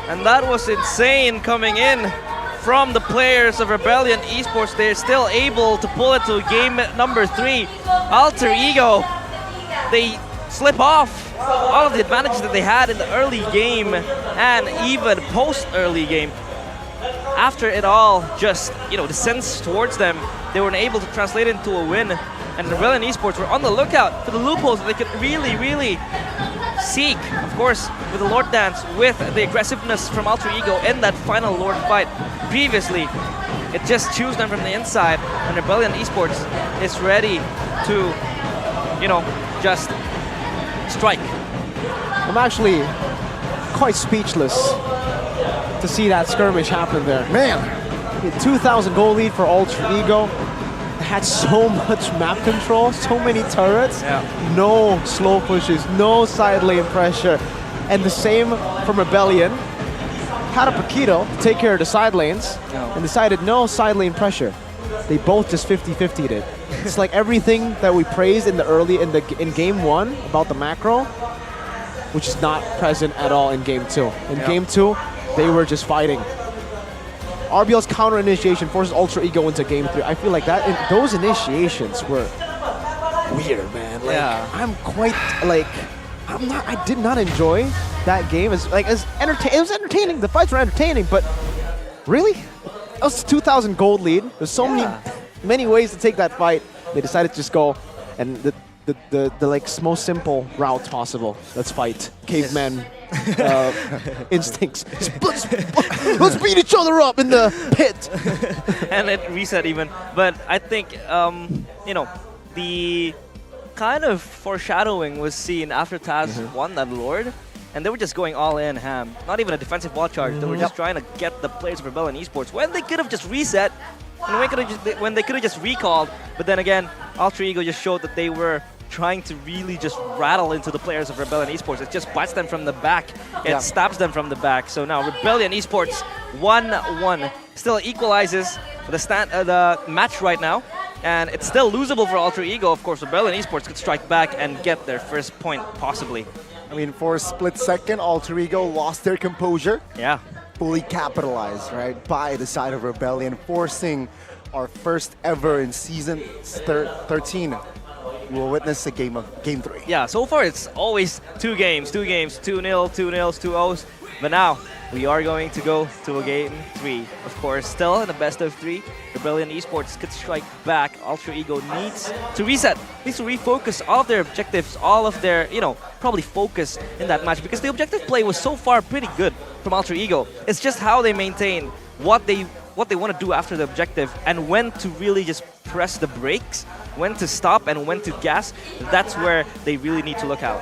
And that was insane coming in from the players of Rebellion Esports. They're still able to pull it to game number 3. Alter Ego, they slip off all of the advantages that they had in the early game and even post-early game. After it all just, descends towards them, they were able to translate it into a win. And Rebellion Esports were on the lookout for the loopholes that they could really seek. Of course, with the Lord Dance, with the aggressiveness from Alter Ego in that final Lord fight previously, it just chews them from the inside. And Rebellion Esports is ready to, just strike. I'm actually quite speechless to see that skirmish happen there. Man, 2,000 goal lead for Alter Ego. Had so much map control, so many turrets, no slow pushes, no side lane pressure. And the same from Rebellion. Had a Paquito to take care of the side lanes and decided no side lane pressure. They both just 50-50'd it. It's like everything that we praised in game 1 about the macro, which is not present at all in game 2. In game 2, they were just fighting. RBL's counter initiation forces Ultra Ego into game 3. I feel like those initiations were weird, man. Like, I'm quite like, I did not enjoy that game. It was entertaining. The fights were entertaining, but really, that was a 2,000 gold lead. There's so many ways to take that fight. They decided to just go and the like most simple route possible. Let's fight. Caveman instincts. Let's beat each other up in the pit. And it reset even. But I think, the kind of foreshadowing was seen after Taz won that Lord. And they were just going all in ham. Not even a defensive wall charge. They were just trying to get the players of Rebellion Esports when they could have just reset. And when they could have just recalled. But then again, Ultra Ego just showed that they were trying to really just rattle into the players of Rebellion Esports. It just bites them from the back. It stabs them from the back. So now Rebellion Esports 1-1. Still equalizes the match right now. And it's still losable for Ultra Ego. Of course, Rebellion Esports could strike back and get their first point, possibly. I mean, for a split second, Alter Ego lost their composure. Yeah. Fully capitalized, right, by the side of Rebellion, forcing our first ever in Season 13. We'll witness a game 3. Yeah, so far it's always 2 games, 2-0, 2-0s, 2-0s. But now, we are going to go to a game 3. Of course, still in the best of 3. Rebellion Esports could strike back. Ultra Ego needs to reset, needs to refocus all of their objectives, all of their, probably focus in that match. Because the objective play was so far pretty good from Ultra Ego. It's just how they maintain what they want to do after the objective and when to really just press the brakes, when to stop and when to gas. That's where they really need to look out.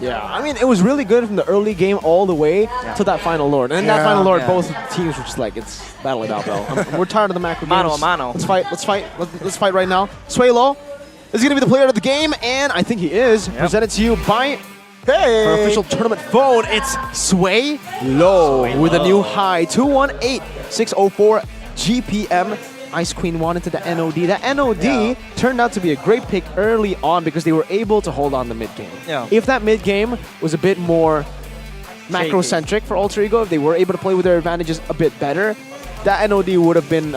Yeah, I mean, it was really good from the early game all the way to that final Lord. And in that final Lord, both teams were just like, it's battle it out, bro. We're tired of the macro games. Mano a mano. Let's fight right now. Suelo is going to be the player of the game, and I think he is. Presented to you by our official tournament phone. It's Sway Low with a new high, 218604 GPM. Ice Queen wanted to the NOD. The NOD turned out to be a great pick early on because they were able to hold on the mid game. Yeah. If that mid game was a bit more macro-centric for Ultra Ego, if they were able to play with their advantages a bit better, that NOD would have been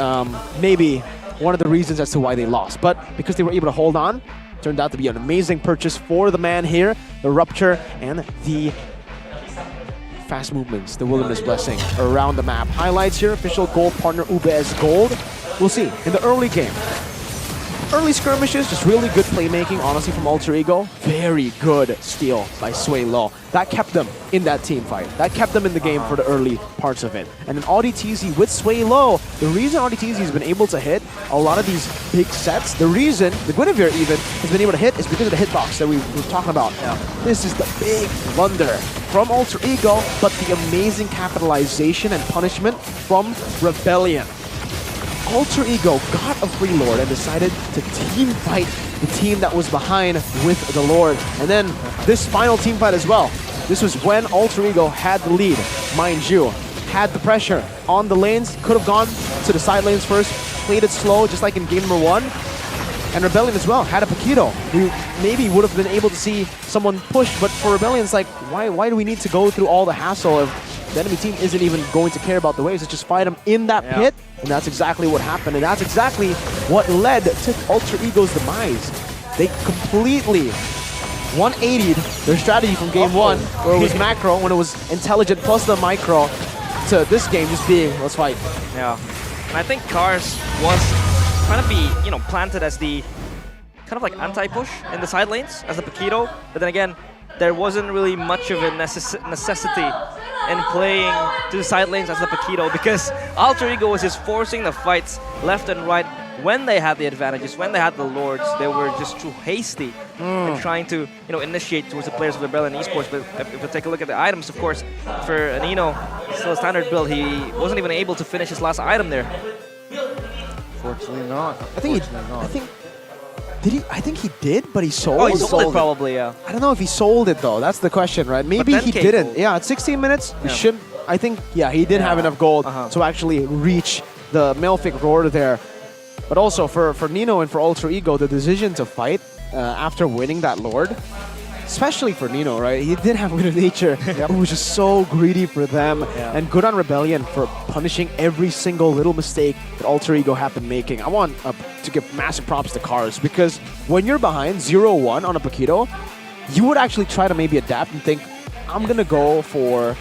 maybe one of the reasons as to why they lost. But because they were able to hold on, turned out to be an amazing purchase for the man here, the Rupture and the fast movements, the Wilderness Blessing around the map. Highlights here, official gold partner UBS Gold. We'll see in the early game. Early skirmishes, just really good playmaking, honestly, from Ultra Ego. Very good steal by Sway Lo. That kept them in that team fight. That kept them in the game for the early parts of it. And then AudiTZ with Sway Lo. The reason AudiTZ has been able to hit a lot of these big sets, the reason the Guinevere even has been able to hit is because of the hitbox that we were talking about. This is the big blunder from Ultra Ego, but the amazing capitalization and punishment from Rebellion. Ultra Ego got a free Lord and decided to team fight the team that was behind with the Lord. And then this final team fight as well. This was when Ultra Ego had the lead, mind you. Had the pressure on the lanes, could have gone to the side lanes first, played it slow just like in game number 1. And Rebellion as well had a Paquito. We maybe would have been able to see someone push, but for Rebellion it's like, why do we need to go through all the hassle of the enemy team isn't even going to care about the waves, it's just fight them in that pit, and that's exactly what happened, and that's exactly what led to Ultra Ego's demise. They completely 180'd their strategy from game 1, where it was macro, when it was intelligent plus the micro, to this game just being, let's fight. Yeah, and I think Cars was trying to be, planted as the kind of like anti-push in the side lanes, as the Paquito, but then again, there wasn't really much of a necessity in playing to the side lanes as the Paquito because Ultra Ego was just forcing the fights left and right when they had the advantages, when they had the Lords. They were just too hasty in trying to initiate towards the players of Rebellion Esports. But if we take a look at the items, of course, for Nino, still a standard build, he wasn't even able to finish his last item there. Fortunately not. I think he did, but he sold. Oh, he sold it probably, yeah. I don't know if he sold it though. That's the question, right? Maybe he didn't. Gold. Yeah, at 16 minutes, he should. I think, he did have enough gold to actually reach the Malefic Roar there. But also for Nino and for Ultra Ego, the decision to fight after winning that Lord, especially for Nino, right? He did have winner nature. It was just so greedy for them. And good on Rebellion for punishing every single little mistake that Alter Ego have been making. I want to give massive props to Cars, because when you're behind 0-1 on a Paquito, you would actually try to maybe adapt and think, I'm going to go for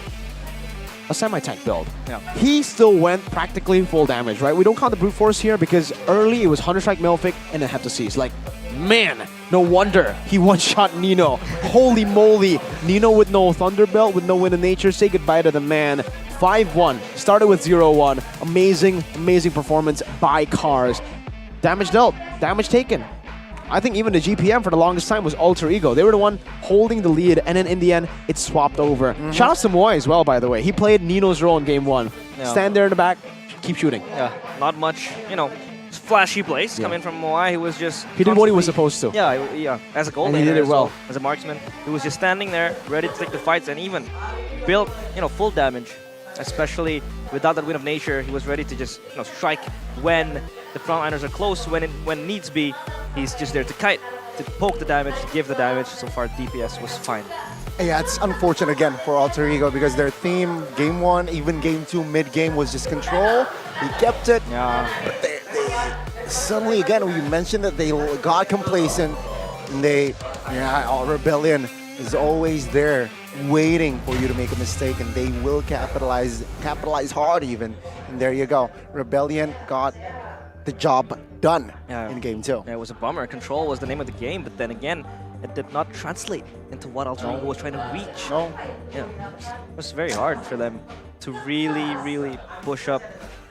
a semi-tank build. He still went practically full damage, right? We don't count the brute force here because early it was Hunter Strike, Malefic, and then Heptaseas. Like, man, no wonder he one-shot Nino. Holy moly. Nino with no Thunderbelt, with no Wind of Nature. Say goodbye to the man. 5-1. Started with 0-1. Amazing, amazing performance by Cars. Damage dealt. Damage taken. I think even the GPM for the longest time was Alter Ego. They were the one holding the lead, and then in the end, it swapped over. Shout out to Moy as well, by the way. He played Nino's role in game 1. Stand there in the back, keep shooting. Yeah, not much, flashy plays coming from Moai. He was just... He did what he was supposed to. Yeah, as a goal And he did it well. As a marksman, he was just standing there, ready to take the fights, and even built, full damage. Especially without that Wind of Nature, he was ready to just, strike when the frontliners are close. When needs be, he's just there to kite, to poke the damage, to give the damage. So far, DPS was fine. Yeah, it's unfortunate again for Alter Ego because their theme, game 1, even game 2, mid-game was just control. He kept it. But they suddenly, again, we mentioned that they got complacent. And Rebellion is always there, waiting for you to make a mistake, and they will capitalize hard even. And there you go. Rebellion got the job done in game 2. Yeah, it was a bummer. Control was the name of the game, but then again, it did not translate into what Alter Ego was trying to reach. Yeah, it was very hard for them to really, really push up.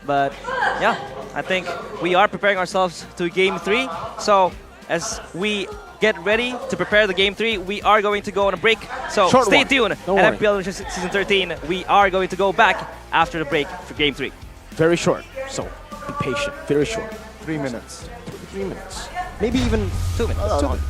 But yeah, I think we are preparing ourselves to game 3. So as we get ready to prepare the game 3, we are going to go on a break. So stay tuned. At MPL Indonesia Season 13, we are going to go back after the break for game 3. Very short, so be patient. Very short. 3 minutes. 3 minutes. Maybe even 2 minutes. 2 minutes.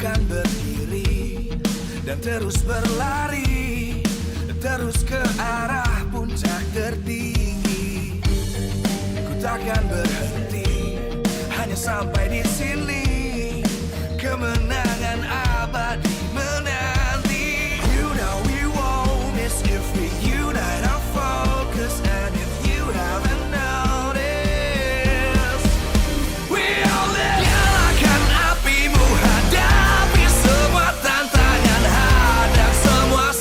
Kan berdiri dan terus berlari, terus ke arah puncak tertinggi. Ku takkan berhenti, hanya sampai di sini. Kemenangan abadi menanti. You know we won't miss if we unite our focus, and if you haven't noticed, we all live. Nyalakan apimu, hadapi semua tantangan, hadang semua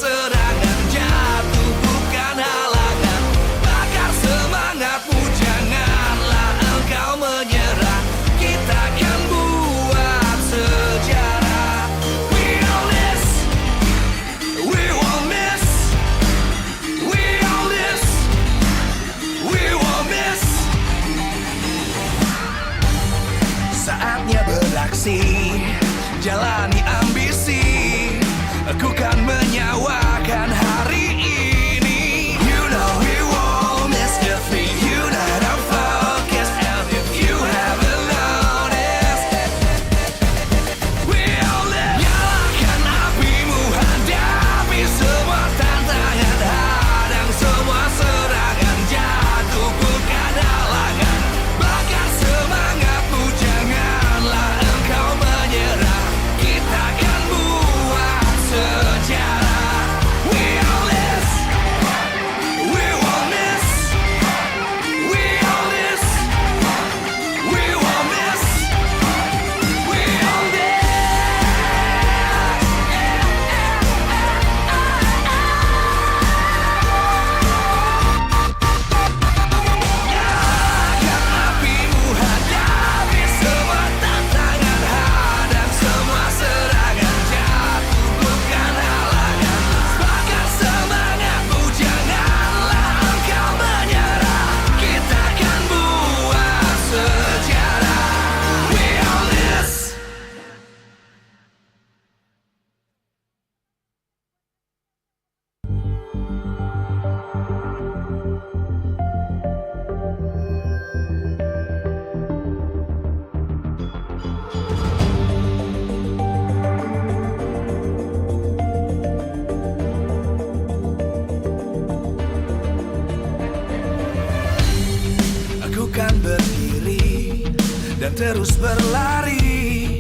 terus berlari,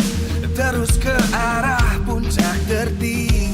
terus ke arah puncak tertinggi.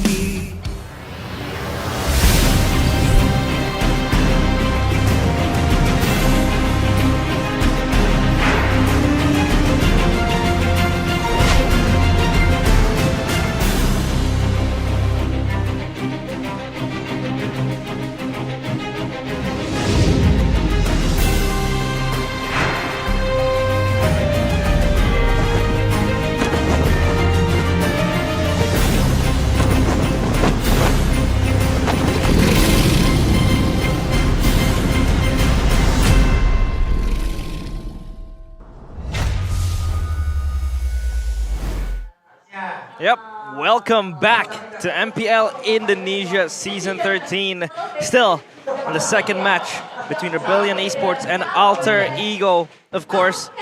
Yep, welcome back to MPL Indonesia Season 13. Still on the second match between Rebellion Esports and Alter Ego, of course.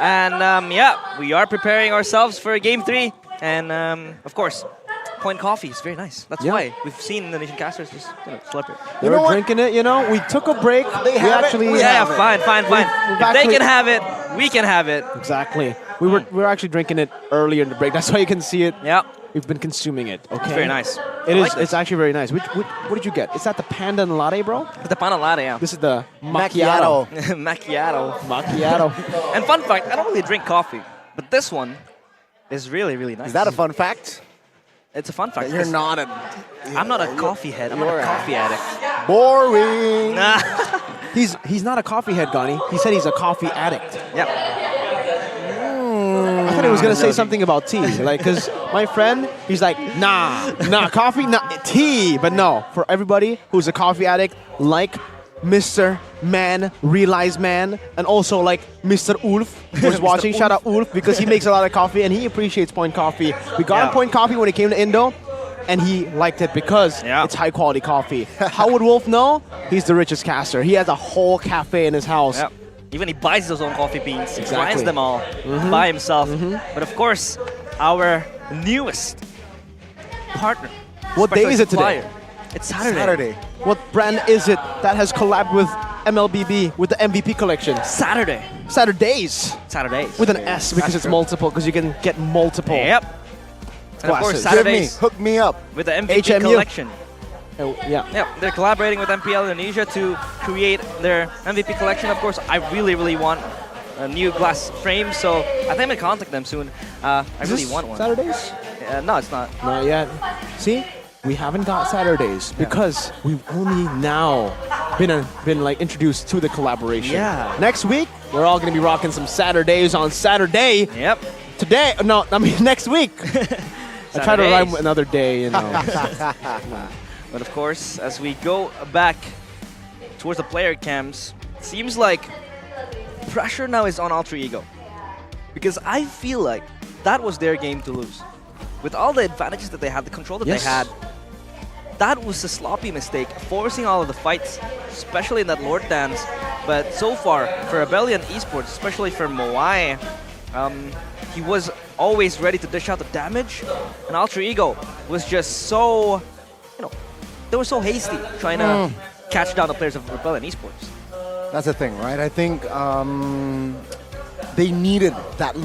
And yeah, we are preparing ourselves for Game 3. And of course, Point Coffee is very nice. That's why we've seen Indonesian casters just slurp it. They were drinking it, you know. We took a break. They have it. We Yeah, have it. fine. If they can have it, we can have it. Exactly. We were actually drinking it earlier in the break. That's why you can see it. Yeah. We've been consuming it. Okay. It's very nice. It I is. like this. It's actually very nice. What did you get? Is that the pandan latte, bro? The Pana Latte, yeah. This is the macchiato. Macchiato. And fun fact, I don't really drink coffee, but this one is really, really nice. Is that a fun fact? It's a fun fact. You're not a... I'm not a coffee head. I'm not a coffee addict. Boring. He's not a coffee head, Gani. He said he's a coffee addict. Yep. I thought he was gonna say something about tea, like, cause my friend, he's like, nah, coffee, nah, tea. But no, for everybody who's a coffee addict, like Mr. Man, Realize Man, and also like Mr. Ulf, who's watching. Shout out Ulf, because he makes a lot of coffee and he appreciates Point Coffee. We got him Point Coffee when he came to Indo, and he liked it because it's high quality coffee. How would Wolf know? He's the richest caster. He has a whole cafe in his house. Yep. Even he buys his own coffee beans, Exactly. grinds them all by himself. But of course, our newest partner. What day special is it today? supplier. It's Saturday. What brand is it that has collabed with MLBB with the MVP collection? Saturdays. Saturdays. With an S because it's multiple, because you can get multiple. Yep. And of course, Glasses. Saturdays Hook me up. with the MVP HMU. collection. Oh, yeah. Yeah, they're collaborating with MPL Indonesia to create their MVP collection. Of course, I really want a new glass frame, so I think I'm gonna contact them soon. I really want one. Saturdays? No, it's not. Not yet. See, we haven't got Saturdays because we've only now been like introduced to the collaboration. Yeah. Next week, we're all gonna be rocking some Saturdays on Saturday. Yep. Today, no, I mean next week. I try to rhyme with another day, you know. But of course, as we go back towards the player cams, it seems like pressure now is on Alter Ego. Because I feel like that was their game to lose. With all the advantages that they had, the control that they had, that was a sloppy mistake, forcing all of the fights, especially in that Lord dance. But so far, for Rebellion Esports, especially for Moai, he was always ready to dish out the damage, and Alter Ego was just so, they were so hasty trying to catch down the players of Rebellion Esports. That's the thing, right? I think they needed that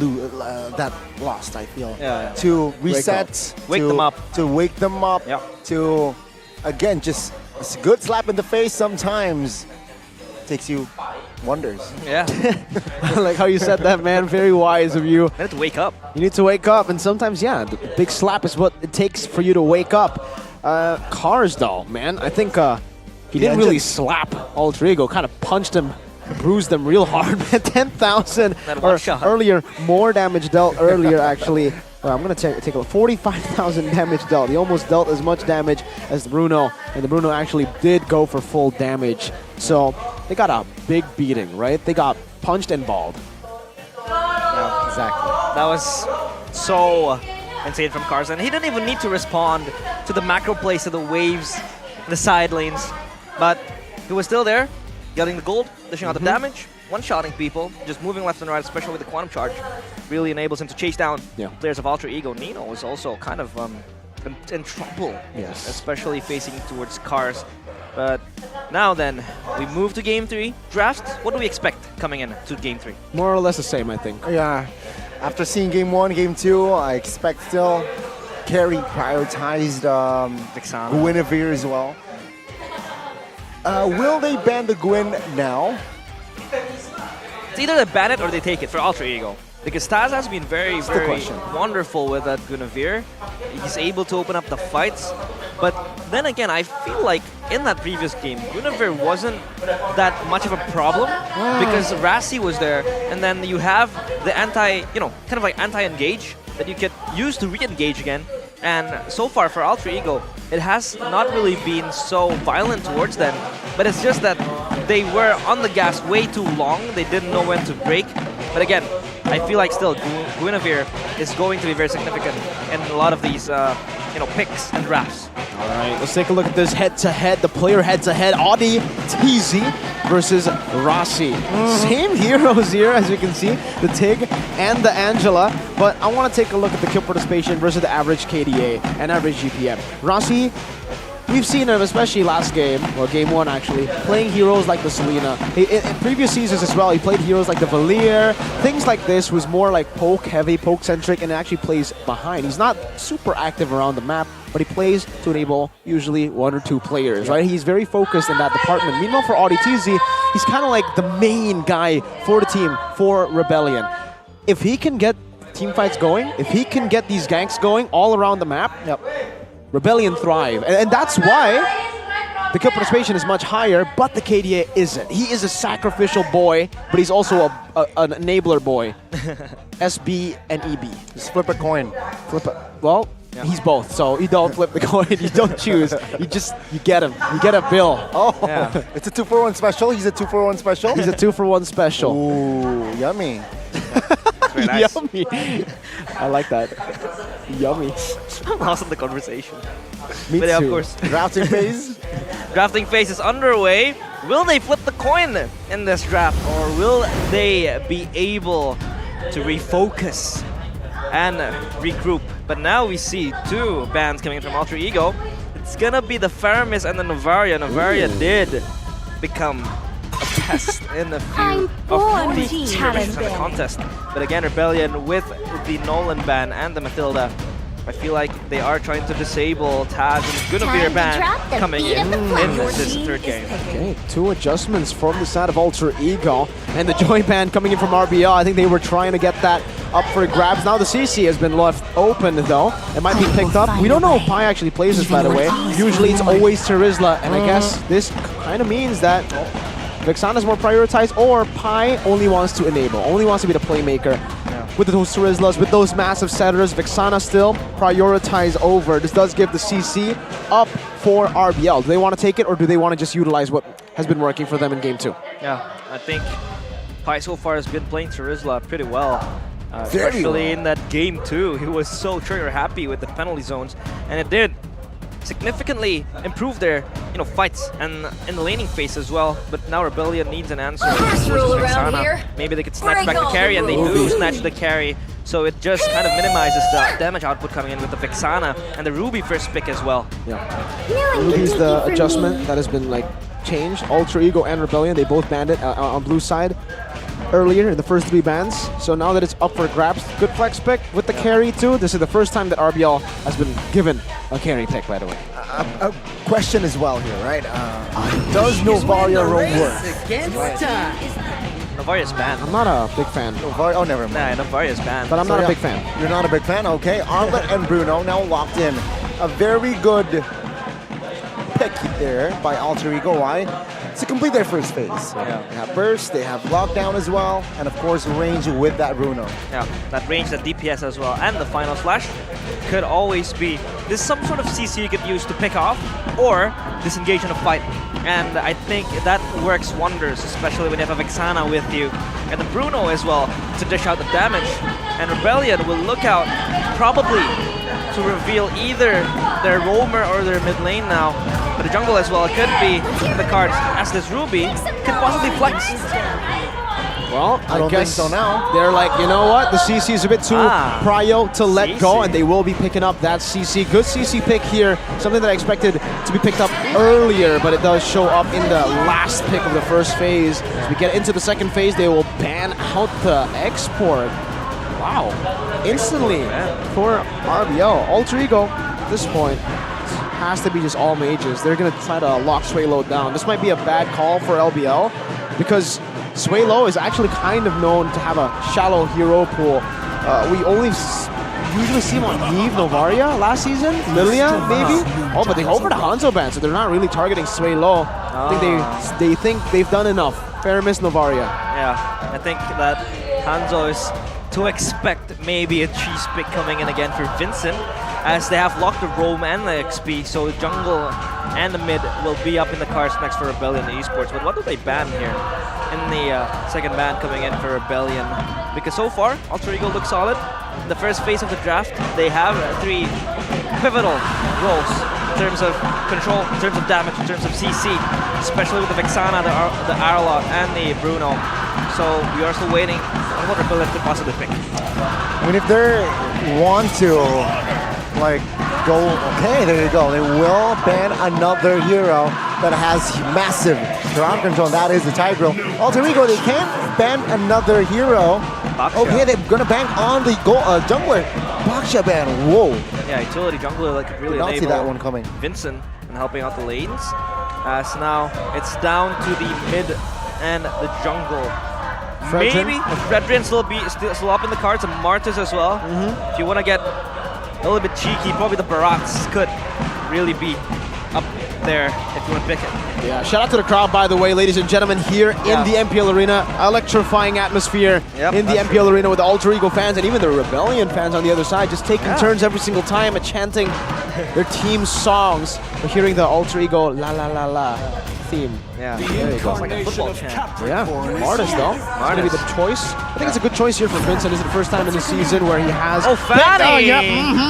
loss, I feel, to reset, Wake them up. to wake them up, to, again, just a good slap in the face sometimes takes you wonders. Yeah. I like how you said that, man. Very wise of you. You need to wake up. You need to wake up, and sometimes, yeah, the big slap is what it takes for you to wake up. Cars, though, man, I think he didn't really slap Alter Ego, kind of punched him, bruised them real hard, man. 10,000 or earlier, more damage dealt earlier, actually. I'm going to take a 45,000 damage dealt. He almost dealt as much damage as the Bruno, and the Bruno actually did go for full damage. So they got a big beating, right? They got punched and balled. Yeah, exactly. That was so insane from Cars, and he didn't even need to respond to the macro plays, to the waves, the side lanes, but he was still there, getting the gold, dishing out the damage, one-shotting people, just moving left and right, especially with the Quantum Charge, really enables him to chase down players of Alter Ego. Nino was also kind of in trouble, especially facing towards Cars. But Now then, we move to Game 3. Draft, what do we expect coming in to Game 3? More or less the same, I think. Yeah. After seeing Game 1, Game 2, I expect still carry prioritized Guinevere as well. Will they ban the Gwyn now? It's either they ban it or they take it for Alter Ego. Because Taz has been very wonderful with that Guinevere. He's able to open up the fights. But then again, I feel like in that previous game, Guinevere wasn't that much of a problem because Rassi was there, and then you have the kind of like anti-engage that you could use to re-engage again. And so far for Alter Ego, it has not really been so violent towards them, but it's just that they were on the gas way too long. They didn't know when to break. But again, I feel like still Guinevere is going to be very significant in a lot of these picks and drafts. All right, let's take a look at this head-to-head, the player head-to-head, Audi TZ versus Rossi. Same heroes here, as you can see, the Tig and the Angela, but I want to take a look at the kill participation versus the average KDA and average GPM. Rossi, we've seen him, especially last game, or game 1 actually, playing heroes like the Selena. In previous seasons as well, he played heroes like the Valier, things like this, was more like poke-heavy, poke-centric, and actually plays behind. He's not super active around the map, but he plays to enable usually 1 or 2 players, right? He's very focused in that department. Meanwhile, for Audi TZ, he's kind of like the main guy for the team, for Rebellion. If he can get team fights going, if he can get these ganks going all around the map, Rebellion thrive. And that's why the kill participation is much higher, but the KDA isn't. He is a sacrificial boy, but he's also an enabler boy. SB and EB. Just flip a coin. Well, he's both, so you don't flip the coin, you don't choose. You get him. You get a bill. Oh, yeah. It's a 2-for-1 special. He's a 2-for-1 special. He's a 2-for-1 special. Ooh, yummy. Very nice. Yummy. I like that. Yummy. I'm lost in the conversation. Me but too. Yeah, of course. Drafting phase. Drafting phase is underway. Will they flip the coin in this draft, or will they be able to refocus and regroup? But now we see 2 bans coming from Alter Ego. It's gonna be the Faramis and the Novaria. Novaria did become a pest in the feud of the Challenges and the contest. But again, Rebellion with the Nolan ban and the Mathilda, I feel like they are trying to disable Taz and Guinevere ban coming in this 3rd game. Okay, 2 adjustments from the side of Alter Ego, and the Joy ban coming in from RBL. I think they were trying to get that up for grabs. Now the CC has been left open though. It might be picked up. We don't know if Pi actually plays this, by the way. Usually it's always Terizla, and I guess this kind of means that Vexana is more prioritized, or Pi only wants to enable, only wants to be the playmaker. With those Terizlas, with those massive setters, Vexana still prioritize over. This does give the CC up for RBL. Do they want to take it, or do they want to just utilize what has been working for them in game 2? Yeah, I think Pi so far has been playing Terizla pretty well. Especially in that game 2. He was so trigger happy with the penalty zones, and it did significantly improve their fights and in the laning phase as well. But now Rebellion needs an answer. Maybe they could snatch back the carry, and they do snatch the carry. So it just kind of minimizes the damage output coming in with the Vexana and the Ruby first pick as well. Yeah. Ruby's the adjustment that has been changed. Alter Ego and Rebellion, they both banned it on blue side earlier in the first 3 bans. So now that it's up for grabs, good flex pick with the carry too. This is the first time that RBL has been given a carry pick, by the way. A question as well here, right? Does Novaria roam work? Novaria's banned. I'm not a big fan. Oh, never mind. Nah, Novaria's banned. But I'm not a big fan. You're not a big fan? Okay. Arlet and Bruno now locked in. A very good pick there by Alter Ego. Why? To complete their first phase. They have burst, they have lockdown as well, and of course range with that Bruno. Yeah, that range, that DPS as well, and the final slash could always be this some sort of CC you could use to pick off or disengage in a fight. And I think that works wonders, especially when you have a Vexana with you. And the Bruno as well to dish out the damage. And Rebellion will look out probably to reveal either their roamer or their mid lane now. But the jungle as well, it could be in the cards as this Ruby could possibly flex. Well, I don't guess think so now. They're like, you know what? The CC is a bit too prio to let go, and they will be picking up that CC. Good CC pick here. Something that I expected to be picked up earlier, but it does show up in the last pick of the first phase. As we get into the second phase, they will ban out the export. Wow. Instantly for RBL. Alter Ego, at this point, has to be just all mages. They're going to try to lock Swaylo down. This might be a bad call for LBL, because Swaylo is actually kind of known to have a shallow hero pool. We only usually see him on Eve, Novaria last season, Lilia maybe. Oh, but they go for the Hanzo ban, so they're not really targeting Swaylo. I think they think they've done enough. Fair miss Novaria. Yeah, I think that Hanzo is to expect maybe a cheese pick coming in again for Vincent, as they have locked the roam and the XP, so the jungle and the mid will be up in the cards next for Rebellion Esports. But what do they ban here in the second ban coming in for Rebellion? Because so far, Alter Ego looks solid. In the first phase of the draft, they have 3 pivotal roles in terms of control, in terms of damage, in terms of CC, especially with the Vexana, the Arlot, and the Bruno. So we are still waiting on what Rebellion could possibly pick. I mean, if they want to, like, go, okay, there you go. They will ban another hero that has massive ground control, and that is the Tigreal. Alter Ego, they can't ban another hero. Baksha. Okay, they're gonna ban on the jungler. Baksha ban, whoa. Yeah, utility jungler that could really Did not see enable that one coming. Vincent in helping out the lanes. As now it's down to the mid and the jungle. Fredrin. Maybe Fredrin still up in the cards, and Martis as well. If you want to get a little bit cheeky, probably the Barats could really be up there if you want to pick it. Yeah, shout out to the crowd, by the way, ladies and gentlemen, here in the MPL Arena. Electrifying atmosphere in the MPL Arena with the Alter Ego fans and even the Rebellion fans on the other side, just taking turns every single time at chanting their team songs. We're hearing the Alter Ego la la la la theme. Yeah, there you go. It's like a football chant. Yeah, Martis though. It's going to be the choice. I think it's a good choice here for Vincent. This is the first time in the season where he has... Oh, Fanny!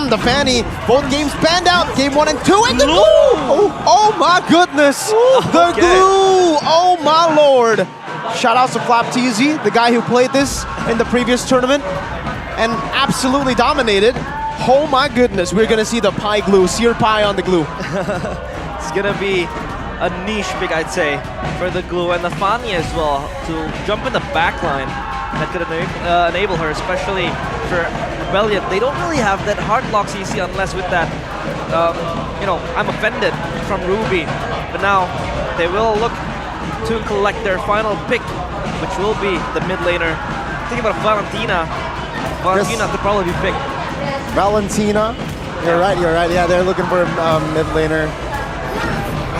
The Fanny. Both games banned out. Game 1 and 2. And the glue! Oh my goodness! The glue! Oh my lord! Shout out to Flapteezy, the guy who played this in the previous tournament and absolutely dominated. Oh my goodness, we're gonna see the pie glue, seared pie on the glue. It's gonna be a niche pick, I'd say, for the glue and the Fanny as well, to jump in the backline that could enable her, especially for Rebellion. They don't really have that hard lock CC unless with that, you know, I'm offended from Ruby. But now they will look to collect their final pick, which will be the mid laner. Think about Valentina. Valentina could probably be picked. Valentina, you're right. Yeah, they're looking for a mid laner.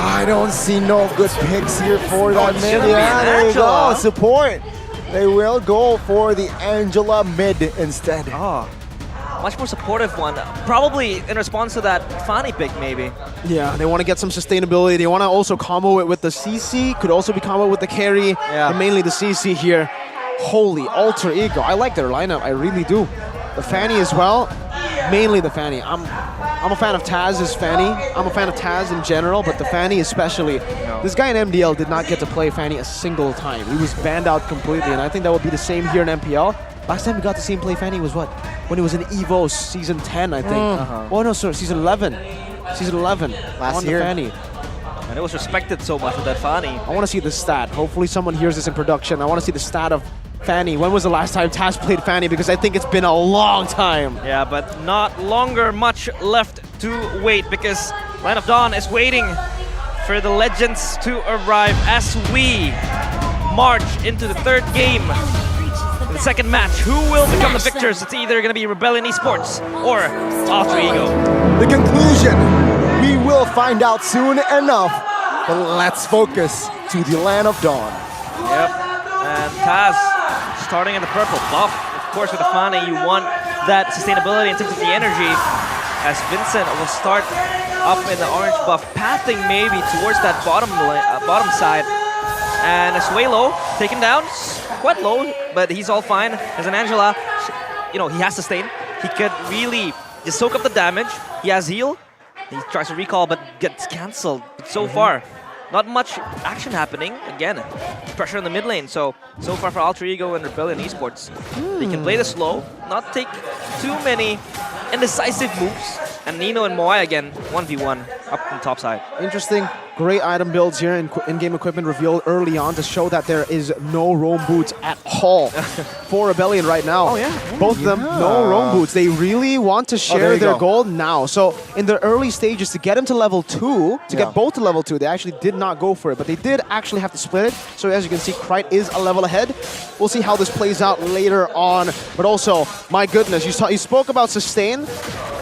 I don't see no good picks here for that mid. Yeah, there you go. Support. They will go for the Angela mid instead. Oh, much more supportive one. Probably in response to that Fanny pick, maybe. Yeah, they want to get some sustainability. They want to also combo it with the CC. Could also be combo with the carry. And mainly the CC here. Holy Alter Ego. I like their lineup. I really do. The Fanny as well. Mainly the Fanny. I'm a fan of Taz's Fanny. I'm a fan of Taz in general, but the Fanny especially. This guy in MDL did not get to play Fanny a single time. He was banned out completely, and I think that will be the same here in MPL. Last time we got to see him play Fanny was what? When he was in EVO Season 10, I think. Oh no, sorry, Season 11. Season 11. Last year. Fanny. And it was respected so much with that Fanny. I want to see the stat. Hopefully someone hears this in production. I want to see the stat of Fanny. When was the last time Taz played Fanny? Because I think it's been a long time. Yeah, but not longer much left to wait, because Line of Dawn is waiting for the legends to arrive as we march into the third game. The second match, who will become the victors? It's either going to be Rebellion Esports or Alter Ego. The conclusion, we will find out soon enough. But let's focus to the Land of Dawn. Yep, and Taz starting in the purple buff. Of course, with the Fanny, you want that sustainability in terms of the energy, as Vincent will start up in the orange buff, pathing maybe towards that bottom side. And Swaylo taken down, quite low, but he's all fine. As an Angela, you know, he has sustain. He could really just soak up the damage. He has heal. He tries to recall, but gets cancelled. But so far, not much action happening. Again, pressure in the mid lane. So far for Alter Ego and Rebellion Esports, they can play the slow, not take too many indecisive moves. And Nino and Moai again, 1v1 up on top side. Interesting. Great item builds here and in-game equipment revealed early on to show that there is no roam boots at all for Rebellion right now. Oh, yeah. Both of them, no roam boots. They really want to share their go. gold now. So in the early stages, to get them to level 2, to get both to level 2, they actually did not go for it. But they did actually have to split it. So as you can see, Krite is a level ahead. We'll see how this plays out later on. But also, my goodness, you spoke about sustain.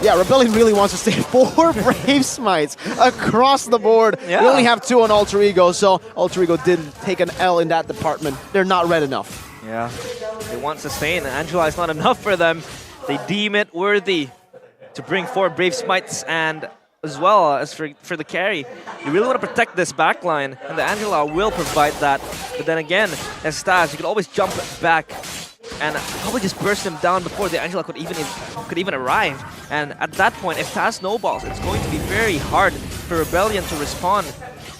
Yeah, Rebellion really wants to stay 4 Brave Smites across the board. Yeah. We only have 2 on Alter Ego, so Alter Ego did take an L in that department. They're not red enough. Yeah, they want sustain, and Angela is not enough for them. They deem it worthy to bring 4 Brave Smites, and as well as for the carry. You really want to protect this backline, and the Angela will provide that. But then again, as Stas, you can always jump back and probably just burst him down before the Angela could even arrive. And at that point, if Taz snowballs, it's going to be very hard for Rebellion to respond.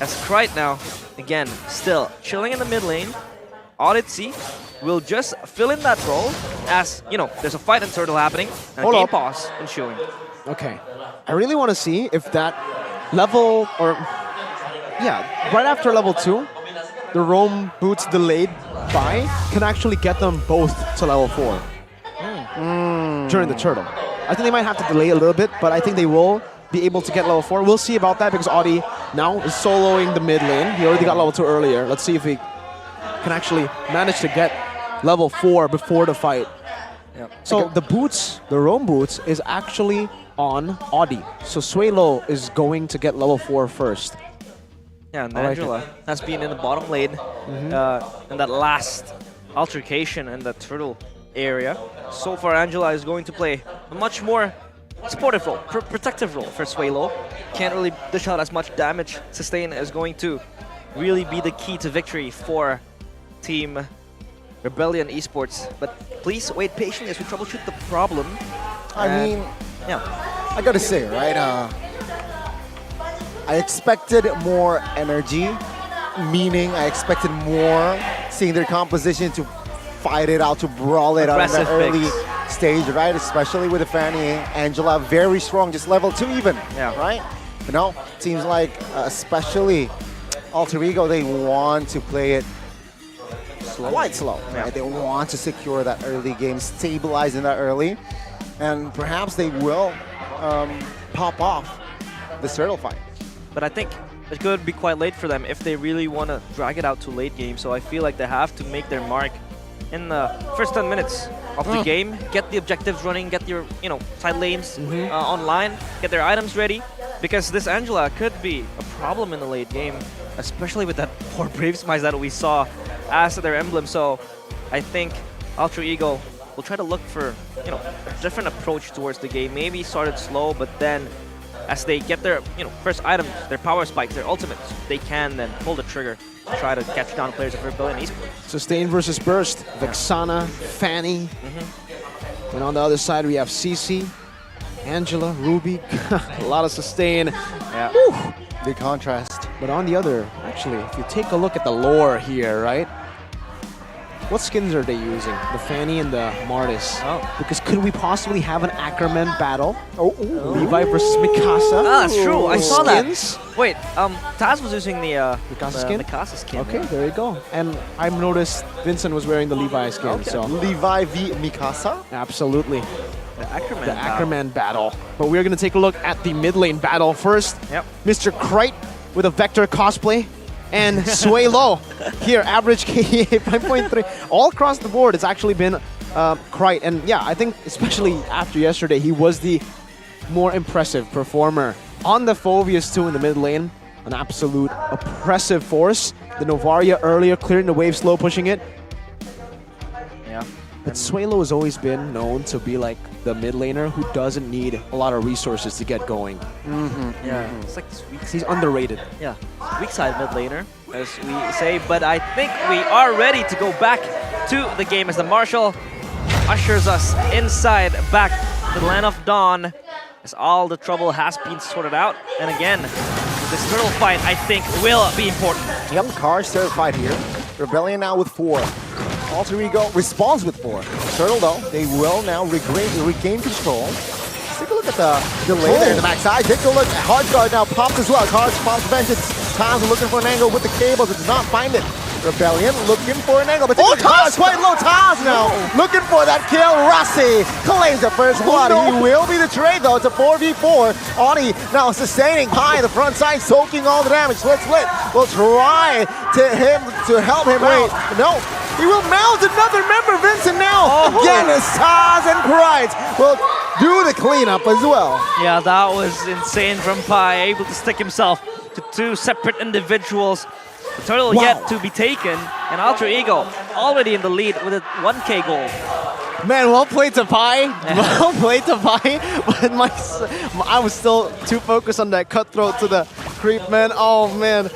As Krite now, again, still chilling in the mid lane. Odyssey will just fill in that role as, you know, there's a fight in Turtle happening and a game pause ensuing. Okay. I really want to see if that level, or yeah, right after level 2, the roam boots delayed by can actually get them both to level 4 during the turtle. I think they might have to delay a little bit, but I think they will be able to get level 4. We'll see about that because Audi now is soloing the mid lane. He already got level 2 earlier. Let's see if he can actually manage to get level 4 before the fight. Yep. So the boots, the roam boots, is actually on Audi. So Suelo is going to get level 4 first. Yeah, and Angela has been in the bottom lane in that last altercation in the turtle area. So far, Angela is going to play a much more supportive role, protective role for Suelo. Can't really dish out as much damage. Sustain is going to really be the key to victory for Team Rebellion Esports. But please wait patiently as we troubleshoot the problem. I mean, yeah, I gotta say, right? I expected more energy, meaning I expected more seeing their composition to fight it out, to brawl it out in the early stage, right? Especially with the Fanny, Angela, very strong, just level 2 even, right? You know, seems like especially Alter Ego, they want to play it quite slow, right? They want to secure that early game, stabilize in that early, and perhaps they will pop off the turtle fight. but I think it could be quite late for them if they really want to drag it out to late game. So I feel like they have to make their mark in the first 10 minutes of the game, get the objectives running, get your side lanes online, get their items ready, because this Angela could be a problem in the late game, especially with that poor Brave Smites that we saw as their emblem. So I think Alter Ego will try to look for a different approach towards the game. Maybe start it slow, but then as they get their first items, their power spikes, their ultimates, they can then pull the trigger to try to catch down players of Rebellion Esports. Sustain versus Burst, Vexana, Fanny. And on the other side we have CC, Angela, Ruby. A lot of sustain. Yeah. Whew. Big contrast. But on the other, actually, if you take a look at the lore here, right? What skins are they using? The Fanny and the Martis. Oh. Because could we possibly have an Ackerman battle? Levi versus Mikasa. Ah, that's true. I saw skins? that. Wait, Taz was using the Mikasa skin? Mikasa skin. Okay, there you go. And I noticed Vincent was wearing the Levi skin. Okay. So Levi v Mikasa? absolutely. The Ackerman The Ackerman battle. But we're going to take a look at the mid lane battle first. Yep. Mr. Krite with a Vector cosplay. And Suelo here, average KDA 5.3. All across the board, it's actually been Krite. And yeah, I think especially after yesterday, he was the more impressive performer. On the Phoveus too in the mid lane, an absolute oppressive force. The Novaria earlier clearing the wave, slow pushing it. Yeah. But Suelo has always been known to be like the mid laner who doesn't need a lot of resources to get going. Yeah, it's like this weak He's underrated. Yeah, weak side mid laner, as we say. But I think we are ready to go back to the game as the Marshal ushers us inside back to the Land of Dawn, as all the trouble has been sorted out. And again, this turtle fight, I think, will be important. Yep, Cars certified here. Rebellion now with 4. Alter Ego responds with 4. Turtle, though, they will now regain control. Let's take a look at the delay there in the backside. Take a look. Hard guard now pops as well. Cards pops Vengeance. Taz looking for an angle with the cables, but does not find it. Rebellion looking for an angle, but Taz quite low. Taz now looking for that kill. Rossi claims the first blood. He will be the trade though. It's a 4v4. Audi now sustaining high the front side, soaking all the damage. Split will try to help him out. No, he will mount another member. Vincent now again as Taz and Price will do the cleanup as well. Yeah, that was insane from Pi, able to stick himself to 2 separate individuals. The turtle yet to be taken, and Alter Ego already in the lead with a 1k goal. Man, well played to Pi. Well played to Pi. But I was still too focused on that cutthroat to the creep, man. Oh, man.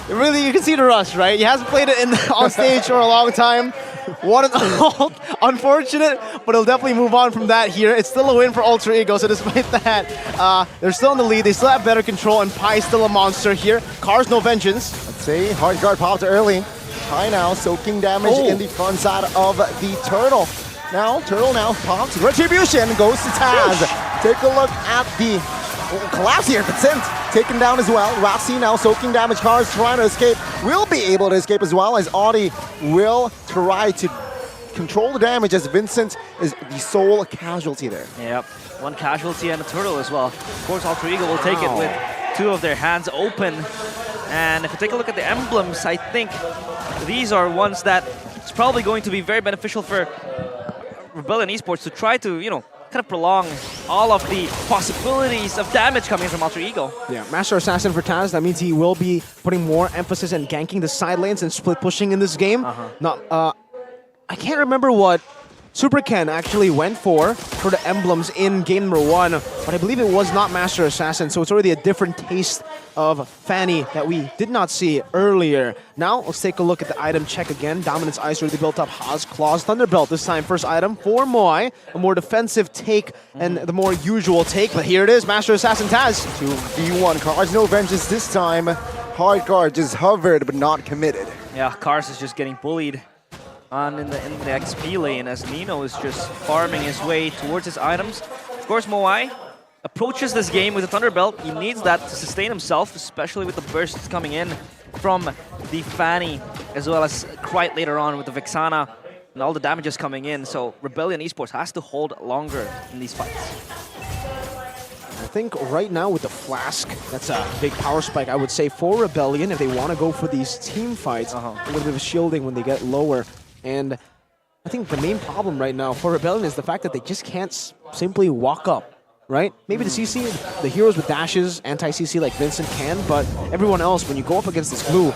Really, you can see the rush, right? He hasn't played it on stage for a long time. What an ult. Unfortunate, but he'll definitely move on from that here. It's still a win for Alter Ego, so despite that, they're still in the lead. They still have better control, and Pi's still a monster here. Cars, no vengeance. Let's see. Hard guard popped early. Pi now soaking damage in the front side of the turtle. Turtle now pops. Retribution goes to Taz. Take a look at the collapse here. Vincent taken down as well. Rossi now soaking damage. Cars trying to escape. Will be able to escape as well as Audi will try to control the damage as Vincent is the sole casualty there. Yep, 1 casualty and a turtle as well. Of course, Alter Ego will take it with 2 of their hands open. And if you take a look at the emblems, I think these are ones that it's probably going to be very beneficial for Rebellion Esports to try to, kind of prolong all of the possibilities of damage coming from Alter Ego. Yeah, Master Assassin for Taz, that means he will be putting more emphasis on ganking the side lanes and split pushing in this game. I can't remember what Super Ken actually went for the emblems in game number 1, but I believe it was not Master Assassin, so it's already a different taste of Fanny that we did not see earlier. Now, let's take a look at the item check again. Dominance Ice really built up. Haas, Claws, Thunderbelt this time. First item for Moai, a more defensive take and the more usual take, but here it is, Master Assassin Taz. 2v1, Cars, no vengeance this time. Hard guard just hovered but not committed. Yeah, Cars is just getting bullied in the XP lane as Nino is just farming his way towards his items. Of course, Moai approaches this game with a Thunderbelt. He needs that to sustain himself, especially with the bursts coming in from the Fanny, as well as quite later on with the Vexana and all the damages coming in. So Rebellion Esports has to hold longer in these fights. I think right now with the Flask, that's a big power spike, I would say, for Rebellion if they want to go for these team fights. A little bit of shielding when they get lower. And I think the main problem right now for Rebellion is the fact that they just can't simply walk up, right? Maybe the CC, the heroes with dashes, anti-CC like Vincent can, but everyone else, when you go up against this glue,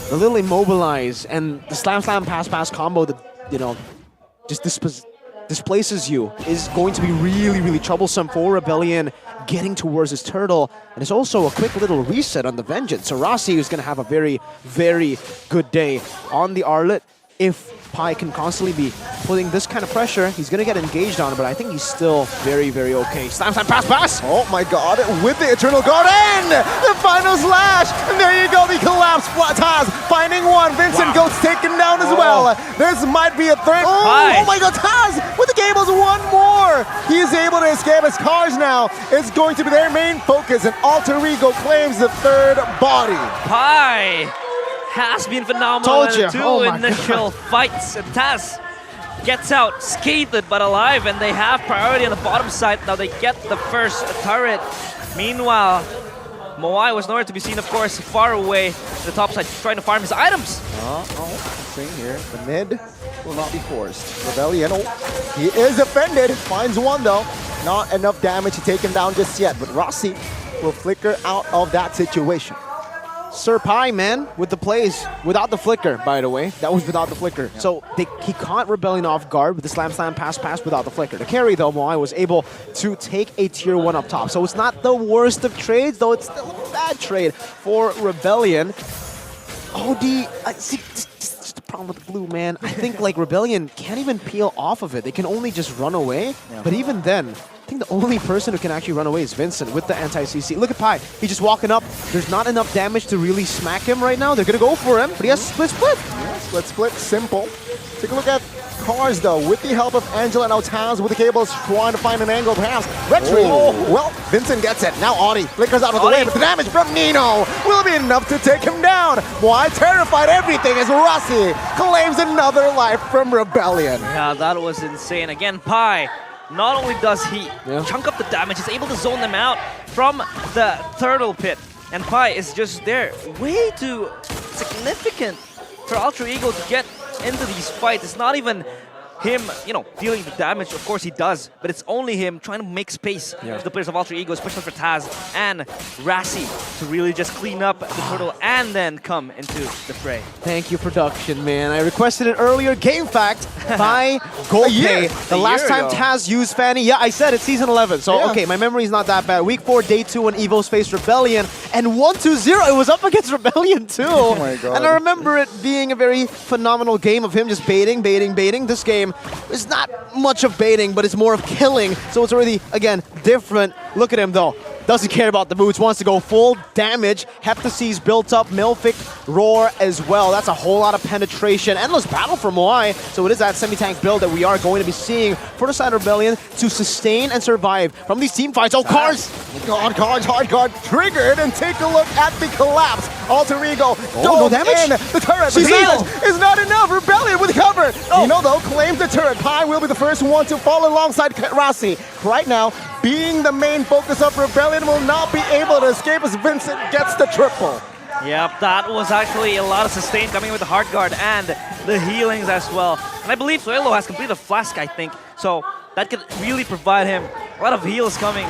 the little immobilize and the slam pass combo that, just displaces you is going to be really, really troublesome for Rebellion getting towards his turtle. And it's also a quick little reset on the Vengeance. So Rossi is going to have a very, very good day on the Arlet. If Pi can constantly be putting this kind of pressure, he's going to get engaged on it, but I think he's still very, very okay. Slam, pass! Oh my god, with the Eternal Guard and the final slash! And there you go, the collapse. Taz finding 1. Vincent goes taken down as well. This might be a third. Oh my god, Taz with the cables, 1 more! He is able to escape as Cars now is going to be their main focus, and Alter Ego claims the 3rd body. Pi has been phenomenal in the 2 initial fights, and Taz gets out scathed but alive, and they have priority on the bottom side. Now they get the first turret. Meanwhile, Moai was nowhere to be seen, of course, far away the top side, trying to farm his items. Same here. The mid will not be forced. Rebellion, he is offended. Finds 1 though. Not enough damage to take him down just yet, but Rossi will flicker out of that situation. Sir Pi, man, with the plays, without the flicker, by the way. That was without the flicker. Yeah. So he caught Rebellion off guard with the slam, pass without the flicker. The carry, though, Moai was able to take a tier 1 up top. So it's not the worst of trades, though it's still a bad trade for Rebellion. OD, problem with glue, man. I think like Rebellion can't even peel off of it. They can only just run away. Yeah. But even then, I think the only person who can actually run away is Vincent with the anti-CC. Look at Pi. He's just walking up. There's not enough damage to really smack him right now. They're going to go for him, but he has split. Yeah, split, simple. Take a look at Cars, though, with the help of Angela and Taz with the cables, trying to find an angle, perhaps. Retry. Well, Vincent gets it. Now Audi flickers out of the way, but the damage from Nino will be enough to take him down. Why? Terrified everything as Rossi claims another life from Rebellion. Yeah, that was insane. Again, Pi, not only does he chunk up the damage, he's able to zone them out from the turtle pit. And Pi is just there, way too significant for Ultra Ego to get into these fights. It's not even him, dealing the damage. Of course he does, but it's only him trying to make space for the players of Ultra Ego, especially for Taz and Rassi, to really just clean up the turtle and then come into the fray. Thank you, production, man. I requested it earlier. Game fact by Golpay. The last time Taz used Fanny, yeah, I said it's season 11. So, okay, my memory is not that bad. Week 4, day 2, when Evo's faced Rebellion, and 1-2-0. It was up against Rebellion, too. Oh my God. And I remember it being a very phenomenal game of him just baiting. This game is not much of baiting, but it's more of killing. So it's already, again, different. Look at him, though. Doesn't care about the boots, wants to go full damage. Heptacy's built up, Milfic Roar as well. That's a whole lot of penetration. Endless battle from Moai. So it is that semi-tank build that we are going to be seeing for the side of Rebellion to sustain and survive from these team fights. Oh, Cars! Cars, hard guard triggered, and take a look at the collapse. Alter Ego no damage? in the turret. She's damage is not enough. Rebellion with cover. Nino, though, claims the turret. Pi will be the first one to fall alongside Rassi. Right now, being the main focus of Rebellion, will not be able to escape as Vincent gets the triple. Yep, that was actually a lot of sustain coming with the hard guard and the healings as well. And I believe Suelo has completed a flask, I think, so that could really provide him a lot of heals coming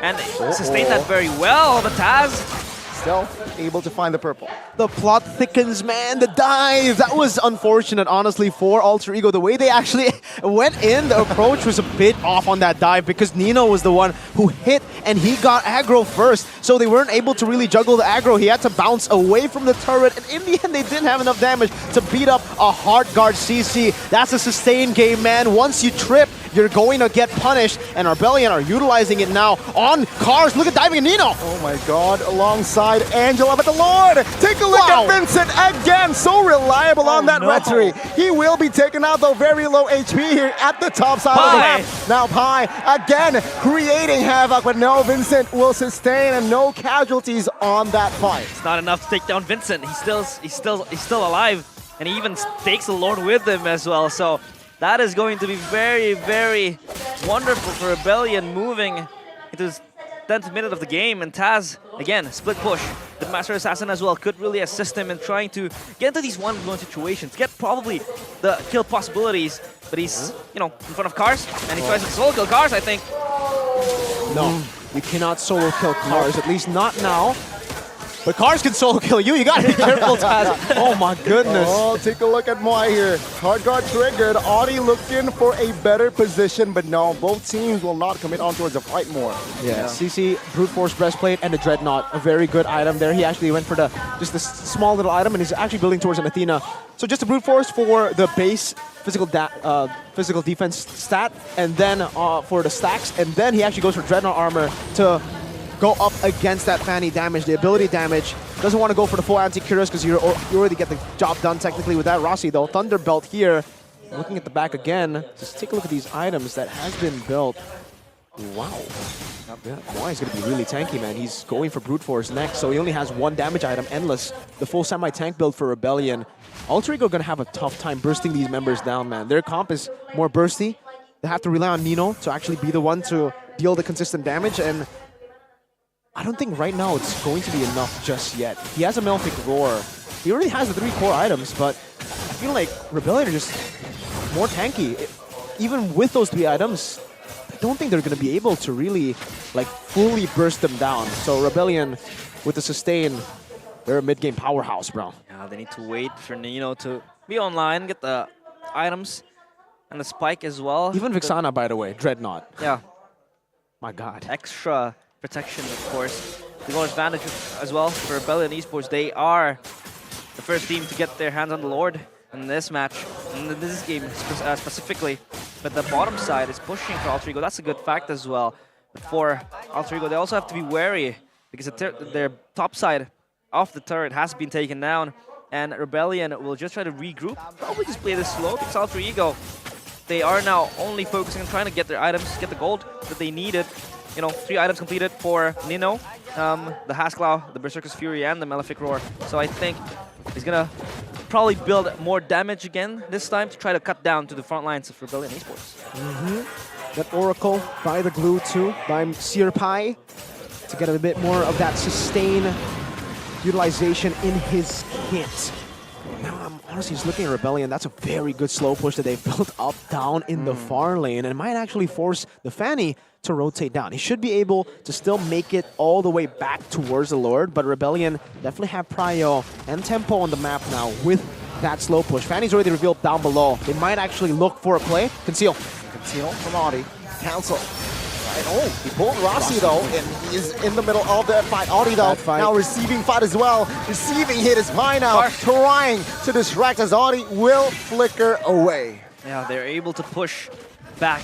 and sustain that very well. But Taz still able to find the purple. The plot thickens, man. The dive. That was unfortunate, honestly, for Alter Ego. The way they actually went in, the approach was a bit off on that dive because Nino was the one who hit and he got aggro first. So they weren't able to really juggle the aggro. He had to bounce away from the turret. And in the end, they didn't have enough damage to beat up a hard guard CC. That's a sustained game, man. Once you trip, you're going to get punished. And Rebellion are utilizing it now on Cars. Look at diving at Nino. Oh my God, alongside Angela, but the Lord, take a look at Vincent again, so reliable on that retry. He will be taken out, though, very low HP here at the top side of the map. Now Pi again creating havoc, but no, Vincent will sustain and no casualties on that fight. It's not enough to take down Vincent. He's still alive, and he even takes the Lord with him as well. So that is going to be very, very wonderful for Rebellion moving into this 10th minute of the game. And Taz, again, split push. The Master Assassin as well could really assist him in trying to get into these one-on-one situations, get probably the kill possibilities. But he's, in front of Cars, and he tries to solo kill Cars, I think. No, you cannot solo kill Cars, at least not now. But Cars can solo kill you. You gotta be careful, Taz. Oh my goodness. Oh, take a look at Moai here. Hard guard triggered. Audi looking for a better position, but no, both teams will not commit on towards the fight more. Yeah, CC, Brute Force Breastplate, and the Dreadnought. A very good item there. He actually went for just this small little item, and he's actually building towards an Athena. So just a Brute Force for the base physical defense stat, and then for the stacks, and then he actually goes for Dreadnought armor to go up against that Fanny damage, the ability damage. Doesn't want to go for the full anti-Curious because you already get the job done technically with that. Rossi, though, Thunderbelt here. Looking at the back again, just take a look at these items that has been built. Wow. Yeah, Moai's going to be really tanky, man. He's going for Brute Force next, so he only has one damage item, Endless. The full semi-tank build for Rebellion. Alter Ego going to have a tough time bursting these members down, man. Their comp is more bursty. They have to rely on Nino to actually be the one to deal the consistent damage, and I don't think right now it's going to be enough just yet. He has a Melfic Roar. He already has the 3 core items, but I feel like Rebellion are just more tanky. Even with those 3 items, I don't think they're going to be able to really fully burst them down. So Rebellion with the sustain, they're a mid-game powerhouse, bro. Yeah, they need to wait for Nino to be online, get the items and the spike as well. Even Vixana, by the way, Dreadnought. Yeah. My God. Extra protection, of course. The goal advantage as well for Rebellion Esports. They are the first team to get their hands on the Lord. in this match, in this game specifically. But the bottom side is pushing for Alter Ego. That's a good fact as well. But for Alter Ego, they also have to be wary because their top side of the turret has been taken down, and Rebellion will just try to regroup. Probably just play this slow because Alter Ego, they are now only focusing on trying to get their items, get the gold that they needed. You know, 3 items completed for Nino, the Hasklau, the Berserker's Fury, and the Malefic Roar. So I think he's gonna probably build more damage again this time to try to cut down to the front lines of Rebellion Esports. That Oracle by the glue too, by Seer Pai, to get a bit more of that sustain utilization in his kit. Now I'm honestly just looking at Rebellion. That's a very good slow push that they've built up down in the far lane, and it might actually force the Fanny to rotate down. He should be able to still make it all the way back towards the Lord, but Rebellion definitely have prio and tempo on the map now with that slow push. Fanny's already revealed down below. They might actually look for a play. Conceal. Conceal from Audi. Cancel. Right. Oh, he pulled Rossi though, and he is in the middle of that fight. Audi though, now receiving fight as well. Receiving hit is mine now, trying to distract as Audi will flicker away. Yeah, they're able to push back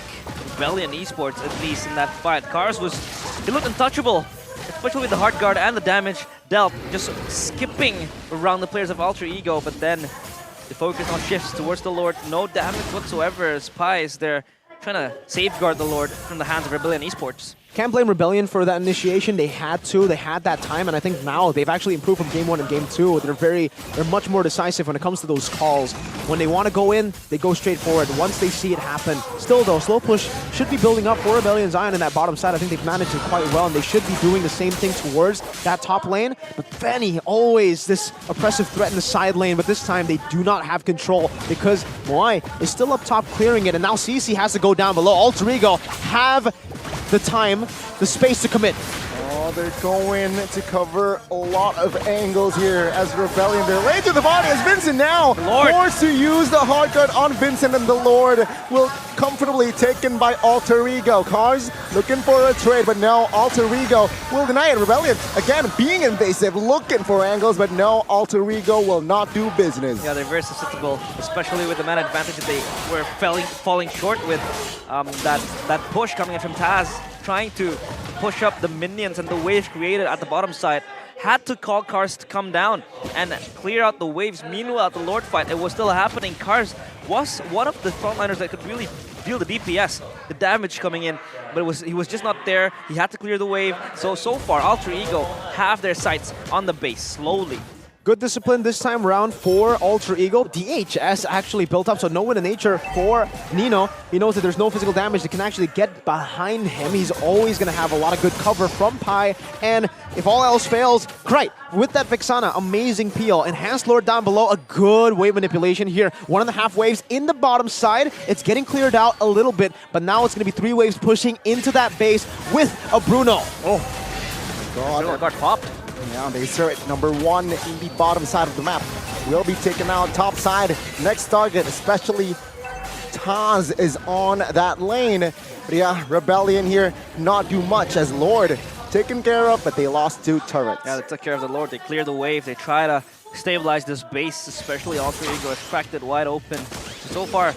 Rebellion Esports, at least in that fight. Cars he looked untouchable, especially with the hard guard and the damage dealt, just skipping around the players of Alter Ego, but then the focus on shifts towards the Lord. No damage whatsoever as Pai is there trying to safeguard the Lord from the hands of Rebellion Esports. Can't blame Rebellion for that initiation. They had that time, and I think now they've actually improved from game 1 and game 2. They're much more decisive when it comes to those calls. When they want to go in, they go straight forward once they see it happen. Still though, slow push should be building up for Rebellion Zion in that bottom side. I think they've managed it quite well, and they should be doing the same thing towards that top lane. But Fanny, always this oppressive threat in the side lane, but this time they do not have control because Moai is still up top clearing it, and now CC has to go down below. Alter Ego have the time, the space to commit. Oh, they're going to cover a lot of angles here as Rebellion. They're late to the body as Vincent now forced to use the hard guard on Vincent, and the Lord will comfortably taken by Alter Ego. Cars looking for a trade, but no, Alter Ego will deny it. Rebellion, again, being invasive, looking for angles, but no, Alter Ego will not do business. Yeah, they're very susceptible, especially with the mana advantage that they were falling short with that push coming in from Taz, trying to push up the minions and the waves created at the bottom side. Had to call Cars to come down and clear out the waves. Meanwhile, at the Lord fight, it was still happening. Cars was one of the frontliners that could really deal the DPS, the damage coming in, but he was just not there. He had to clear the wave. So far, Alter Ego have their sights on the base slowly. Good discipline this time around for Alter Ego. DHS actually built up, so no win in nature for Nino. He knows that there's no physical damage that can actually get behind him. He's always going to have a lot of good cover from Pai, and if all else fails, great. With that Vexana, amazing peel. Enhanced Lord down below, a good wave manipulation here. 1.5 waves in the bottom side. It's getting cleared out a little bit, but now it's going to be 3 waves pushing into that base with a Bruno. Oh, God. Got popped. Now they turret number 1 in the bottom side of the map will be taken out top side. Next target, especially Taz is on that lane. But yeah, Rebellion here not do much as Lord taken care of, but they lost 2 turrets. Yeah, they took care of the Lord. They cleared the wave. They try to stabilize this base, especially Alter Ego has cracked it wide open. So far,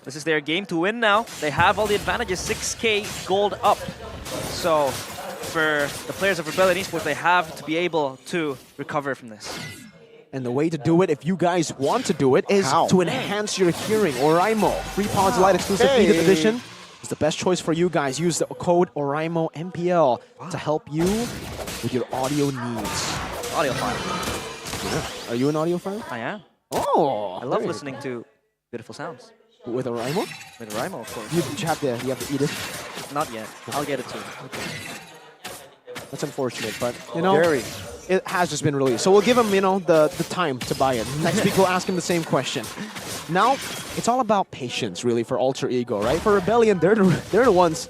this is their game to win now. They have all the advantages, 6k gold up. So for the players of Rebellion Esports, they have to be able to recover from this. And the way to do it, if you guys want to do it, is to enhance your hearing. Oraimo, Free Pods Light exclusive Edith Edition is the best choice for you guys. Use the code Oraimo MPL to help you with your audio needs. Audiophile. Yeah. Are you an audiophile? I am. Oh, I love listening to beautiful sounds. With Oraimo? With Oraimo, of course. You have the Edith? Not yet. I'll get it soon. That's unfortunate, but you know, it has just been released. So we'll give him, you know, the time to buy it. Next week we'll ask him the same question. Now, it's all about patience, really, for Alter Ego, right? For Rebellion, they're the ones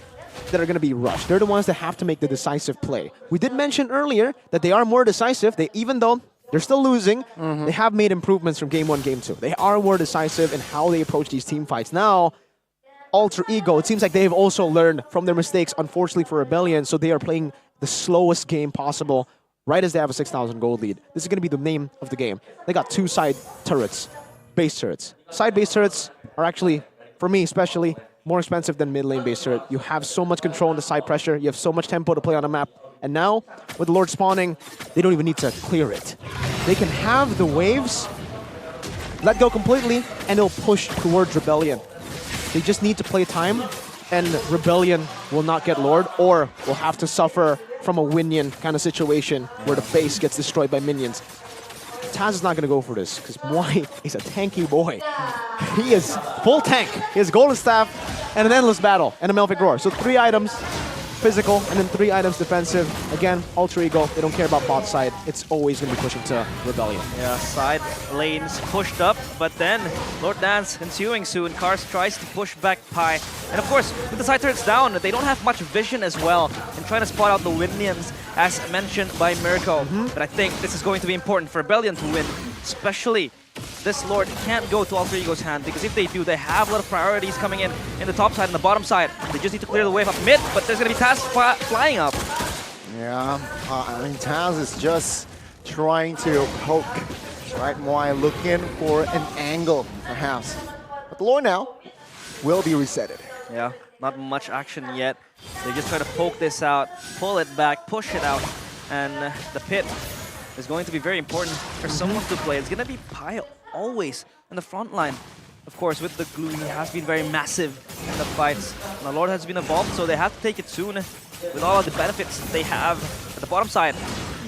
that are going to be rushed. They're the ones that have to make the decisive play. We did mention earlier that they are more decisive. Even though they're still losing, they have made improvements from game 1, game 2. They are more decisive in how they approach these team fights. Now, Alter Ego, it seems like they've also learned from their mistakes, unfortunately for Rebellion, so they are playing the slowest game possible right as they have a 6,000 gold lead. This is going to be the name of the game. They got 2 side turrets. base turrets. Side base turrets are actually, for me especially, more expensive than mid lane base turret. You have so much control in the side pressure. You have so much tempo to play on a map. And now, with the Lord spawning, they don't even need to clear it. They can have the waves, let go completely, and they'll push towards Rebellion. They just need to play time, and Rebellion will not get Lord, or will have to suffer from a Winion kind of situation where the base gets destroyed by minions. Taz is not going to go for this, because Moai is a tanky boy. He is full tank. He has Golden Staff, and an Endless Battle, and a Melfic Roar. So 3 items physical, and then 3 items defensive. Again, Alter Ego, they don't care about bot side. It's always going to be pushing to Rebellion. Yeah, side lanes pushed up, but then Lord Dance ensuing soon. Cars tries to push back Pi. And of course, with the side turrets down, they don't have much vision as well in trying to spot out the Winions, as mentioned by Mirko. But I think this is going to be important for Rebellion to win, especially this Lord can't go to Alter Ego's hand, because if they do, they have a lot of priorities coming in the top side and the bottom side. They just need to clear the wave up mid, but there's going to be Taz flying up. Yeah, I mean, Taz is just trying to poke, right? Moai looking for an angle, perhaps. But the Lord now will be resetted. Yeah, not much action yet. They just try to poke this out, pull it back, push it out, and the pit is going to be very important for someone to play. It's going to be Pi always in the front line. Of course, with the glue, he has been very massive in the fights. And the Lord has been involved, so they have to take it soon with all of the benefits they have at the bottom side.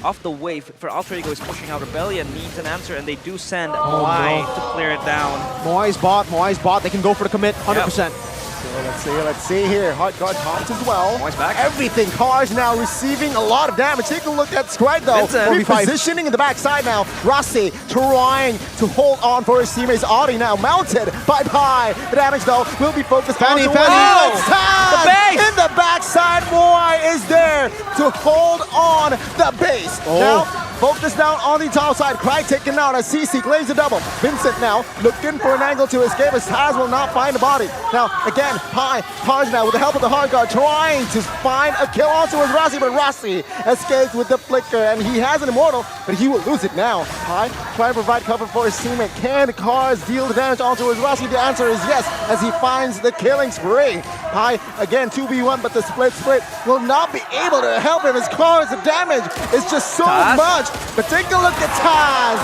Off the wave for Alter Ego is pushing out. Rebellion needs an answer, and they do send Moai to clear it down. Moai's bot. They can go for the commit, 100%. So let's see here. Hot Guard tops as well. Moai's back. Everything. Cars now receiving a lot of damage. Take a look at Scribe though. Repositioning in the backside now. Rossi trying to hold on for his teammates. Audi now mounted by Pi. The damage though will be focused on the base. In the backside, Moai is there to hold on the base. Now, focus down on the top side. Cry taken out as CC claims the double. Vincent now looking for an angle to escape as Taz will not find the body. Now, again, Pi, Tars now with the help of the hard guard trying to find a kill also with Rossi, but Rossi escapes with the flicker and he has an immortal, but he will lose it now. Pi trying to provide cover for his teammate. Can Cars deal the damage onto his Rossi? The answer is yes, as he finds the killing spree. Pi, again, 2v1, but the split will not be able to help him as Cars, the damage is just so much. But take a look at Taz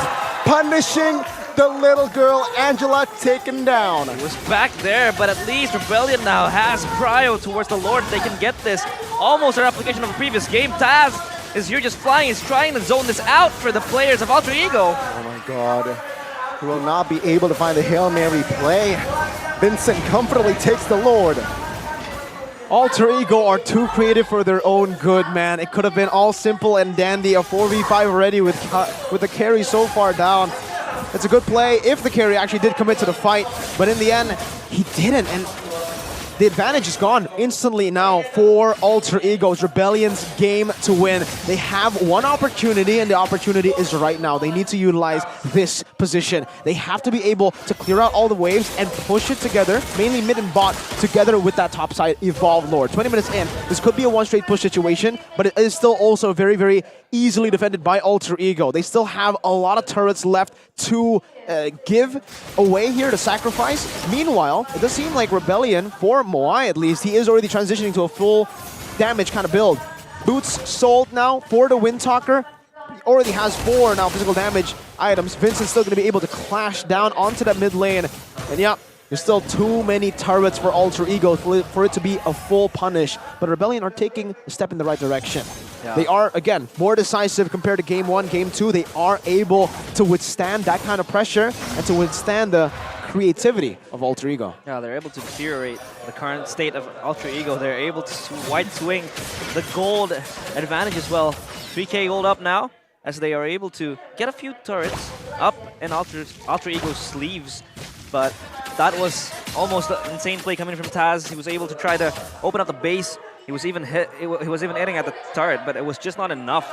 punishing the little girl, Angela, taken down. He was back there, but at least Rebellion now has prio towards the Lord. They can get this. Almost a replication of the previous game. Taz is here just flying. He's trying to zone this out for the players of Alter Ego. Oh my god. He will not be able to find the Hail Mary play. Vincent comfortably takes the Lord. Alter Ego are too creative for their own good, man. It could have been all simple and dandy. A 4v5 already with the carry so far down. It's a good play if the carry actually did commit to the fight, but in the end, he didn't, and the advantage is gone instantly now for Alter Ego's. Rebellion's game to win. They have one opportunity, and the opportunity is right now. They need to utilize this position. They have to be able to clear out all the waves and push it together, mainly mid and bot, together with that top side Evolve Lord. 20 minutes in, this could be a one straight push situation, but it is still also very, very easily defended by Alter Ego. They still have a lot of turrets left to give away here to sacrifice. Meanwhile, it does seem like Rebellion, for Moai at least, he is already transitioning to a full damage kind of build. Boots sold now for the Windtalker. He already has 4 now physical damage items. Vincent's still going to be able to clash down onto that mid lane. And yeah, there's still too many turrets for Alter Ego for it to be a full punish. But Rebellion are taking a step in the right direction. Yeah. They are, again, more decisive compared to Game 1, Game 2. They are able to withstand that kind of pressure and to withstand the creativity of Alter Ego. Yeah, they're able to deteriorate the current state of Alter Ego. They're able to white swing the gold advantage as well. 3k gold up now, as they are able to get a few turrets up in Alter Ego's sleeves. But that was almost an insane play coming from Taz. He was able to try to open up the base. He was even hitting at the turret, but it was just not enough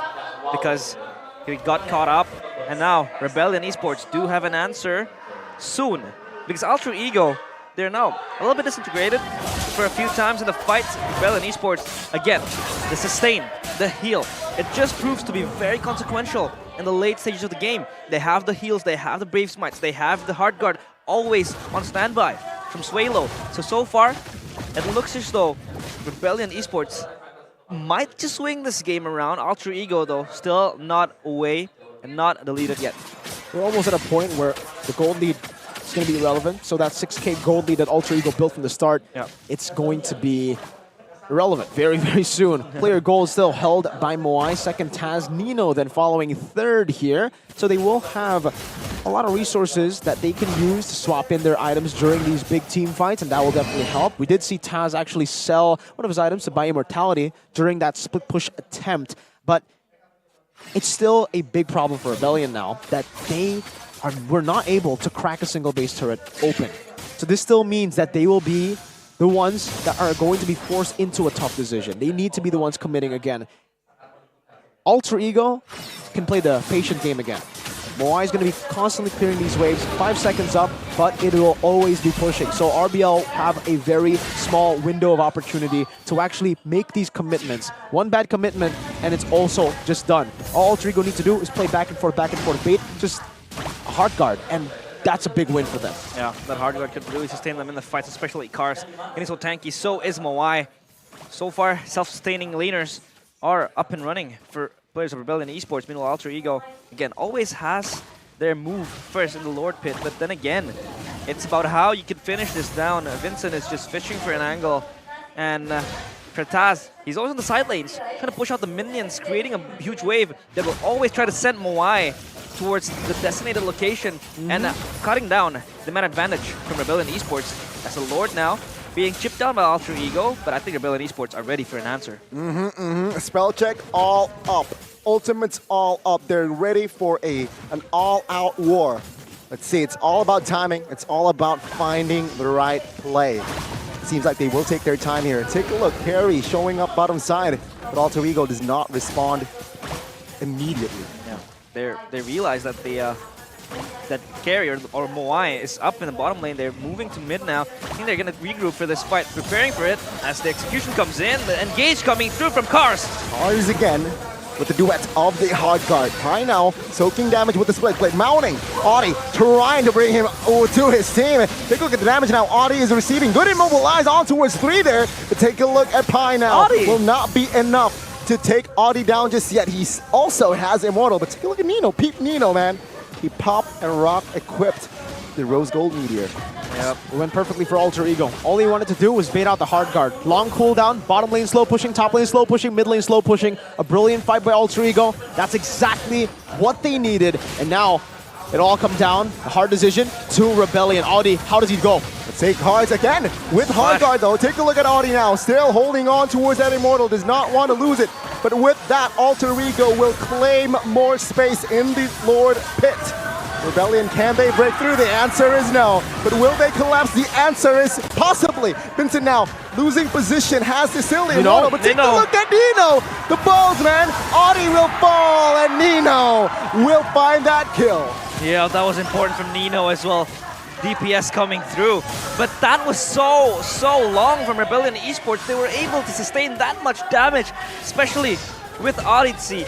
because he got caught up. And now Rebellion Esports do have an answer soon, because Alter Ego, they're now a little bit disintegrated for a few times in the fight. Rebellion Esports, again, the sustain, the heal, it just proves to be very consequential in the late stages of the game. They have the heals, they have the Brave Smites, they have the Hard Guard always on standby from Swalo. So far, it looks as though Rebellion Esports might just swing this game around. Alter Ego, though, still not away and not deleted yet. We're almost at a point where the gold lead is going to be irrelevant. So that 6k gold lead that Alter Ego built from the start, it's going to be irrelevant very, very soon. Player gold still held by Moai, second Taz, Nino then following third here. So they will have a lot of resources that they can use to swap in their items during these big team fights, and that will definitely help. We did see Taz actually sell one of his items to buy Immortality during that split push attempt, but it's still a big problem for Rebellion now that were not able to crack a single base turret open. So this still means that they will be the ones that are going to be forced into a tough decision. They need to be the ones committing again. Alter Ego can play the patient game again. Moai is going to be constantly clearing these waves, 5 seconds up, but it will always be pushing. So RBL have a very small window of opportunity to actually make these commitments. One bad commitment, and it's also just done. All Alter Ego need to do is play back and forth, bait, just a hard guard, and that's a big win for them. Yeah, that hard guard could really sustain them in the fights, especially Cars. Getting so tanky, so is Moai. So far, self-sustaining laners are up and running for players of Rebellion Esports. Meanwhile, Alter Ego, again, always has their move first in the Lord Pit, but then again, it's about how you can finish this down. Vincent is just fishing for an angle, and for Taz, he's always on the side lanes, trying to push out the minions, creating a huge wave that will always try to send Moai towards the designated location, and cutting down the man advantage from Rebellion Esports as the Lord now being chipped down by Alter Ego, but I think Rebellion Esports are ready for an answer. Spell check all up. Ultimates all up. They're ready for an all-out war. Let's see, it's all about timing. It's all about finding the right play. Seems like they will take their time here. Take a look, Perry showing up bottom side, but Alter Ego does not respond immediately. Yeah, they realize that that Carry or Moai is up in the bottom lane. They're moving to mid now. I think they're going to regroup for this fight, preparing for it as the execution comes in. The engage coming through from Cars. Cars again with the duet of the hard guard. Pi now soaking damage with the split blade, mounting. Audi trying to bring him to his team. Take a look at the damage now. Audi is receiving good immobilized on towards 3 there. But take a look at Pi now. Audi will not be enough to take Audi down just yet. He also has Immortal, but take a look at Nino. Peep Nino, man. He popped and rock equipped the Rose Gold Meteor. Yep, it went perfectly for Alter Ego. All he wanted to do was bait out the hard guard. Long cooldown, bottom lane slow pushing, top lane slow pushing, mid lane slow pushing. A brilliant fight by Alter Ego. That's exactly what they needed. And now it all come down, a hard decision to Rebellion. Audi, how does he go? Let's take cards again with hard guard though. Take a look at Audi now, still holding on towards that Immortal, does not want to lose it. But with that, Alter Ego will claim more space in the Lord Pit. Rebellion, can they break through? The answer is no. But will they collapse? The answer is possibly. Vincent now losing position, has the silly Immortal, but take a look at Nino. The balls, man. Audi will fall and Nino will find that kill. Yeah, that was important from Nino as well. DPS coming through. But that was so long from Rebellion Esports. They were able to sustain that much damage, especially with Odyssey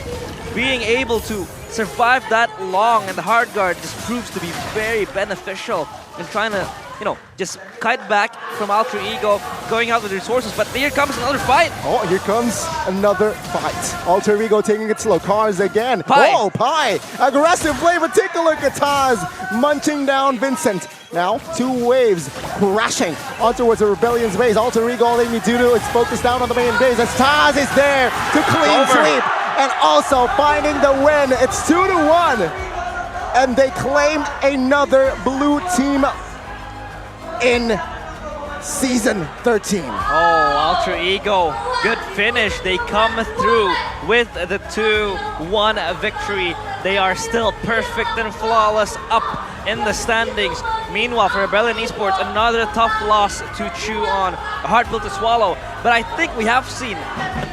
being able to survive that long, and the hard guard just proves to be very beneficial in trying to, just kite back from Alter Ego, going out with resources. But here comes another fight. Oh, here comes another fight. Alter Ego taking it slow. Cars again. Pi. Oh, Pi. Aggressive play, but take a look at Taz munching down Vincent. Now, 2 waves crashing on towards the Rebellion's base. Alter Ego, all they need to do is focus down on the main base as Taz is there to clean sweep and also finding the win. It's 2-1, and they claim another blue team in Season 13. Oh, Alter Ego, good finish. They come through with the 2-1 victory. They are still perfect and flawless up in the standings. Meanwhile, for Rebellion Esports, another tough loss to chew on, a hard pill to swallow. But I think we have seen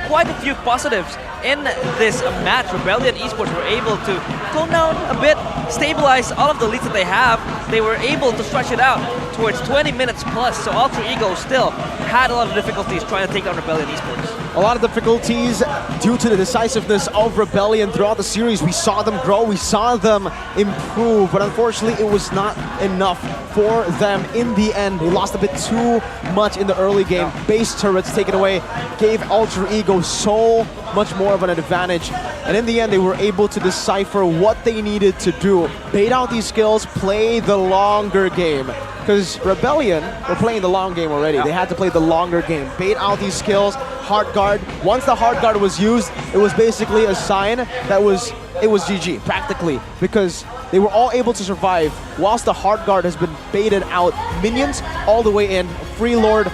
quite a few positives in this match. Rebellion Esports were able to tone down a bit, stabilize all of the leads that they have. They were able to stretch it out towards 20 minutes plus, so Alter Ego still had a lot of difficulties trying to take down Rebellion Esports. A lot of difficulties due to the decisiveness of Rebellion throughout the series. We saw them grow, we saw them improve, but unfortunately it was not enough for them in the end. They lost a bit too much in the early game. Base turrets taken away gave Alter Ego so much more of an advantage. And in the end, they were able to decipher what they needed to do. Bait out these skills, play the longer game. Because Rebellion were playing the long game already. They had to play the longer game. Bait out these skills, hard guard. Once the hard guard was used, it was basically a sign that it was GG, practically. Because they were all able to survive whilst the hard guard has been baited out. Minions all the way in. Free Lord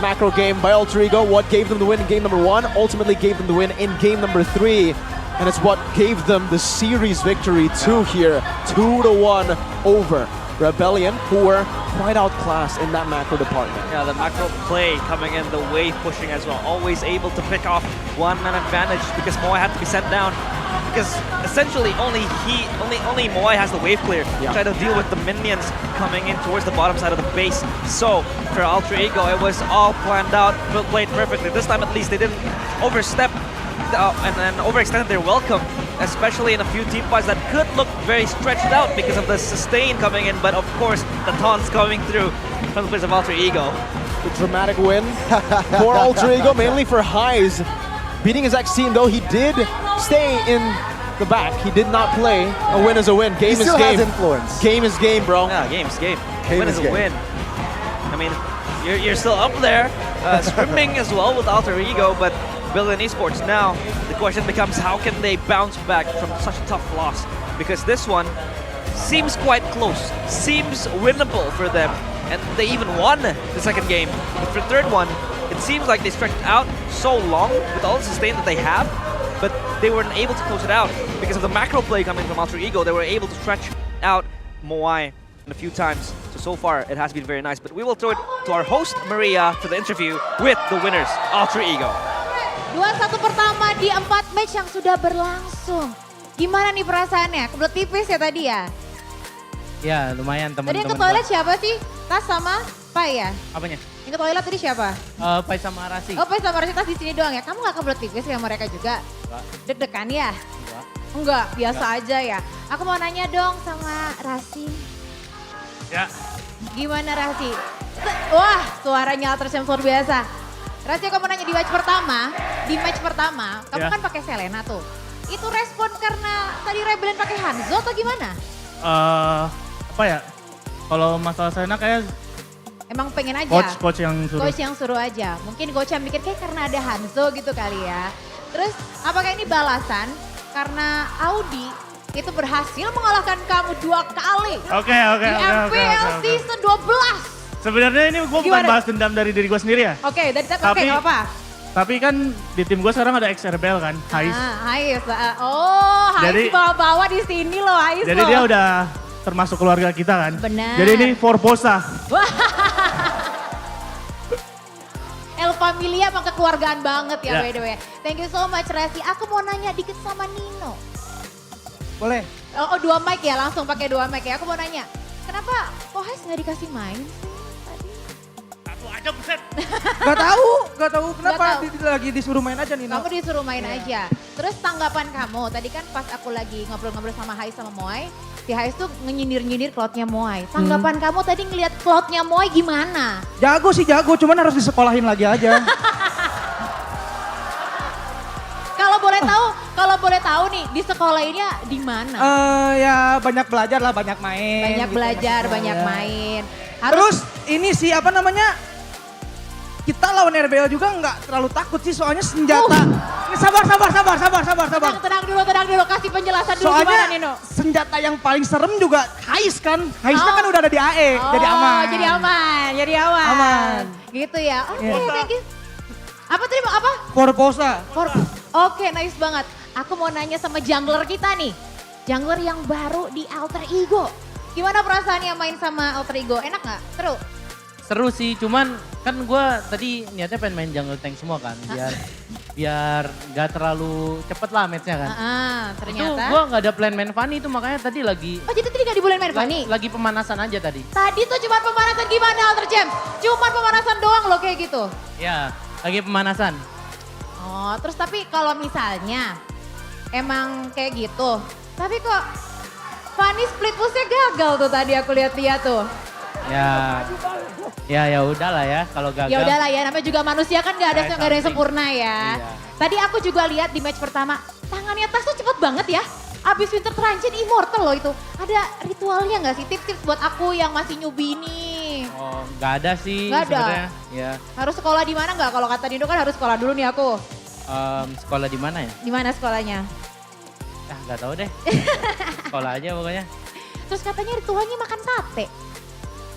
macro game by Alter Ego. What gave them the win in game number 1 ultimately gave them the win in game number 3. And it's what gave them the series victory too here. 2-1 over Rebellion, who were quite outclassed in that macro department. Yeah, the macro play coming in, the wave pushing as well. Always able to pick off one-man advantage because Moai had to be sent down. Because essentially only Moai has the wave clear to try to deal with the minions coming in towards the bottom side of the base. So for Alter Ego, it was all planned out, played perfectly. This time at least they didn't overstep and then overextend their welcome, especially in a few team fights that could look very stretched out because of the sustain coming in, but of course the taunts coming through from the players of Alter Ego. The dramatic win for Alter Ego, mainly for Highs. Beating his ex-team though, he did stay in the back. He did not play. A win is a win. Game is game. Has influence. Game is game, bro. Yeah, game is game. Win is a win. I mean, you're still up there, scrimming as well with Alter Ego, but Billion Esports now, the question becomes how can they bounce back from such a tough loss? Because this one seems quite close, seems winnable for them, and they even won the second game. But for the third one, it seems like they stretched out so long with all the sustain that they have, but they weren't able to close it out because of the macro play coming from Alter Ego. They were able to stretch out Moai a few times. So far, it has been very nice. But we will throw it to our host, Maria, for the interview with the winners, Alter Ego. 2-1 pertama di 4 match yang sudah berlangsung. Gimana nih perasaannya? Kebelet tipis ya tadi ya? Ya lumayan teman-teman. Tadi yang ke toilet siapa sih? Tas sama Pai ya? Apanya? Yang ke toilet tadi siapa? Pai sama Rasi. Oh Pai sama Rasi, Tas di sini doang ya? Kamu gak kebelet tipis ya mereka juga? Enggak. Deg-degan ya? Enggak. Enggak, biasa aja ya. Aku mau nanya dong sama Rasi. Ya. Gimana Rasi? Wah suaranya Ultra Champs luar biasa. Rasi, aku mau nanya di match pertama, kamu kan pakai Selena tuh. Itu respon karena tadi Rebellion pakai Hanzo atau gimana? Apa ya? Kalau masalah Selena kayak emang pengen aja. Coach yang suruh. Coach yang suruh aja. Mungkin Gocha mikir kayak karena ada Hanzo gitu kali ya. Terus apakah ini balasan karena Audi itu berhasil mengalahkan kamu 2 kali Oke. di MPL Season 12? Sebenarnya ini gue bukan bahas dendam dari diri gue sendiri ya. Oke, dari tapi nggak apa. Tapi kan di tim gue sekarang ada ex-Rebel kan, Hais. Hais. Oh, Hais bawa-bawa di sini loh, Hais. Jadi dia udah termasuk keluarga kita kan. Benar. Jadi ini Forposa. El Familia emang kekeluargaan banget ya, by the way. Thank you so much, Rasi. Aku mau nanya dikit sama Nino. Boleh. Oh 2 mic ya, langsung pakai 2 mic ya. Aku mau nanya, kenapa Hais nggak dikasih main sih? Aja buset. Gak tahu kenapa lagi disuruh main aja Nino. Kamu disuruh main aja. Terus tanggapan kamu, tadi kan pas aku lagi ngobrol-ngobrol sama Hais sama Moai, si Hais tuh nyindir-nyindir cloudnya Moai. Tanggapan kamu tadi ngeliat cloudnya Moai gimana? Jago, cuman harus disekolahin lagi aja. Kalau boleh tahu nih, di sekolahinnya di mana? Ya banyak belajar lah, banyak main. Banyak gitu, belajar, banyak main. Terus ini sih apa namanya? Kita lawan RBL juga nggak terlalu takut sih, soalnya senjata. Sabar. Tenang dulu, kasih penjelasan dulu soalnya, gimana Nino. Senjata yang paling serem juga Hais kan. Haisnya kan udah ada di AE, jadi aman. Jadi aman. Aman. Gitu ya. Oke, thank you. Apa tadi apa? Forposa. Oke, nice banget. Aku mau nanya sama jungler kita nih. Jungler yang baru di Alter Ego. Gimana perasaannya main sama Alter Ego? Enak nggak? Seru sih, cuman kan gue tadi niatnya pengen main jungle tank semua kan. Biar gak terlalu cepet lah matchnya kan. Ternyata. Itu gue gak ada plan main Fanny itu makanya tadi lagi. Oh jadi tadi gak dibolehin main Fanny? Lagi pemanasan aja tadi. Tadi tuh cuma pemanasan gimana Alter Champs? Cuma pemanasan doang loh kayak gitu. Ya, lagi pemanasan. Oh, terus tapi kalau misalnya emang kayak gitu, tapi kok Fanny split pushnya gagal tuh tadi aku lihat-lihat tuh. Ya udahlah ya kalau gagal. Ya udahlah ya, namanya juga manusia kan nggak ada yang sempurna ya. Iya. Tadi aku juga lihat di match pertama, tangannya Tas tuh cepet banget ya. Abis Winter Transit Immortal loh itu. Ada ritualnya nggak sih? Tips-tips buat aku yang masih newbie nih. Oh, nggak ada sih Nggak ada. sebenarnya. Ya. Harus sekolah di mana nggak? Kalau kata Dindo kan harus sekolah dulu nih aku. Sekolah di mana ya? Di mana sekolahnya? Nggak tahu deh. Sekolah aja pokoknya. Terus katanya ritualnya makan sate.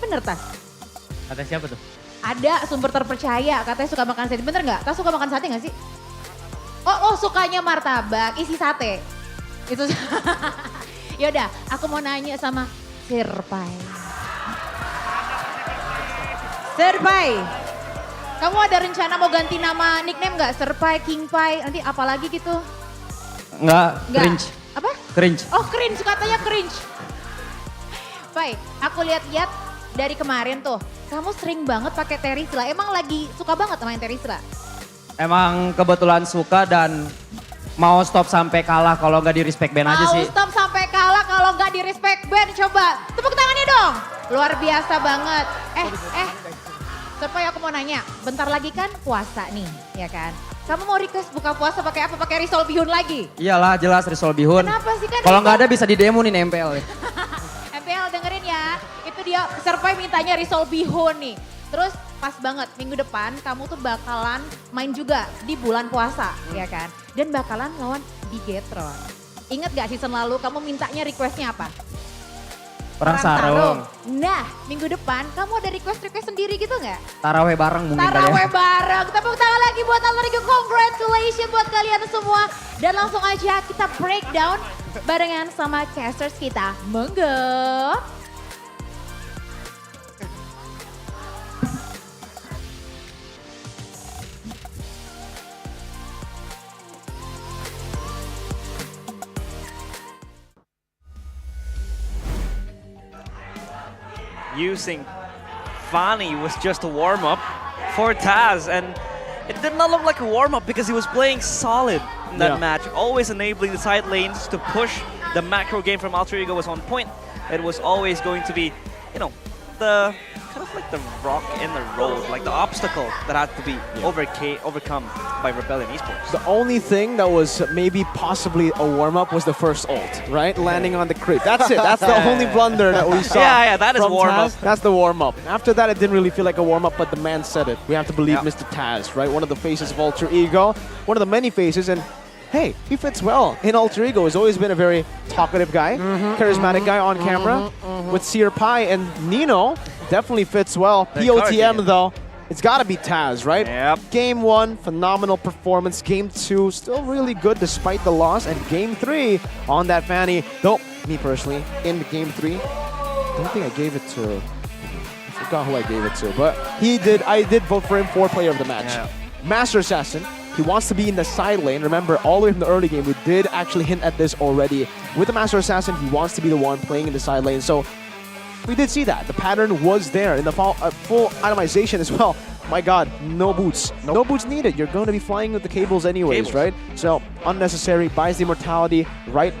Bener Tas? Kata siapa tuh? Ada sumber terpercaya katanya suka makan sate. Bener nggak? Tas suka makan sate nggak sih? Oh sukanya martabak isi sate. Itu. Yaudah, aku mau nanya sama Sirpai. Sirpai, kamu ada rencana mau ganti nama nickname nggak? Sirpai, King Pai, nanti apa lagi gitu? Nggak, cringe. Apa? Cringe. Oh cringe, katanya cringe. Pai, aku lihat-lihat dari kemarin tuh, kamu sering banget pakai Terisla. Emang lagi suka banget main Terisla? Emang kebetulan suka dan mau stop sampai kalah kalau nggak di respect band aja sih. Mau stop sampai kalah kalau nggak di respect band, coba tepuk tangannya dong. Luar biasa banget. Supaya aku mau nanya, bentar lagi kan puasa nih, ya kan? Kamu mau request buka puasa pakai apa? Pakai risol bihun lagi? Iyalah jelas risol bihun. Kenapa sih kan? Kalau nggak ada bisa di demo nih MPL. MPL dengerin ya, itu dia Serpai mintanya risol bihun nih. Terus pas banget minggu depan kamu tuh bakalan main juga di bulan puasa, ya kan? Dan bakalan lawan Bigetron. Ingat gak season lalu kamu mintanya requestnya apa? Perang sarung. Nah minggu depan kamu ada request-request sendiri gitu gak? Taraweh bareng mungkin kali ya. Taraweh bareng. Tepuk tangan lagi buat Alter Ego. Congratulations buat kalian semua. Dan langsung aja kita breakdown barengan sama casters kita. Monggo. Using Fanny was just a warm-up for Taz, and it did not look like a warm-up because he was playing solid in that match, always enabling the side lanes to push. The macro game from Alter Ego was on point. It was always going to be, you know, the kind of like the rock in the road, like the obstacle that had to be overcome by Rebellion Esports. The only thing that was maybe possibly a warm-up was the first ult, right? Landing on the creep. That's it. That's the only blunder that we saw. Yeah, that is from warm-up. Taz. That's the warm-up. After that, it didn't really feel like a warm-up, but the man said it. We have to believe Mr. Taz, right? One of the faces of Alter Ego. One of the many faces, and hey, he fits well in Alter Ego. He's always been a very talkative guy, charismatic guy on camera. With Seer Pai and Nino, definitely fits well. POTM though, it's gotta be Taz, right? Yep. Game 1, phenomenal performance. Game 2, still really good despite the loss. And Game 3 on that Fanny. Though, me personally, in Game 3, don't think I gave it to, I forgot who I gave it to, but I did vote for him for player of the match. Yeah. Master Assassin. He wants to be in the side lane. Remember, all the way from the early game, we did actually hint at this already. With the Master Assassin, he wants to be the one playing in the side lane. So we did see that. The pattern was there in the full itemization as well. My God, no boots. No boots needed. You're going to be flying with the cables anyways, right? So unnecessary, buys the immortality right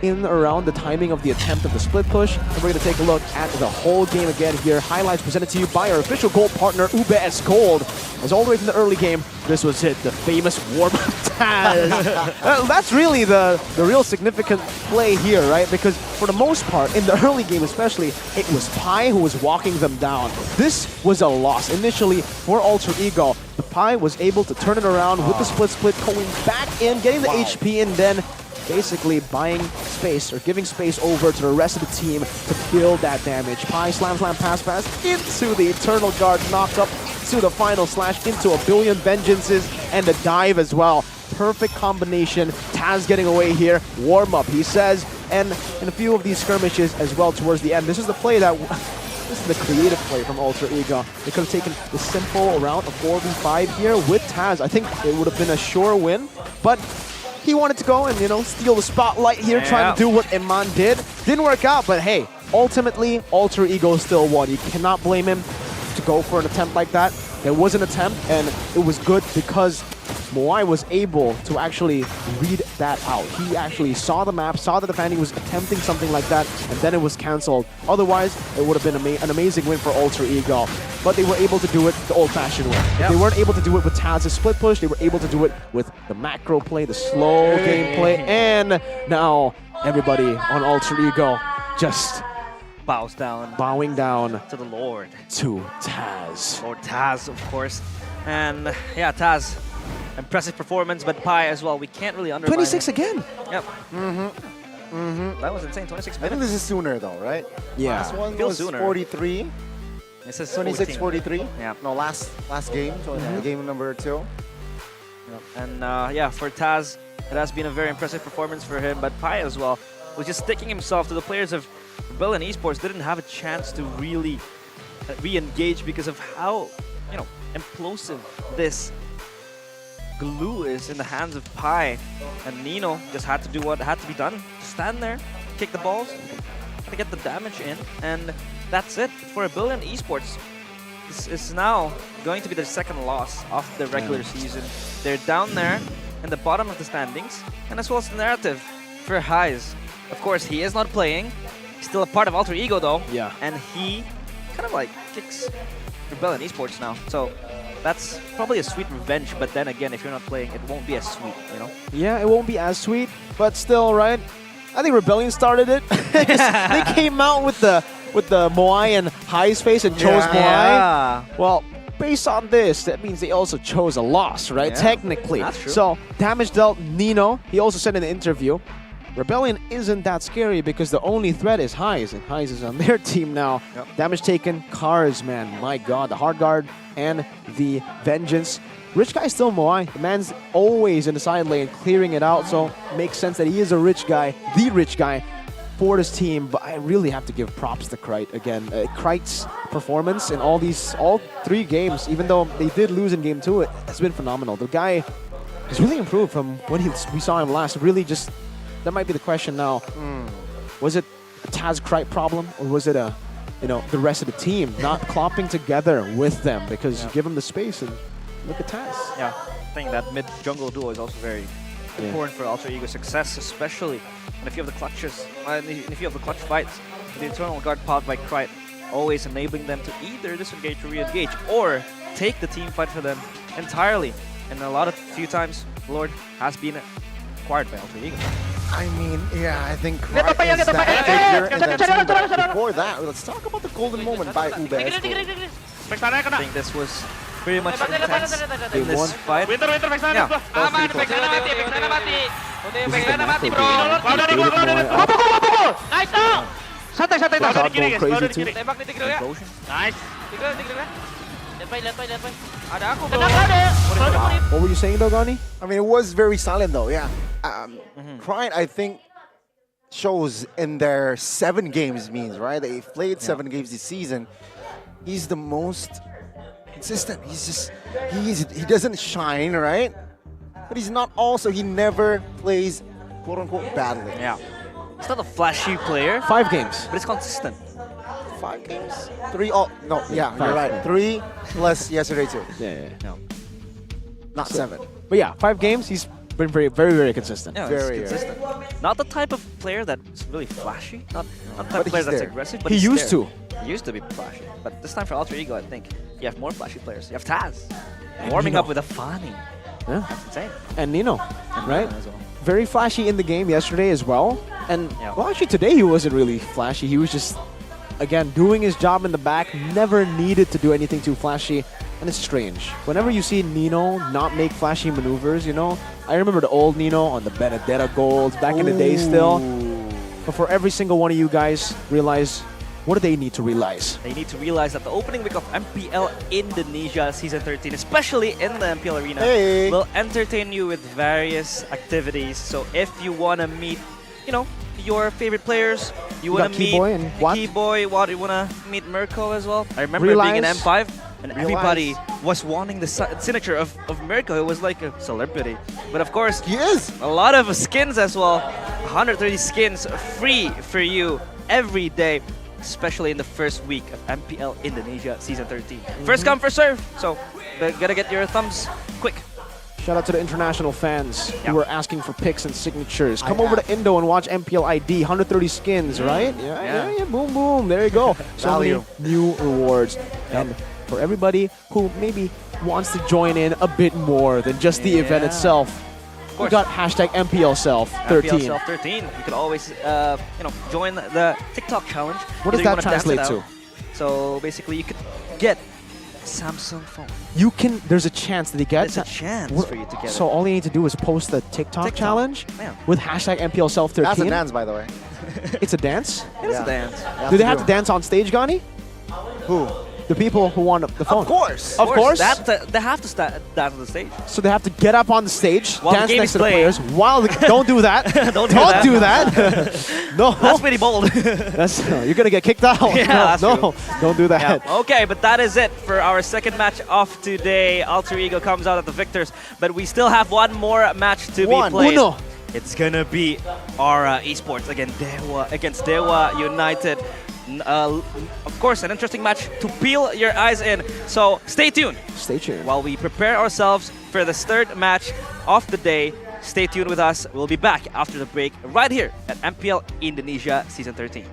in around the timing of the attempt of the split push. And we're going to take a look at the whole game again here. Highlights presented to you by our official gold partner, UBS Gold. As all the way from the early game, this was it, the famous warm-up Taz. That's really the real significant play here, right? Because for the most part, in the early game especially, it was Pai who was walking them down. This was a loss initially for Alter Ego. The Pai was able to turn it around with the split, going back in, getting the HP, and then basically buying space or giving space over to the rest of the team to build that damage. Pai slam, pass into the Eternal Guard, knocked up into the final slash, into a billion vengeances, and a dive as well. Perfect combination. Taz getting away here. Warm up, he says, and in a few of these skirmishes as well towards the end. This is the play that... This is the creative play from Alter Ego. They could have taken the simple route of 4v5 here with Taz. I think it would have been a sure win, but he wanted to go and, you know, steal the spotlight here, trying to do what Iman did. Didn't work out, but hey, ultimately, Alter Ego still won. You cannot blame him to go for an attempt like that. There was an attempt, and it was good because Moai was able to actually read that out. He actually saw the map, saw that the Fanny was attempting something like that, and then it was cancelled. Otherwise, it would have been an amazing win for Alter Ego. But they were able to do it the old-fashioned way. If they weren't able to do it with Taz's split push, they were able to do it with the macro play, the slow gameplay, and now everybody on Alter Ego just bowing down to the Lord. To Taz. Lord Taz, of course. And yeah, Taz, impressive performance, but Pi as well. We can't really undermine 26 him. again. Yep. Mm-hmm. That was insane, 26 I minutes. think this is sooner though, right? Yeah. Last one Feels was sooner. 43. This is 26, 14. 43. Yeah. No, last game. So game number 2. And yeah, for Taz, it has been a very impressive performance for him, but Pi as well was just sticking himself to the players of Rebellion Esports. Didn't have a chance to really re-engage because of how, implosive this glue is in the hands of Pi. And Nino just had to do what had to be done. Stand there, kick the balls, and get the damage in, and that's it for Rebellion Esports. This is now going to be their second loss of the regular season. They're down there in the bottom of the standings, and as well as the narrative for Highs. Of course, he is not playing. He's still a part of Alter Ego though. Yeah. And he kind of like kicks Rebellion Esports now. So that's probably a sweet revenge, but then again, if you're not playing, it won't be as sweet, Yeah, it won't be as sweet, but still, right? I think Rebellion started it. They came out with the Moai and High's face and chose Moai. Yeah. Well, based on this, that means they also chose a loss, right? Yeah, Technically. that's true. So, damage dealt Nino. He also said in the interview, Rebellion isn't that scary because the only threat is Highs, and Highs is on their team now. Yep. Damage taken, Cars, man, my god, the Hard Guard and the Vengeance. Rich guy still Moai. The man's always in the side lane, clearing it out, so makes sense that he is a rich guy, the rich guy for this team. But I really have to give props to Krite again. Krite's performance in all 3 games, even though they did lose in game 2, it's been phenomenal. The guy has really improved from when we saw him last. Really just, that might be the question now. Was it a Taz Krite problem, or was it the rest of the team not clopping together with them? Because you give them the space and look at Taz. Yeah, I think that mid-jungle duo is also very important for Alter Ego's success, especially in a few of the clutches, in a few of the clutch fights. The Eternal Guard powered by Krite, always enabling them to either disengage or re-engage, or take the team fight for them entirely. And a few times, Lord has been acquired by Alter Ego. I mean, yeah, I think Krite is that figure in that team. But before that, let's talk about the golden moment by Ube. I think this was pretty much intense in this fight. Yeah, that was pretty close. Santai. Crazy too. Nice. What were you saying though, Gani? I mean, it was very silent though, yeah. Krite, I think, shows in their 7 games means, right? They've played 7 games this season. He's the most consistent. He doesn't shine, right? But he's not also, he never plays quote unquote badly. Yeah. He's not a flashy player. 5 games. But it's consistent. 5 games? 3, oh, no, yeah, 5, you're right. yeah. 3 plus yesterday too. Yeah. No. Not 7. But yeah, 5 games, he's been very, very consistent. Yeah, Very consistent. Not the type of player that's really flashy. Not the type of player that's aggressive, but He he's used there. to. He used to be flashy. But this time for Alter Ego, I think you have more flashy players. You have Taz warming up with a Fanny. Yeah. That's insane. And Nino, right? As well. Very flashy in the game yesterday as well. And well, actually today he wasn't really flashy. He was just, again, doing his job in the back. Never needed to do anything too flashy. And it's strange. Whenever you see Nino not make flashy maneuvers, I remember the old Nino on the Benedetta Golds back in the day still. But for every single one of you guys, realize, what do they need to realize? They need to realize that the opening week of MPL Indonesia Season 13, especially in the MPL Arena, will entertain you with various activities. So if you want to meet, your favorite players, you want to meet Keyboy, Watt, you want to meet Mirko as well. I remember being in M5, and everybody was wanting the signature of Mirko. It was like a celebrity. But of course, a lot of skins as well. 130 skins free for you every day, especially in the first week of MPL Indonesia Season 13. First come, first serve. So gotta get your thumbs quick. Shout out to the international fans who were asking for picks and signatures. Come I over have. to Indo and watch MPL ID, 130 skins, right? Yeah, boom, boom. There you go. So many Value. new rewards. And for everybody who maybe wants to join in a bit more than just the event itself, we got hashtag MPL Self 13. MPL Self 13. You could always, join the TikTok challenge. What does Either you that wanna dance it translate to? out. So basically, you could get Samsung phone. You can, there's a chance that you get. There's a chance for you to get So it. all you need to do is post the TikTok challenge Yeah. with hashtag MPL Self 13. That's a dance, by the way. It's a dance? It is a dance. Do they have to dance on stage, Gani? Who? The people who want the phone. Of course. Of course. They have to dance on the stage. So they have to get up on the stage, While the dance game next is to the playing. players. Don't do that. Don't do that. No. That's pretty bold. You're gonna get kicked out. Yeah, that's no, true. don't do that. Yeah. Okay, but that is it for our second match of today. Alter Ego comes out at the victors, but we still have one more match to be played. Uno. It's gonna be our esports against Dewa United. Of course, an interesting match to peel your eyes in. So stay tuned. Stay tuned. While we prepare ourselves for this third match of the day, stay tuned with us. We'll be back after the break right here at MPL Indonesia Season 13.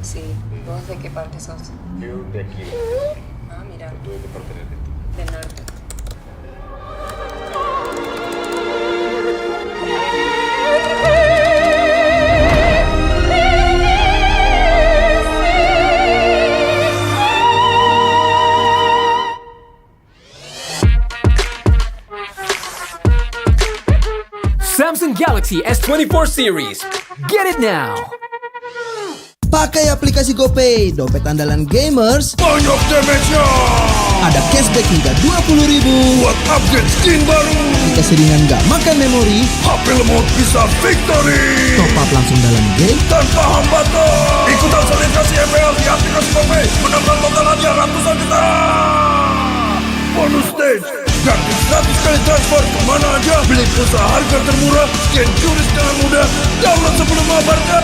Sí, ¿vos de qué parte sos? Yo de aquí. Ah, mira. ¿Tú de qué parte eres? Del norte. Samsung Galaxy S24 series. Get it now. Pakai aplikasi GoPay, dompet andalan gamers. Banyak damage-nya. Ada cashback hingga 20.000 buat upgrade skin baru. Jika seringan nggak makan memori, HP lemot bisa victory. top up langsung dalam game tanpa hambatan. Ikutan selebrasi MPL di aplikasi GoPay, menangkan total hadiah ratusan juta. Bonus stage, gratis 100 kali transfer kemana aja. Beli pulsa harga termurah, scan juris dengan mudah. Download sebelum mabarkan.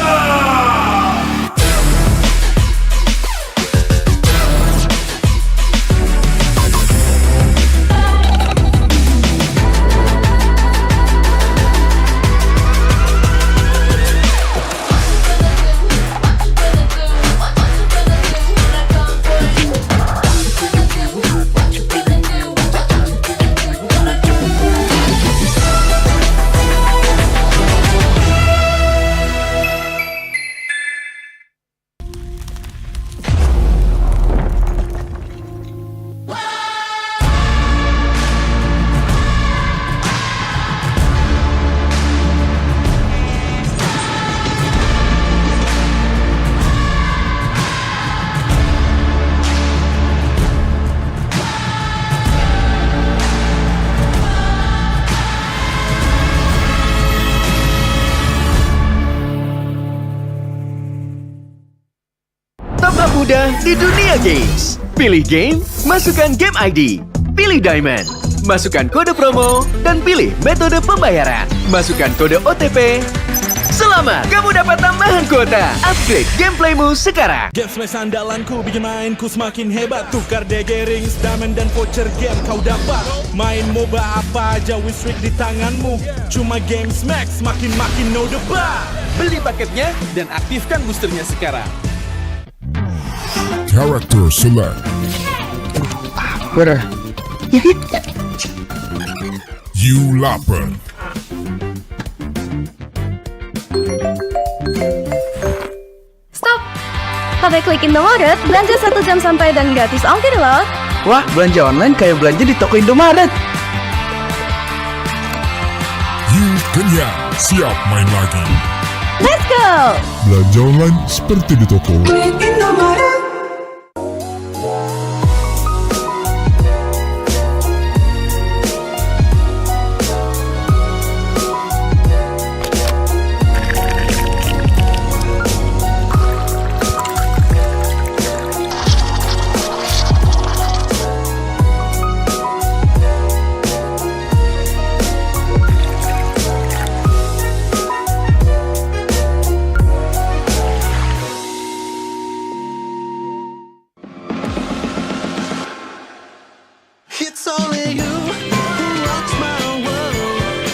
Tambah mudah di dunia games. Pilih game, masukkan game ID. Pilih Diamond. Masukkan kode promo dan pilih metode pembayaran. Masukkan kode OTP. Selamat, kamu dapat tambahan kuota. Upgrade gameplaymu sekarang. Game Smash andalanku bikin mainku semakin hebat. Tukar DG rings, diamond dan voucher game kau dapat. Main MOBA apa aja Wisrik di tanganmu. Cuma Game Smash makin no debat. Beli paketnya dan aktifkan boosternya sekarang. Character select. Winner. You lapper. Stop! Pakai klik Indomaret, belanja 1 jam sampai dan gratis ongkir loh. Wah, belanja online kayak belanja di toko Indomaret. You kenyang, siap main lagi. Let's go! Belanja online seperti di toko. It's only you who rocks my world.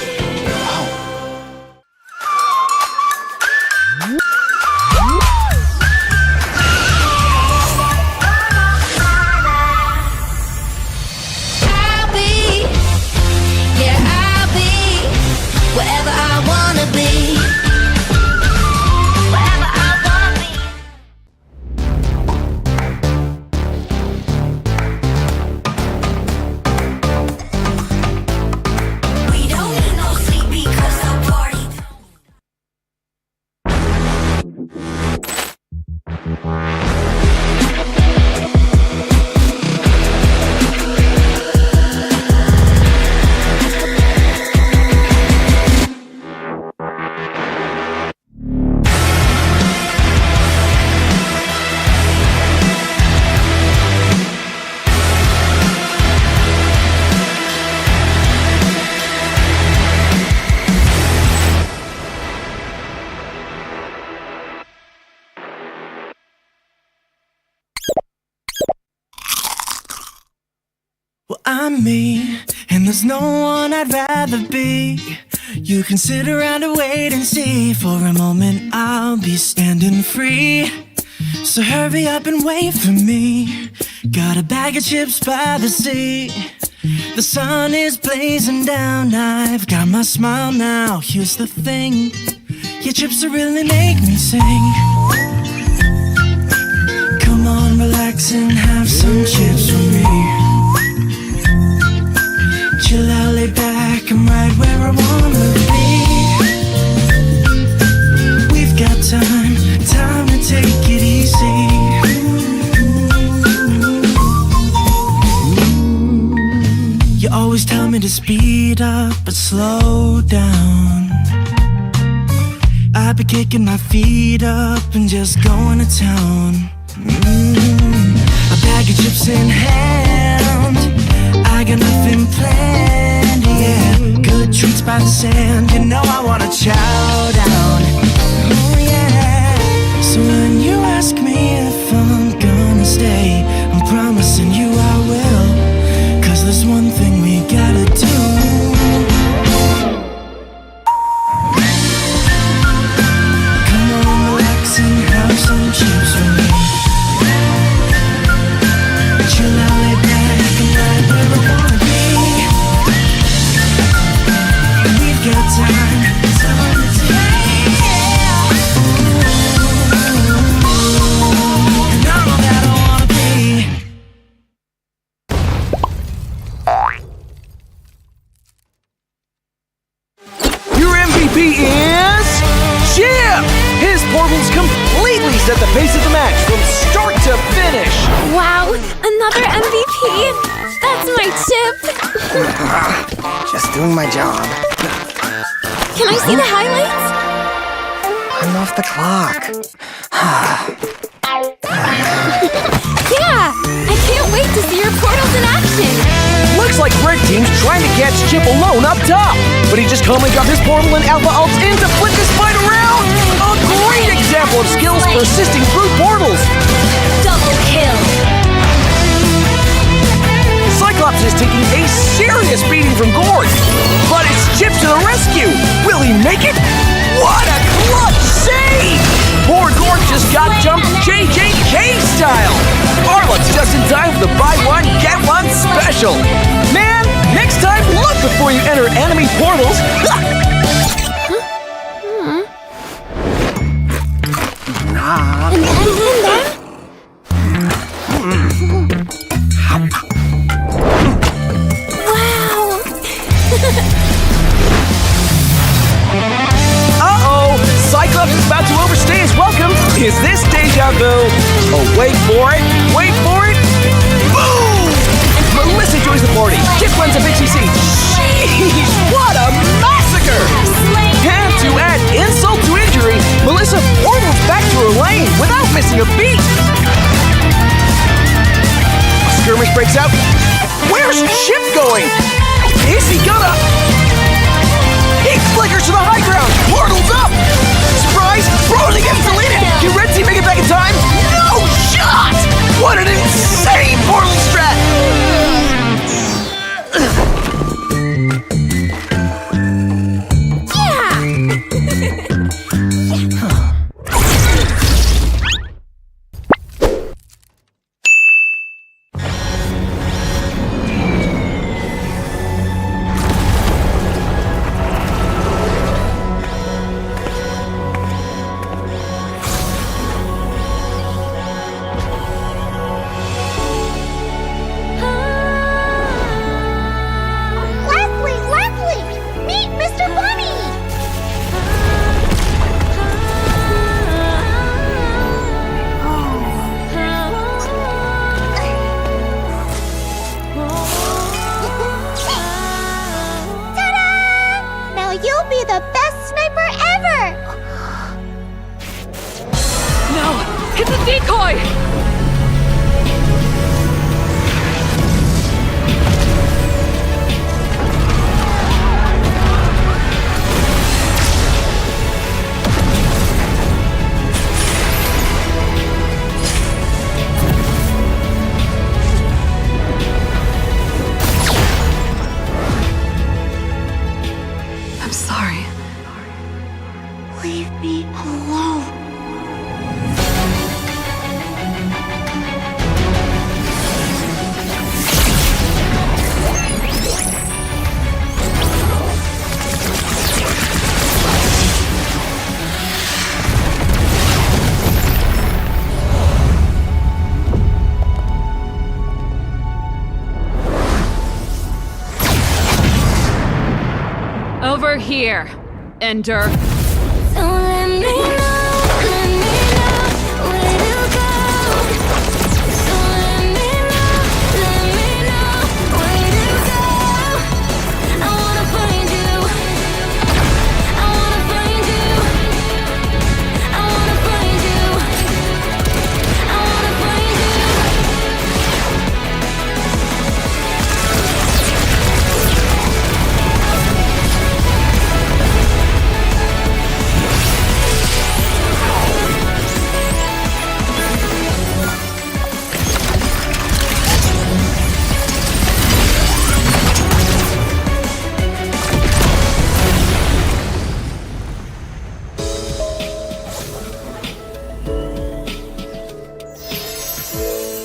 I'll be, yeah, I'll be wherever I wanna be. Wherever I wanna be. We don't need no sleep because our party. Well, I'm me, and there's no one I'd rather be. You can sit around and wait and see. For a moment, I'll be standing free. So hurry up and wait for me. Got a bag of chips by the sea. The sun is blazing down. I've got my smile now. Here's the thing, your chips will really make me sing. Come on, relax and have some chips with me. Chill out, lay back, I'm right where I wanna be. We've got time to take it easy. You always tell me to speed up, but slow down. I've been kicking my feet up and just going to town. A bag of chips in hand, I got nothing planned, yeah. Good treats by the sand, you know I wanna chow down. Oh yeah. So when you ask me if I'm gonna stay, I'm promising you I will. 'Cause there's one thing we gotta do. Come on, relax and have some chips with me. Chill out, lay back, and right where I wanna be. We've got time to take. And I'm all that I wanna be. Your MVP is Chip! His portals completely set the pace of the match from start to finish. Wow, another MVP! That's my chip! Just doing my job. Can I see the highlights? I'm off the clock. Yeah! I can't wait to see your portals in action! Looks like Rick teams trying to catch Chip alone up top. But he just calmly got his portal and Alpha ults in to flip this fight around. A great example of skills persisting through portals. Double kill. Cyclops is taking a serious beating from Gord. But it's Chip to the rescue. Will he make it? What a clutch save! Poor Gord just got jumped JJK style. Arlot's just in time for the buy one, get one special. Man, next time look before you enter enemy portals. Uh-oh! Cyclops is about to overstay his welcome. Is this deja vu? Oh, wait for it. Wait for it. Boom! Melissa joins the party. Chip runs a Pixie Siege. Sheesh, what a massacre! And to add insult to injury, Melissa portals back to her lane without missing a beat. A skirmish breaks out. Where's Chip going? Is he gonna... He flickers to the high ground. Portal's up. Surprise! Frozen gets deleted. Can Red Team make it back in time? No shot! What an insane portal strat! You'll be the best sniper ever! No! It's a decoy! I'm sorry. Leave me alone. Over here, Ender. So let me know where to go. So let me know where to go. I wanna find you. I wanna find you. I wanna find you. I wanna find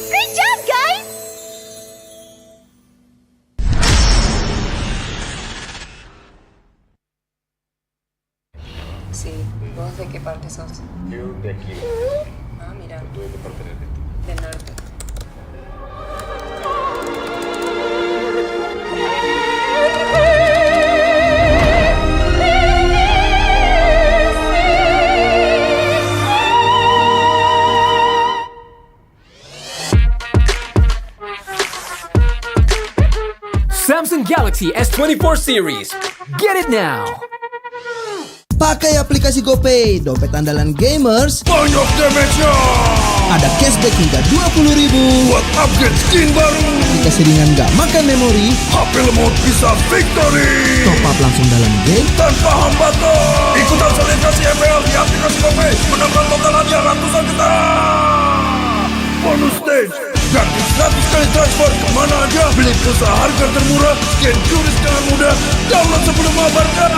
Great job, guys! Sí, ¿vos de qué parte sos? Yo de aquí. Ah, mira. ¿Tú de qué parte eres? Del norte. Samsung Galaxy S24 series. Get it now. Pakai aplikasi GoPay, dompet andalan gamers. Banyak damage-nya! Ada cashback hingga 20.000 buat upgrade skin baru. Aplikasi ringan gak makan memori, HP lemot bisa victory. top up langsung dalam game Tanpa hambatan. Ikutan selebrasi MPL di aplikasi GoPay. Menangkan total hadiah ratusan juta. Bonus stage. Gratis 100 kali transfer kemana aja. Beli pulsa harga termurah. Scan juris dengan mudah. Download sebelum mabarkan.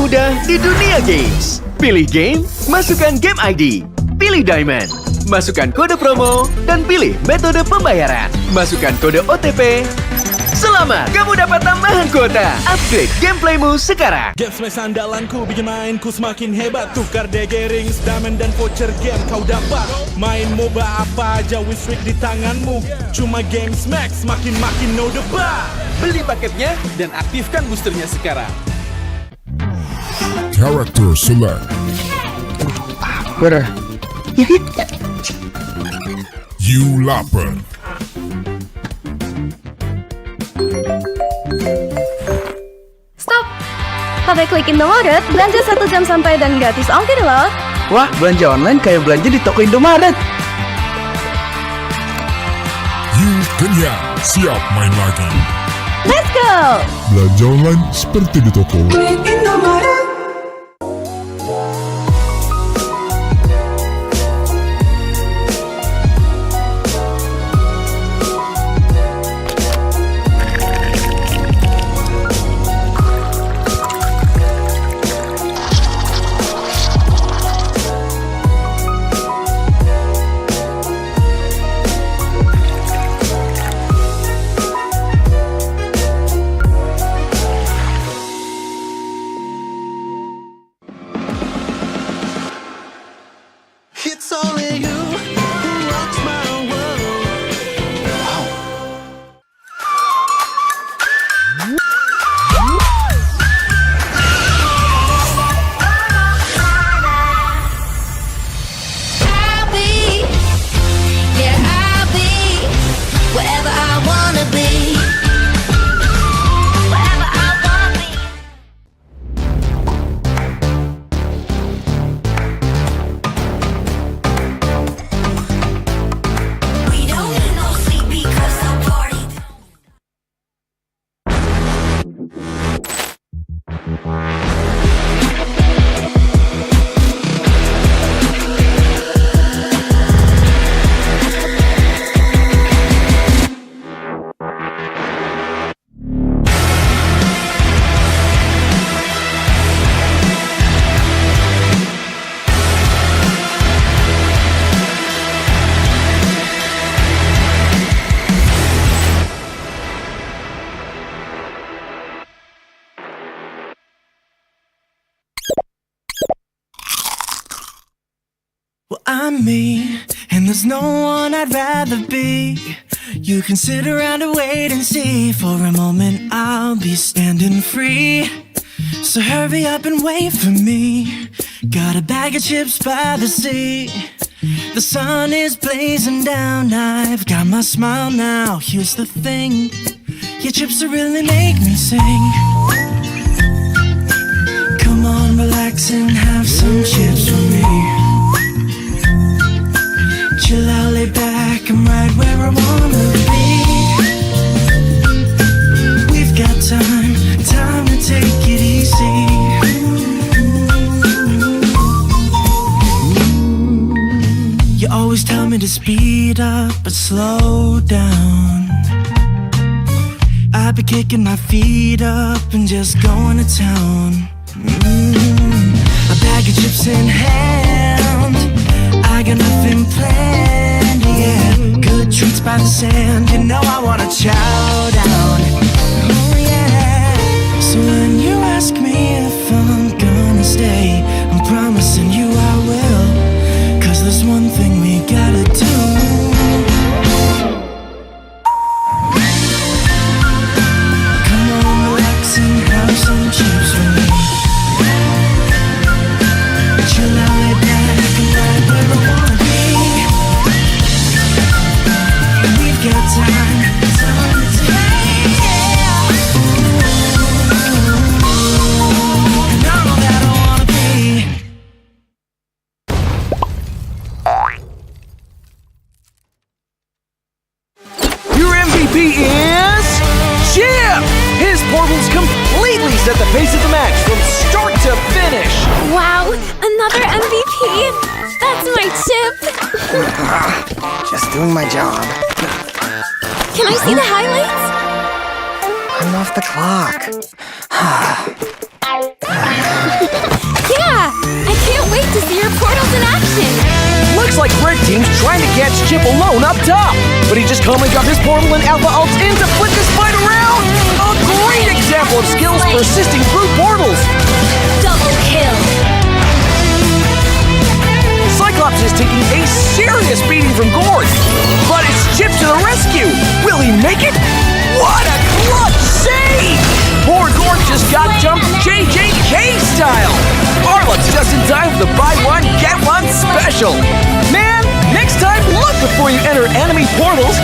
mudah di dunia games. Pilih game, masukkan game ID. Pilih Diamond, masukkan kode promo, dan pilih metode pembayaran. Masukkan kode OTP. Selamat, kamu dapat tambahan kuota. Upgrade gameplaymu sekarang. Game Smash andalanku bikin mainku semakin hebat. Tukar DG rings, diamond dan voucher game kau dapat. Main MOBA apa aja wishlist di tanganmu. Cuma Game Smash makin no debat. Beli paketnya dan aktifkan boosternya sekarang. Character select. Better. You lapper. Stop! Pakai klik Indomaret, belanja 1 jam sampai dan gratis ongkir loh. Wah, belanja online kayak belanja di toko Indomaret. You kenyang, siap main lagi. Let's go! Belanja online seperti di toko. It's only you who rocks my world. I'll be, yeah, I'll be wherever I wanna be. Wherever I wanna be. We don't need no sleep because I'm party. Well, I'm me, and there's no one I'd rather be. You can sit around and wait and see. For a moment, I'll be standing free. So hurry up and wait for me. Got a bag of chips by the sea. The sun is blazing down. I've got my smile now. Here's the thing, your chips will really make me sing. Come on, relax and have some chips with me. Chill out, lay back, I'm right where I wanna be. We've got time to take it easy. always tell me to speed up, but slow down. I be kicking my feet up and just going to town. A bag of chips in hand, I got nothing planned, yeah. Good treats by the sand, you know I wanna chow down. Oh yeah. So when you ask me if I'm gonna stay, I'm promising you I will. 'Cause there's one thing we gotta do. Come on, relax and have some chips with me. Chill out, lay back, and right where I wanna be. We've got time today, yeah. And all that I wanna be. Your MVP is Chip! His portals completely set the pace of the match from start to finish. Wow, another MVP. That's my chip. Just doing my job. Can I see the highlights? I'm off the clock. Yeah, I can't wait to see your portals in action. Looks like Red Team's trying to catch Chip alone up top, but he just calmly got his portal and Alpha ult in to flip this fight around. A great example of skills persisting through portals. Double kill. Cyclops is taking a serious beating from Gord, but it's Chip to the rescue. Will he make it? What a clutch save! Poor Gord just got jumped JJK style. Arlup's just in time for the buy one, get one special. Man, next time look before you enter enemy portals.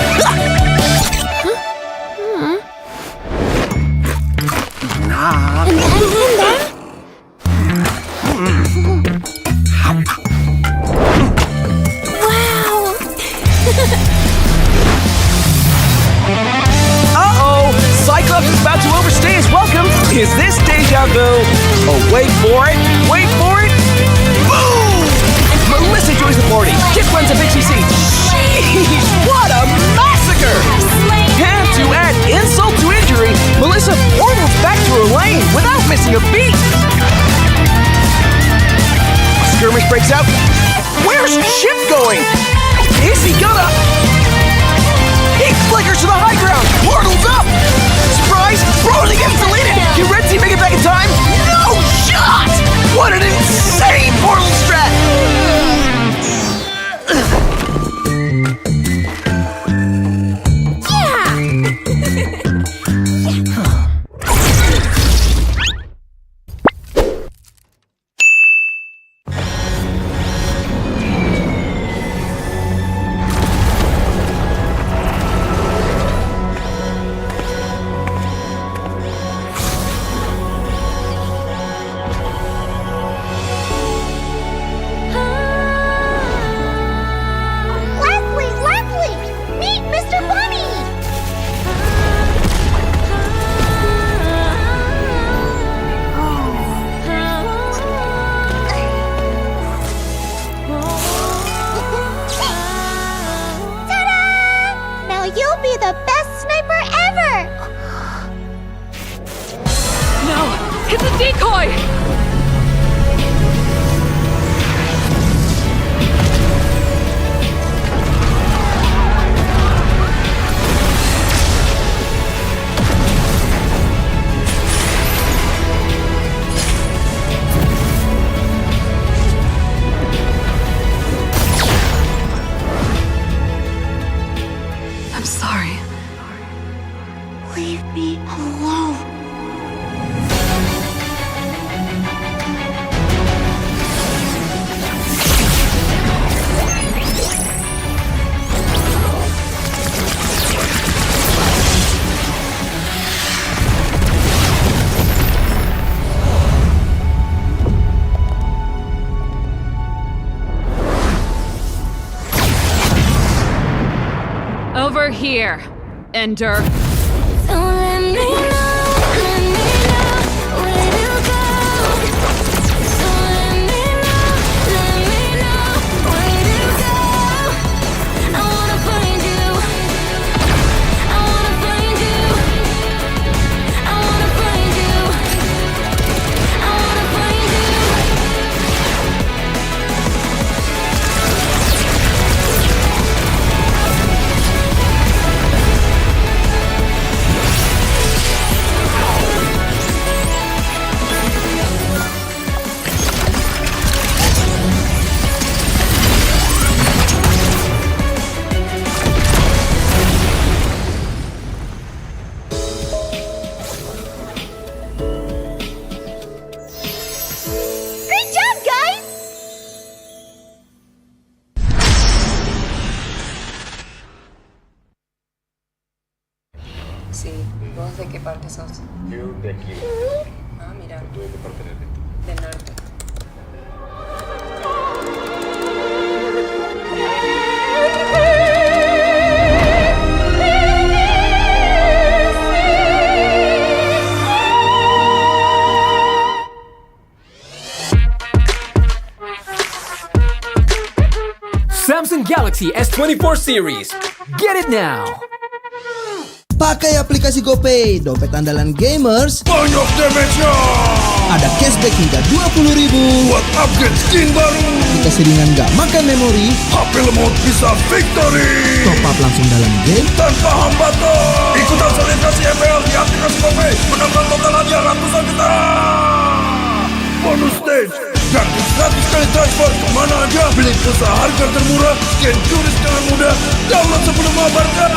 Wow. Uh-oh! Cyclops is about to overstay his welcome. Is this deja vu? Oh, wait for it. Wait for it. Boom! Melissa joins the party. Just runs a Pixie seat. Sheesh, what a massacre! And to add insult to injury, Melissa portals back to her lane without missing a beat. A skirmish breaks out. Where's Chip going? Is he gonna... He flickers to the high ground. Portal's up. Surprise! Brody gets deleted. Can Red Team make it back in time? No shot! What an insane portal strat! Over here, Ender. Sí, ¿vos de qué parte sos? Yo de aquí. Ah, mira. ¿Tú de qué parte eres? Del norte. Samsung Galaxy S24 series. Get it now. Pakai aplikasi GoPay, dompet andalan gamers. Banyak damage-nya. Ada cashback hingga 20.000 buat upgrade skin baru. Dikasih ringan gak makan memori. HP lemot bisa victory. Top up langsung dalam game tanpa hambatan. Ikutan selebrasi MPL di aplikasi GoPay. Menangkan total hadiah ratusan juta. Bonus stage. Gratis 100 kali transfer kemana aja. Beli pulsa harga termurah. Scan turis dengan mudah. Download sebelum mengabarkan.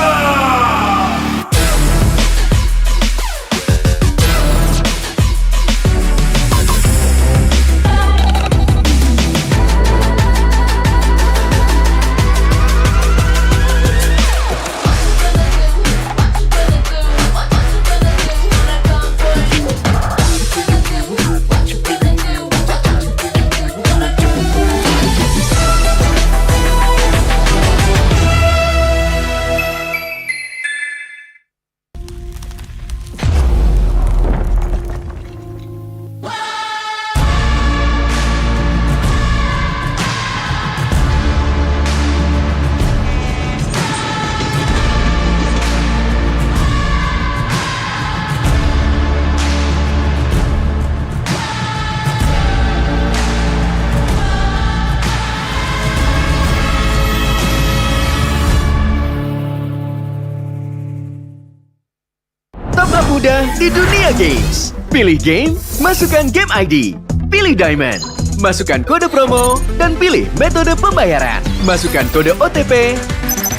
mudah di dunia games. Pilih game, masukkan game ID. Pilih Diamond, masukkan kode promo, dan pilih metode pembayaran. Masukkan kode OTP.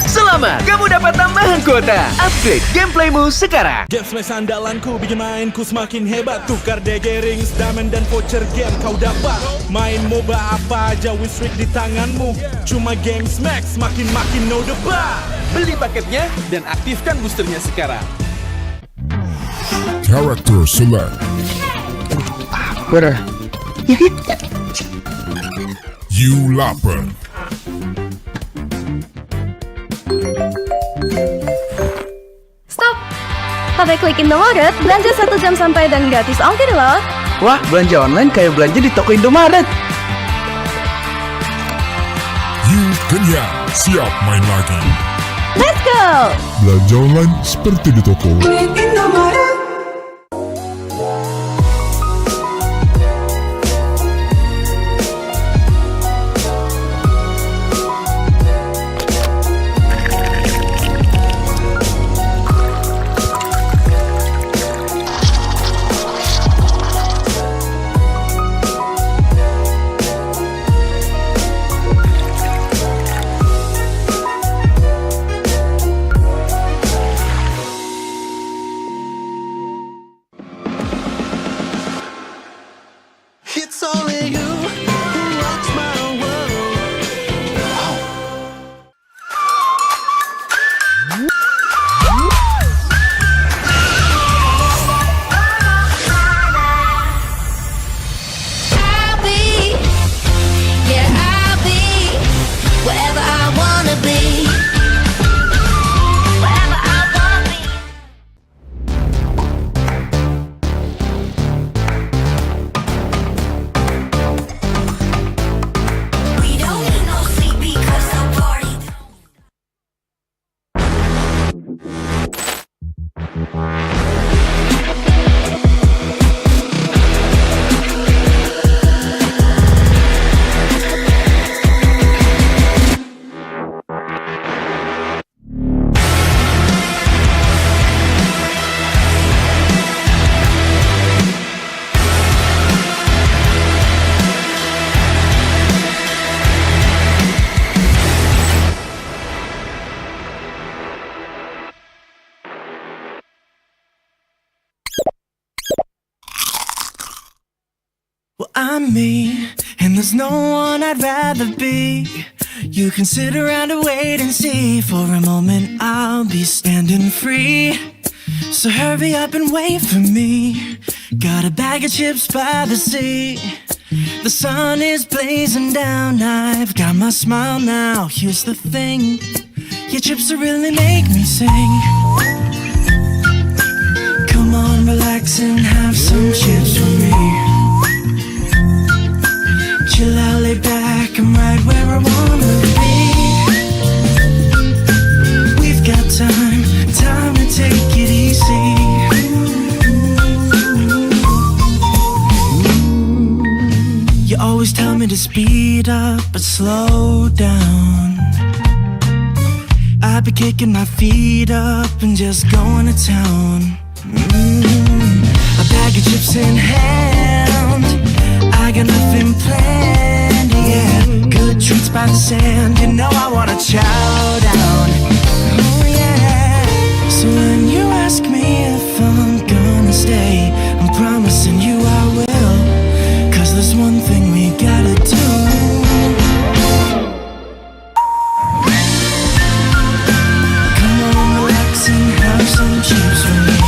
Selamat, kamu dapat tambahan kuota. Upgrade gameplaymu sekarang. Game smash andalanku bikin mainku semakin hebat. Tukar DG rings, diamond dan voucher game kau dapat. Main MOBA apa aja, win streak di tanganmu. Cuma game smash, makin no debat. Beli paketnya dan aktifkan boosternya sekarang. Character select. Bener. You lapper. Stop! Sampai klik Indomaret, belanja 1 jam sampai dan gratis ongkir loh. Wah, belanja online kayak belanja di toko Indomaret. You kenyang, siap main lagi. Let's go! Belanja online seperti di toko. Indomaret. It's only you who rocks my world. I'll be, yeah, I'll be wherever I wanna be. Wherever I wanna be. We don't need no sleep because the party. Well, I'm me, and there's no one I'd rather be. You can sit around and wait and see. For a moment, I'll be standing free. So hurry up and wait for me. Got a bag of chips by the sea. The sun is blazing down. I've got my smile now. Here's the thing, your chips will really make me sing. Come on, relax and have some chips with me. Chill out, lay back, I'm right where I wanna be. We've got time to take it easy. You always tell me to speed up, but slow down. I've been kicking my feet up and just going to town. A bag of chips in hand, I got nothing planned, yeah. Good treats by the sand, you know I wanna chow down. Oh yeah. So when you ask me if I'm gonna stay, I'm promising you I will. 'Cause there's one thing we gotta do. Come on, relax and have some chips with me.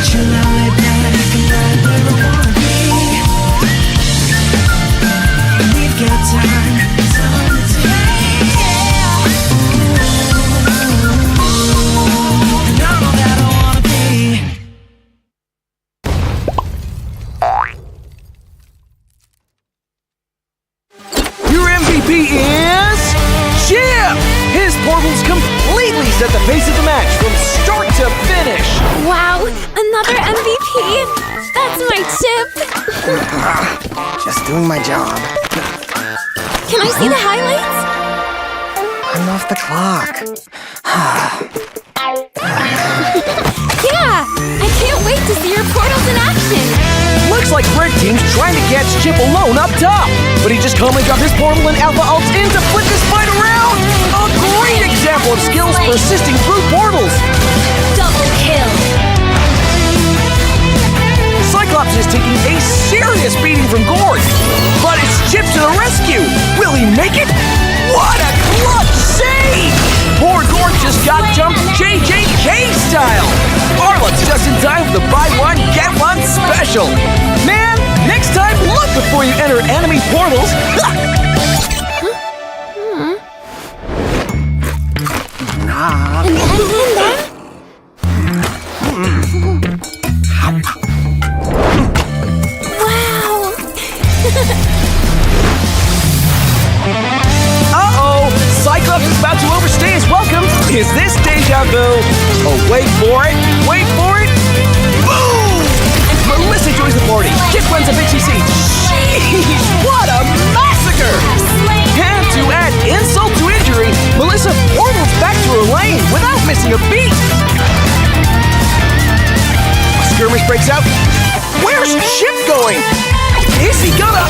Chill out, lay back, and right where I wanna be. We've got time to take. And I know that I wanna be. Your MVP is Chip! His portals completely set the pace of the match from start to finish. Wow, another MVP. That's my chip. Just doing my job. Can I see the highlights? I'm off the clock. Yeah, I can't wait to see your portals in action. Looks like Red Team's trying to catch Chip alone up top, but he just calmly got his portal and Alpha ult in to flip this fight around. A great example of skills persisting through portals. Double kill. Cyclops is taking a serious beating from Gord, but it's Chip to the rescue. Will he make it? What a clutch save! Poor Gord just got jumped JJK style. Arlot's just in time for the buy one, get one special. Man, next time look before you enter enemy portals. Wow. Uh-oh! Cyclops is about to overstay his welcome. Is this deja vu? Oh, wait for it. Wait for it. Boom! Melissa joins the party. Chip runs a BTC. Jeez, what a massacre! And to add insult to injury, Melissa portals back to her lane without missing a beat. A skirmish breaks out. Where's Chip going? Is he gonna...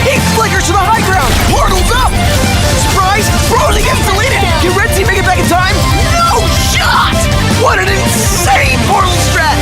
He flickers to the high ground. Portal's up. Surprise! Frozen gets deleted. Can Red Team make it back in time? No shot! What an insane portal strat!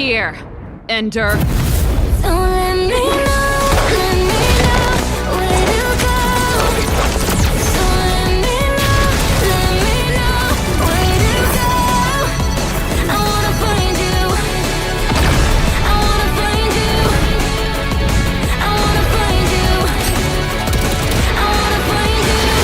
Here. Enter. Don't let me know where to go. Don't let me know where to go. I wanna find you. I wanna find you. I wanna find you. I wanna find you.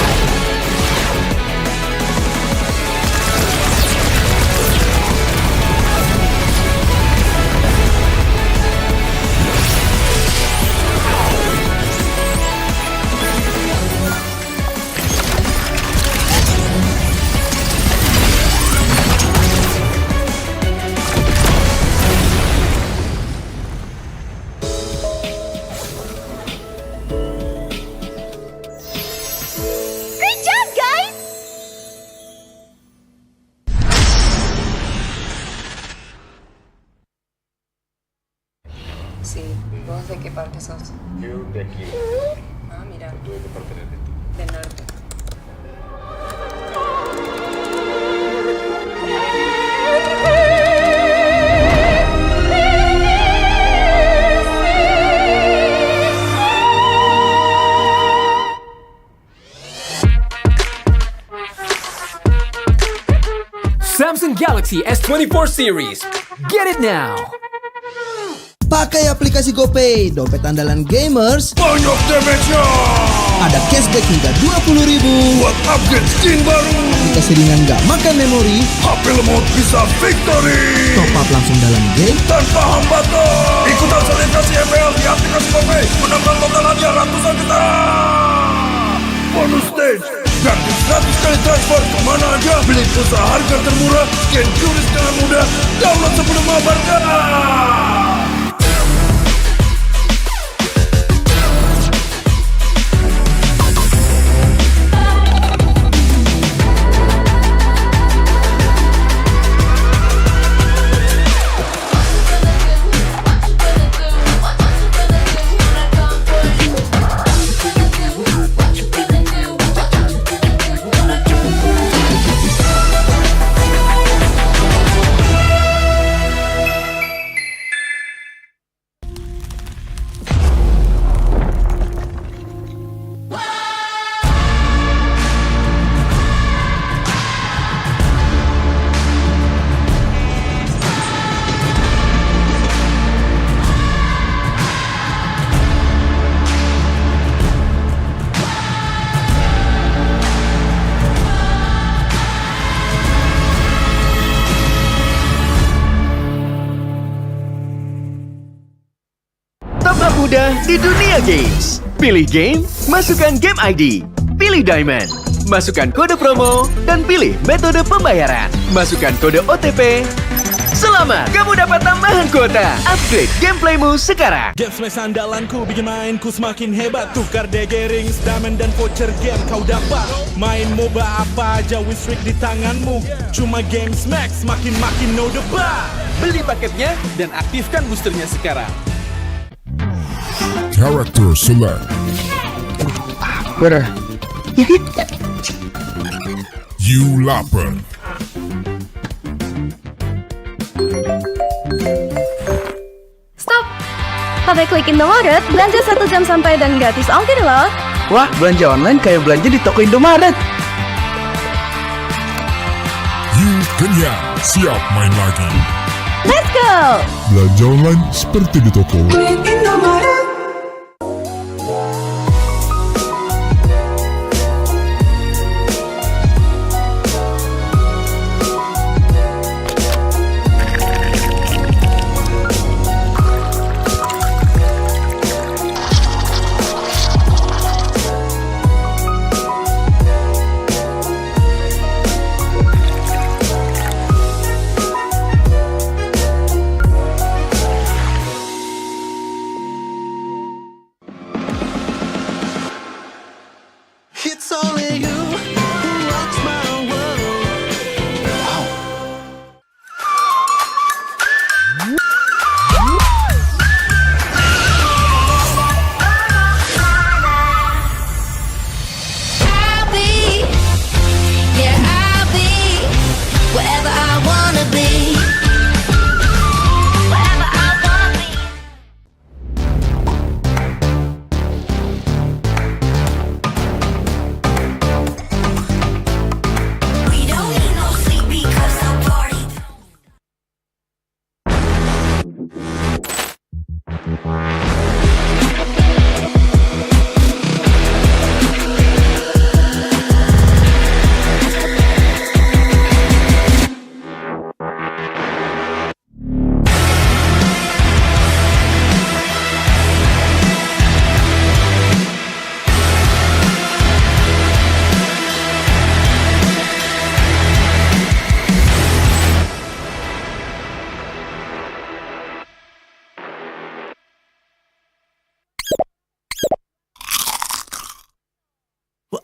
Great job, guys! Sí, ¿vos de qué parte sos? Yo de aquí. Ah, mira. ¿Tú de qué parte eres de ti? Del norte. Samsung Galaxy S24 series. Get it now. Pakai aplikasi GoPay, dompet andalan gamers. Banyak damage-nya. Ada cashback hingga 20.000 buat upgrade skin baru. Aplikasi ringan gak makan memori. HP lemot bisa victory. Top up langsung dalam game tanpa hambatan. Ikutan selebrasi MPL di aplikasi GoPay. Menangkan total hadiah ratusan juta. Bonus stage. Gratis 100 kali transfer kemana aja. Beli pulsa harga termurah. Scan QRIS dengan mudah. Download sebelum mabarkan. mudah di dunia games. Pilih game, masukkan game ID. Pilih Diamond, masukkan kode promo, dan pilih metode pembayaran. Masukkan kode OTP. Selamat, kamu dapat tambahan kuota. Upgrade gameplaymu sekarang. Game Smash andalanku bikin mainku semakin hebat. Tukar DG rings, diamond dan voucher game kau dapat. Main MOBA apa aja with streak di tanganmu. Cuma Game Smash makin no debat. Beli paketnya dan aktifkan boosternya sekarang. Character select. Winner. You lapper. Stop! Pakai klik Indomaret, belanja 1 jam sampai dan gratis ongkir loh. Wah, belanja online kayak belanja di toko Indomaret. You kenyang, siap main lagi. Let's go! Belanja online seperti di toko.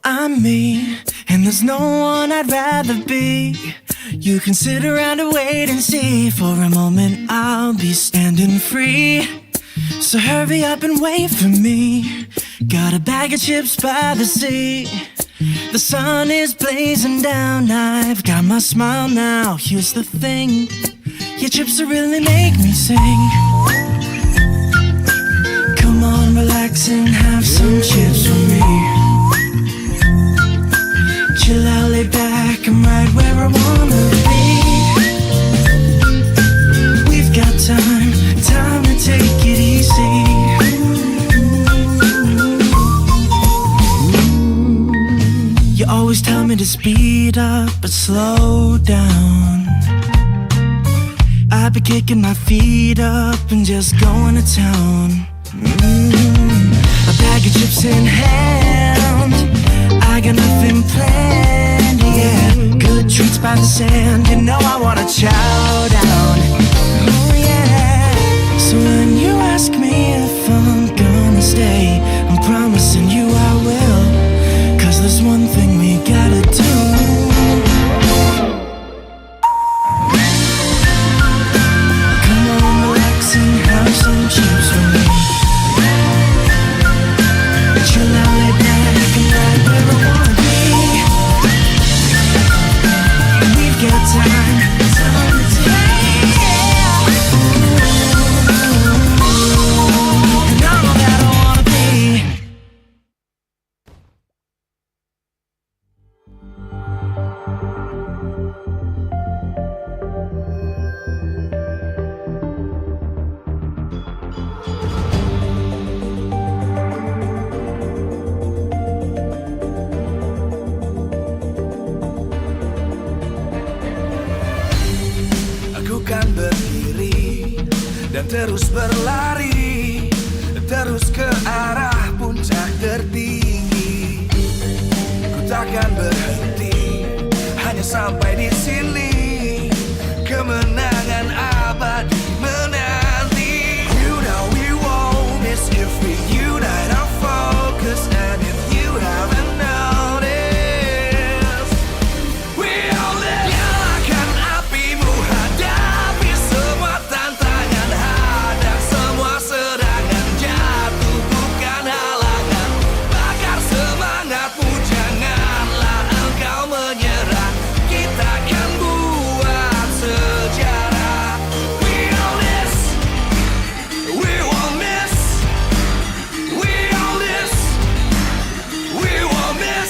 I'm me, and there's no one I'd rather be. You can sit around and wait and see. For a moment I'll be standing free. So hurry up and wait for me. Got a bag of chips by the sea. The sun is blazing down. I've got my smile now. Here's the thing, your chips will really make me sing. Come on, relax and have some chips with me. Chill out, lay back, I'm right where I wanna be. We've got time to take it easy. You always tell me to speed up, but slow down. I've been kicking my feet up and just going to town. A bag of chips in hand, I got nothing planned, yeah. Good treats by the sand, you know I wanna chow down. Oh yeah. So when you ask me if I'm gonna stay, I'm promising you I will. 'Cause there's one thing we gotta do. Come on, relax and have some chips with me. Chill out, lay back, and right where I wanna be. We've got time to take. And I'm all that I wanna be. Aku kan berdiri dan terus berlari, terus ke arah puncak tertinggi. Ku takkan berhenti, hanya sampai di sini. Kemenangan abadi menanti. You know we won't miss if we unite our focus. And if you haven't noticed, we all live. Nyalakan apimu, hadapi semua tantangan, hadang semua serangan, jatuh bukan halangan. Bakar semangatmu, janganlah engkau menyerah. Kita akan buat sejarah. We all this, we won't miss. We all this, we won't miss.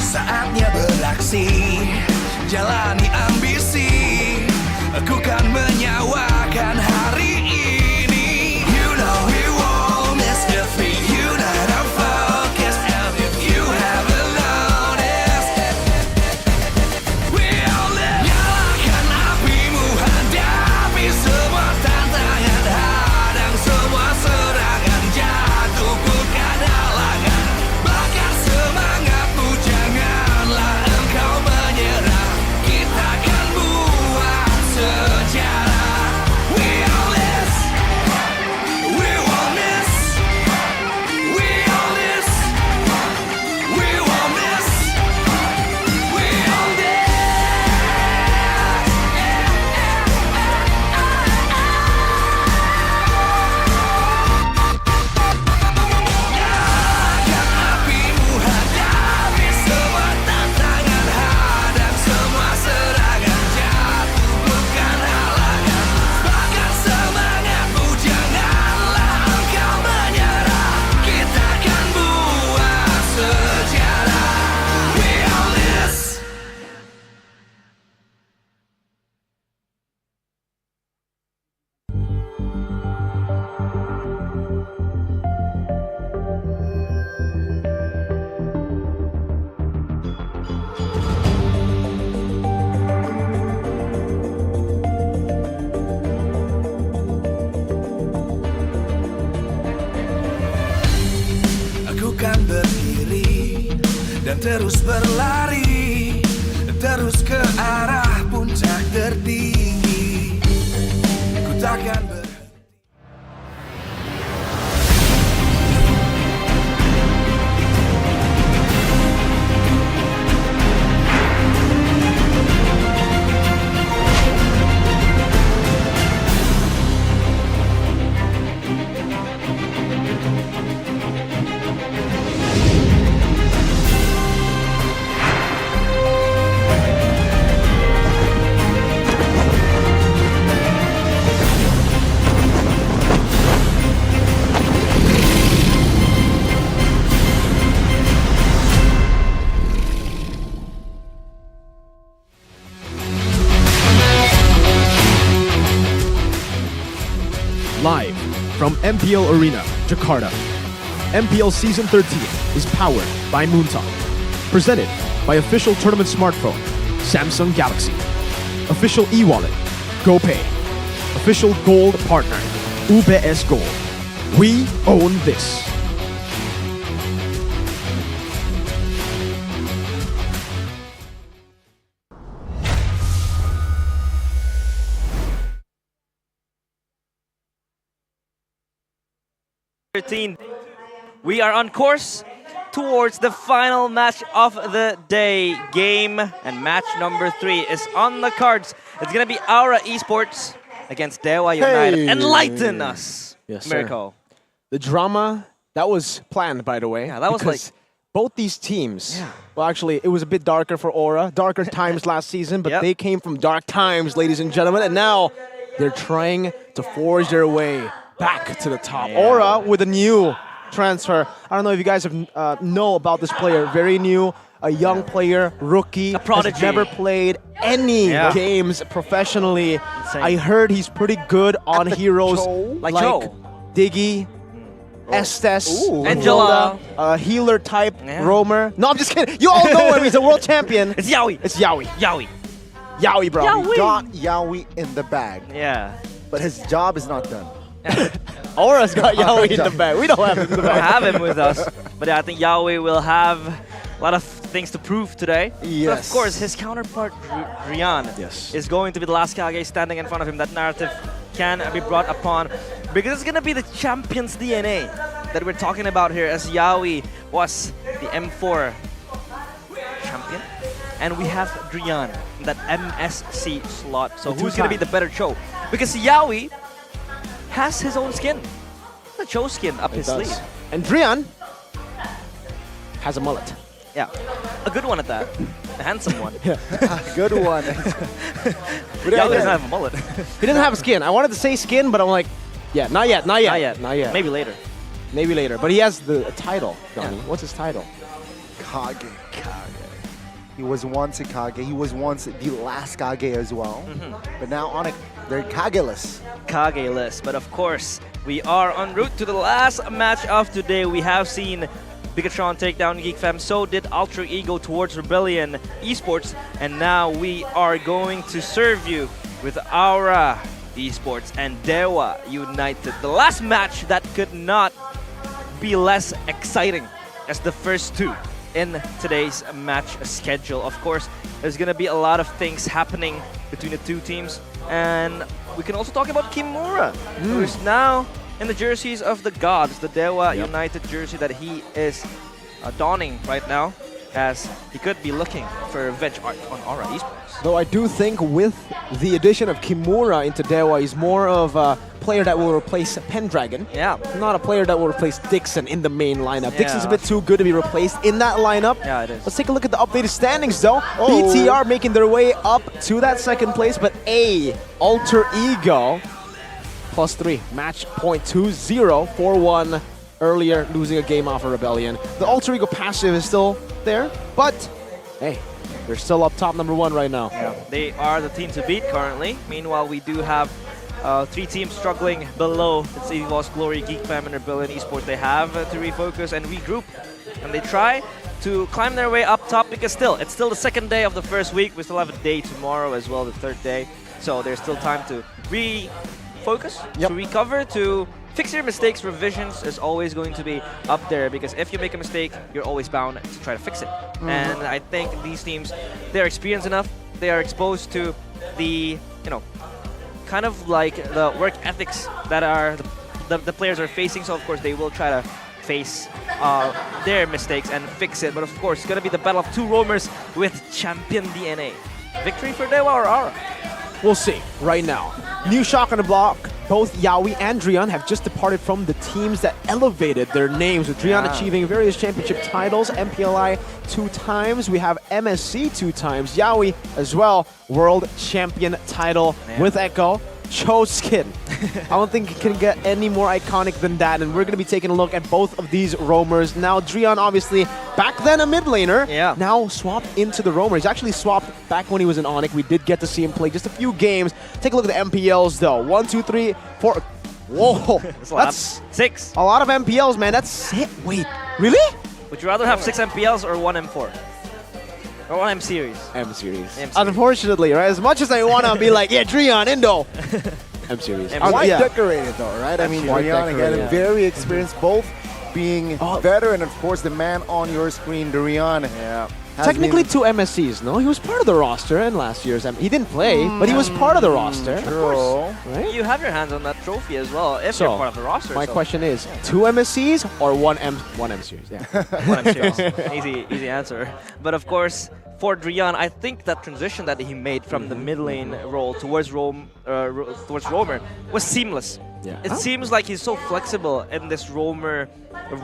Saatnya beraksi, jalani ambisi. Aku kan menyawakan hari ini. You know we won't miss if we unite our focus. And if you haven't noticed, we all live. Nyalakan apimu, hadapi semua tantangan, hadang semua serangan, jatuh bukan halangan. Bakar semangatmu, janganlah engkau menyerah. Kita akan buat sejarah. We all this, we won't miss. We all this, we won't miss. We all this. Nyalakan apimu, hadapi semua tantangan, hadang semua serangan, jatuh bukan halangan. Bakar semangatmu, janganlah engkau menyerah. Kita akan buat sejarah. We all this. Aku kan berdiri dan terus berlari, terus ke arah puncak tertinggi. Ku takkan berhenti. from MPL Arena, Jakarta. MPL Season 13 is powered by Moontalk. Presented by official tournament smartphone, Samsung Galaxy. Official e-wallet, GoPay. Official gold partner, UBS Gold. We own this. We are on course towards the final match of the day. Game and match number 3 is on the cards. It's gonna be Aura Esports against Dewa United. Hey. Enlighten us, Yes, Mirko. The drama, that was planned, by the way. Yeah, that was because both these teams, well, actually, it was a bit darker for Aura. Darker times last season, but they came from dark times, ladies and gentlemen, and now they're trying to forge their way back to the top. Aura with a new transfer. I don't know if you guys have know about this player. Very new, a young player, rookie. A prodigy. Has never played any games professionally. I heard he's pretty good on heroes like Diggy, S13, Angela, healer type roamer. No, I'm just kidding. You all know him. He's a world champion. It's Yaoi. It's Yaoi. Yaoi. Yaoi, bro. Yaoi. We got Yaoi in the bag. Yeah. But his job is not done. Aura's got Yaoi in the bag. We don't have him in the We don't bag. have him with us. But yeah, I think Yaoi will have a lot of things to prove today. Yes. But of course, his counterpart, Rian, is going to be the last Kage standing in front of him. That narrative can be brought upon because it's going to be the champion's DNA that we're talking about here, as Yaoi was the M4 champion. And we have Drian in that MSC slot. So who's going to be the better Cho? Because Yaoi has his own skin. The Cho skin up his sleeve. And Drian has a mullet. Yeah, a good one at that. A handsome one. Good one. Yaoi doesn't have a mullet. He doesn't have a skin. I wanted to say skin, but I'm like, yeah, not yet, not yet. Not yet. Not yet. Maybe later. Maybe later. But he has the title, Donnie. What's his title? Kage. He was once a Kage. He was once the last Kage as well. But now on they're Kageless. Kage-less. But of course, we are en route to the last match of today. We have seen Bigetron take down Geek Fam. So did Alter Ego towards Rebellion Esports. And now we are going to serve you with Aura Esports and Dewa United. The last match that could not be less exciting as the first two in today's match schedule. Of course, there's going to be a lot of things happening between the two teams. And we can also talk about Kimura, who is now in the jerseys of the gods, the Dewa United jersey that he is donning right now, as he could be looking for revenge art on Aura Esports. Though I do think with the addition of Kimura into Dewa, he's more of a player that will replace Pendragon. Yeah. Not a player that will replace Dixon in the main lineup. Yeah. Dixon's a bit too good to be replaced in that lineup. Yeah, it is. Let's take a look at the updated standings though. BTR making their way up to that second place, but Alter Ego +3. Match point 2-0, 4-1 earlier, losing a game off of Rebellion. The Alter Ego passive is still there, but hey, they're still up top #1 right now. Yeah. They are the team to beat currently. Meanwhile, we do have 3 teams struggling below. It's EVOS, Glory, Geek Fam, and Rebellion Esports. They have to refocus and regroup. And they try to climb their way up top because it's still the second day of the first week. We still have a day tomorrow as well, the third day. So there's still time to refocus, to recover, to fix your mistakes. Revisions is always going to be up there because if you make a mistake, you're always bound to try to fix it. And I think these teams, they're experienced enough. They are exposed to the, kind of like the work ethics that are the players are facing. So of course they will try to face their mistakes and fix it. But of course it's going to be the battle of two roamers with champion DNA. Victory for Dewa or Aura? We'll see right now. New shock on the block. Both Yaoi and Drian have just departed from the teams that elevated their names, with Drian achieving various championship titles, MPLI 2 times. We have MSC 2 times. Yaoi as well, world champion title with Echo. Cho skin. I don't think it can get any more iconic than that, and we're going to be taking a look at both of these roamers. Now, Drian, obviously, back then a mid laner, now swapped into the roamer. He's actually swapped back when he was in Onyx. We did get to see him play just a few games. Take a look at the MPLs, though. 1, 2, 3, 4. Whoa, That's a lot. that's 6. a lot of MPLs, man. That's it. Wait, really? Would you rather have 6 MPLs or 1 M4? Or 1 M series? M series. M series. Unfortunately, right? As much as I want to be like, yeah, Dreon, Indo. M series. Quite decorated though, right? I mean, Quite Durian again, decorated. very experienced, both being better, and of course the man on your screen, Durian. Yeah. Technically 2 MSCs, no? He was part of the roster in last year's He didn't play, but he was part of the roster. True. Right? You have your hands on that trophy as well if you're part of the roster. My question is, 2 MSCs or 1 M series? Yeah. 1 M series. Easy answer. But of course, for Drian, I think that transition that he made from the mid lane role towards roamer was seamless. Yeah. It seems like he's so flexible in this roamer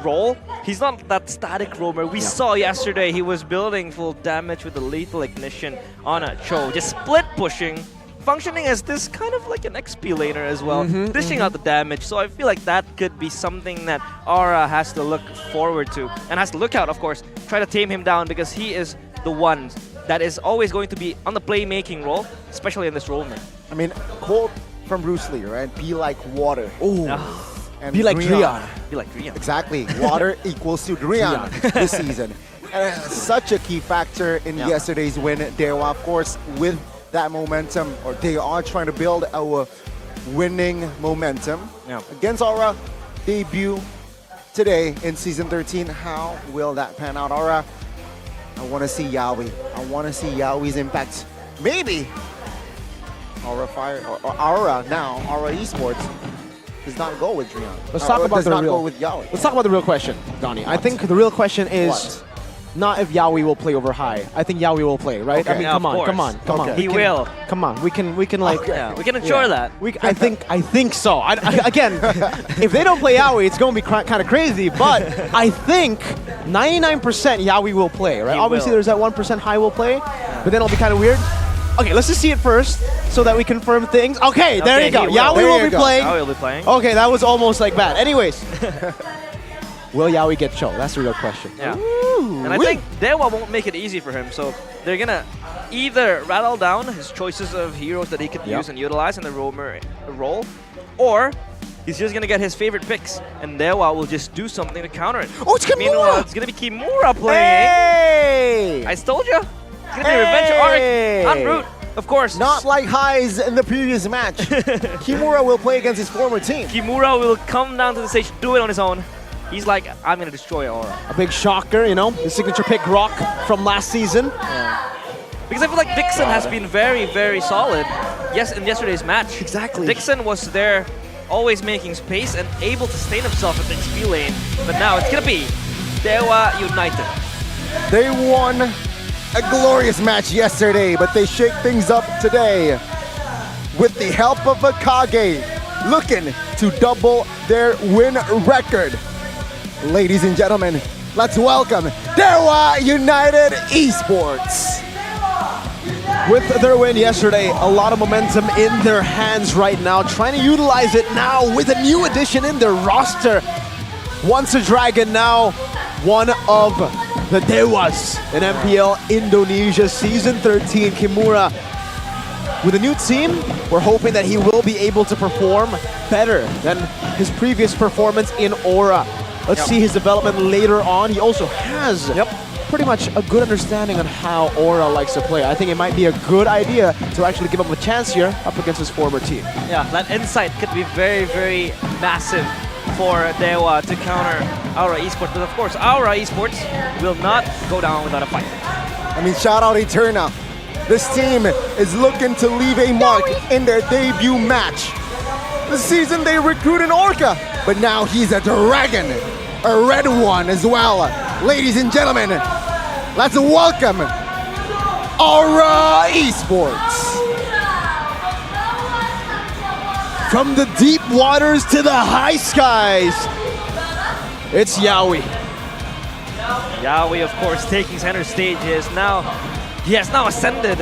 role. He's not that static roamer. We saw yesterday he was building full damage with the lethal ignition on a Cho, just split pushing, functioning as this kind of like an XP laner as well, dishing out the damage. So I feel like that could be something that Aura has to look forward to and has to look out, of course, try to tame him down because he is the one that is always going to be on the playmaking role, especially in this roamer. I mean, quote from Bruce Lee, right? Be like water. Ooh. And Be like Drian. Be like Drian. Exactly. Water equals to Drian this season. And such a key factor in yesterday's win. Dewa, of course, with that momentum, or they are trying to build our winning momentum against Aura. Debut today in Season 13. How will that pan out, Aura? I want to see Yawi. I want to see Yawi's impact. Maybe Aura Fire or Aura now, Aura Esports does not go with Drian. Let's talk about does the not real. go with Yawi. Let's talk about the real question, Donnie. I think the real question is not if Yawi will play over high. I think Yawi will play, right? Okay. I mean, Yeah, come of on. course. We He can- will. Come on, we can like. Yeah, we can ensure that. I think so. Again, if they don't play Yawi, it's going to be kind of crazy. But I think 99% Yawi will play, right? He Obviously, will. there's that 1% high will play, but then it'll be kind of weird. Okay, let's just see it first so that we confirm things. Okay, there you go. he will. Yawi There will you be go. playing. Yawi will be playing. Okay, that was almost like bad. Anyways, will Yawi get Cho? That's the real question. Yeah. And I think Dewa won't make it easy for him, so they're gonna either rattle down his choices of heroes that he could use and utilize in the roamer role, or he's just gonna get his favorite picks, and Dewa will just do something to counter it. Oh, it's Kimura! Meanwhile, it's gonna be Kimura playing. Hey! I told you. It's gonna be Revenge Arc on route, of course. Not like highs in the previous match. Kimura will play against his former team. Kimura will come down to the stage, do it on his own. He's like, I'm gonna destroy Aura. A big shocker, you know, his signature pick Rock from last season. Because I feel like Dixon has been very, very solid. Yes, in yesterday's match. Exactly. Dixon was there, always making space and able to sustain himself at the XP lane. But now it's gonna be Dewa United. They won a glorious match yesterday, but they shake things up today with the help of Akage, looking to double their win record. Ladies and gentlemen, let's welcome Dewa United Esports. With their win yesterday, a lot of momentum in their hands right now, trying to utilize it now with a new addition in their roster. Once a Dragon, now one of the Dewas in MPL Indonesia Season 13, Kimura. With a new team, we're hoping that he will be able to perform better than his previous performance in Aura. Let's see his development later on. He also has pretty much a good understanding on how Aura likes to play. I think it might be a good idea to actually give him a chance here up against his former team. Yeah, that insight could be very, very massive for Dewa to counter Aura Esports. But of course, Aura Esports will not go down without a fight. I mean, shout out Eterna. This team is looking to leave a mark in their debut match. This season they recruited an Orca, but now he's a dragon, a red one as well. Ladies and gentlemen, let's welcome Aura Esports. From the deep waters to the high skies, it's Yawi. Yawi, of course, taking center stage he has now ascended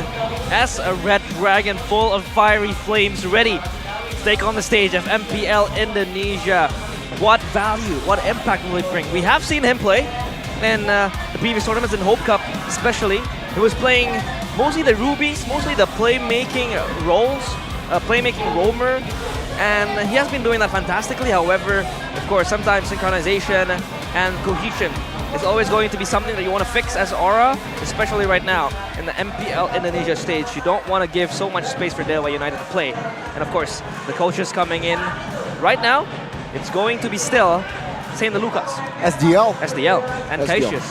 as a red dragon full of fiery flames, ready to take on the stage of MPL Indonesia. What value, what impact will he bring? We have seen him play in the previous tournaments in Hope Cup, especially. He was playing mostly the rubies, mostly the playmaking roles, playmaking roamer, And he has been doing that fantastically. However, of course, sometimes synchronization and cohesion is always going to be something that you want to fix as Aura, especially right now in the MPL Indonesia stage. You don't want to give so much space for Dewa United to play. And of course, the coaches coming in right now, it's going to be still Saint Lucas. SDL. And SDL. Cassius.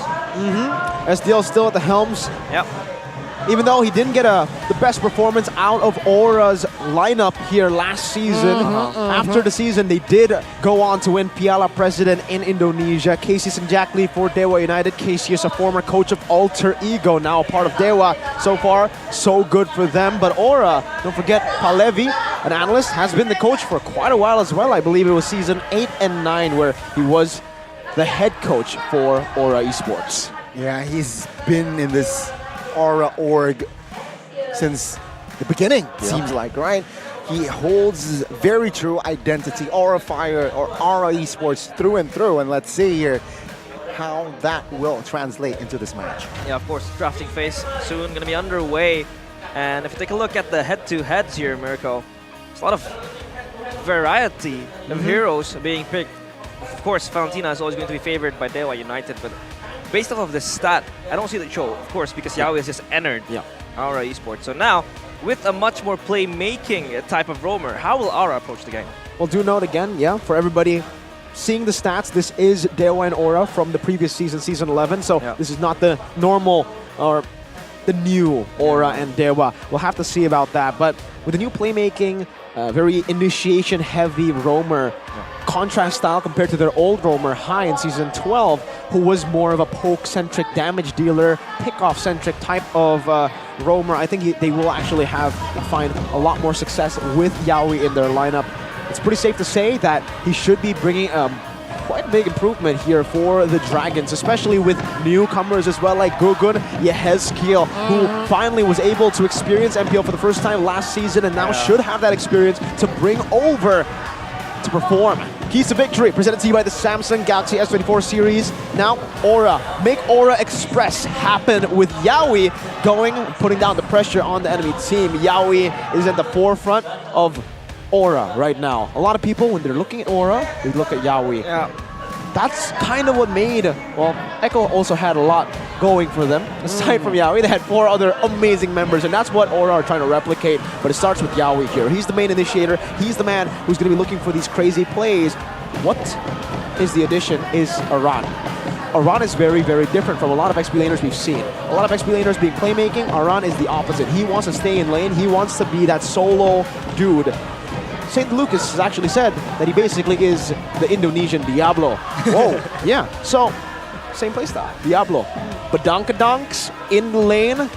SDL still at the helms. Yep. Even though he didn't get the best performance out of Aura's lineup here last season, after the season they did go on to win Piala President in Indonesia. Cassius and Jack Lee for Dewa United. Cassius, a former coach of Alter Ego, now a part of Dewa. So far, so good for them. But Aura, don't forget, Palevi, an analyst, has been the coach for quite a while as well. I believe it was season 8 and 9 where he was the head coach for Aura Esports. Yeah, he's been in this Aura org since the beginning, seems like, right? He holds very true identity, Aura Fire or Aura Esports through and through, and let's see here how that will translate into this match. Yeah, of course, drafting phase soon going to be underway. And if you take a look at the head-to-heads here, Mirko, there's a lot of variety of heroes being picked. Of course, Valentina is always going to be favored by Dewa United, but based off of this stat, I don't see the show, of course, because Yaoi has just entered Aura Esports. So now, with a much more playmaking type of roamer, how will Aura approach the game? Well, do note again, for everybody seeing the stats, this is Dewa and Aura from the previous season, season 11. So this is not the normal or the new Aura and Dewa. We'll have to see about that. But with the new playmaking, very initiation-heavy roamer, contrast style compared to their old roamer, High in season 12, who was more of a poke-centric damage dealer, pick-off-centric type of roamer. I think they will actually find a lot more success with Yaoi in their lineup. It's pretty safe to say that he should be bringing quite a big improvement here for the Dragons, especially with newcomers as well, like Gugun Yehezkiel, who finally was able to experience MPL for the first time last season and now should have that experience to bring over to perform. Keys to victory presented to you by the Samsung Galaxy S13 series. Now Aura, make Aura Express happen with Yaoi putting down the pressure on the enemy team. Yaoi is at the forefront of Aura right now. A lot of people, when they're looking at Aura, they look at Yaoi. That's kind of what made, well, Echo also had a lot going for them. Aside from Yaoi, they had 4 other amazing members, and that's what Aura are trying to replicate. But it starts with Yaoi here. He's the main initiator. He's the man who's going to be looking for these crazy plays. What is the addition is Aran. Aran is very, very different from a lot of XP laners we've seen. A lot of XP laners being playmaking, Aran is the opposite. He wants to stay in lane. He wants to be that solo dude. St. Lucas has actually said that he basically is the Indonesian Diablo. Whoa, yeah. So, same playstyle, Diablo. Badonkadonks in the lane,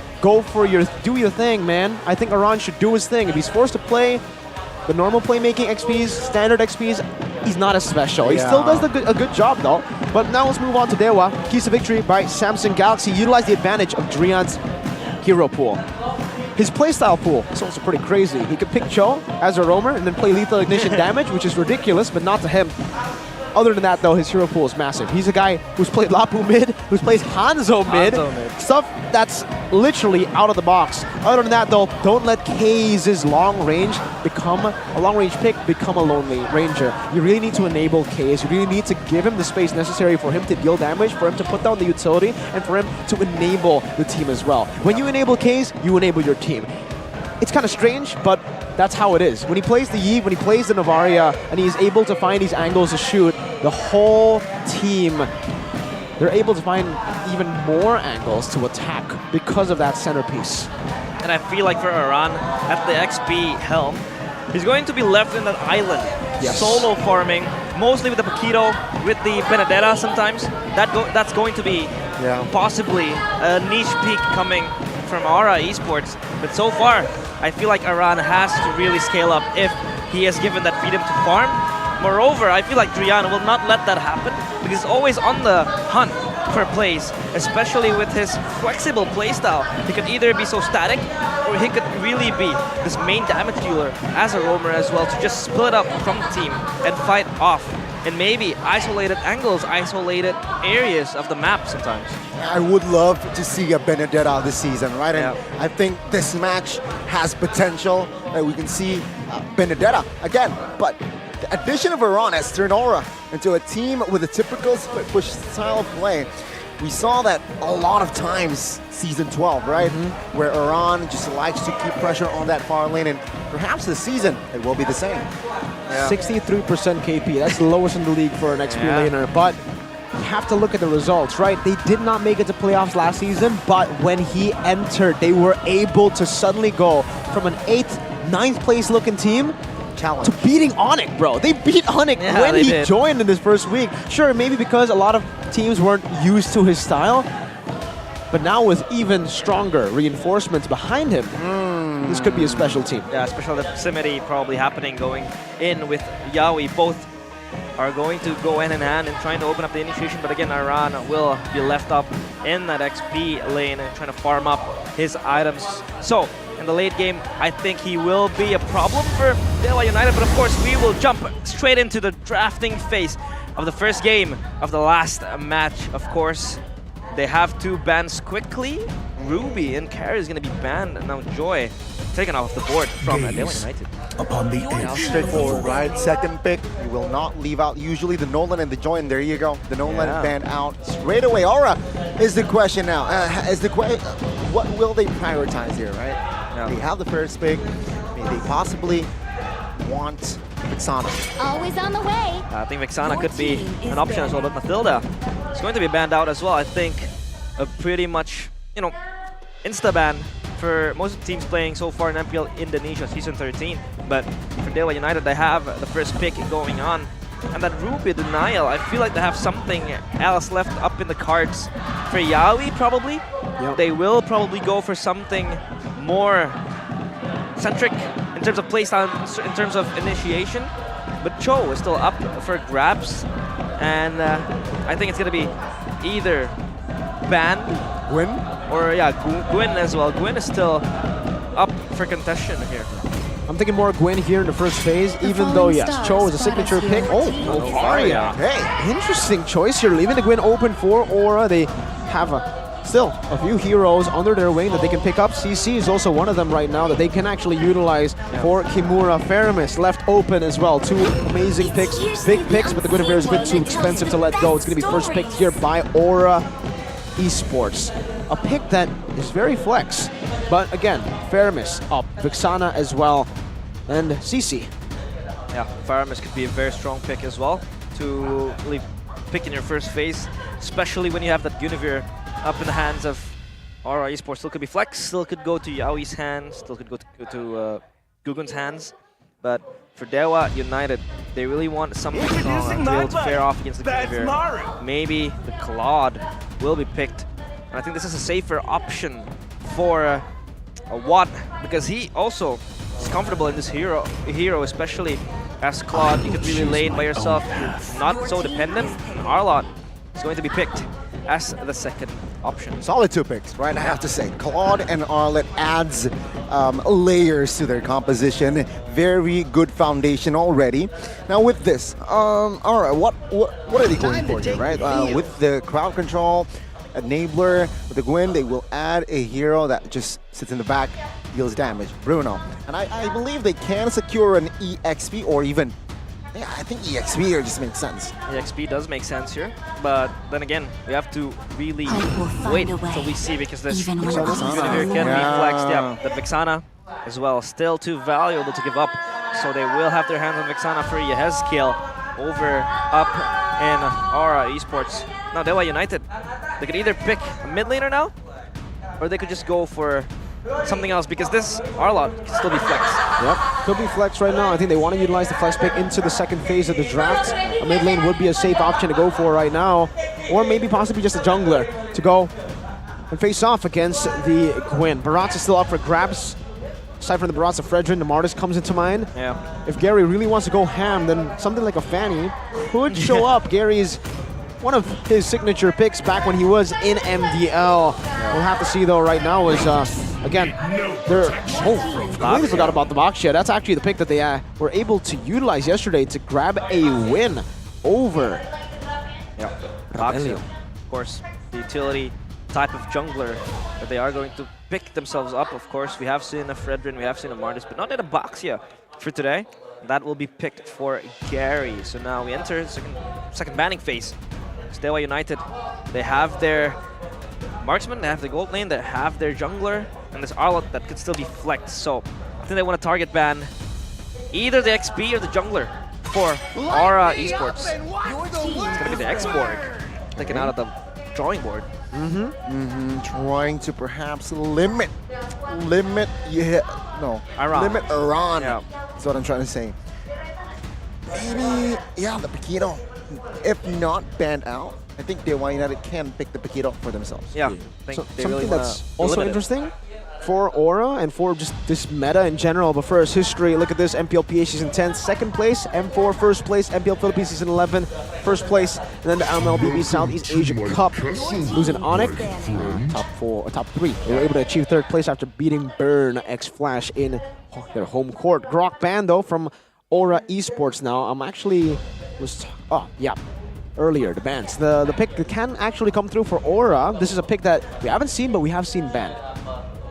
do your thing, man. I think Aran should do his thing. If he's forced to play the normal playmaking XPs, standard XPs, he's not as special. He still does a good job though. But now let's move on to Dewa. Keys to victory by Samsung Galaxy. Utilize the advantage of Drian's hero pool. His playstyle pool is also pretty crazy. He could pick Cho as a roamer and then play lethal ignition damage, which is ridiculous, but not to him. Other than that, though, his hero pool is massive. He's a guy who's played Lapu mid, who's plays Hanzo mid. Stuff that's literally out of the box. Other than that, though, don't let Kaze's long range pick become a lonely ranger. You really need to enable Kaze. You really need to give him the space necessary for him to deal damage, for him to put down the utility, and for him to enable the team as well. When you enable Kaze, you enable your team. It's kind of strange, but that's how it is. When he plays the Yi, when he plays the Navaria, and he's able to find these angles to shoot, the whole team, they're able to find even more angles to attack because of that centerpiece. And I feel like for Aran, at the XP helm, he's going to be left in that island, solo farming, mostly with the Paquito, with the Benedetta sometimes. That's going to be possibly a niche peak coming from Aura Esports. But so far, I feel like Aran has to really scale up if he is given that freedom to farm. Moreover, I feel like Drian will not let that happen because he's always on the hunt for plays, especially with his flexible playstyle. He could either be so static or he could really be this main damage dealer as a roamer as well to just split up from the team and fight off in maybe isolated angles, isolated areas of the map sometimes. I would love to see a Benedetta this season, right? And I think this match has potential. We can see Benedetta again. But the addition of Iran has turned Aura into a team with a typical split push style of play. We saw that a lot of times season 12, right? Where Iran just likes to keep pressure on that far lane, and perhaps this season it will be the same. 63% KP, that's the lowest in the league for an XP laner, but you have to look at the results, right? They did not make it to playoffs last season, but when he entered, they were able to suddenly go from an 8th, 9th place looking team to beating Onyx, bro. They beat Onyx when he joined in his first week. Sure, maybe because a lot of teams weren't used to his style, but now with even stronger reinforcements behind him, this could be a special team. Yeah, special proximity probably happening going in with Yaoi. Both are going to go hand in hand and trying to open up the initiation, but again, Iran will be left up in that XP lane and trying to farm up his items. So, in the late game, I think he will be a problem for Dewa United, but of course we will jump straight into the drafting phase of the first game of the last match. Of course, they have two bans quickly. Ruby and Carry is going to be banned, and now Joy taken off the board from Dewa United. Upon the edge. Straightforward, right? Second pick, you will not leave out usually the Nolan and the Joy, and there you go. The Nolan banned out straight away. Aura is the question now. What will they prioritize here, right? They have the first pick. They possibly want Vexana. Always on the way. I think Vexana could be an option as well, but Mathilda is going to be banned out as well. I think a pretty much, insta-ban for most of the teams playing so far in MPL Indonesia Season 13. But for Dewa United, they have the first pick going on. And that Ruby denial, I feel like they have something else left up in the cards. For Yaoi, probably, they will probably go for something more centric in terms of playstyle, in terms of initiation. But Cho is still up for grabs. And I think it's going to be either Ban, Gwyn, or Gwyn as well. Gwyn is still up for contention here. I'm thinking more Gwyn here in the first phase, even though, yes, Cho is a signature pick. Oh, Novaria. Hey, interesting choice here, leaving the Gwyn open for Aura. They have still a few heroes under their wing that they can pick up. CC is also one of them right now that they can actually utilize for Kimura. Faramis left open as well. Two amazing picks, big picks, but the Gwynevere is a bit too expensive to let go. It's going to be first picked here by Aura Esports. A pick that is very flex. But again, Faramis up, Vexana as well, and CC. Yeah, Faramis could be a very strong pick as well to really pick in your first phase, especially when you have that Guinevere up in the hands of Aura Esports. Still could be flex, still could go to Yaoi's hands, still could go to Gugun's hands. But for Dewa United, they really want something strong to be able to fare off against the Guinevere. Maybe the Claude will be picked. And I think this is a safer option for Watt, because he also is comfortable in this hero, especially as Claude. You could really lane by yourself, you're not so dependent. Arlott is going to be picked as the second option. Solid two picks, right? I have to say, Claude and Arlott adds layers to their composition. Very good foundation already. Now with this, all right, what are they going for here, right? With the crowd control, enabler, with the Gwyn, they will add a hero that just sits in the back, deals damage, Bruno. And I believe they can secure an EXP or even, I think EXP here just makes sense. EXP does make sense here, but then again, we have to really wait until we see, because this Guinevere can be flexed. Yeah, the Vexana as well, still too valuable to give up. So they will have their hands on Vexana for Yehezkiel over up in Aura Esports. Now Dewa United, they could either pick a mid laner now, or they could just go for something else, because this Arlott can still be flexed. Yep, could be flex right now. I think they want to utilize the flex pick into the second phase of the draft. A mid lane would be a safe option to go for right now, or maybe possibly just a jungler to go and face off against the Gwyn. Barat's is still up for grabs. Aside from the Barats of Fredrin, the Martis comes into mind. Yeah. If Gary really wants to go ham, then something like a Fanny could show up. Gary's one of his signature picks back when he was in MDL. We'll have to see though right now is, again, they're, I completely forgot about the Bakshia. That's actually the pick that they were able to utilize yesterday to grab a win over. Yeah, Bakshia, of course, the utility type of jungler that they are going to pick themselves up. Of course, we have seen a Fredrin, we have seen a Martis, but not in a Bakshia for today. That will be picked for Gary. So now we enter second banning phase. It's Dewa United. They have their marksman, they have the gold lane, they have their jungler, and this Arlot that could still be flexed. So I think they want to target ban either the XP or the jungler for Aura Esports. It's going to be the X-Borg taken out of the drawing board. Trying to perhaps limit Iran. Limit Iran. Yeah. That's what I'm trying to say. Maybe, yeah, the Paquito. If not banned out, I think Dewa United can pick the Paquito for themselves. Yeah, I think So, they something really that's wanna also limit it. interesting for Aura and for just this meta in general. But first, history. Look at this: MPL PH Season 10, second place; M4 first place; MPL Philippines Season 11, first place; and then the MLBB Southeast Asia Cup, losing Onyx, top three. They were able to achieve third place after beating Burn X Flash in their home court. Grok ban though from Aura Esports. Now I'm actually earlier the bans. The pick that can actually come through for Aura. This is a pick that we haven't seen, but we have seen banned.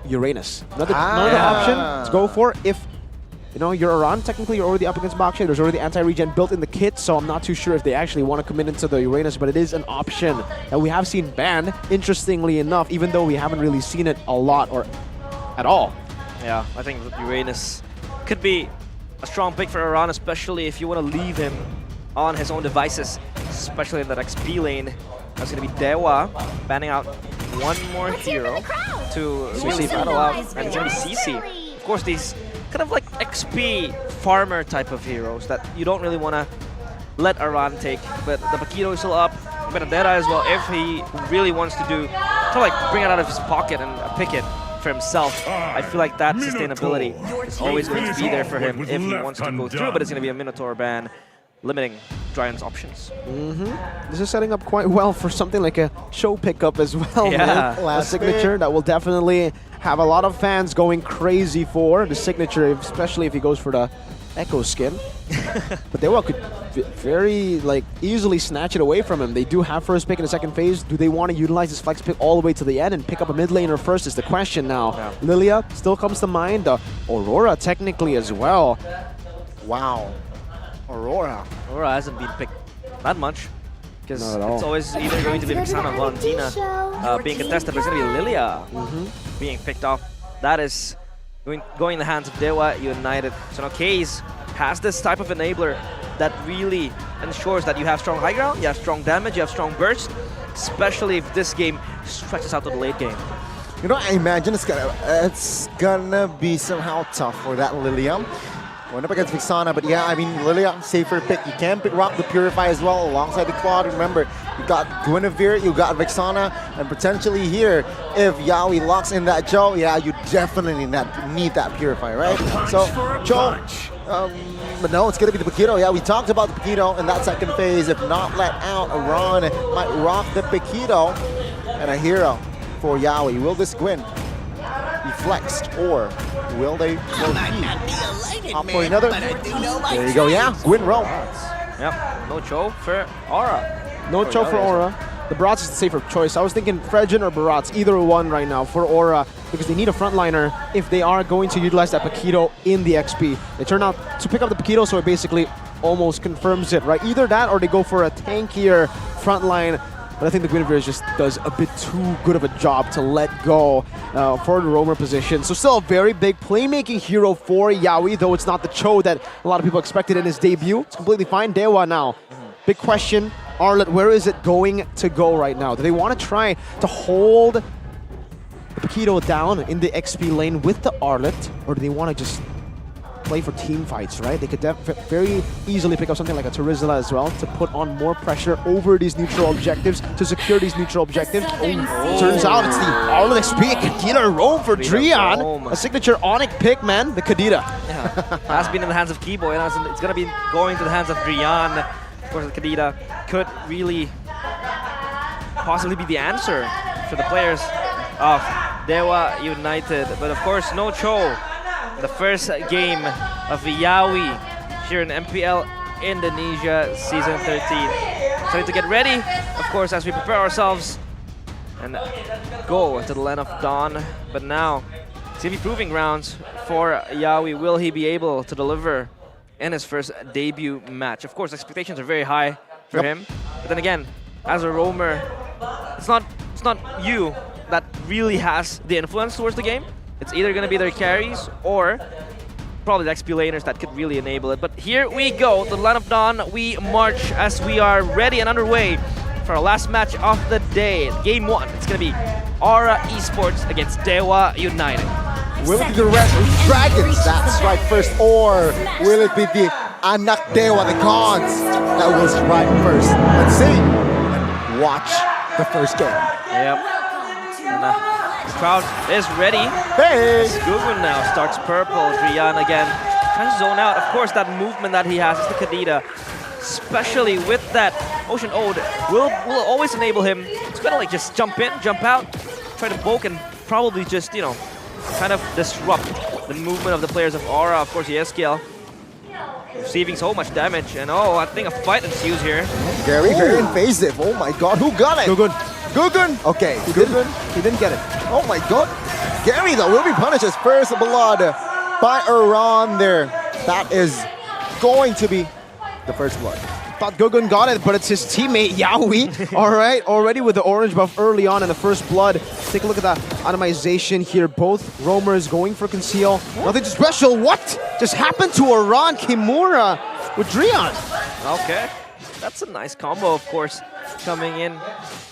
Uranus. Another option to go for if you're Iran. Technically, you're already up against Bakshay. There's already anti-regen built in the kit, so I'm not too sure if they actually want to commit into the Uranus, but it is an option that we have seen banned, interestingly enough, even though we haven't really seen it a lot or at all. Yeah, I think that Uranus could be a strong pick for Iran, especially if you want to leave him on his own devices, especially in that XP lane. That's going to be Dewa banning out one more hero to really battle out, and it's going to be CC. Of course, these kind of like XP farmer type of heroes that you don't really want to let Iran take, but the Paquito is still up, Benedetta as well, if he really wants to do, kind of like bring it out of his pocket and pick it for himself. I feel like that sustainability is always going to be there for him if he wants to go through, but it's going to be a Minotaur ban, limiting Giant's options. This is setting up quite well for something like a show pickup as well, man. A signature that will definitely have a lot of fans going crazy for the signature, especially if he goes for the Echo skin. But Dewa could very easily snatch it away from him. They do have first pick in the second phase. Do they want to utilize this flex pick all the way to the end and pick up a mid laner first is the question now. Yeah. Lilia still comes to mind. Aurora technically as well. Wow. Aurora hasn't been picked that much, because Not at all. it's always either going to be Vixana and Valentina being contested, but it's going to be Lilia being picked off. That is going in the hands of Dewa United. So now Kaze has this type of enabler that really ensures that you have strong high ground, you have strong damage, you have strong burst, especially if this game stretches out to the late game. I imagine it's gonna be somehow tough for that Lilia. Went up against Vixana, but yeah, I mean, Lilia, safer pick. You can pick Rock the Purify as well alongside the Claude. Remember, you got Guinevere, you got Vixana, and potentially here, if Yawi locks in that Joe, yeah, you definitely need that Purify, right? So, Joe, but no, it's going to be the Paquito. Yeah, we talked about the Paquito in that second phase. If not let out, Iran might rock the Paquito. And a hero for Yawi. Will this Gwyn be flexed, or will they opt for another? There you go, yeah, Gwyn roll. Yep, no Cho for Aura. No Cho for Aura. The Barats is the safer choice. I was thinking Fredgen or Barats, either one right now for Aura, because they need a frontliner if they are going to utilize that Paquito in the XP. They turn out to pick up the Paquito, so it basically almost confirms it, right? Either that or they go for a tankier frontline. But I think the Guinevere just does a bit too good of a job to let go for the roamer position. So still a very big playmaking hero for Yawi, though it's not the Cho that a lot of people expected in his debut. It's completely fine. Dewa now. Big question, Arlott, where is it going to go right now? Do they want to try to hold the Paquito down in the XP lane with the Arlott, or do they want to just play for team fights, right? They could very easily pick up something like a Terizla as well to put on more pressure over these neutral objectives, to secure these neutral objectives. Turns out it's the Arlott XP, Kadira roam for Drian. A signature Onyx pick, man, the Kadira. Yeah, has been in the hands of Keyboy, and it's going to be going to the hands of Drian. Of course, the Kadira could really possibly be the answer for the players of Dewa United. But of course, no Cho. The first game of Yawi here in MPL Indonesia Season 13. So to get ready, of course, as we prepare ourselves and go to the land of dawn. But now, It's going to be proving grounds for Yawi. Will he be able to deliver in his first debut match? Of course, expectations are very high for him. But then again, as a roamer, it's not you that really has the influence towards the game. It's either going to be their carries or probably the XP laners that could really enable it. But here we go, the Land of Dawn. We march as we are ready and underway for our last match of the day. Game 1, it's going to be Aura Esports against Dewa United. Will it be the Red Dragons that strike first, or will it be the Anak Dewa, the gods, that will strike first? Let's see and watch the first game. Yep. And, the crowd is ready. Hey! Gugun now starts purple. Drian again trying to zone out. Of course, that movement that he has is the Kadita, especially with that Ocean Ode, will always enable him to kind of like just jump in, jump out, try to poke, and probably just, you know, kind of disrupt the movement of the players of Aura. Of course, Yeskiel receiving so much damage, and I think a fight ensues here. Very invasive. Oh my god, who got it? Gugun. Gugun? Okay, He didn't get it. Oh my god. Gary, though, will be punished as first blood by Iran there. That is going to be the first blood. Thought Gugun got it, but it's his teammate, Yawi. All right, already with the orange buff early on in the first blood. Take a look at that itemization here. Both roamers going for conceal. Nothing too special. What just happened to Iran Kimura with Drian? Okay, that's a nice combo, of course, coming in.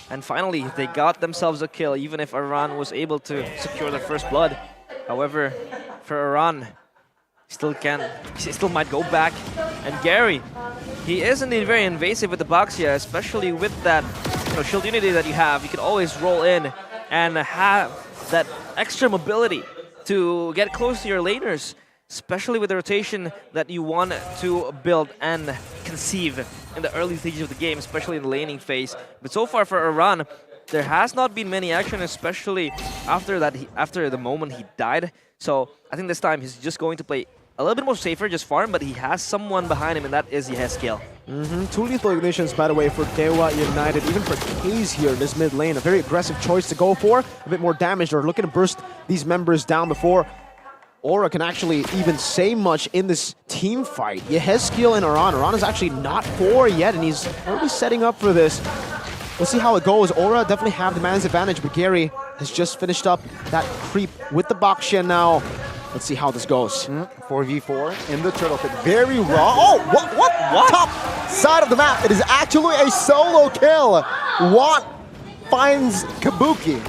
And finally, they got themselves a kill, even if Iran was able to secure their first blood. However, for Iran, he still might go back. And Gary, he is indeed very invasive with the Baxia, especially with that shield unity that you have. You can always roll in and have that extra mobility to get close to your laners, especially with the rotation that you want to build and conceive in the early stages of the game, especially in the laning phase. But so far for Iran, there has not been many action, especially after the moment he died. So I think this time he's just going to play a little bit more safer, just farm, but he has someone behind him, and that is Yeskiel. Two lethal ignitions, by the way, for Dewa United, even for Kaze here in this mid lane. A very aggressive choice to go for. A bit more damage. They're looking to burst these members down before Aura can actually even say much in this team fight. Yeskiel and Iran. Iran is actually not 4 yet, and he's already setting up for this. We'll see how it goes. Aura definitely have the man's advantage, but Gary has just finished up that creep with the Baksha now. Let's see how this goes. 4v4 in the turtle pit. Very raw. Oh, what? Top side of the map. It is actually a solo kill. Watt finds Kabuki.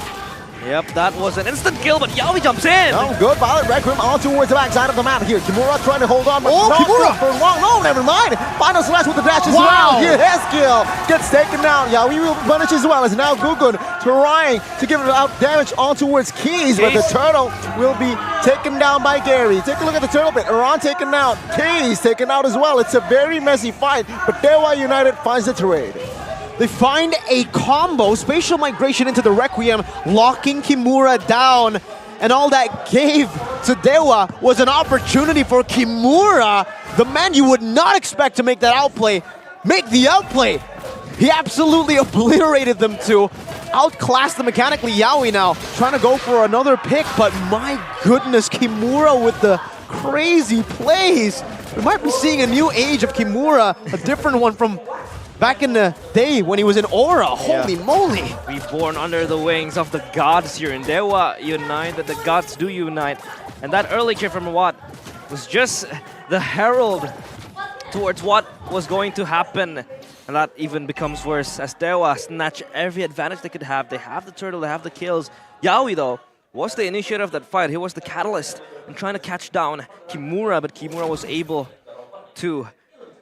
Yep, that was an instant kill, but Yawi jumps in. Oh, good. Violet Requiem on towards the back side of the map here. Kimura trying to hold on, but not Kimura for long. No, never mind. Final slash with the dash as well. Here, Yeskiel gets taken down. Yawi will punish as well, as now Gugun trying to give it out damage on towards Keys, but the turtle will be taken down by Gary. Take a look at the turtle pit. Iran taken out. Keys taken out as well. It's a very messy fight, but Dewa United finds the trade. They find a combo, spatial migration into the Requiem, locking Kimura down. And all that gave to Dewa was an opportunity for Kimura, the man you would not expect to make that outplay, make the outplay. He absolutely obliterated them too. Outclassed them mechanically. Yawi now trying to go for another pick, but my goodness, Kimura with the crazy plays. We might be seeing a new age of Kimura, a different one from back in the day when he was in Aura. Holy moly. Reborn under the wings of the gods here in Dewa United. The gods do unite. And that early kill from Watt was just the herald towards what was going to happen. And that even becomes worse as Dewa snatch every advantage they could have. They have the turtle, they have the kills. Yawi, though, was the initiator of that fight. He was the catalyst in trying to catch down Kimura, but Kimura was able to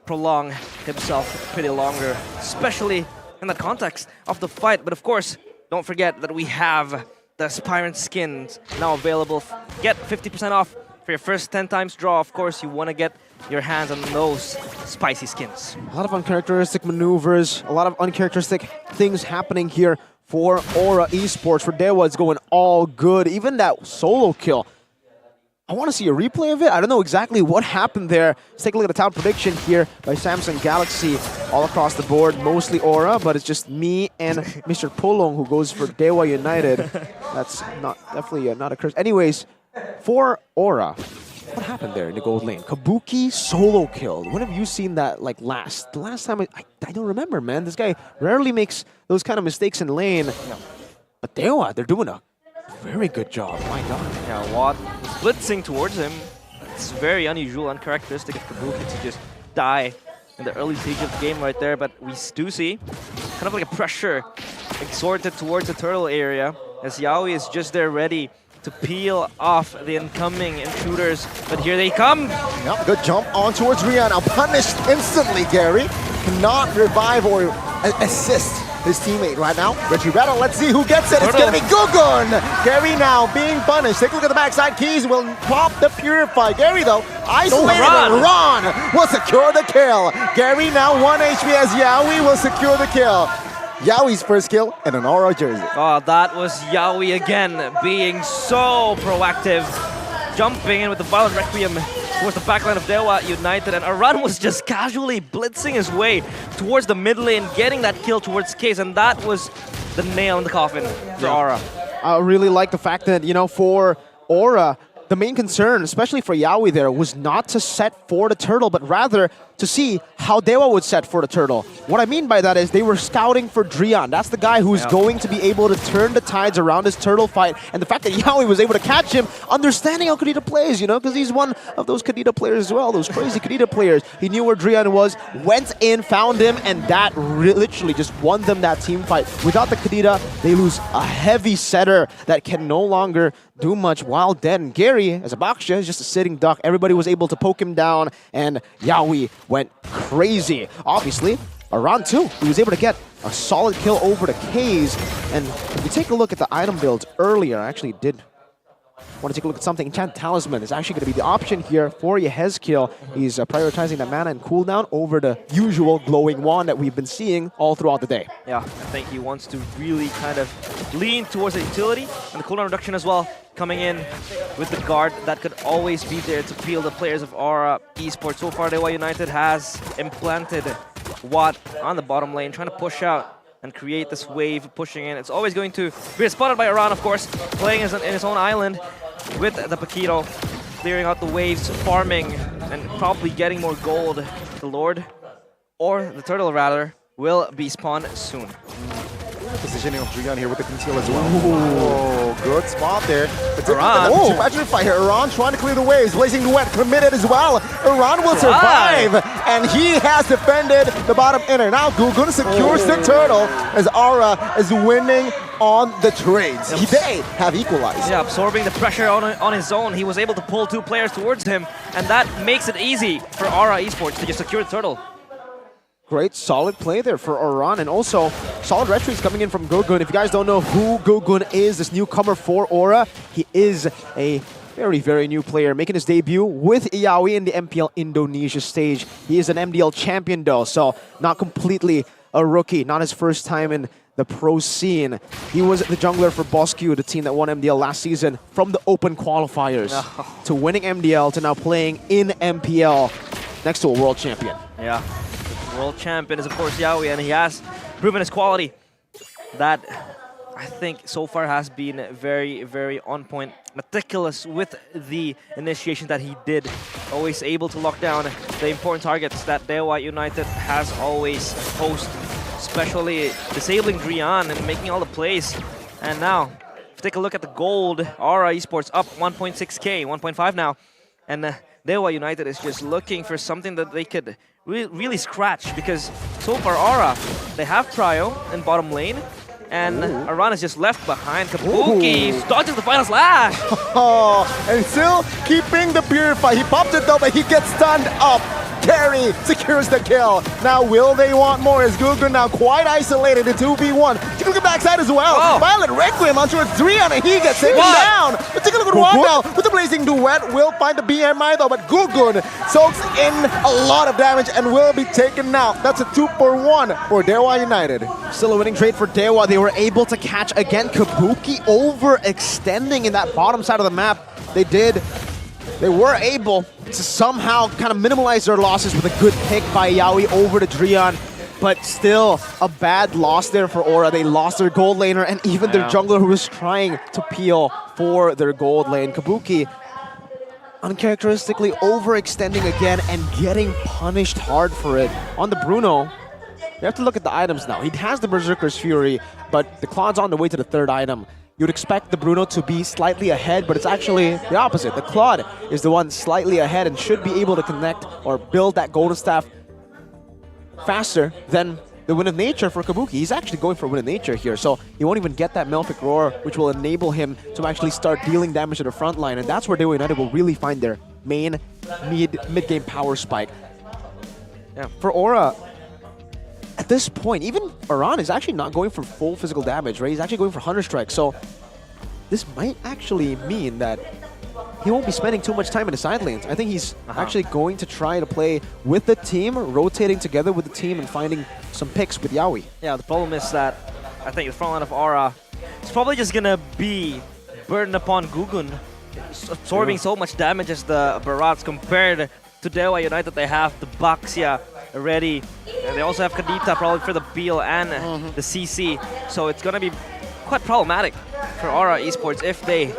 prolong himself pretty longer, especially in the context of the fight. But of course, don't forget that we have the Aspirant skins now available. Get 50% off for your first 10 times draw. Of course, you want to get your hands on those spicy skins. A lot of uncharacteristic maneuvers, a lot of uncharacteristic things happening here for Aura Esports. For Dewa, it's going all good. Even that solo kill, I want to see a replay of it. I don't know exactly what happened there. Let's take a look at the top prediction here by Samsung Galaxy. All across the board, mostly Aura, but it's just me and Mr. Pulong who goes for Dewa United. That's definitely not a curse. Anyways, For Aura, what happened there in the gold lane? Kabuki solo killed. When have you seen that like last? The last time I don't remember, man. This guy rarely makes those kind of mistakes in lane. Yeah. But Dewa, they're doing a very good job. My God. Yeah, Watt blitzing towards him. It's very unusual, uncharacteristic of Kabuki to just die in the early stage of the game right there. But we do see kind of like a pressure exerted towards the turtle area as Yaoi is just there ready to peel off the incoming intruders. But here they come. Yep, good jump on towards Rihanna. Punished instantly, Gary. Cannot revive or assist his teammate right now. Reggie Rattle, let's see who gets it. It's going to be Gugun. Gary now being punished. Take a look at the backside. Keys will pop the Purify. Gary, though, isolated. Ron will secure the kill. Gary now 1 HP as Yaoi will secure the kill. Yaoi's first kill in an Aura jersey. Oh, that was Yaoi again, being so proactive. Jumping in with the Violent Requiem towards the backline of Dewa United. And Aran was just casually blitzing his way towards the mid lane, getting that kill towards Case. And that was the nail in the coffin for Aura. I really like the fact that, you know, for Aura, the main concern, especially for Yaoi there, was not to set for the turtle, but rather to see how Dewa would set for the turtle. What I mean by that is they were scouting for Drian. That's the guy who's going to be able to turn the tides around his turtle fight. And the fact that Yaoi was able to catch him, understanding how Kadita plays, you know, because he's one of those Kadita players as well, those crazy Kadita players. He knew where Drian was, went in, found him, and that literally just won them that team fight. Without the Kadita, they lose a heavy setter that can no longer do much while dead. And Gary, as a Baksha, is just a sitting duck. Everybody was able to poke him down, and Yaoi went crazy. Obviously, around 2, he was able to get a solid kill over the K's. And if you take a look at the item builds earlier, I actually did want to take a look at something. Enchant Talisman is actually going to be the option here for Yehezkiel. He's prioritizing the mana and cooldown over the usual glowing wand that we've been seeing all throughout the day. Yeah, I think he wants to really kind of lean towards the utility and the cooldown reduction as well, coming in with the guard that could always be there to peel the players of Aura Esports. So far, Dewa United has implanted Watt on the bottom lane, trying to push out and create this wave pushing in. It's always going to be spotted by Aran, of course, playing in his own island with the Paquito, clearing out the waves, farming, and probably getting more gold. The Lord, or the Turtle rather, will be spawned soon. Positioning of Drian here with the conceal as well. Oh, good spot there. Aran. Imagine if I hear Aran trying to clear the waves. Blazing Duet committed as well. Aran will survive. And he has defended the bottom inner. Now Gugun secures the turtle as Aura is winning on the trades. They have equalized. Yeah, absorbing the pressure on his own. He was able to pull 2 players towards him, and that makes it easy for Aura Esports to just secure the turtle. Great, solid play there for Aran, and also solid retreats coming in from Gugun. If you guys don't know who Gugun is, this newcomer for Aura, he is a very, very new player, making his debut with Yaoi in the MPL Indonesia stage. He is an MDL champion though, so not completely a rookie, not his first time in the pro scene. He was the jungler for Bosque, the team that won MDL last season, from the open qualifiers to winning MDL to now playing in MPL next to a world champion. Yeah. World champion is of course Yaoi, and he has proven his quality. That I think so far has been very, very on point, meticulous with the initiation that he did. Always able to lock down the important targets that Dewa United has always posed, especially disabling Drian and making all the plays. And now, if you take a look at the gold, Aura Esports up 1.6k, 1.5 now, and Dewa United is just looking for something that they could really scratch, because so far Aura, they have Prio in bottom lane, and Aran is just left behind. Kabuki dodges the final slash. And still keeping the Purify. He popped it though, but he gets stunned up. Carry secures the kill. Now will they want more? Is Gugun now quite isolated in 2v1? Take a look at backside as well. Violent Requiem on towards Drian, and he gets taken down. But take a look at Juan now with the Blazing Duet. Will find the BMI though, but Gugun soaks in a lot of damage and will be taken out. That's a 2-for-1 for Dewa United. Still a winning trade for Dewa. They were able to catch again Kabuki overextending in that bottom side of the map. They were able to somehow kind of minimize their losses with a good pick by Yaoi over to Drian, but still a bad loss there for Aura. They lost their gold laner and even their jungler who was trying to peel for their gold lane. Kabuki uncharacteristically overextending again and getting punished hard for it. On the Bruno, you have to look at the items now. He has the Berserker's Fury, but the Claw's on the way to the third item. You'd expect the Bruno to be slightly ahead, but it's actually the opposite. The Claude is the one slightly ahead and should be able to connect or build that Golden Staff faster than the Wind of Nature for Kabuki. He's actually going for Wind of Nature here, so he won't even get that Malefic Roar, which will enable him to actually start dealing damage to the front line, and that's where Dewa United will really find their main mid-game power spike. Yeah, for Aura, at this point, even Aran is actually not going for full physical damage, right? He's actually going for Hunter Strike, so this might actually mean that he won't be spending too much time in the side lanes. I think he's actually going to try to play with the team, rotating together with the team and finding some picks with Yaoi. Yeah, the problem is that I think the front line of Aura is probably just gonna be burdened upon Gugun, absorbing so much damage as the Barats compared to Dewa United. They have the Baxia already, and they also have Kadita probably for the Beal and the CC, so it's gonna be quite problematic for Aura Esports if they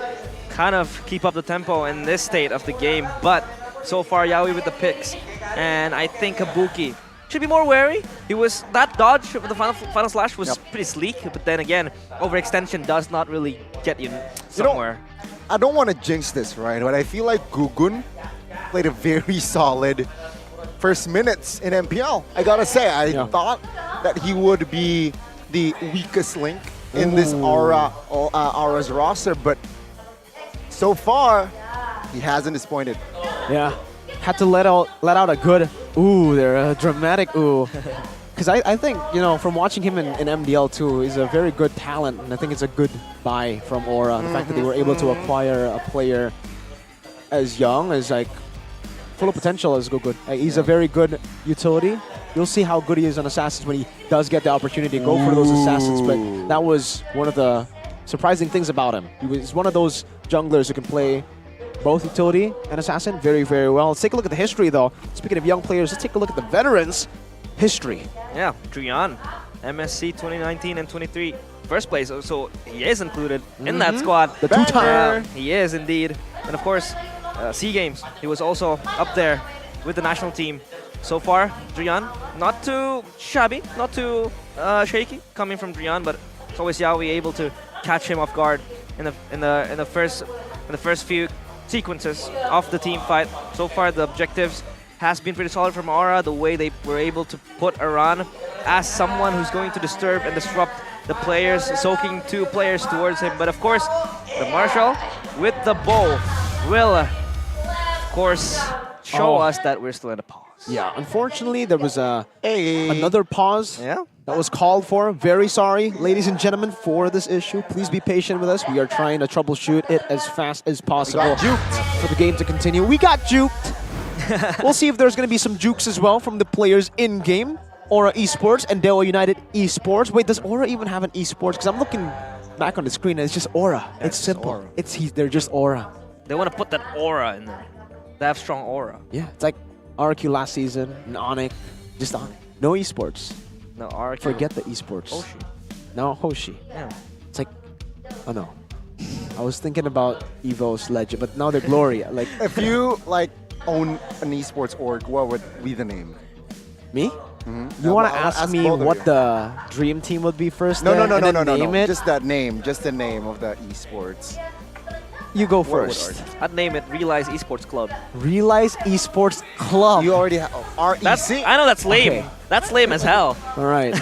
kind of keep up the tempo in this state of the game. But so far Yaoi with the picks, and I think Kabuki should be more wary. He was that dodge with the final slash was pretty sleek, but then again, overextension does not really get you somewhere. I don't want to jinx this, right? But I feel like Gugun played a very solid first minutes in MPL. I gotta say, I thought that he would be the weakest link in this Aura's roster, but so far, he hasn't disappointed. Yeah, had to let out a good ooh there, a dramatic ooh. Because I think, you know, from watching him in MDL too, he's a very good talent, and I think it's a good buy from Aura. The fact that they were able to acquire a player as young as like full of potential as Gugun. He's a very good utility. You'll see how good he is on Assassins when he does get the opportunity to go for those Assassins, but that was one of the surprising things about him. He's one of those junglers who can play both utility and assassin very, very well. Let's take a look at the history, though. Speaking of young players, let's take a look at the veterans' history. Yeah, Drian, MSC 2019 and 23, first place, so he is included in that squad. The two-time. He is indeed. And of course, SEA Games, he was also up there with the national team. So far, Drian, not too shabby, not too shaky coming from Drian, but it's always Yaoi able to catch him off guard in the first few sequences of the team fight. So far, the objectives has been pretty solid from Aura. The way they were able to put Aran as someone who's going to disturb and disrupt the players, soaking two players towards him. But of course, the Marshal with the bow will, of course, show us that we're still in a pause. Yeah, unfortunately, there was another pause that was called for. Very sorry, ladies and gentlemen, for this issue. Please be patient with us. We are trying to troubleshoot it as fast as possible for the game to continue. We got juked. We'll see if there's going to be some jukes as well from the players in-game. Aura Esports and Dewa United Esports. Wait, does Aura even have an Esports? Because I'm looking back on the screen and it's just Aura. It's simple. Aura. They're just Aura. They want to put that aura in there. They have strong aura. Yeah, it's like RQ last season, and Onyx, just Onyx. No esports. No, RQ. Forget the esports. Hoshi. No, Hoshi. Yeah. It's like, oh no. I was thinking about Evo's Legend, but now they're Glory. Like, if you like own an esports org, what would be the name? Me? You want to ask me what the dream team would be first? No. Name it? Just that name. Just the name of the esports. You go first. I'd name it Realize Esports Club. Realize Esports Club. You already have REC. I know that's lame. Okay. That's lame as hell. All right.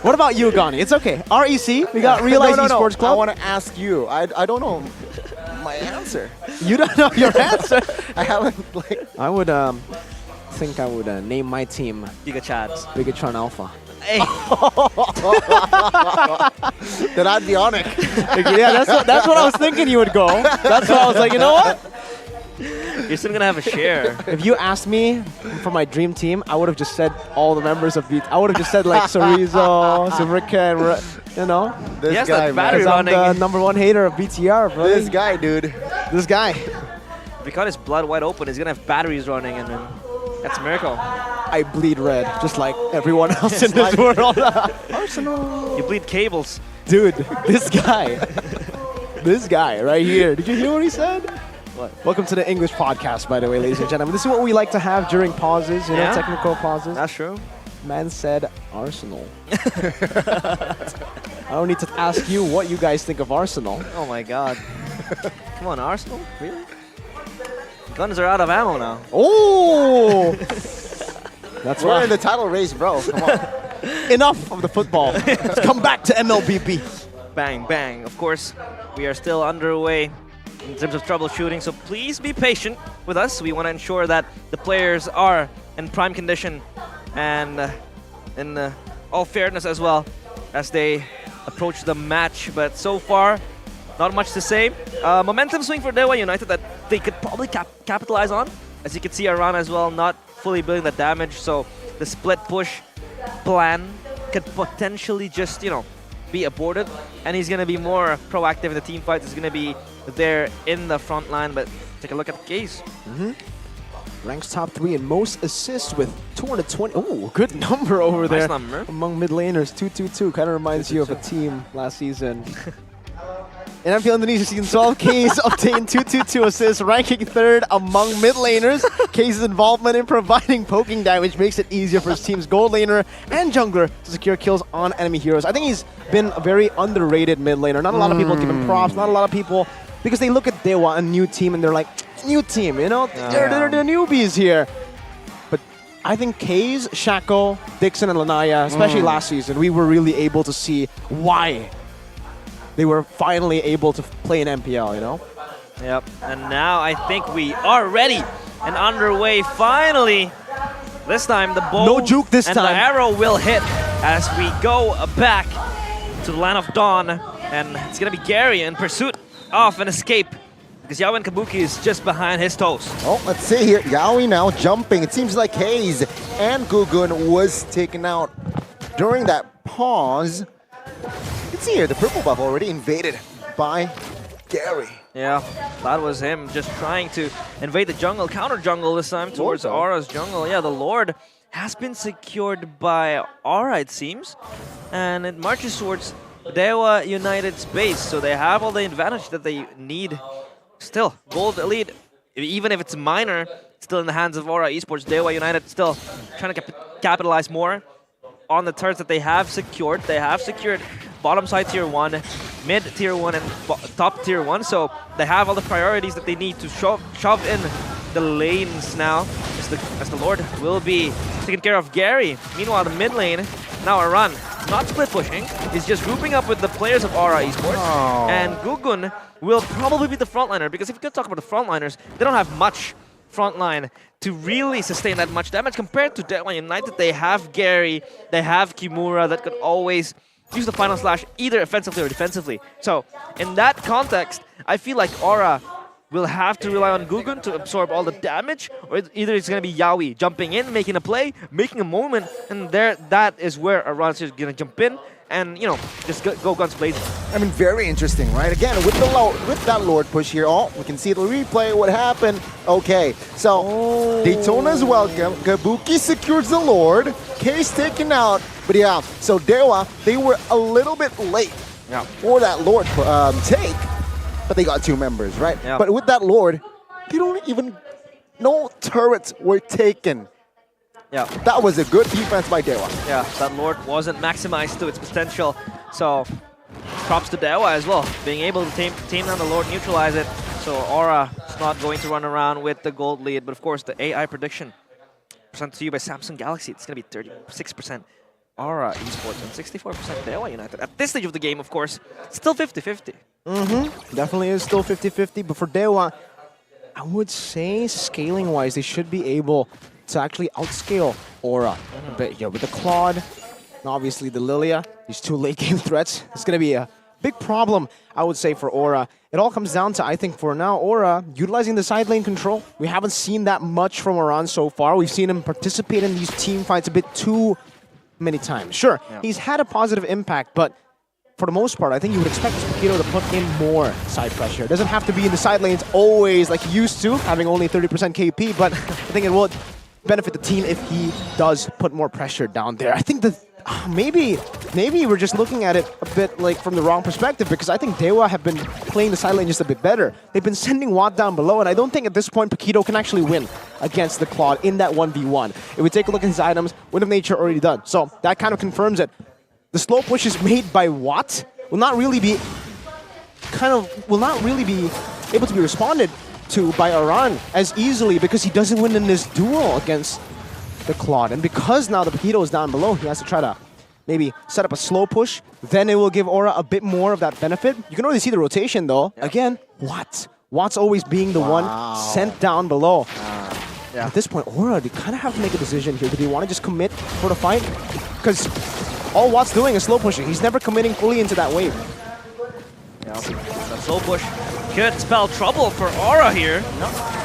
What about you, Gani? It's okay. REC. We got Realize Esports Club. I want to ask you. I don't know my answer. You don't know your answer? I haven't like. I would think I would name my team Bigetron Alpha. Hey. Then I'd be on it. Yeah, that's what I was thinking you would go. That's what I was like, you know what? You're still gonna have a share. If you asked me for my dream team, I would have just said all the members of Beat. I would have just said like Sorizo, Superken, you know. This guy, battery I'm the #1 hater of BTR, bro. This guy, dude. This guy. If he cut his blood wide open, he's gonna have batteries running, and then that's a miracle. I bleed red, just like everyone else in this world. Arsenal. You bleed cables. Dude, this guy. This guy right here. Did you hear what he said? What? Welcome to the English podcast, by the way, ladies and gentlemen. This is what we like to have during pauses, you know, technical pauses. That's true. Man said Arsenal. I don't need to ask you what you guys think of Arsenal. Oh my god. Come on, Arsenal? Really? Guns are out of ammo now. Oh! That's We're right. in the title race, bro. Come on. Enough of the football. Let's come back to MLBB. Bang, bang. Of course, we are still underway in terms of troubleshooting, so please be patient with us. We want to ensure that the players are in prime condition and in all fairness as well as they approach the match. But so far, not much to say. Momentum swing for Dewa United that they could probably capitalize on. As you can see, Aran as well not fully building the damage, so the split push plan could potentially just, you know, be aborted, and he's going to be more proactive in the team fight. He's going to be there in the front line, but take a look at the case. Ranks top 3 in most assists with 220. Oh, good number over there. Nice number. Among mid laners, 222. Kind of reminds you of a team last season. In MPL Indonesia Season 12, Case obtained 222 assists, ranking 3rd among mid laners. Case's involvement in providing poking damage makes it easier for his team's gold laner and jungler to secure kills on enemy heroes. I think he's been a very underrated mid laner. Not a lot of people give him props, not a lot of people, because they look at Dewa, a new team, and they're like, new team, you know? They're newbies here. But I think Case, Shaco, Dixon, and Lanaya, especially last season, we were really able to see why they were finally able to play in MPL, you know? Yep, and now I think we are ready and underway finally. This time the bow no juke this and time. The arrow will hit as we go back to the Land of Dawn, and it's gonna be Gary in pursuit of an escape because Yawen Kabuki is just behind his toes. Oh, let's see here. Yaoi now jumping. It seems like Hayes and Gugun was taken out during that pause. You can see here the purple buff already invaded by Gary. Yeah, that was him just trying to invade the jungle, counter jungle this time towards Aura's jungle. Yeah, the Lord has been secured by Aura, it seems, and it marches towards Dewa United's base, so they have all the advantage that they need. Still, gold lead, even if it's minor, still in the hands of Aura Esports. Dewa United still trying to capitalize more on the turrets that they have secured. They have secured bottom side tier 1, mid tier 1, and top tier 1, so they have all the priorities that they need to shove in the lanes now, as the Lord will be taking care of Gary. Meanwhile, the mid lane, now Aran, not split pushing, he's just grouping up with the players of Aura Esports, and Gugun will probably be the frontliner, because if you could talk about the frontliners, they don't have much frontline to really sustain that much damage compared to Dewa United. They have Gary, they have Kimura that could always use the final slash either offensively or defensively. So in that context, I feel like Aura will have to rely on Gugun to absorb all the damage, or either it's going to be Yaoi jumping in, making a play, making a moment, and that is where Aran's is going to jump in and, you know, just go guns blazing. I mean, very interesting, right? Again, with that Lord push here, we can see the replay, what happened. Okay, so Daytona's welcome. Kabuki secures the Lord. Case taken out. But yeah, so Dewa, they were a little bit late for that Lord take, but they got 2 members, right? Yeah. But with that Lord, they don't even, no turrets were taken. Yeah, that was a good defense by Dewa. Yeah, that Lord wasn't maximized to its potential, so props to Dewa as well, being able to tame down the Lord, neutralize it. So Aura is not going to run around with the gold lead, but of course the AI prediction presented to you by Samsung Galaxy, it's going to be 36% Aura Esports and 64% Dewa United. At this stage of the game, of course, still 50-50. Definitely is still 50-50, but for Dewa, I would say scaling-wise, they should be able to actually outscale Aura a bit. Yeah, with the Claude, and obviously the Lilia, these 2 late game threats, it's going to be a big problem, I would say, for Aura. It all comes down to, I think, for now, Aura utilizing the side lane control. We haven't seen that much from Aran so far. We've seen him participate in these team fights a bit too many times. Sure, he's had a positive impact, but for the most part, I think you would expect Spikito to put in more side pressure. It doesn't have to be in the side lanes always like he used to, having only 30% KP, but I think it will benefit the team if he does put more pressure down there. I think that maybe maybe we're just looking at it a bit like from the wrong perspective, because I think Dewa have been playing the side lane just a bit better. They've been sending Watt down below, and I don't think at this point Paquito can actually win against the Claude in that 1v1. If we take a look at his items, Wind of Nature already done. So that kind of confirms it. The slow pushes made by Watt will not really be able to be responded to by Aran as easily, because he doesn't win in this duel against the Claude. And because now the Paquito is down below, he has to try to maybe set up a slow push. Then it will give Aura a bit more of that benefit. You can already see the rotation though. Yep. Again, Watt's always being the one sent down below. At this point, Aura, they kind of have to make a decision here. Do they want to just commit for the fight? Because all Watt's doing is slow pushing. He's never committing fully into that wave. Yeah, that slow push could spell trouble for Aura here.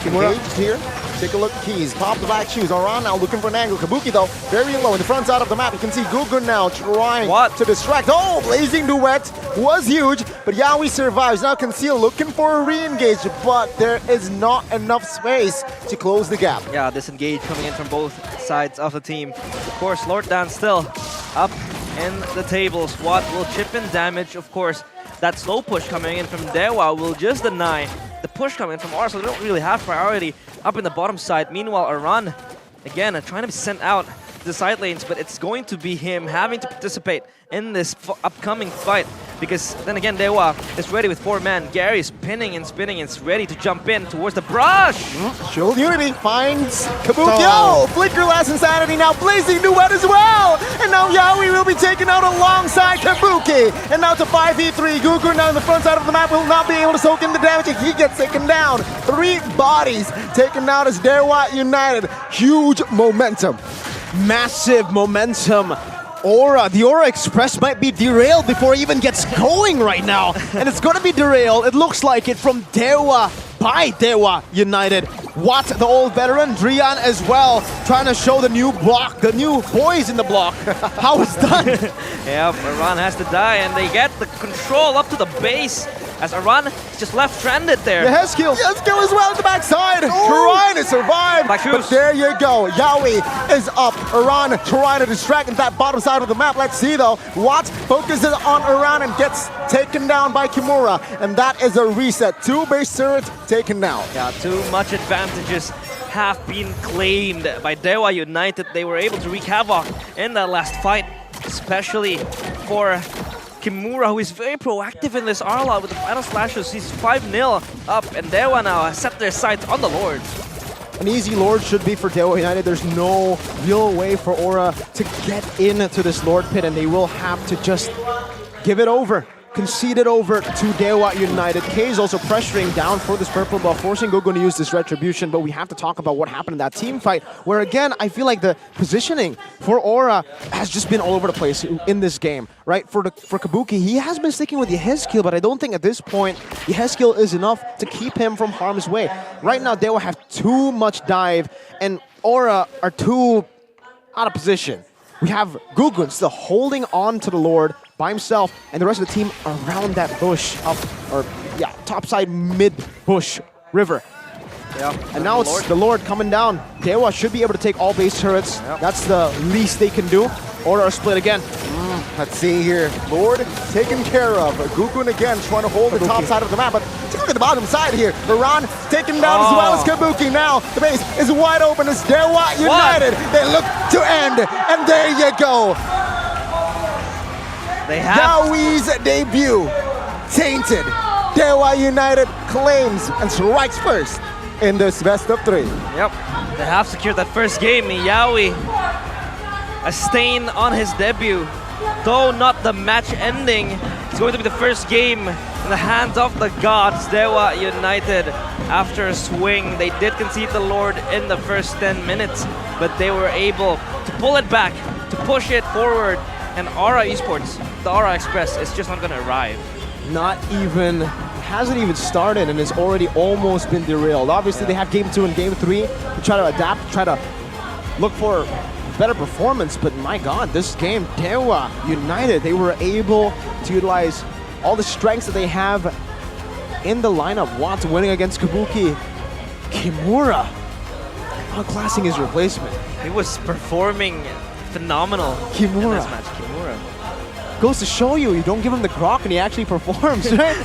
Engaged here. Take a look, keys, pop the black shoes. Aran now looking for an angle. Kabuki though, very low in the front side of the map. You can see Gugun now trying to distract. Oh, blazing duet was huge, but Yawi survives. Now Conceal looking for a re-engage, but there is not enough space to close the gap. Yeah, disengage coming in from both sides of the team. Of course, Lord Dan still up in the tables. Watt will chip in damage, of course. That slow push coming in from Dewa will just deny the push coming in from Aura, so they don't really have priority up in the bottom side. Meanwhile, Aran, again, trying to be sent out to the side lanes, but it's going to be him having to participate in this upcoming fight, because then again, Dewa is ready with 4 men. Gary is pinning and spinning and is ready to jump in towards the brush. Shield Unity finds Kabuki. Oh, Flicker Last Insanity now blazing duet as well. And now Yawi will be taken out alongside Kabuki. And now to 5v3. Gugu now in the front side of the map will not be able to soak in the damage, and he gets taken down. 3 bodies taken out as Dewa United. Huge momentum. Massive momentum. The Aura Express might be derailed before it even gets going right now. And it's going to be derailed, it looks like it, from Dewa by Dewa United. Watt, the old veteran, Drian as well, trying to show the new block, the new boys in the block, how it's done. Yep, Aran has to die, and they get the control up to the base, as Aran is just left stranded there. The Heskil as well at the backside, trying to survive. But there you go, Yawi is up. Aran trying to distract in that bottom side of the map. Let's see though, Watt focuses on Aran and gets taken down by Kimura, and that is a reset. 2 base turrets taken down. Yeah, too much advantages have been claimed by Dewa United. They were able to wreak havoc in that last fight, especially for Kimura, who is very proactive in this R-Lot with the final slashes. He's 5-0 up, and Dewa now has set their sights on the Lord. An easy Lord should be for Dewa United. There's no real way for Aura to get into this Lord pit, and they will have to just give it over. Concede it over to Dewa United. K is also pressuring down for this purple buff, forcing Gogo to use this retribution, but we have to talk about what happened in that team fight, where again, I feel like the positioning for Aura has just been all over the place in this game, right? For Kabuki, he has been sticking with Yehezkiel, but I don't think at this point Yehezkiel is enough to keep him from harm's way. Right now, Dewa have too much dive, and Aura are too out of position. We have Gugun still holding on to the Lord by himself, and the rest of the team around that bush topside mid bush river. Yeah, and now it's the Lord coming down. Dewa should be able to take all base turrets. That's the least they can do. Or are split again. Let's see here. Lord taken care of. Gugun again trying to hold the top side of the map, but take a look at the bottom side here. Aran taken down as well as Kabuki. Now the base is wide open as Dewa United. They look to end, and there you go. Yawi's debut tainted. Dewa United claims and strikes first in this best of 3. Yep, they have secured that first game. Yawi, a stain on his debut. Though not the match ending, it's going to be the first game in the hands of the gods. Dewa United, after a swing, they did concede the Lord in the first 10 minutes, but they were able to pull it back, to push it forward. And Aura Esports, the Aura Express, is just not going to arrive. Not even, hasn't even started, and it's already almost been derailed. Obviously, they have Game 2 and Game 3 to try to adapt, try to look for better performance, but my God, this game, Dewa United, they were able to utilize all the strengths that they have in the lineup. Watt winning against Kabuki. Kimura outclassing his replacement. He was performing phenomenal in this match, Kimura. goes to show you, you don't give him the grok and he actually performs, right?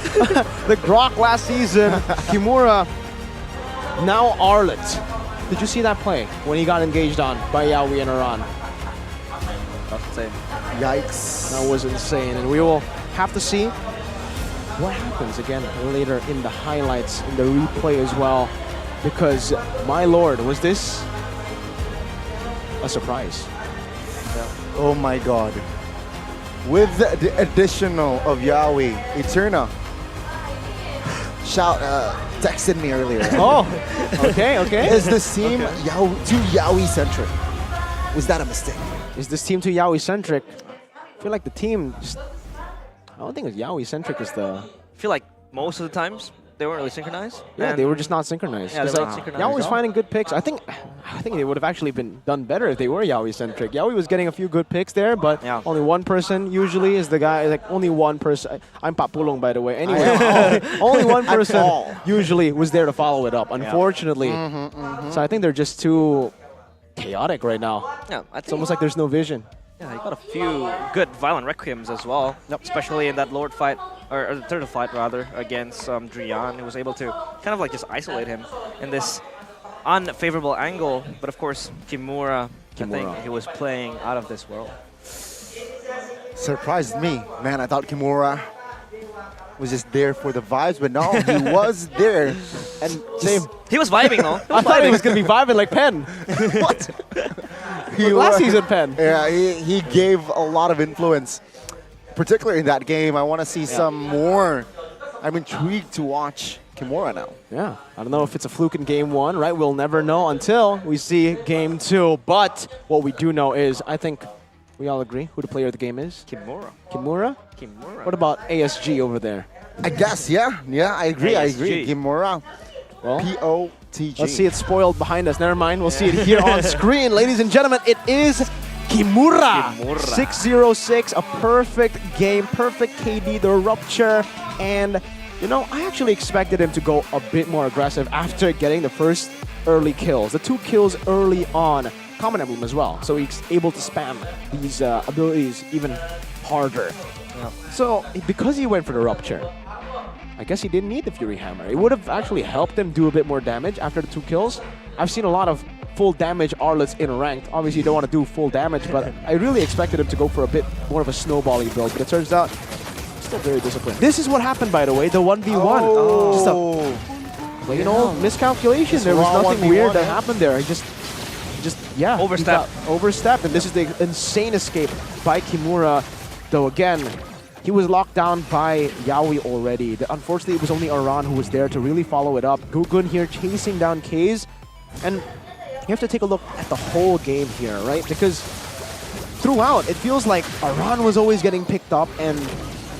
The grok last season, Kimura, now Arlet. Did you see that play when he got engaged on by Yaoi and Aran? That's insane. Yikes. That was insane, and we will have to see what happens again later in the highlights, in the replay as well, because my lord, was this a surprise? Oh my god. With the additional of Yaoi, Eterna texted me earlier. Oh, okay. Is this team too Yaoi centric? Was that a mistake? Is this team too Yaoi centric? I feel like the team just, I don't think it's Yaoi centric is the... I feel like most of the times they weren't really synchronized. Yeah, they were just not synchronized. Yeah, they were not synchronized. Yaoi was finding good picks. I think it would have actually been done better if they were Yaoi centric. Yaoi was getting a few good picks there, but only one person usually is the guy. Like only one person. I'm Pak Pulong, by the way. Anyway, only one person usually was there to follow it up. Unfortunately, so I think they're just too chaotic right now. Yeah, it's almost like there's no vision. Yeah, he got a few good violent requiems as well, especially in that Lord fight, or the third fight rather, against Drian, who was able to kind of like just isolate him in this unfavorable angle. But of course, Kimura, I think he was playing out of this world. Surprised me. Man, I thought Kimura was just there for the vibes, but no, he was there. And he was vibing though. I thought he was going to be vibing like Pen. What? Last season, Pen. Yeah, he gave a lot of influence, particularly in that game. I want to see some more. I'm intrigued to watch Kimura now. Yeah, I don't know if it's a fluke in game one, right? We'll never know until we see game two. But what we do know is, I think we all agree who the player of the game is. Kimura. Kimura? Kimura. What about ASG over there? I guess, yeah, I agree. ASG. I agree. Kimura. Well, POTG. Let's see it spoiled behind us. Never mind. We'll see it here on screen. Ladies and gentlemen, it is Kimura. 6-0-6, a perfect game, perfect KD, the rupture. And, you know, I actually expected him to go a bit more aggressive after getting the first early kills. The 2 kills early on. Common Emblem as well. So he's able to spam these abilities even harder. Yeah. So, because he went for the rupture, I guess he didn't need the Fury Hammer. It would have actually helped him do a bit more damage after the 2 kills. I've seen a lot of full damage Arlets in ranked. Obviously, you don't want to do full damage, but I really expected him to go for a bit more of a snowbally build. But it turns out, still very disciplined. This is what happened, by the way, the 1v1. Just a plain old miscalculation. There was nothing weird that happened there. He just overstepped. And this is the insane escape by Kimura. Though again, he was locked down by Yaoi already. Unfortunately, it was only Aran who was there to really follow it up. Gugun here chasing down Kaze. And you have to take a look at the whole game here, right? Because throughout, it feels like Aran was always getting picked up and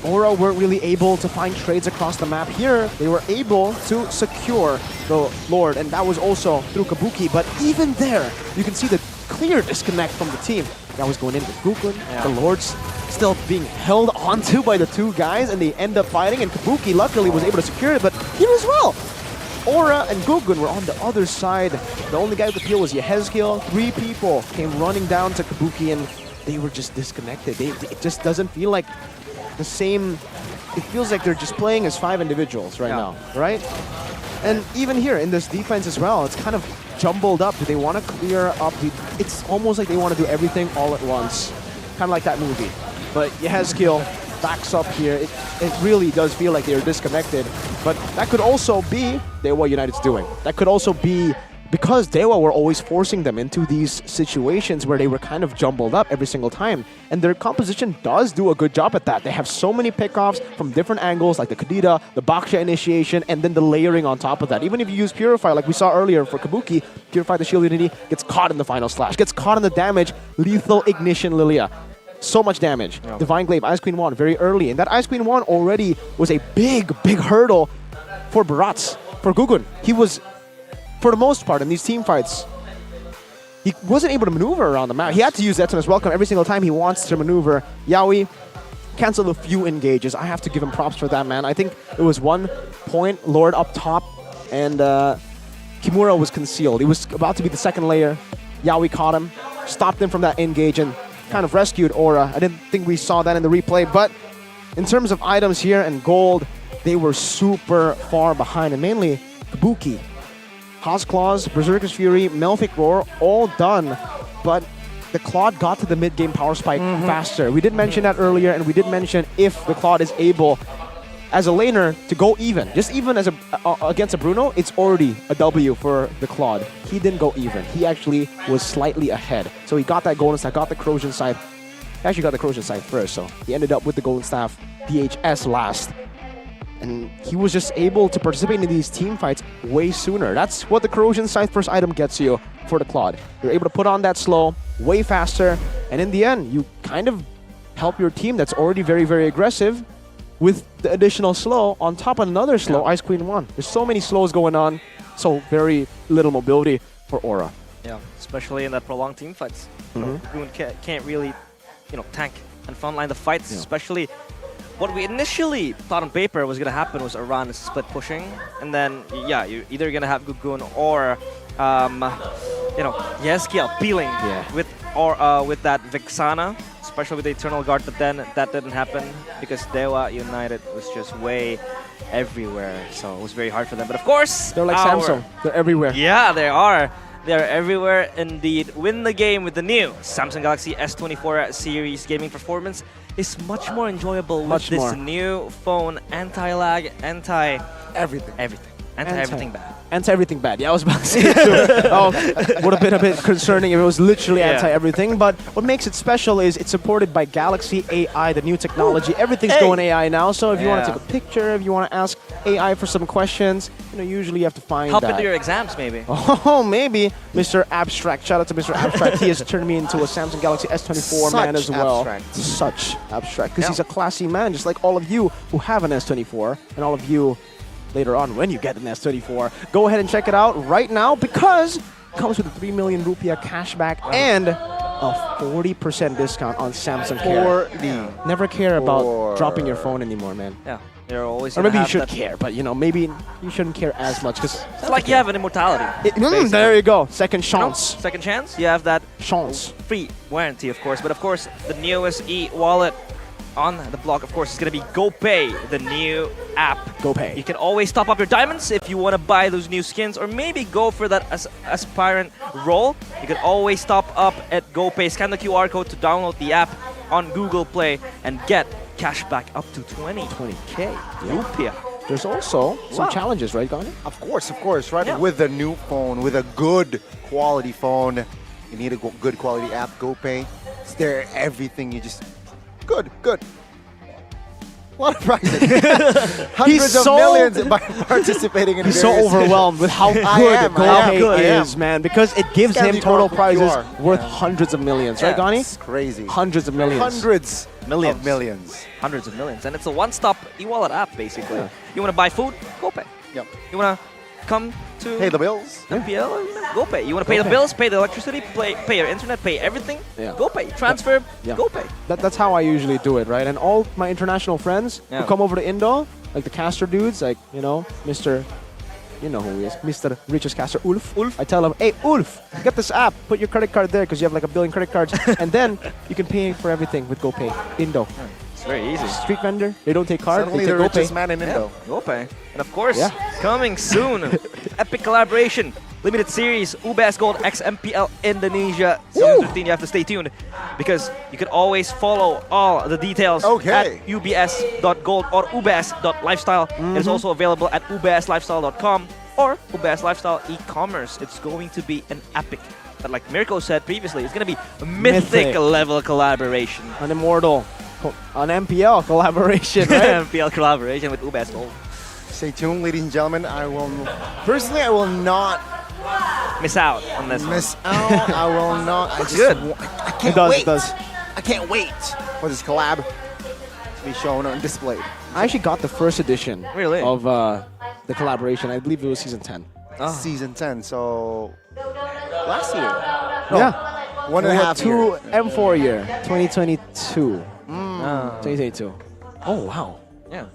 Aura weren't really able to find trades across the map. Here, they were able to secure the Lord, and that was also through Kabuki. But even there, you can see the clear disconnect from the team. That was going in with Gugun. The Lord's still being held onto by the 2 guys, and they end up fighting, and Kabuki luckily was able to secure it, but here as well. Aura and Gugun were on the other side. The only guy who could heal was Yehezkiel. 3 people came running down to Kabuki, and they were just disconnected. It just doesn't feel like the same. It feels like they're just playing as 5 individuals right now, right? And even here in this defense as well, it's kind of jumbled up. Do they want to clear up? It's almost like they want to do everything all at once. Kind of like that movie. But Yehezkiel backs up here. It really does feel like they're disconnected. But that could also be what United's doing. That could also be because Dewa were always forcing them into these situations where they were kind of jumbled up every single time. And their composition does do a good job at that. They have so many pickoffs from different angles, like the Kadita, the Baksha initiation, and then the layering on top of that. Even if you use Purify, like we saw earlier for Kabuki, Purify the Shield Unity, gets caught in the final slash, gets caught in the damage, Lethal Ignition Lilia. So much damage. Divine Glaive, Ice Queen 1 very early. And that Ice Queen 1 already was a big hurdle for Barats, for Gugun. He was, for the most part, in these team fights, he wasn't able to maneuver around the map. He had to use Zetsuna's Welcome every single time he wants to maneuver. Yaoi canceled a few engages. I have to give him props for that, man. I think it was 1 point, Lord up top, and Kimura was concealed. He was about to be the second layer. Yaoi caught him, stopped him from that engage, and kind of rescued Aura. I didn't think we saw that in the replay, but in terms of items here and gold, they were super far behind, and mainly Kabuki. Haas Claws, Berserker's Fury, Melfic Roar, all done, but the Claude got to the mid-game power spike faster. We did mention that earlier, and we did mention if the Claude is able, as a laner, to go even. Just even as against a Bruno, it's already a W for the Claude. He didn't go even. He actually was slightly ahead. So he got that Golden Staff, got the Corrosion Scythe. He actually got the Corrosion Scythe first, so he ended up with the Golden Staff DHS last. And he was just able to participate in these team fights way sooner. That's what the Corrosion Scythe first item gets you for the Claude. You're able to put on that slow way faster, and in the end, you kind of help your team that's already very, very aggressive with the additional slow on top of another slow, Ice Queen 1. There's so many slows going on, so very little mobility for Aura. Yeah, especially in that prolonged team fights. Goon can't really, tank and frontline the fights, especially. What we initially thought on paper was going to happen was Iran split pushing, and then, you're either going to have Gugun or, Yeskia peeling with that Vixana, especially with the Eternal Guard, but then that didn't happen because Dewa United was just way everywhere, so it was very hard for them. But of course, they're like Samsung. They're everywhere. Yeah, they are. They're everywhere indeed. Win the game with the new Samsung Galaxy S24 series. Gaming performance is much more enjoyable with this new phone. Anti-lag, everything. Anti-everything bad. Anti-everything bad. Yeah, I was about to say it too. Would have been a bit concerning if it was literally anti-everything. But what makes it special is it's supported by Galaxy AI, the new technology. Everything's going AI now. So if you want to take a picture, if you want to ask AI for some questions, usually you have to find help into your exams, maybe. Oh, maybe. Mr. Abstract. Shout out to Mr. Abstract. He has turned me into a Samsung Galaxy S24 man as well. Such abstract. Because he's a classy man, just like all of you who have an S24, and all of you later on when you get an S24. Go ahead and check it out right now because it comes with a 3 million rupiah cashback and a 40% discount on Samsung Care. Never care about dropping your phone anymore, man. Yeah. You're always or maybe you should care, but maybe you shouldn't care as much because it's like you have an immortality. There you go. Second chance. Second chance. You have that free warranty, of course. But of course, the newest e-wallet on the block, of course, is going to be GoPay, the new app. GoPay. You can always top up your diamonds if you want to buy those new skins, or maybe go for that aspirant role. You can always top up at GoPay. Scan the QR code to download the app on Google Play and get cash back up to 20K rupiah. There's also some challenges, right, Gani? Of course, right? Yeah. With a new phone, with a good quality phone, you need a good quality app, GoPay. It's there, everything, you just... Good. A lot of prizes. Hundreds of millions by participating in He's so overwhelmed with how good GoPay is, man, because it gives him total prizes worth hundreds of millions, right, Gani? It's crazy. Hundreds of millions. Hundreds of millions. Hundreds of millions. And it's a one-stop e-wallet app, basically. You want to buy food? GoPay. Yep. You want to come to... Pay the bills? MPL? GoPay. You want to pay the bills, pay the electricity, pay your internet, pay everything? GoPay. Transfer? GoPay. That's how I usually do it, right? And all my international friends who come over to Indo, like the caster dudes, like, Mr. You know who he is. Mr. Richest Caster, Ulf. I tell him, hey, Ulf, get this app. Put your credit card there because you have like 1 billion credit cards. And then you can pay for everything with GoPay. Indo. It's very easy. Street vendor, they don't take cards, Suddenly they take the GoPay. richest man in Indo. GoPay. And of course, coming soon, epic collaboration. Limited series, UBS Gold X MPL Indonesia. Season 13, you have to stay tuned because you can always follow all the details at ubs.gold or ubs.lifestyle. It is also available at ubslifestyle.com or UBS Lifestyle e-commerce. It's going to be an epic, but like Mirko said previously, it's going to be a mythic level collaboration. An immortal, an MPL collaboration, right? MPL collaboration with UBS Gold. Stay tuned, ladies and gentlemen. I will not miss out on this. I will not. Looks good. I can't wait. I can't wait for this collab to be shown and displayed. I actually got the first edition of the collaboration. I believe it was season 10. Season 10, so last year. Yeah. 1.5 years. M4 year, 2022. 2022. Oh, wow. Yeah.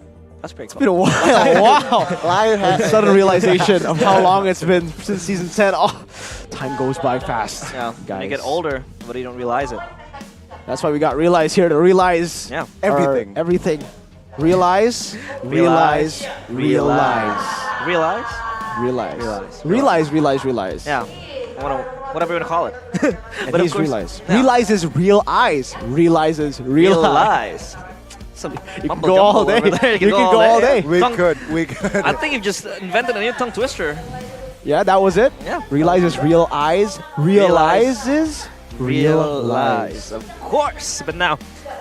That's pretty cool. It's been a while. Wow. Sudden realization of how long it's been since season 10. Oh, time goes by fast. Yeah. Guys. You get older, but you don't realize it. That's why we got Realize here to realize Everything. Everything. Realize, realize, realize. Realize? Realize. Yeah. Whatever you want to call it. And he's Realize. Realizes real eyes. Realizes realize. Some You can go all day. You can go all day. We Tongue- could. I think you've just invented a new tongue twister. Yeah, that was it. Yeah. Realizes real eyes. Realizes Realize. Of course. But now,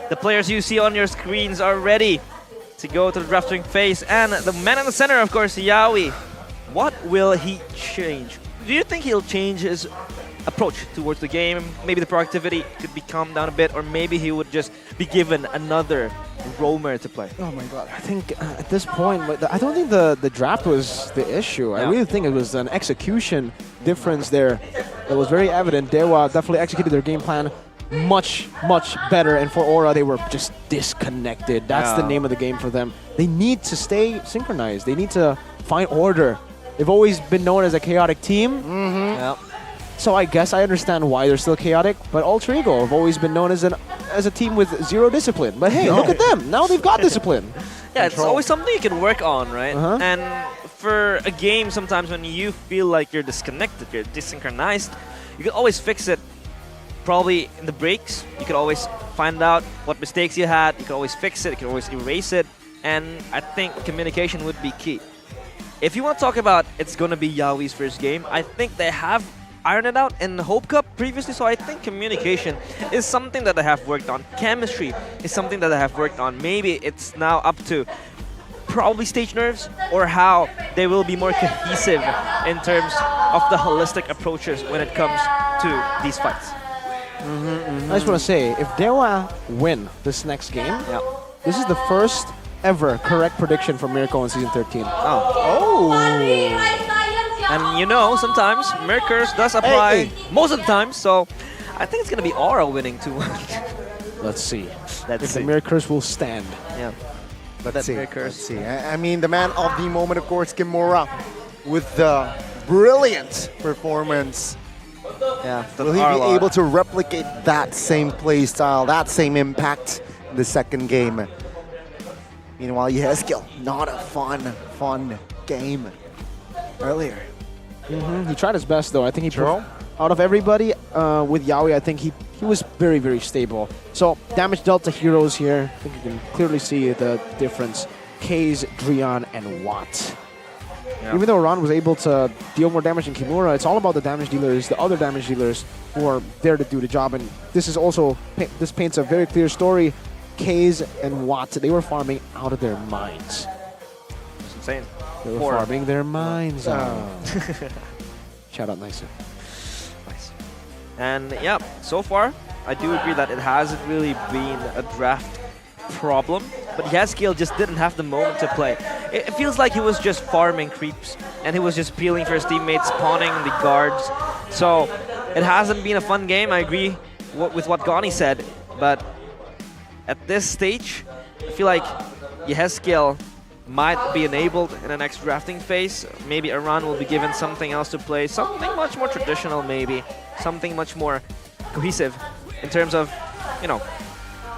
the players you see on your screens are ready to go to the drafting phase. And the man in the center, of course, Yawi. What will he change? Do you think he'll change his approach towards the game? Maybe the productivity could be calmed down a bit, or maybe he would just be given another roamer to play. Oh my god, I think at this point, I don't think the draft was the issue. I really think it was an execution difference there. It was very evident. Dewa definitely executed their game plan much better, and for Aura, they were just disconnected. That's the name of the game for them. They need to stay synchronized. They need to find order. They've always been known as a chaotic team. So I guess I understand why they're still chaotic, but Alter Ego have always been known as a team with zero discipline. But hey, look at them. Now they've got discipline. Yeah, it's always something you can work on, right? And for a game, sometimes when you feel like you're disconnected, you're desynchronized, you can always fix it. Probably in the breaks, you can always find out what mistakes you had, you can always fix it, you can always erase it, and I think communication would be key. If you want to talk about it's going to be Yawi's first game, I think they have ironed it out in the Hope Cup previously, so I think communication is something that they have worked on. Chemistry is something that they have worked on. Maybe it's now up to probably stage nerves or how they will be more cohesive in terms of the holistic approaches when it comes to these fights. I just want to say, if Dewa win this next game, this is the first ever correct prediction for Miracle in Season 13. And you know, sometimes Mirror does apply most of the time, so I think it's going to be Aura winning too. Let's see. Let's if see. the Mirror will stand. Yeah. Let's see. I mean, the man of the moment, of course, Kimura, with the brilliant performance. Yeah. Will he be able to replicate that same play style, that same impact in the second game? Meanwhile, Yeskiel, not a fun game earlier. He tried his best, though. I think out of everybody with Yawi, I think he was very stable. So damage dealt to heroes here. I think you can clearly see the difference. Kaze, Drian, and Watt. Yeah. Even though Ron was able to deal more damage than Kimura, it's all about the damage dealers, the other damage dealers who are there to do the job. And this is also, this paints a very clear story. Kaze and Watt, they were farming out of their minds. It's insane. They were farming their minds out. Shout out Nicer. Nice. And yeah, so far, I do agree that it hasn't really been a draft problem, but Yeskiel just didn't have the moment to play. It feels like he was just farming creeps, and he was just peeling for his teammates, spawning the guards. So it hasn't been a fun game, I agree with what Gani said, but at this stage, I feel like Yeskiel might be enabled in the next drafting phase. Maybe Iran will be given something else to play, something much more traditional maybe, something much more cohesive in terms of, you know,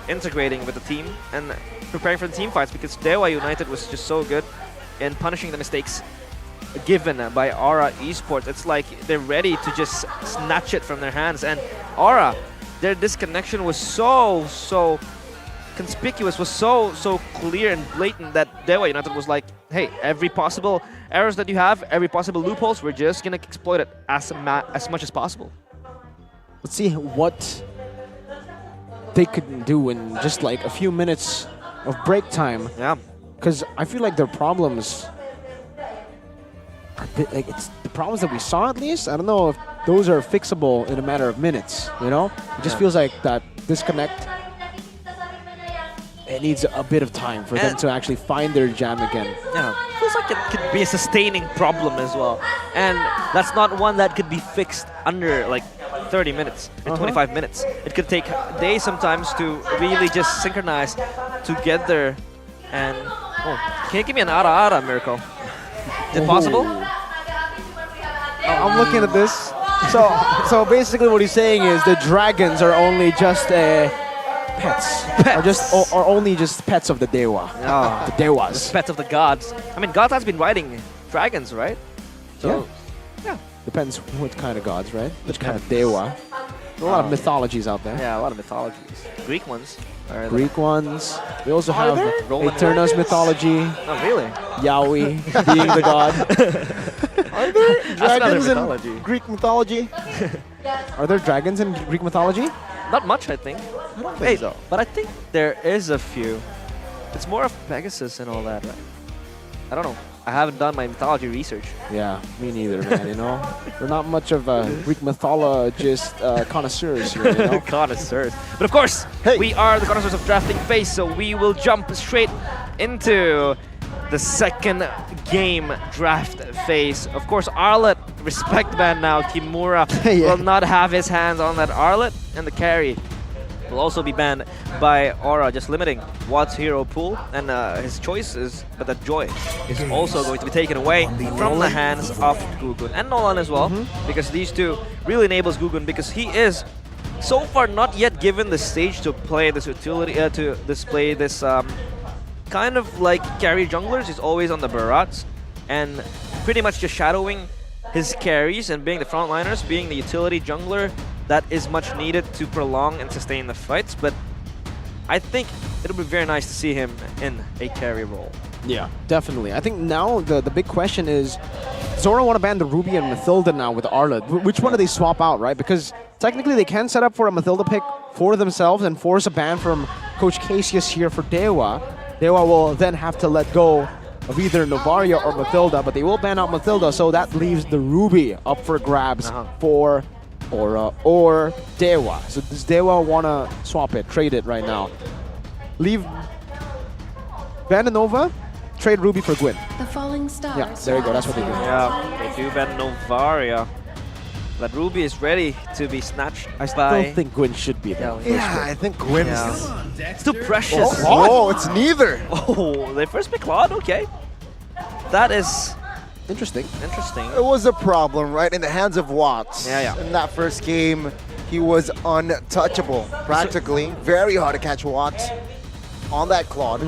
integrating with the team and preparing for the team fights, because Dewa United was just so good in punishing the mistakes given by Aura Esports. It's like they're ready to just snatch it from their hands, and Aura, their disconnection was so conspicuous, was so clear and blatant that Dewa United was like, hey, every possible errors that you have, every possible loopholes, we're just gonna exploit it as much as possible. Let's see what they could do in just like a few minutes of break time. Yeah. Because I feel like their problems are a bit like, it's the problems that we saw at least. I don't know if those are fixable in a matter of minutes, you know? It just feels like that disconnect, it needs a bit of time for them to actually find their jam again. Yeah, feels like it could be a sustaining problem as well. And that's not one that could be fixed under like 30 minutes or 25 minutes. It could take days sometimes to really just synchronize together. And can you give me an ara Miracle? Is it possible? I'm looking at this. So basically what he's saying is the dragons are only just a pets. Or only just pets of the Dewa. Oh, the Dewas. the pets of the gods. I mean, gods has been riding dragons, right? So, yeah. Depends what kind of gods, right? Which kind of Dewa. There are a lot of mythologies out there. Yeah, a lot of mythologies. Greek ones. Greek ones. We also Are have there? Roman Eterna's dragons? mythology. Oh, really? Yahweh being the god. Are there That's another dragons mythology. in Greek mythology? Are there dragons in Greek mythology? Not much, I think. I don't Wait, think so. but I think there is a few. It's more of Pegasus and all that, right? I don't know. I haven't done my mythology research. Yeah, me neither, man, you know? We're not much of Greek mythologist connoisseurs here, you know? Connoisseurs. But of course, we are the connoisseurs of drafting phase, so we will jump straight into the second game draft phase. Of course, Arlet, respect ban now. Kimura will not have his hands on that Arlet, and the carry will also be banned by Aura, just limiting Watt's hero pool, and his choice is, but that Joy is also going to be taken away from the hands of Gugun and Nolan as well, because these two really enables Gugun, because he is so far not yet given the stage to play this utility, to display this kind of like carry junglers. He's always on the Barats and pretty much just shadowing his carries and being the frontliners, being the utility jungler that is much needed to prolong and sustain the fights. But I think it'll be very nice to see him in a carry role. Yeah, definitely. I think now the big question is, does Aura want to ban the Ruby and Mathilda now with Arlet? Which one do they swap out, right? Because technically they can set up for a Mathilda pick for themselves and force a ban from Coach Casius here for Dewa. Dewa will then have to let go of either Novaria or Mathilda, but they will ban out Mathilda, so that leaves the Ruby up for grabs for Aura or Dewa. So does Dewa want to swap it, trade it right now? Leave ban Nova, trade Ruby for Gwyn. The falling stars. Yeah, there you go, that's what they do. Yeah, they do ban Novaria. But Ruby is ready to be snatched I by... still think Gwyn should be there. Yeah, I think Gwyn is... It's too precious. Oh, it's neither. Oh, they first pick Claude, okay. That is... Interesting. Interesting. It was a problem, right? In the hands of Watts. Yeah. In that first game, he was untouchable, practically. Very hard to catch Watts on that Claude.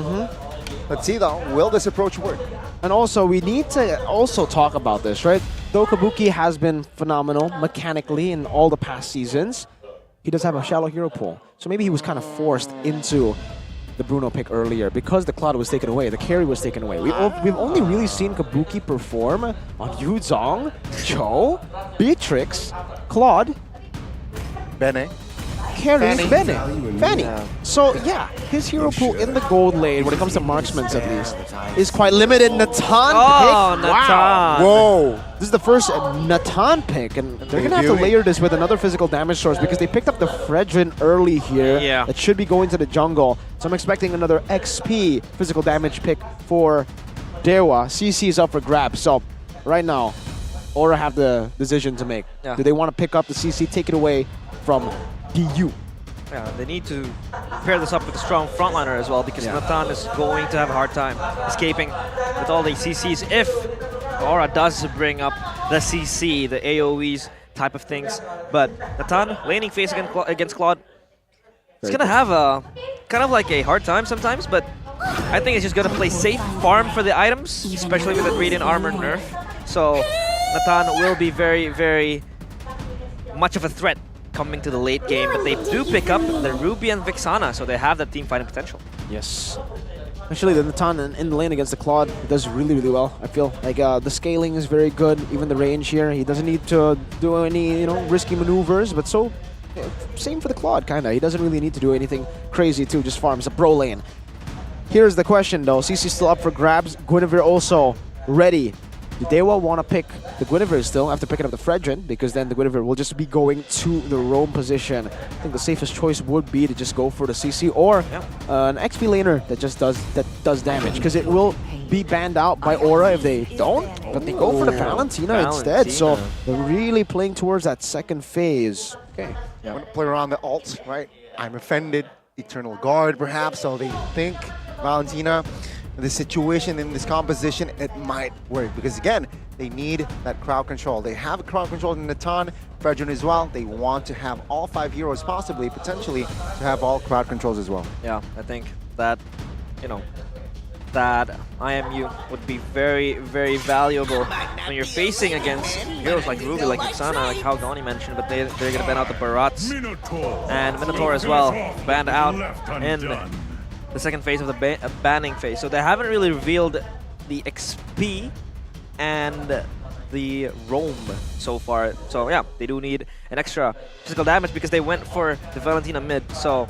Let's see though, will this approach work? And also, we need to also talk about this, right? Though Kabuki has been phenomenal mechanically in all the past seasons, he does have a shallow hero pool. So maybe he was kind of forced into the Bruno pick earlier because the Cloud was taken away, the carry was taken away. We've only really seen Kabuki perform on Yu Zhong, Cho, Beatrix, Claude, Bene. carries Fanny. Fanny. So yeah, his hero pool in the gold lane, when it comes to marksmen at least, is quite limited. Natan Oh, pick. Wow. Natan. Whoa. This is the first Natan pick, and they're going to have to layer this with another physical damage source because they picked up the Fredrin early here. Yeah. That should be going to the jungle. So I'm expecting another XP physical damage pick for Dewa. CC is up for grabs. So right now, Aura have the decision to make. Yeah. Do they want to pick up the CC, take it away from DU? Yeah, they need to pair this up with a strong frontliner as well, because Natan is going to have a hard time escaping with all the CCs if Aura does bring up the CC, the AoEs type of things. But Natan, laning face against Claude, it's going to have a kind of like a hard time sometimes, but I think it's just going to play safe, farm for the items, especially with the Radiant Armor nerf. So Natan will be very, very much of a threat coming to the late game, but they do pick up the Ruby and Vixana, so they have that team fighting potential. Yes. Actually, the Natan in the lane against the Claude does really, really well. I feel like the scaling is very good, even the range here. He doesn't need to do any, risky maneuvers, but same for the Claude, kind of. He doesn't really need to do anything crazy too, just farms a pro lane. Here's the question though, CC's still up for grabs. Guinevere also ready. Do Dewa want to pick the Guinevere still after picking up the Fredrin? Because then the Guinevere will just be going to the roam position. I think the safest choice would be to just go for the CC or an XP laner that just does damage. Because it will be banned out by Aura if they don't. But they go for the Valentina instead. So they're really playing towards that second phase. Okay. Yeah. Want to play around the ults, right? I'm offended. Eternal Guard, perhaps. So they think Valentina. the situation in this composition, it might work. Because again, they need that crowd control. They have crowd control in Natan, Fredrin as well. They want to have all 5 heroes possibly, potentially, to have all crowd controls as well. Yeah, I think that, you know, that IMU would be very, very valuable when you're facing against heroes like Ruby, like Iksana, like how Goni mentioned, but they're going to ban out the Barats and Minotaur as well, banned out in the second phase of the banning phase. So they haven't really revealed the XP and the roam so far. So yeah, they do need an extra physical damage because they went for the Valentina mid. So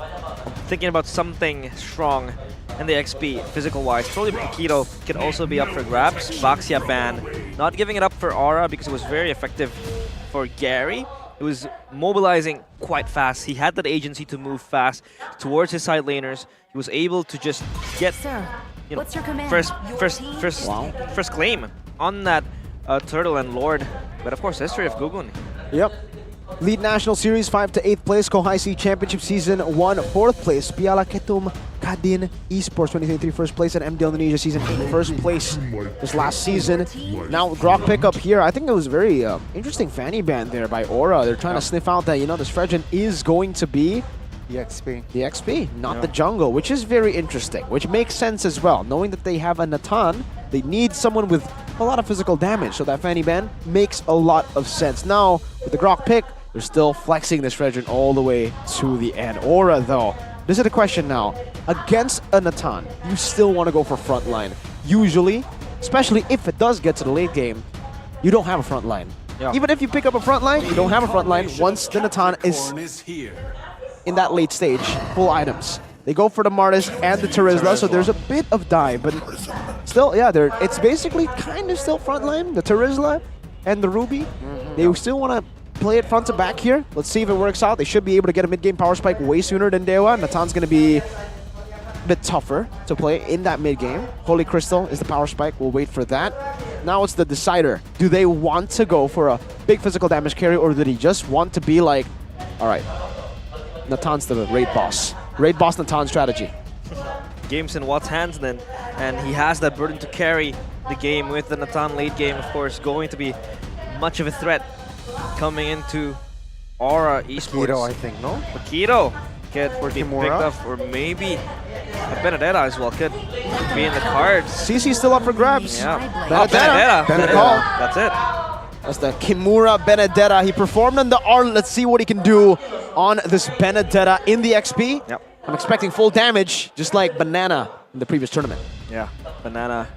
thinking about something strong in the XP, physical-wise. Probably Paquito could also be up for grabs. Baxia ban, not giving it up for Aura because it was very effective for Gary. It was mobilizing quite fast. He had that agency to move fast towards his side laners. He was able to just get, you know, what's your command? first claim on that Turtle and Lord. But of course, history of Gugun. Yep. Lead National Series 5 to 8th place, Kohai C Championship Season 1 4th place, Piala Ketum Kadin Esports 2023 first place, and MPL Indonesia Season 8 first place this last season. Now Grok pickup here, I think it was very interesting fanny ban there by Aura. They're trying to sniff out that, you know, this Fredrin is going to be the XP. The XP, not the jungle, which is very interesting, which makes sense as well. Knowing that they have a Natan, they need someone with a lot of physical damage, so that fanny ban makes a lot of sense. Now, with the Grok pick, they're still flexing this Fredrin all the way to the end. Aura, though, this is the question now. Against a Natan, you still want to go for frontline. Usually, especially if it does get to the late game, you don't have a front line. Yeah. Even if you pick up a front line, you don't have a front line once the Natan is in that late stage, full items. They go for the Martis and the Terizla, so there's a bit of dive, but still, yeah, it's basically kind of still frontline. The Terizla and the Ruby, they still want to play it front to back here. Let's see if it works out. They should be able to get a mid-game power spike way sooner than Dewa. Natan's going to be a bit tougher to play in that mid-game. Holy Crystal is the power spike. We'll wait for that. Now it's the decider. Do they want to go for a big physical damage carry, or do they just want to be like, all right, Natan's the raid boss. Raid boss Natan strategy. Game's in Watt's hands then, and he has that burden to carry the game with the Natan late game, of course, going to be much of a threat coming into Aura Esports. Paquito, I think, no? Paquito could be picked Kimura. up, or maybe a Benedetta as well could be in the cards. CC's still up for grabs. Yeah. Benedetta. Benedetta. That's it. That's the Kimura Benedetta. He performed on the Arn. Let's see what he can do on this Benedetta in the XP. Yep. I'm expecting full damage, just like Banana in the previous tournament. Yeah, Banana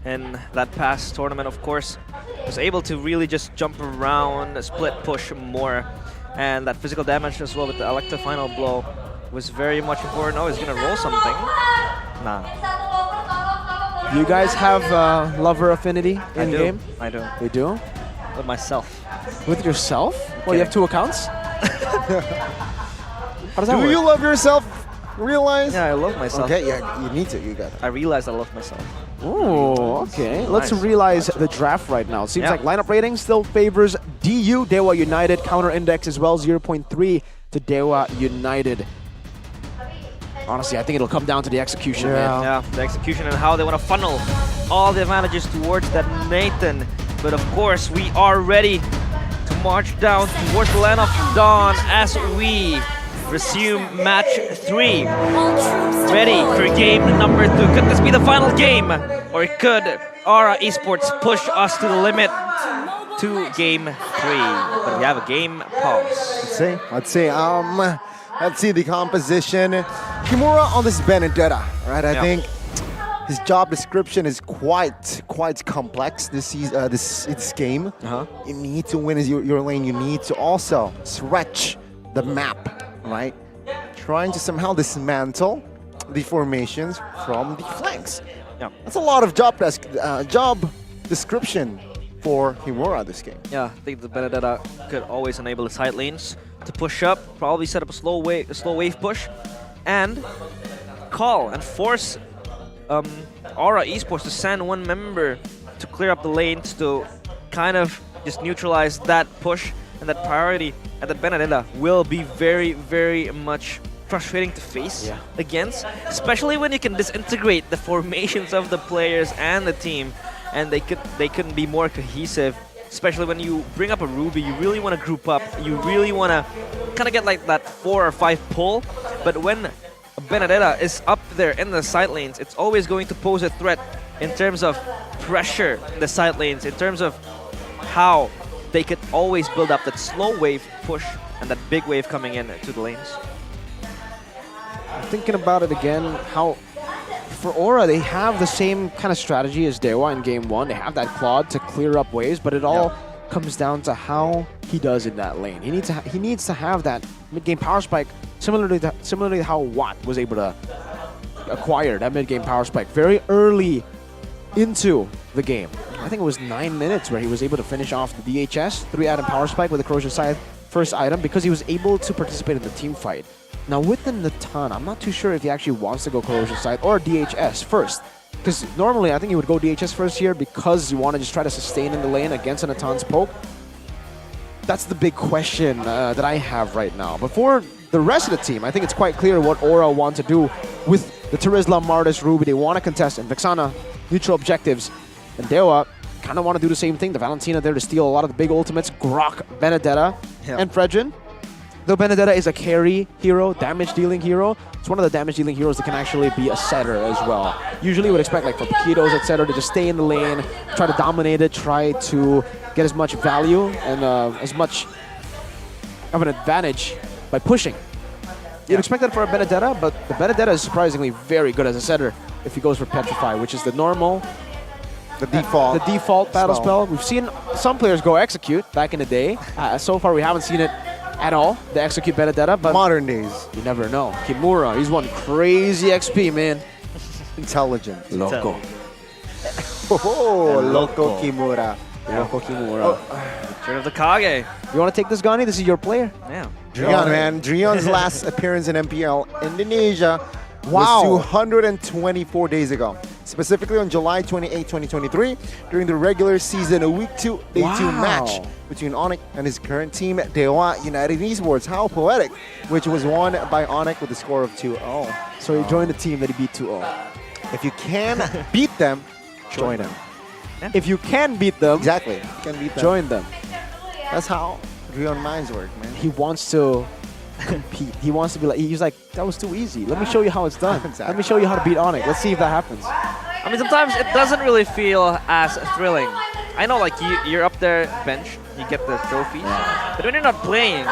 in that past tournament, of course, was able to really just jump around, split push more. And that physical damage as well with the Electa final blow was very much important. Oh, he's gonna roll something. Nah. You guys have lover affinity in game? I do. You do? With myself. With yourself? Well, you have 2 accounts? How does that Do work? you love yourself? Realize? Yeah, I love myself. Okay, yeah, you need to. You got it. I realized I love myself. Oh, okay. Let's Nice. realize the draft right now. It seems like lineup rating still favors DU, Dewa United. Counter index as well, 0.3 to Dewa United. Honestly, I think it'll come down to the execution, man. Yeah, the execution and how they want to funnel all the advantages towards that Nathan. But of course, we are ready to march down towards the land of dawn as we resume match 3. Ready for game number 2. Could this be the final game? Or could Aura Esports push us to the limit to game 3? But we have a game pause. Let's see the composition. Kimura on this Benedetta, right? I think his job description is quite complex this game. You need to win as your lane. You need to also stretch the map, right? Trying to somehow dismantle the formations from the flanks. Yeah, that's a lot of job description for Kimura this game. Yeah, I think the Benedetta could always enable the side lanes to push up, probably set up a slow wave push, and call and force Aura Esports to send one member to clear up the lanes to kind of just neutralize that push and that priority. And that Benedetta will be very, very much frustrating to face against, especially when you can disintegrate the formations of the players and the team, and they couldn't be more cohesive. Especially when you bring up a Ruby, you really want to group up. You really want to kind of get like that 4 or 5 pull. But when Benedetta is up there in the side lanes, it's always going to pose a threat in terms of pressure in the side lanes, in terms of how they could always build up that slow wave push and that big wave coming in to the lanes. Thinking about it again, how for Aura, they have the same kind of strategy as Dewa in game 1. They have that Claude to clear up waves, but it all comes down to how he does in that lane. He needs to have that mid-game power spike, similarly to how Watt was able to acquire that mid-game power spike very early into the game. I think it was 9 minutes where he was able to finish off the DHS 3-item power spike with the Corrosion Scythe first item because he was able to participate in the team fight. Now with the Natan, I'm not too sure if he actually wants to go Corrosion Scythe or DHS first. Because normally I think he would go DHS first here because you want to just try to sustain in the lane against a Natan's poke. That's the big question that I have right now. But for the rest of the team, I think it's quite clear what Aura want to do with the Terizla, Martis, Ruby. They want to contest in Vexana, neutral objectives. And Dewa kind of want to do the same thing. The Valentina there to steal a lot of the big ultimates. Grok, Benedetta, and Fredrin. Though Benedetta is a carry hero, damage-dealing hero, it's one of the damage-dealing heroes that can actually be a setter as well. Usually you would expect like for Paquitos, etc., to just stay in the lane, try to dominate it, try to get as much value and as much of an advantage by pushing. You'd expect that for a Benedetta, but the Benedetta is surprisingly very good as a setter if he goes for Petrify, which is the normal, the default battle spell. We've seen some players go Execute back in the day. So far we haven't seen it at all, the Execute Benedetta, but modern days, you never know. Kimura, he's one crazy XP, man. Intelligent. Loco. Oh, Loco Kimura. Loco Kimura. Return of the Kage. You want to take this, Gani? This is your player. Yeah. Drion, man. Drion's last appearance in MPL Indonesia Wow. was 224 days ago. Specifically on July 28, 2023, during the regular season, a Week 2 Day 2 match between Onyx and his current team, Dewa United Esports. How poetic, which was won by Onyx with a score of 2-0. So he joined the team that he beat 2-0. If you can beat them, join them. Yeah. If you can beat them, exactly, you can beat them. Join them. That's how Drion minds work, man. He wants to compete. He wants to be like, he's like, that was too easy. Let me show you how it's done. Exactly. Let me show you how to beat Onyx. Let's see if that happens. I mean, sometimes it doesn't really feel as thrilling. I know, like, you're up there, bench, you get the trophies. But when you're not playing,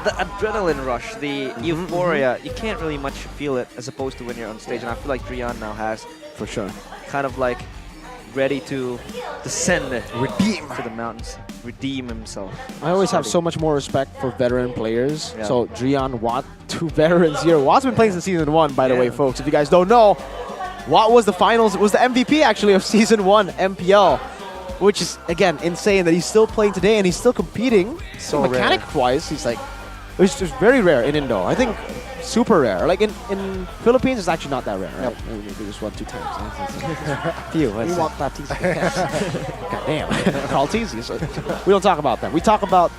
the adrenaline rush, the euphoria, you can't really much feel it as opposed to when you're on stage. And I feel like Drion now has, for sure, kind of like ready to descend redeem to the mountains, redeem himself. I always have so much more respect for veteran players. Yeah. So Drion, Watt, 2 veterans here. Watt's been playing since Season 1, by the way, folks. If you guys don't know, Watt was the finals, was the MVP actually of Season 1 MPL, which is, again, insane that he's still playing today and he's still competing. So mechanic-wise, he's like, it's just very rare in Indo. I think super rare. Like in Philippines, it's actually not that rare, right? Maybe just 1-2 times. Few. We want that God damn. Carl Teasy. So we don't talk about them. We talk about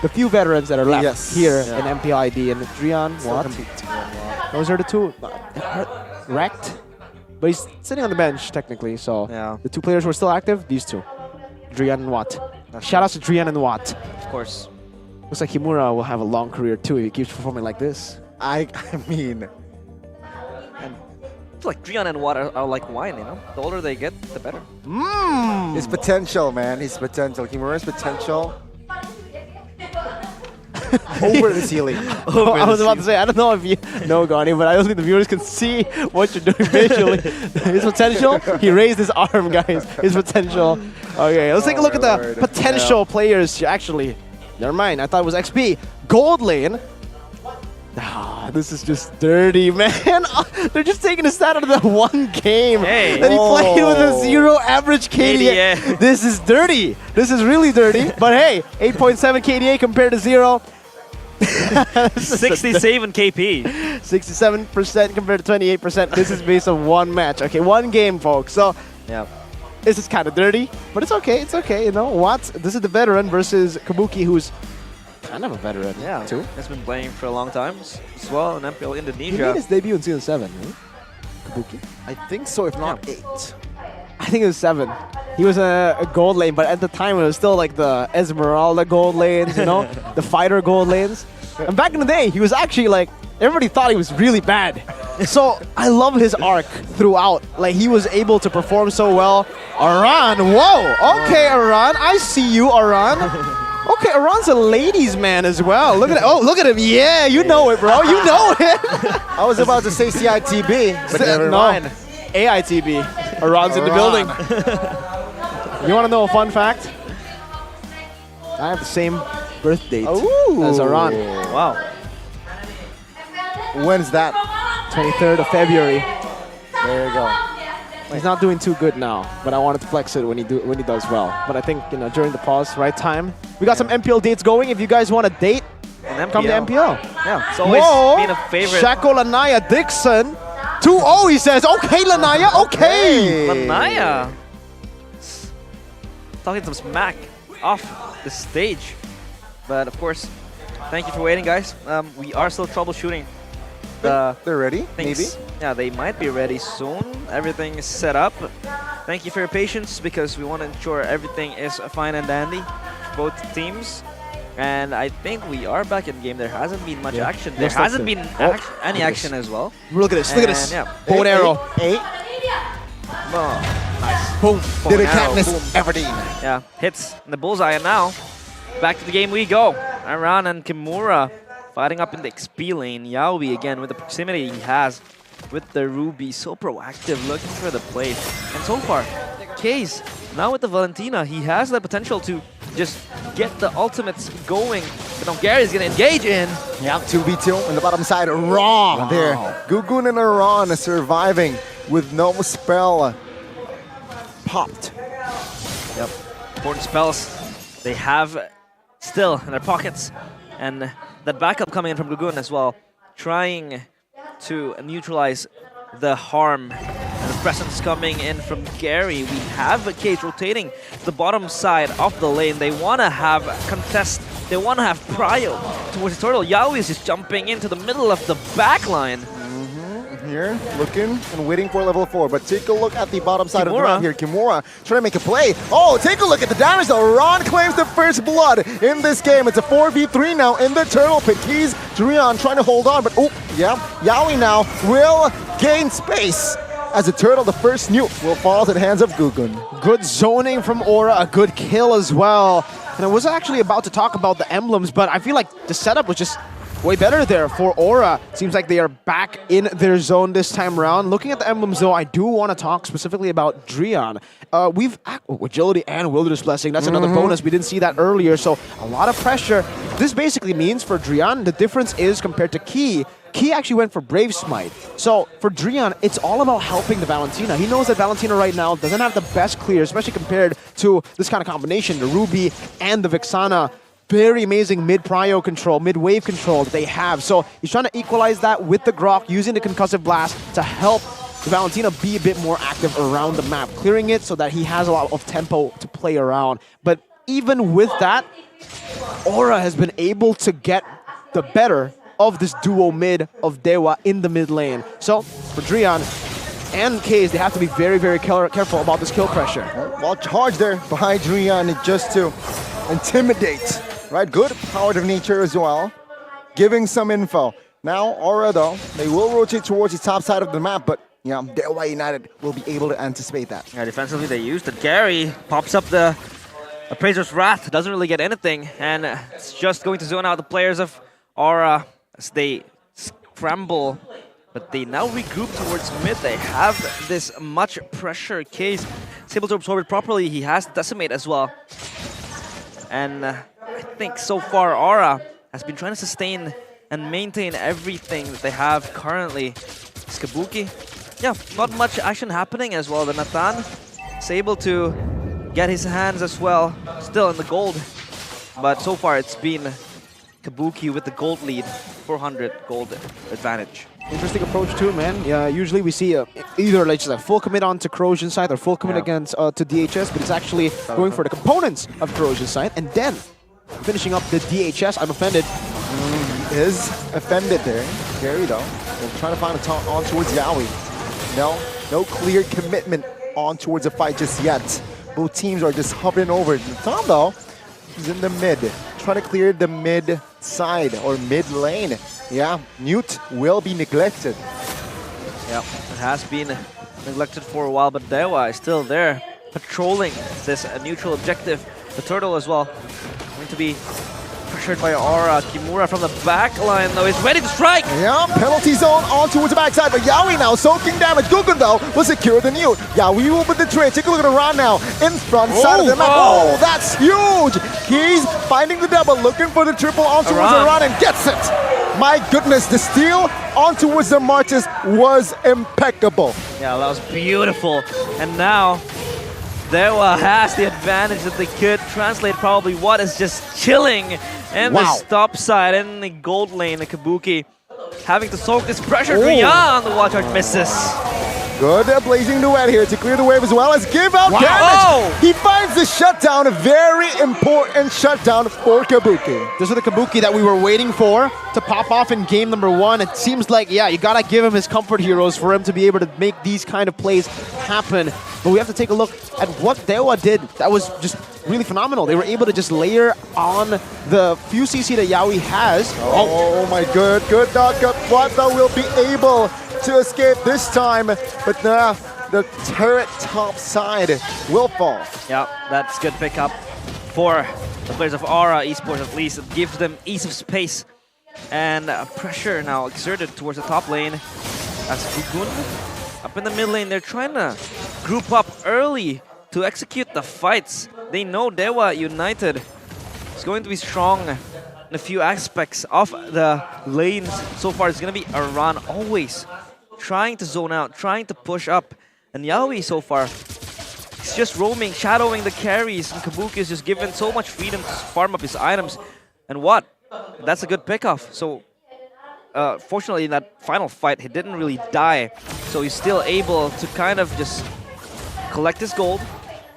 the few veterans that are left here in MPID. And Drion, Watt. Those are the 2. Wrecked. But he's sitting on the bench, technically. So the 2 players who are still active, these 2. Drion and Watt. Shout out to Drion and Watt. Of course. Looks like Kimura will have a long career too if he keeps performing like this. I mean, and it's like Drion and Watt are like wine, you know? The older they get, the better. His potential, man. His potential. Kimura's potential. Over the ceiling. I was about to say, I don't know if you know, Gani, but I don't think the viewers can see what you're doing visually. His potential, he raised his arm, guys. His potential. Okay, let's take a look at the potential players. Actually, never mind. I thought it was XP. Gold lane. This is just dirty, man. They're just taking a stat out of the one game that he played with a 0 average KDA. This is dirty. This is really dirty. But hey, 8.7 KDA compared to 0. 67 KP. 67% compared to 28%. This is based on one match. Okay, one game, folks. So this is kind of dirty, but it's okay. It's okay. You know what? This is the veteran versus Kabuki, who's kind of a veteran, too. He's been playing for a long time as well in MPL He Indonesia. made his debut in Season 7, right? Kabuki? I think so, if not 8. I think it was 7. He was a gold lane, but at the time it was still like the Esmeralda gold lanes, you know? The fighter gold lanes. And back in the day, he was actually like, everybody thought he was really bad. So I love his arc throughout. Like he was able to perform so well. Aran, whoa! Okay, Aran, I see you, Aran. Okay, Aran's a ladies' man as well. Look at it. Oh, look at him. Yeah, you know it, bro. You know it. I was about to say CITB, but never mind. AITB. Aran's in the building. You want to know a fun fact? I have the same birth date as Aran. Wow. When's that? 23rd of February. There you go. He's not doing too good now, but I wanted to flex it when he does well. But I think during the pause, right time. We got some MPL dates going. If you guys want a date, come to MPL. Yeah, it's always been a favorite. Shako Lanaya Dixon. 2-0, he says. Okay, Lanaya. Okay. Lanaya. Talking some smack off the stage. But of course, thank you for waiting, guys. We are still troubleshooting. They're ready, maybe? Yeah, they might be ready soon. Everything is set up. Thank you for your patience because we want to ensure everything is fine and dandy for both teams. And I think we are back in game. There hasn't been much action. There hasn't been any action as well. Look at this. Look at this. Yeah. Bow and arrow. 8. Oh, nice. Boom. Bow Did and a arrow. Katniss Everdeen. Yeah, hits in the bullseye. And now, back to the game we go. Aran and Kimura fighting up in the XP lane. Yaoi again with the proximity he has with the Ruby. So proactive, looking for the play. And so far, Case, now with the Valentina, he has the potential to just get the ultimates going. But now Gary's going to engage in. Yeah, 2v2 on the bottom side. Raw there. Gugun and Aran surviving with no spell popped. Yep, important spells they have still in their pockets. And that backup coming in from Gugun as well, trying to neutralize the harm. And the presence coming in from Gary. We have a Cage rotating the bottom side of the lane. They want to have contest. They want to have prio towards the turtle. Yaoi is just jumping into the middle of the back line. Here, looking and waiting for level 4, but take a look at the bottom side of the round here. Kimura trying to make a play. Oh, take a look at the damage though. Ron claims the first blood in this game. It's a 4v3 now in the turtle pit. Keys, Drian trying to hold on, but oh, yeah, Yaoi now will gain space. As a turtle, the first nuke will fall to the hands of Gugun. Good zoning from Aura, a good kill as well. And I was actually about to talk about the emblems, but I feel like the setup was just way better there for Aura. Seems like they are back in their zone this time around. Looking at the emblems though, I do want to talk specifically about Drian. Agility and Wilderness Blessing, that's another bonus. We didn't see that earlier, so a lot of pressure. This basically means for Drian, the difference is compared to Key actually went for Brave Smite. So for Drian, it's all about helping the Valentina. He knows that Valentina right now doesn't have the best clear, especially compared to this kind of combination, the Ruby and the Vixana. Very amazing mid-prio control, mid-wave control that they have. So he's trying to equalize that with the Grok, using the Concussive Blast to help the Valentina be a bit more active around the map, clearing it so that he has a lot of tempo to play around. But even with that, Aura has been able to get the better of this duo mid of Dewa in the mid lane. So for Drian and Kaze, they have to be very, very careful about this kill pressure. Well, charge there behind Drian just to intimidate. Right, good power of nature as well. Giving some info. Now, Aura though, they will rotate towards the top side of the map, but yeah, Dewa United will be able to anticipate that. Yeah, defensively they used it. Gary pops up the Appraiser's Wrath, doesn't really get anything, and it's just going to zone out the players of Aura as they scramble. But they now regroup towards mid. They have this much pressure. Case is able to absorb it properly. He has Decimate as well. And I think so far Aura has been trying to sustain and maintain everything that they have currently. Skabuki, yeah, not much action happening as well. The Nathan is able to get his hands as well, still in the gold. But so far it's been Kabuki with the gold lead, 400 gold advantage. Interesting approach too, man. Yeah, usually we see either like just a full commit onto Corrosion side or full commit against to DHS, but it's actually going for the components of Corrosion side and then finishing up the DHS. I'm offended. He is offended there. Gary though, will try to find a taunt on towards Yaoi. No clear commitment on towards the fight just yet. Both teams are just hovering over. Tom though, he's in the mid, trying to clear the mid side or mid lane. Yeah, Newt will be neglected. Yeah, it has been neglected for a while, but Dewa is still there, patrolling this neutral objective. The turtle as well, going to be pressured by Aura. Kimura from the back line though is ready to strike! Yeah, penalty zone on towards the backside, but Yaoi now soaking damage. Gugun though will secure the Newt. Yaoi will put the trade. Take a look at the round now. In front side of the map. Oh, that's huge! He's finding the double, looking for the triple on towards the run and gets it! My goodness, the steal on towards the Marches was impeccable. Yeah, that was beautiful. And now, Dewa has the advantage that they could translate probably what is just chilling in the stop side in the gold lane. The Kabuki having to soak this pressure beyond the watch out misses. Good blazing duet here to clear the wave as well as give out damage. He finds the shutdown, a very important shutdown for Kabuki. This is the Kabuki that we were waiting for to pop off in game number 1. It seems like, yeah, you gotta give him his comfort heroes for him to be able to make these kind of plays happen. But we have to take a look at what Dewa did. That was just really phenomenal. They were able to just layer on the few CC that Yaoi has. Oh my good knockup. Wanda will be able to escape this time, but the turret top side will fall. Yeah, that's good pickup for the players of Aura Esports at least. It gives them ease of space and pressure now exerted towards the top lane. As Gugun up in the mid lane, they're trying to group up early to execute the fights. They know Dewa United is going to be strong in a few aspects of the lanes. So far, it's going to be a run always trying to zone out, trying to push up. And Yaoi so far is just roaming, shadowing the carries, and Kabuki is just given so much freedom to farm up his items. And what? That's a good pickoff. So fortunately in that final fight, he didn't really die. So he's still able to kind of just collect his gold,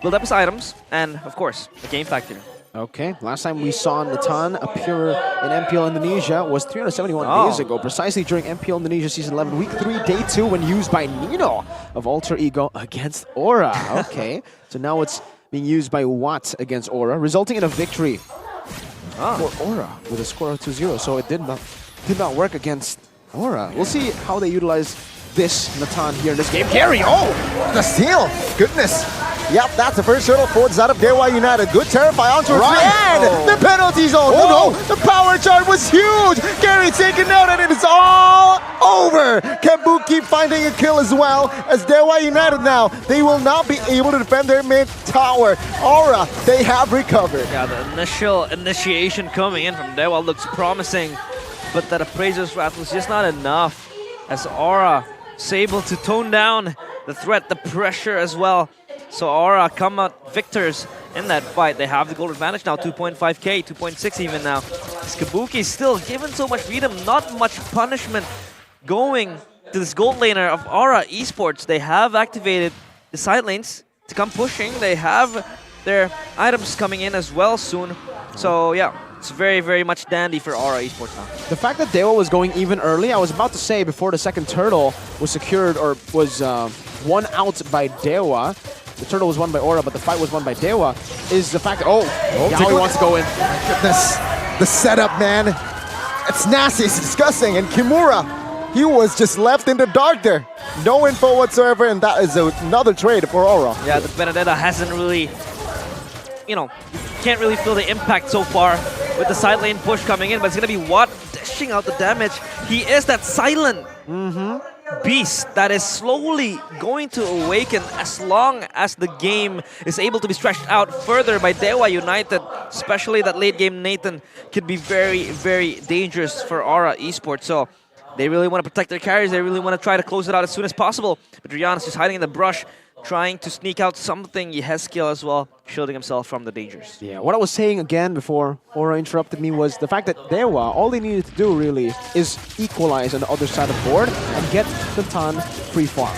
build up his items, and of course, a game factor. Okay, last time we saw Natan appear in MPL Indonesia was 371 days ago, precisely during MPL Indonesia Season 11, Week 3, Day 2, when used by Nino of Alter Ego against Aura. Okay, so now it's being used by Watt against Aura, resulting in a victory for Aura with a score of 2-0. So it did not work against Aura. We'll see how they utilize this Natan here in this game. Carry! Oh, the steal! Goodness! Yep, that's the first turtle for the side of Dewa United. Good Terrify onto his and the penalty zone. Oh no, the power charge was huge. Gary taken out and it is all over. Kabuki finding a kill as well as Dewa United now. They will not be able to defend their mid tower. Aura, they have recovered. Yeah, the initial initiation coming in from Dewa looks promising, but that Appraiser's Wrath was just not enough as Aura is able to tone down the threat, the pressure as well. So Aura come out victors in that fight. They have the gold advantage now, 2.5k, 2.6 even now. This Kabuki is still given so much freedom, not much punishment going to this gold laner of Aura Esports. They have activated the side lanes to come pushing. They have their items coming in as well soon. So yeah, it's very, very much dandy for Aura Esports now. The fact that Dewa was going even early, I was about to say before the second turtle was secured or was won out by Dewa. The turtle was won by Aura, but the fight was won by Dewa, is the fact that, Yaoi wants to go in. My goodness, the setup, man. It's nasty, it's disgusting. And Kimura, he was just left in the dark there. No info whatsoever, and that is another trade for Aura. Yeah, the Benedetta hasn't really, you can't really feel the impact so far with the side lane push coming in, but it's going to be Watt dishing out the damage. He is that silent beast that is slowly going to awaken as long as the game is able to be stretched out further by Dewa United. Especially that late game Nathan could be very, very dangerous for Aura Esports. So they really want to protect their carries. They really want to try to close it out as soon as possible. But Rian is just hiding in the brush, trying to sneak out something. He has skill as well, shielding himself from the dangers. Yeah, what I was saying again before Aura interrupted me was the fact that Dewa, all they needed to do really is equalize on the other side of the board and get the Tan free farm.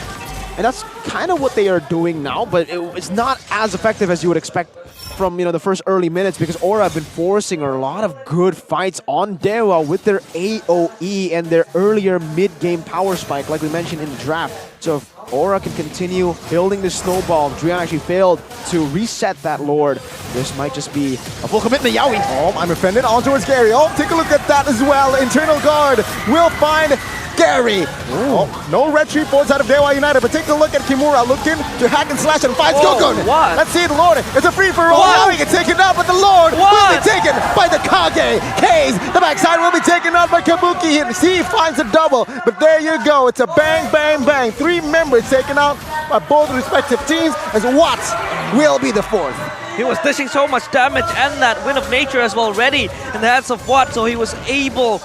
And that's kind of what they are doing now, but it's not as effective as you would expect from the first early minutes, because Aura have been forcing a lot of good fights on Dewa with their AoE and their earlier mid-game power spike, like we mentioned in the draft. So if Aura can continue building this snowball, Drian actually failed to reset that Lord. This might just be a full commitment. Yawi. Oh, I'm offended. On towards Gary. Oh, take a look at that as well. Internal guard will find Gary. Oh, no retreat boards out of Dewa United, but take a look at Kimura looking to hack and slash and find Gogun. What? Let's see the Lord. It's a free for all. Yawi gets taken out, but the Lord will be taken by the Kage. K's, the backside will be taken out by Kabuki. He finds a double, but there you go. It's a bang, bang, bang. 3 members taken out by both respective teams as Watts will be the 4th. He was dishing so much damage and that Wind of Nature as well ready in the hands of Watt, so he was able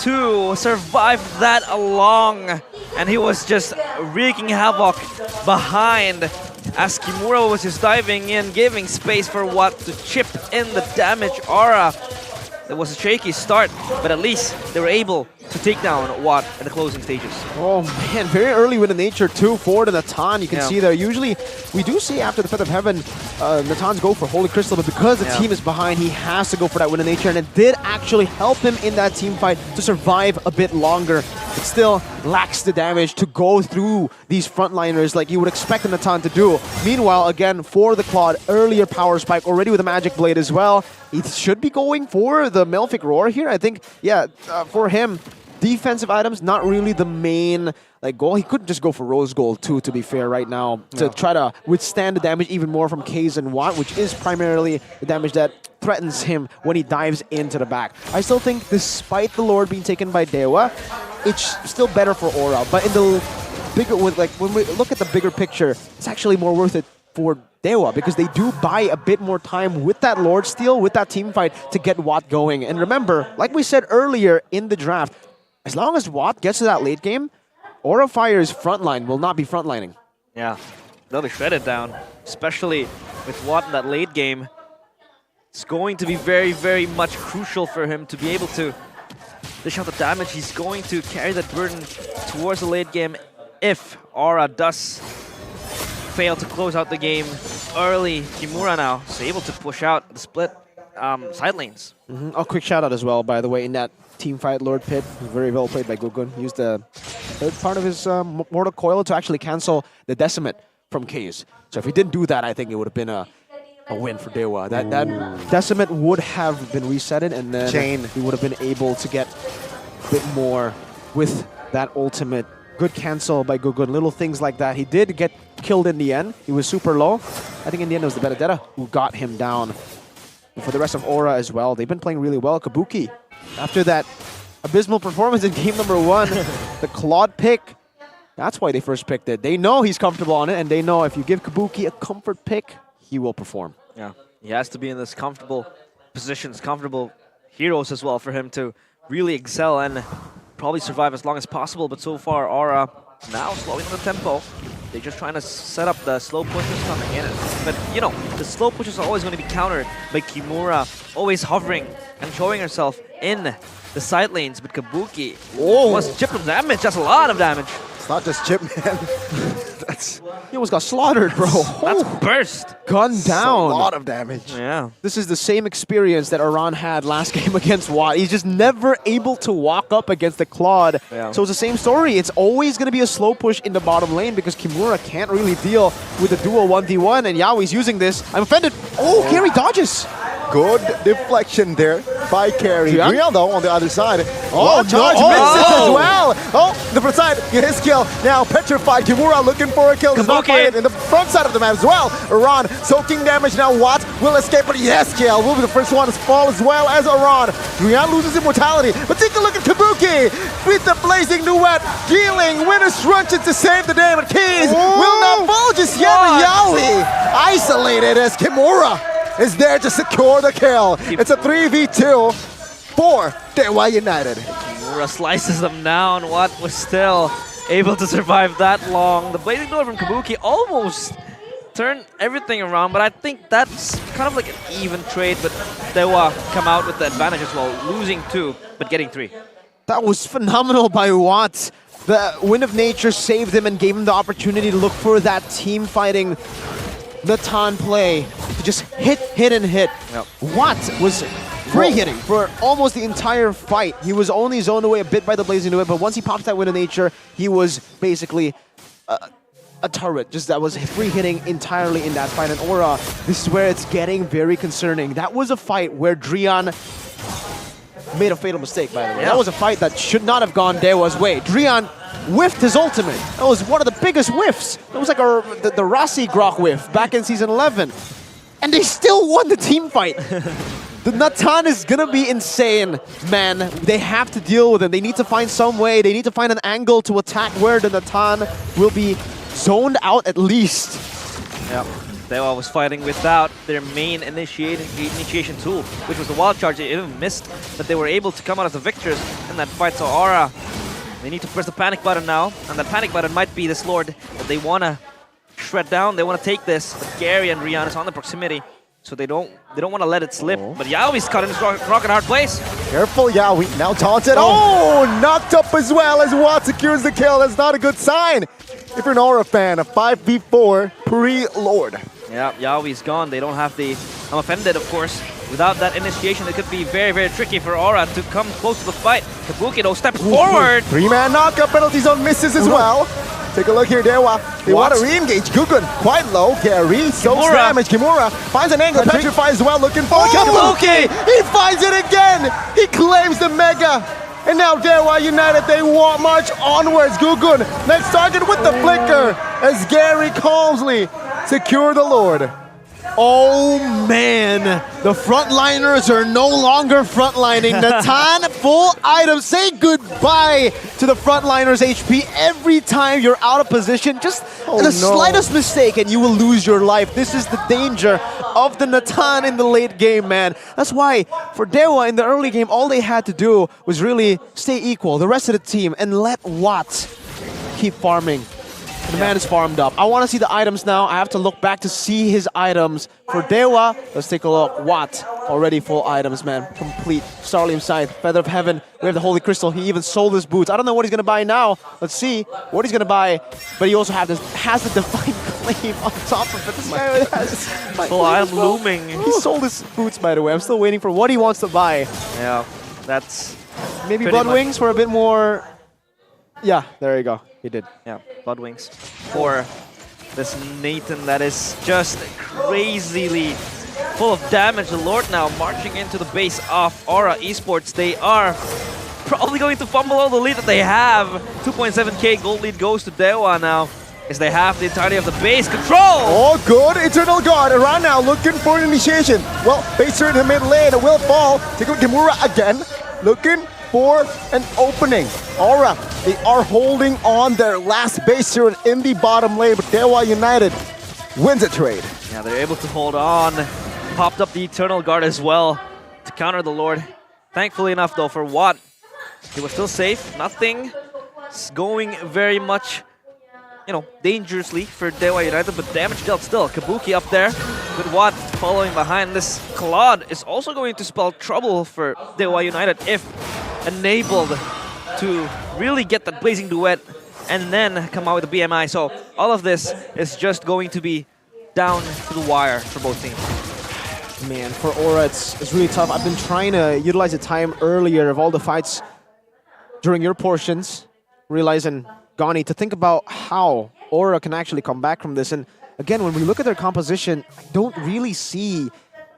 to survive that along, and he was just wreaking havoc behind as Kimura was just diving in, giving space for Watt to chip in the damage aura. It was a shaky start, but at least they were able to take down Watt in the closing stages. Oh man, very early with the Nature too, forward to Natan. You can see there, usually we do see after the Fifth of Heaven, Natan's go for Holy Crystal, but because the team is behind, he has to go for that Wind of Nature, and it did actually help him in that team fight to survive a bit longer. It still lacks the damage to go through these frontliners like you would expect a Natan to do. Meanwhile, again, for the Claude, earlier power spike, already with a Magic Blade as well. He should be going for the Malefic Roar here. I think, for him, defensive items, not really the main goal. He couldn't just go for Rose Gold too, to be fair, right now, to try to withstand the damage even more from Kaze and Watt, which is primarily the damage that threatens him when he dives into the back. I still think, despite the Lord being taken by Dewa, it's still better for Aura. But in the bigger, when we look at the bigger picture, it's actually more worth it for Dewa, because they do buy a bit more time with that Lord Steal, with that team fight, to get Watt going. And remember, like we said earlier in the draft, as long as Watt gets to that late game, Aura Fire's frontline will not be frontlining. Yeah, they'll be shredded down, especially with Watt in that late game. It's going to be very, very much crucial for him to be able to dish out the damage. He's going to carry that burden towards the late game if Aura does fail to close out the game early. Kimura now is able to push out the split side lanes. A quick shout out as well, by the way, in that team fight, Lord Pit, very well played by Gugun. Used the third part of his Mortal Coil to actually cancel the Decimate from Kaze. So if he didn't do that, I think it would have been a win for Dewa. That Decimate would have been resetted, and then he would have been able to get a bit more with that ultimate. Good cancel by Gugun, little things like that. He did get killed in the end. He was super low. I think in the end it was the Benedetta who got him down. And for the rest of Aura as well, they've been playing really well. Kabuki, after that abysmal performance in game number 1, the Claude pick, that's why they first picked it. They know he's comfortable on it, and they know if you give Kabuki a comfort pick, he will perform. Yeah, he has to be in this comfortable positions, comfortable heroes as well for him to really excel and probably survive as long as possible. But so far, Aura now slowing down the tempo. They're just trying to set up the slow pushes coming in. But, the slow pushes are always going to be countered by Kimura, always hovering and showing herself in the side lanes. But Kabuki was chipped from damage. That's a lot of damage. It's not just chip, man. He almost got slaughtered, bro. That's burst. Gunned down. A lot of damage. Yeah. This is the same experience that Aran had last game against Watt. He's just never able to walk up against the Claude. Yeah. So it's the same story. It's always going to be a slow push in the bottom lane because Kimura can't really deal with the dual 1v1, and Yaoi's using this. I'm offended. Oh, Gary dodges. Good deflection there by Carry. Real though on the other side. Oh, charge misses as well. Oh, the front side, his kill. Now petrified. Kimura looking for a kill. Does not find it in the front side of the map as well. Aran soaking damage now. Watt will escape, but yes, kill will be the first one to fall as well as Aran. Rian loses immortality, but take a look at Kabuki with the blazing duet, dealing winner's truncheon to save the day, but Keys will not fall just yet. Yaoi isolated as Kimura is there to secure the kill. It's a 3v2 for Dewa United. Kimura slices them down. Watt was still able to survive that long. The blazing duel from Kabuki almost turned everything around, but I think that's kind of like an even trade, but Dewa come out with the advantage as well, losing 2, but getting 3. That was phenomenal by Watt. The Wind of Nature saved him and gave him the opportunity to look for that team fighting Natan play to just hit, and hit. Yep. Watt was free hitting for almost the entire fight. He was only zoned away a bit by the Blazing Duet, but once he popped that Wind of Nature, he was basically a turret, just that was free hitting entirely in that fight. And Aura, this is where it's getting very concerning. That was a fight where Drian made a fatal mistake, by the way. Yeah. That was a fight that should not have gone Dewa's way. Drian whiffed his ultimate. That was one of the biggest whiffs. That was like the Rossi Grok whiff back in Season 11. And they still won the team fight. The Natan is gonna be insane, man. They have to deal with him. They need to find some way. They need to find an angle to attack where the Natan will be zoned out at least. Yeah, Dewa was fighting without their main initiation tool, which was the wild charge. They even missed, but they were able to come out as the victors in that fight. So Aura, they need to press the panic button now, and that panic button might be this Lord that they want to shred down. They want to take this, but Gary and Rian is on the proximity, so they don't want to let it slip. But Yaoi's caught in his rock and hard place. Careful, Yaoi. Now taunted. Oh, knocked up as well as Watt secures the kill. That's not a good sign. If you're an Aura fan, a 5v4 pre-Lord. Yeah, Yaoi's gone. They don't have the... I'm offended, of course. Without that initiation, it could be very, very tricky for Aura to come close to the fight. Kabuki, though, steps forward. 3-man knockup, penalty zone misses as well. Take a look here, Dewa. They want to re-engage. Gugun, quite low. Gary, soaks damage. Kimura finds an angle. Petrifies well, looking for Kabuki. He finds it again. He claims the Mega. And now Dewa United, they want march onwards. Gugun, next target with the flicker as Gary calmly secure the Lord. Oh man, the frontliners are no longer frontlining. Natan, full item. Say goodbye to the frontliners HP every time you're out of position. Just the slightest mistake and you will lose your life. This is the danger of the Natan in the late game, man. That's why for Dewa in the early game, all they had to do was really stay equal, the rest of the team, and let Watt keep farming. The man is farmed up. I want to see the items now. I have to look back to see his items. For Dewa, let's take a look. Watt, already full items, man. Complete. Starlium Scythe, Feather of Heaven. We have the Holy Crystal. He even sold his boots. I don't know what he's going to buy now. Let's see what he's going to buy. But he also has the Divine Claim on top of it. This guy has full item looming. He sold his boots, by the way. I'm still waiting for what he wants to buy. Yeah, that's... Maybe Blood Wings for a bit more... Yeah, there you go. He did. Yeah, Blood Wings for this Nathan that is just crazily full of damage. The Lord now marching into the base of Aura Esports. They are probably going to fumble all the lead that they have. 2.7k gold lead goes to Dewa now, as they have the entirety of the base control. Oh, good. Eternal Guard around now looking for an initiation. Well, Baser in the mid lane will fall. Take a look at Kimura again. Looking for an opening. Aura, they are holding on their last base here in the bottom lane, but Dewa United wins a trade. Yeah, they're able to hold on. Popped up the Eternal Guard as well to counter the Lord. Thankfully enough, though, for Watt, he was still safe. Nothing going very much, you know, dangerously for Dewa United, but damage dealt still. Kabuki up there with Watt following behind. This Claude is also going to spell trouble for Dewa United if enabled to really get that Blazing Duet and then come out with a BMI. So all of this is just going to be down to the wire for both teams. Man, for Aura, it's really tough. I've been trying to utilize the time earlier of all the fights during your portions, realizing, Gani, to think about how Aura can actually come back from this. And again, when we look at their composition, I don't really see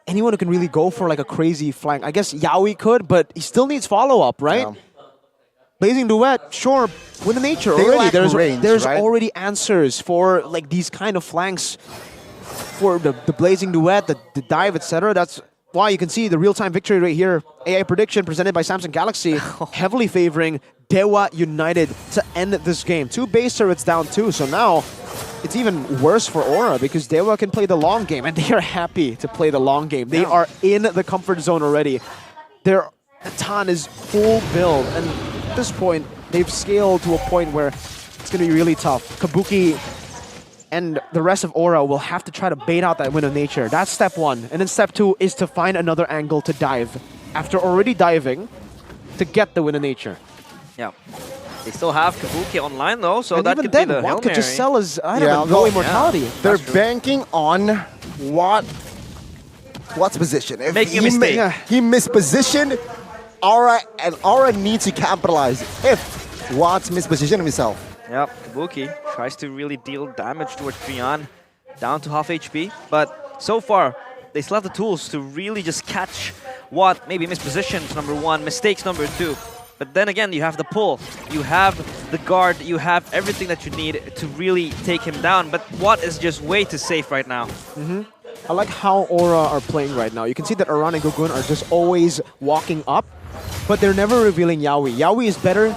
anyone who can really go for like a crazy flank. I guess Yaoi could, but he still needs follow-up, right? Yeah. Blazing Duet, sure, with the nature already. There's right? already answers for like these kind of flanks for the Blazing Duet, the dive, etc. That's why you can see the real-time victory right here. AI prediction presented by Samsung Galaxy, heavily favoring Dewa United to end this game. 2 base turrets down 2, so now it's even worse for Aura because Dewa can play the long game, and they are happy to play the long game. They are in the comfort zone already. Their Natan is full build, and at this point, they've scaled to a point where it's going to be really tough. Kabuki and the rest of Aura will have to try to bait out that Wind of Nature. That's step 1. And then step 2 is to find another angle to dive after already diving to get the Wind of Nature. Yeah. They still have Kabuki online though, so And that even could then, be the Hail Watt could just Mary. sell his item and go immortality. They're banking on Watt's position. If Making a mistake. He mispositioned Aura, and Aura needs to capitalize if Watt's mispositioned himself. Yep, Kabuki tries to really deal damage towards Brian, down to half HP, but so far, they still have the tools to really just catch Watt, maybe mispositions, number one, mistakes, number two. But then again, you have the pull, you have the guard, you have everything that you need to really take him down, but Watt is just way too safe right now. I like how Aura are playing right now. You can see that Aran and Gugun are just always walking up, but they're never revealing Yaoi. Yaoi is better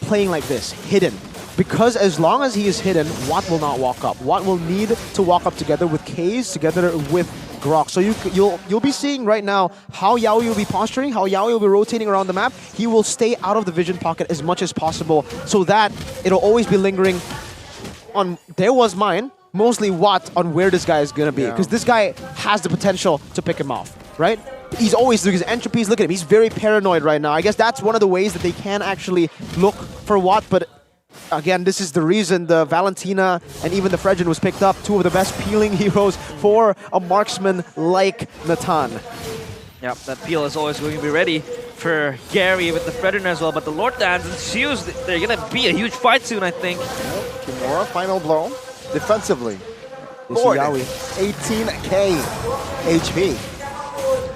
playing like this, hidden. Because as long as he is hidden, Watt will not walk up. Watt will need to walk up together with Kaze, together with Grok. So you'll be seeing right now how Yaoi will be posturing, how Yaoi will be rotating around the map. He will stay out of the vision pocket as much as possible so that it'll always be lingering on Dewa's mind, mostly Watt, on where this guy is going to be. Because this guy has the potential to pick him off, right? He's always doing his entropies. Look at him. He's very paranoid right now. I guess that's one of the ways that they can actually look for Watt, but again, this is the reason the Valentina and even the Fredgen was picked up. Two of the best peeling heroes for a marksman like Natan. Yep, that peel is always going to be ready for Gary with the Fredgen as well. But the Lord Dance and Shoes, they're going to be a huge fight soon, I think. Kimura, final blow. Defensively. Lord, 18k HP.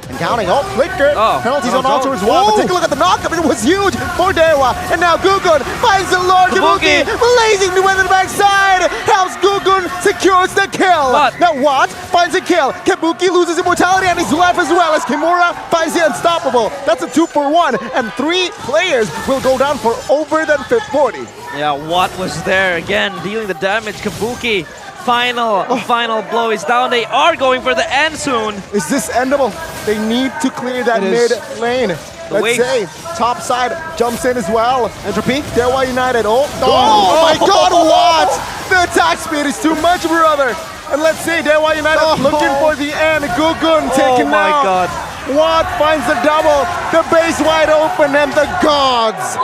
And counting. Oh, flicker. Penalties on no, altar as well. But take a look at the knockup. It was huge for Dewa. And now Gugun finds the Lord Kabuki. Blazing to the backside. Helps Gugun secures the kill. Now Watt finds a kill. Kabuki loses immortality and his life as well as Kimura finds the unstoppable. That's a 2-for-1. And 3 players will go down for over than 40. Yeah, Watt was there again, dealing the damage. Kabuki, final blow is down. They are going for the end soon. Is this endable? They need to clear that mid lane. Let's say top side jumps in as well. Entropy, Dewa United. Oh my God, what? The attack speed is too much, brother. And let's say Dewa United looking for the end. Gugun taken out. God. Watt finds the double. The base wide open and the gods.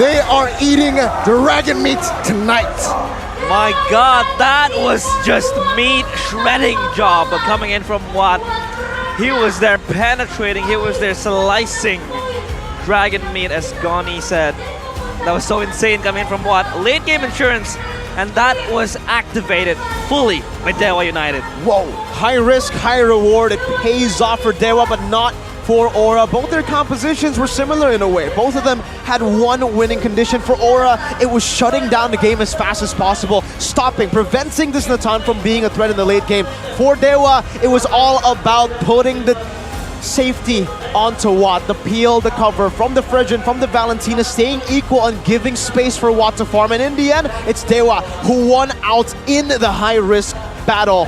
They are eating dragon meat tonight. My God, that was just meat shredding job coming in from Watt. He was there penetrating, he was there slicing dragon meat, as Goni said. That was so insane coming in from Watt. Late game insurance, and that was activated fully by Dewa United. Whoa, high risk, high reward. It pays off for Dewa, but not for Aura. Both their compositions were similar in a way. Both of them had one winning condition. For Aura, it was shutting down the game as fast as possible, stopping, preventing this Natan from being a threat in the late game. For Dewa, it was all about putting the safety onto Watt. The peel, the cover from the Fredgen, from the Valentina, staying equal and giving space for Watt to farm. And in the end, it's Dewa who won out in the high-risk battle.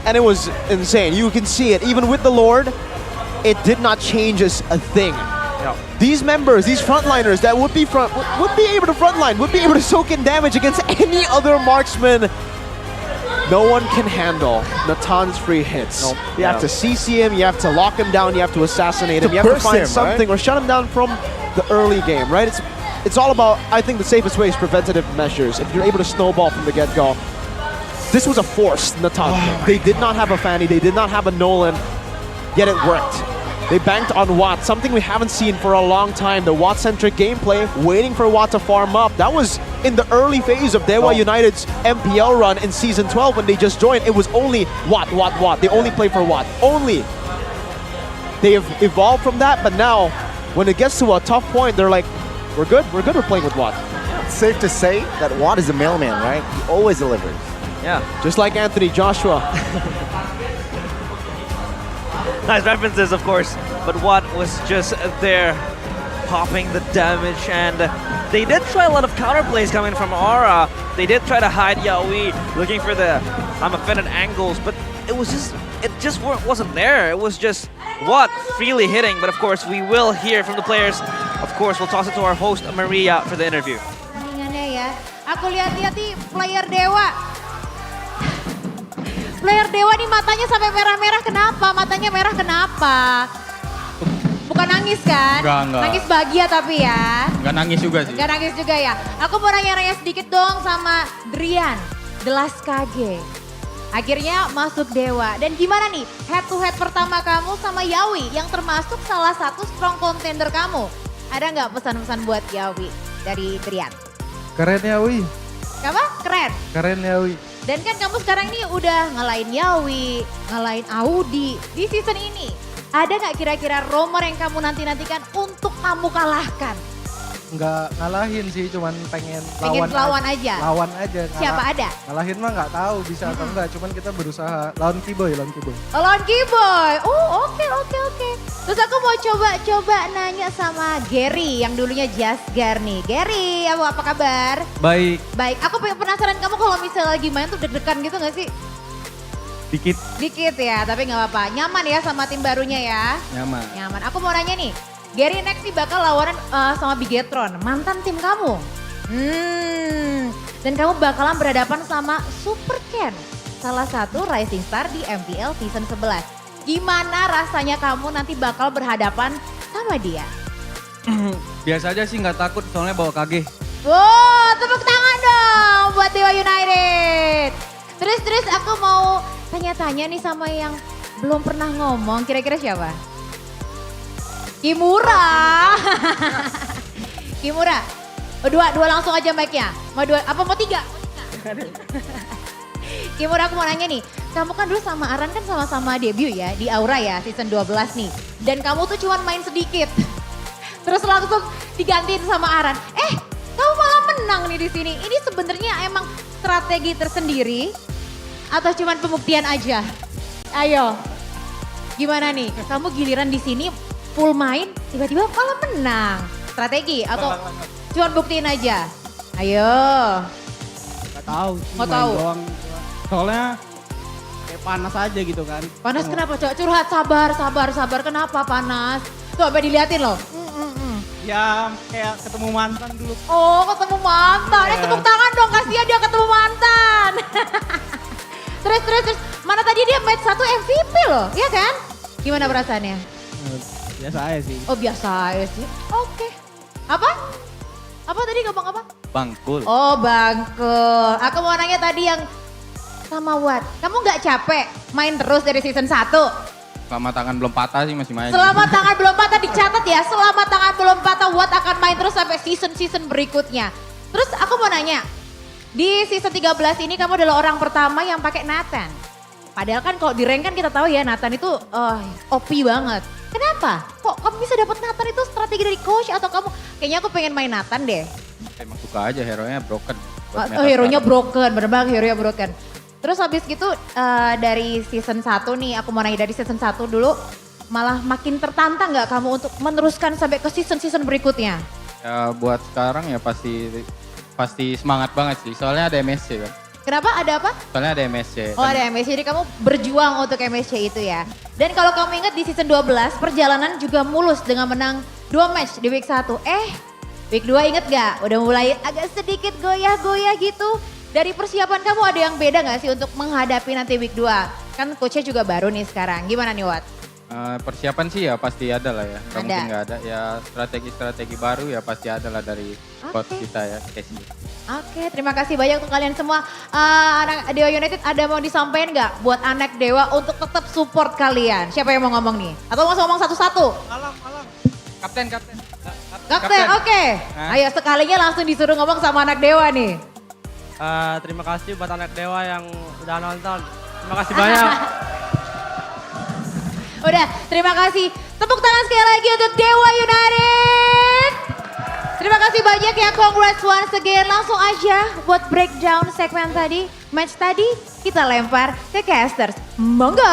And it was insane. You can see it. Even with the Lord, it did not change us a thing. No. These members, these frontliners that would be able to frontline, would be able to soak in damage against any other marksman. No one can handle Natan's free hits. Nope. You have to CC him, you have to lock him down, you have to assassinate him, you have to find something or shut him down from the early game, right? It's all about, I think the safest way is preventative measures. If you're able to snowball from the get-go. This was a forced Natan. They did not have a Fanny, they did not have a Nolan, yet it worked. They banked on Watt, something we haven't seen for a long time. The Watt-centric gameplay, waiting for Watt to farm up. That was in the early phase of Dewa United's MPL run in Season 12 when they just joined. It was only Watt, Watt, Watt. They only play for Watt. Only. They have evolved from that, but now, when it gets to a tough point, they're like, we're good with playing with Watt. It's safe to say that Watt is a mailman, right? He always delivers. Yeah. Just like Anthony Joshua. Nice references, of course, but Watt was just there popping the damage, and they did try a lot of counterplays coming from Aura. They did try to hide Yaoi, looking for the offended angles, but it just wasn't there. It was just Watt freely hitting, but of course we will hear from the players. Of course, we'll toss it to our host Maria for the interview. Pertandingannya ya, aku lihat-lihat player Dewa. Player Dewa nih matanya sampai merah-merah, kenapa? Matanya merah kenapa? Bukan Nggak nangis kan? Nggak. Nangis bahagia tapi ya. Nggak nangis juga sih. Nggak nangis juga ya. Aku mau nanya-nanya sedikit dong sama Drian, The Last KG. Akhirnya masuk Dewa. Dan gimana nih head to head pertama kamu sama Yawi yang termasuk salah satu strong contender kamu? Ada nggak pesan-pesan buat Yawi dari Drian? Keren ya Wi. Apa? Keren. Keren ya Wi. Dan kan kamu sekarang ini udah ngalahin Yawi, ngalahin Audi di season ini. Ada nggak kira-kira romer yang kamu nanti-nantikan untuk kamu kalahkan? Nggak ngalahin sih, cuman pengen lawan aja. Lawan aja. Siapa ada? Ngalahin mah nggak tahu bisa atau enggak, cuman kita berusaha lawan Kiboy. Oh, lawan Kiboy. Oh, oke. Terus aku mau coba nanya sama Gary yang dulunya Jasgar nih. Gary, apa kabar? Baik. Baik, aku penasaran kamu kalau misalnya lagi main tuh deg-degan gitu gak sih? Dikit ya, tapi gak apa-apa. Nyaman ya sama tim barunya ya? Nyaman. Aku mau nanya nih, Gary next nih bakal lawanan sama Bigetron, mantan tim kamu. Dan kamu bakalan berhadapan sama Super Ken, salah satu rising star di MPL season 11. Gimana rasanya kamu nanti bakal berhadapan sama dia? Biasa aja sih, nggak takut soalnya bawa KG. Wow, tepuk tangan dong buat Dewa United. Terus aku mau tanya-tanya nih sama yang belum pernah ngomong, kira-kira siapa? Kimura. Kimura. Oh, dua langsung aja mic-nya. Mau dua, apa mau tiga? Kimura, aku mau nanya nih, kamu kan dulu sama Aran kan sama-sama debut ya di Aura ya season 12 nih. Dan kamu tuh cuma main sedikit. Terus langsung digantiin sama Aran. Kamu malah menang nih di sini. Ini sebenarnya emang strategi tersendiri atau cuma pembuktian aja? Ayo. Gimana nih? Kamu giliran di sini full main, tiba-tiba malah menang. Strategi atau cuma buktiin aja? Ayo. Gak tahu. Mau tahu? Soalnya kayak panas aja gitu kan. Panas kenapa Cok? Curhat, sabar. Kenapa panas? Tuh sampai diliatin loh. Ya kayak ketemu mantan dulu. Oh, ketemu mantan. Tepuk tangan dong, kasihan dia ketemu mantan. terus. Mana tadi dia match 1 MVP loh, iya kan? Gimana perasaannya? Biasa aja sih. Oh, biasa aja sih. Oke. Apa? Apa tadi ngomong apa? Bangkul. Oh, bangkul. Aku mau nanya tadi yang sama Wat. Kamu gak capek main terus dari season 1? Selama tangan belum patah sih masih main. Selama tangan belum patah dicatat ya. Selama tangan belum patah Wat akan main terus sampai season-season berikutnya. Terus aku mau nanya. Di season 13 ini kamu adalah orang pertama yang pakai Nathan. Padahal kan kalau di rank kan kita tahu ya Nathan itu OP banget. Kenapa? Kok kamu bisa dapat Nathan itu strategi dari coach atau kamu kayaknya aku pengen main Nathan deh. Emang suka aja hero-nya broken. Hero-nya broken, bener banget hero-nya broken. Terus habis gitu dari season 1 nih, aku mau nanya dari season 1 dulu, malah makin tertantang gak kamu untuk meneruskan sampai ke season-season berikutnya? Ya buat sekarang ya pasti semangat banget sih, soalnya ada MSC kan. Kenapa? Ada apa? Soalnya ada MSC. Oh ada MSC, jadi kamu berjuang untuk MSC itu ya. Dan kalau kamu ingat di season 12, perjalanan juga mulus dengan menang 2 match di week 1. Week 2 inget gak? Udah mulai agak sedikit goyah-goyah gitu. Dari persiapan kamu ada yang beda gak sih untuk menghadapi nanti week 2? Kan coachnya juga baru nih sekarang, gimana nih Wat? Persiapan sih ya pasti ada lah ya, gak mungkin gak ada. Ya strategi-strategi baru ya pasti ada lah dari coach kita ya, Casey. Oke, terima kasih banyak untuk kalian semua. Anak Dewa United ada mau disampaikan gak buat anak Dewa untuk tetap support kalian? Siapa yang mau ngomong nih? Atau mau ngomong satu-satu? Alam. Kapten. Kapten, oke. Ayo sekalinya langsung disuruh ngomong sama anak Dewa nih. Terima kasih buat anak Dewa yang udah nonton. Terima kasih banyak. Udah, terima kasih. Tepuk tangan sekali lagi untuk Dewa United. Terima kasih banyak ya, congrats once again. Langsung aja buat breakdown segmen tadi, match tadi kita lempar ke casters. Monggo.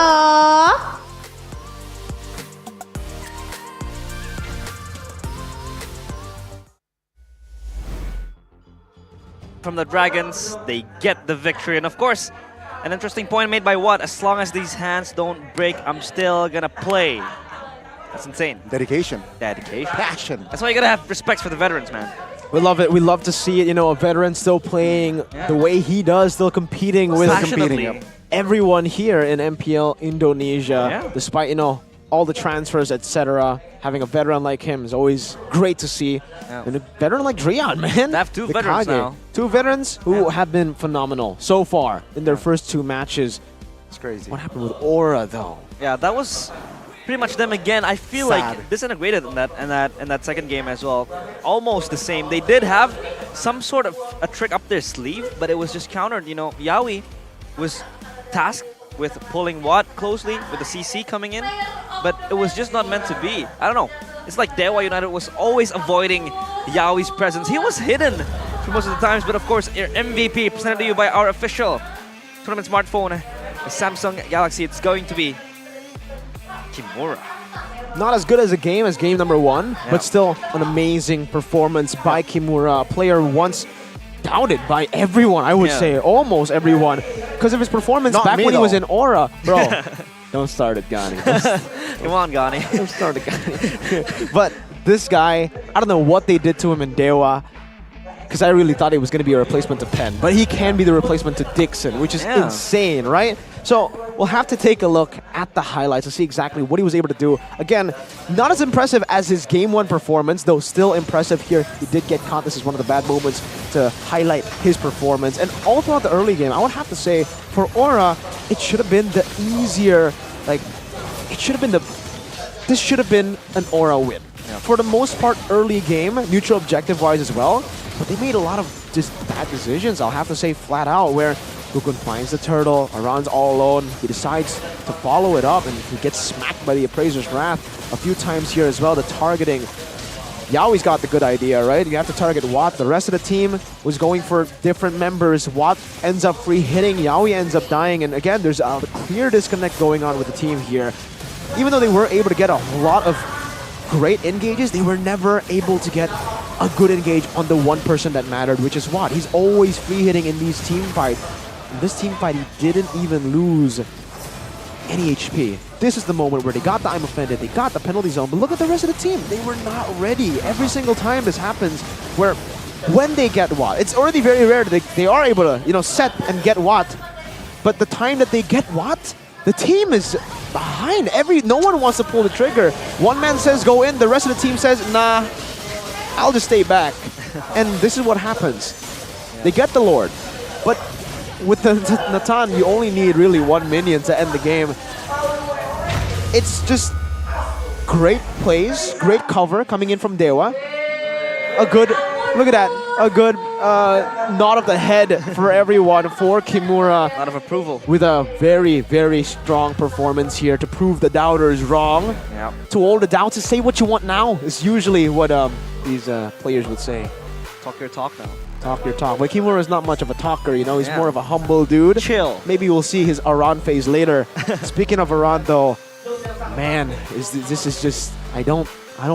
From the Dragons, they get the victory. And of course, an interesting point made by Watt. As long as these hands don't break, I'm still gonna play. That's insane. Dedication. Passion. That's why you gotta have respect for the veterans, man. We love it. We love to see it. You know, a veteran still playing the way he does, still competing with everyone here in MPL Indonesia. Despite, you know, all the transfers, etc. Having a veteran like him is always great to see. And a veteran like Dreon, man. They have two The veterans Kage. now. Two veterans who have been phenomenal so far in their first 2 matches. It's crazy. What happened with Aura, though? Yeah, that was pretty much them again. I feel Sad. like disintegrated in that second game as well. Almost the same. They did have some sort of a trick up their sleeve, but it was just countered. You know, Yaoi was tasked with pulling Watt closely with the CC coming in, but it was just not meant to be. I don't know. It's like Dewa United was always avoiding Yaoi's presence. He was hidden for most of the times, but of course, your MVP presented to you by our official tournament smartphone, the Samsung Galaxy. It's going to be Kimura. Not as good as game number 1, but still an amazing performance by Kimura, a player once doubted by everyone, I would say, almost everyone, because of his performance Not back me, when he was though. in Aura. Bro, don't start it, Gani. Come on, Gani. Don't start it, Gani. But this guy, I don't know what they did to him in Dewa, because I really thought he was going to be a replacement to Penn, but he can be the replacement to Dixon, which is insane, right? So we'll have to take a look at the highlights to see exactly what he was able to do. Again, not as impressive as his Game 1 performance, though still impressive here. He did get caught. This is one of the bad moments to highlight his performance. And all throughout the early game, I would have to say, for Aura, it should have been the easier, like, it should have been this should have been an Aura win. For the most part, early game, neutral objective-wise as well, but they made a lot of just bad decisions, I'll have to say flat out, where Gukun finds the turtle, Aran's all alone, he decides to follow it up, and he gets smacked by the Appraiser's Wrath a few times here as well. The targeting, Yaoi's got the good idea, right? You have to target Watt. The rest of the team was going for different members. Watt ends up free hitting, Yaoi ends up dying, and again, there's a clear disconnect going on with the team here. Even though they were able to get a lot of great engages, they were never able to get a good engage on the one person that mattered, which is Watt. He's always free hitting in these team fights. In this team fight, he didn't even lose any HP. This is the moment where they got the I'm offended, they got the penalty zone, but look at the rest of the team. They were not ready. Every single time this happens, where when they get Watt, it's already very rare that they are able to, you know, set and get Watt, but the time that they get Watt, the team is behind. No one wants to pull the trigger. One man says go in, the rest of the team says, nah, I'll just stay back. And this is what happens. They get the Lord, but with the Natan, you only need really 1 minion to end the game. It's just great plays, great cover coming in from Dewa. A good, look at that, a good nod of the head for everyone for Kimura. A lot of approval. With a very, very strong performance here to prove the doubters wrong. To all the doubters, say what you want now is usually what these players would say. Talk your talk now. Talk your talk. But Kimura is not much of a talker, you know, he's more of a humble dude. Chill. Maybe we'll see his Aran phase later. Speaking of Aran though, man, this is just, I don't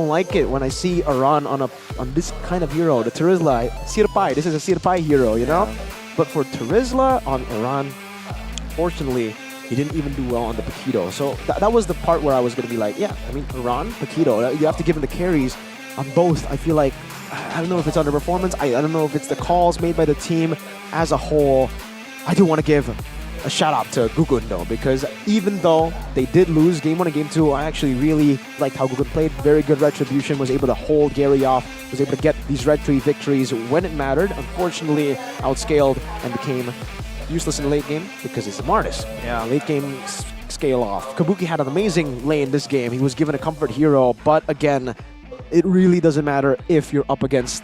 like it when I see Aran on this kind of hero, the Terizla, Sirpai. This is a Sirpai hero, you know? But for Terizla on Aran, fortunately, he didn't even do well on the Paquito. So that was the part where I was going to be like, yeah, I mean, Aran, Paquito, you have to give him the carries on both. I feel like, I don't know if it's underperformance. I don't know if it's the calls made by the team as a whole. I do want to give a shout out to Gukun though, because even though they did lose Game 1 and Game 2, I actually really liked how Gukun played. Very good retribution, was able to hold Gary off, was able to get these Red Tree victories when it mattered. Unfortunately, outscaled and became useless in the late game because he's a Martis. Yeah. Late game scale off. Kabuki had an amazing lane this game. He was given a comfort hero, but again, it really doesn't matter if you're up against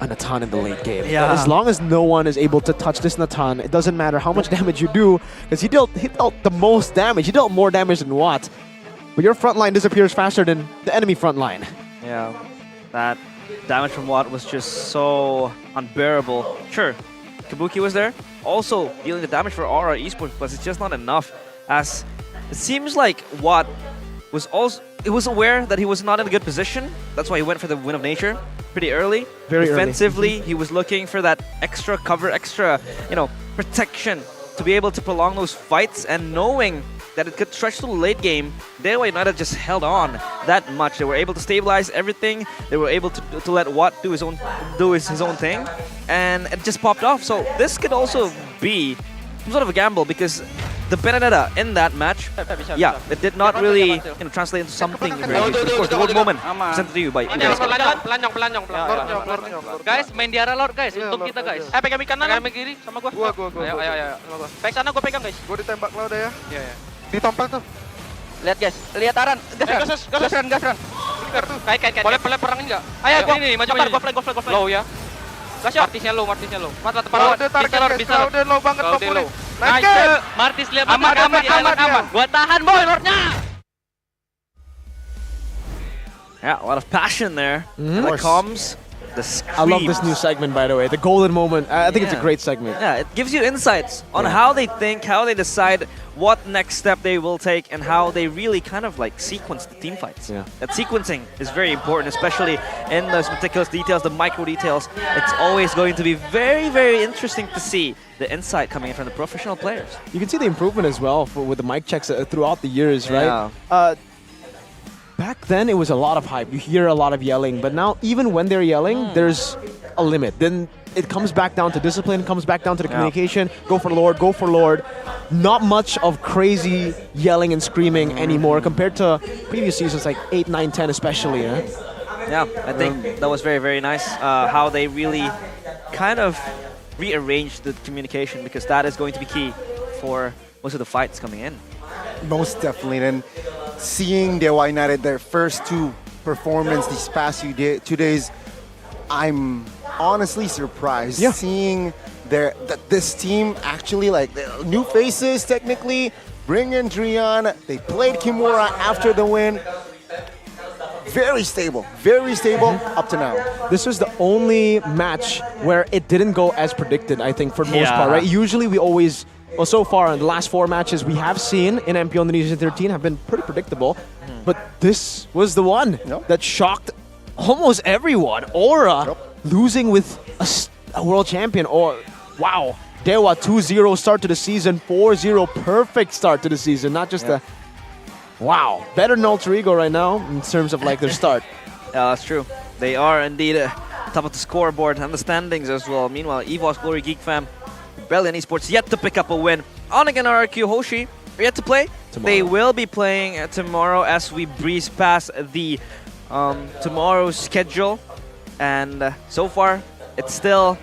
a Natan in the late game. Yeah. As long as no one is able to touch this Natan, it doesn't matter how much damage you do, because he dealt the most damage. He dealt more damage than Watt. But your front line disappears faster than the enemy front line. Yeah, that damage from Watt was just so unbearable. Sure, Kabuki was there, also dealing the damage for Aura Esports, but it's just not enough, as it seems like Watt was aware that he was not in a good position. That's why he went for the Wind of Nature pretty early. Very Defensively, early. he was looking for that extra cover, extra, you know, protection to be able to prolong those fights, and knowing that it could stretch to the late game, Dewa United just held on that much. They were able to stabilize everything. They were able to let Watt do his own thing, and it just popped off. So this could also be some sort of a gamble, because the Benedetta in that match, yeah, it did not really translate into something very good. Of course, the gold moment presented to you by you guys. Pelanyong. Guys, main di arah Lord guys, untuk kita guys. Pegang kanan, pegang kiri sama gua. Gua. Ayo. Pegang sana, gua pegang guys. Gua ditembak Cloud ya. Iya. Ditompel tuh. Lihat guys, lihat Aran. Gasran. Kait. Boleh perangin enggak? Ayo gua ini maju. Gua flag. Low ya. Gas ya. Martisnya low. Mata tepat. Bisa. Udah low banget 20. Nice. Martis lihat aman. Gua tahan boy Lordnya. Yeah, a lot of passion there. And the comms, the screams. I love this new segment, by the way. The golden moment. I think it's a great segment. Yeah, it gives you insights on how they think, how they decide what next step they will take, and how they really kind of like sequence the team fights. Yeah. That sequencing is very important, especially in those meticulous details, the micro details. It's always going to be very, very interesting to see the insight coming in from the professional players. You can see the improvement as well with the mic checks throughout the years, right? Yeah. Back then, it was a lot of hype. You hear a lot of yelling, but now even when they're yelling, there's a limit. Then it comes back down to discipline, comes back down to the communication. Go for Lord. Not much of crazy yelling and screaming anymore compared to previous seasons like 8, 9, 10 especially. Yeah, I think that was very, very nice how they really kind of rearranged the communication, because that is going to be key for most of the fights coming in. Most definitely. And seeing Dewa United, their first two performance these past 2 days, I'm honestly surprised seeing that this team actually, like, new faces technically, bring in Drian, they played Kimura after the win. Very stable up to now. This was the only match where it didn't go as predicted, I think, for the most part, right? Usually we always, well, so far in the last 4 matches we have seen in MPL Indonesia 13 have been pretty predictable, but this was the one that shocked almost everyone. Aura losing with a world champion. Wow. Dewa 2-0 start to the season, 4-0 perfect start to the season, not just a... Wow, better than Alter Ego right now in terms of like their start. Yeah, that's true. They are indeed top of the scoreboard and the standings as well. Meanwhile, EVOS, Glory, Geek Fam, Rebellion Esports yet to pick up a win. Onyx and RRQ Hoshi are yet to play. Tomorrow. They will be playing tomorrow as we breeze past the tomorrow's schedule. And so far, it's still...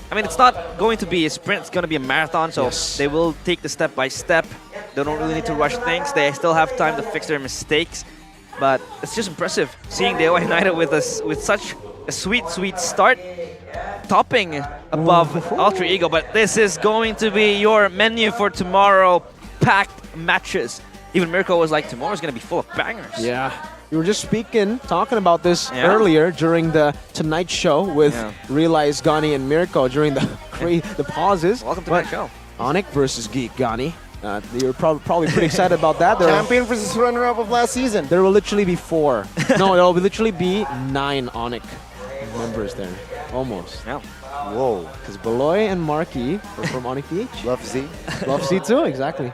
I mean, it's not going to be a sprint, it's going to be a marathon, so they will take the step by step. They don't really need to rush things. They still have time to fix their mistakes. But it's just impressive seeing Dewa United with such a sweet start, topping above Alter Ego. But this is going to be your menu for tomorrow, packed matches. Even Mirko was like, tomorrow's going to be full of bangers. Yeah. We were just talking about this earlier during the Tonight Show with Realize, Gani, and Mirko during the pauses. Welcome to my show. Onyx versus Geek, Gani. You're probably pretty excited about that. Champion versus runner-up of last season. There will literally be 4. No, there will literally be 9 Onyx members there. Almost. Yeah. Whoa. Because Beloy and Marky are from Onyx PH. Love Z. Love Z too, exactly.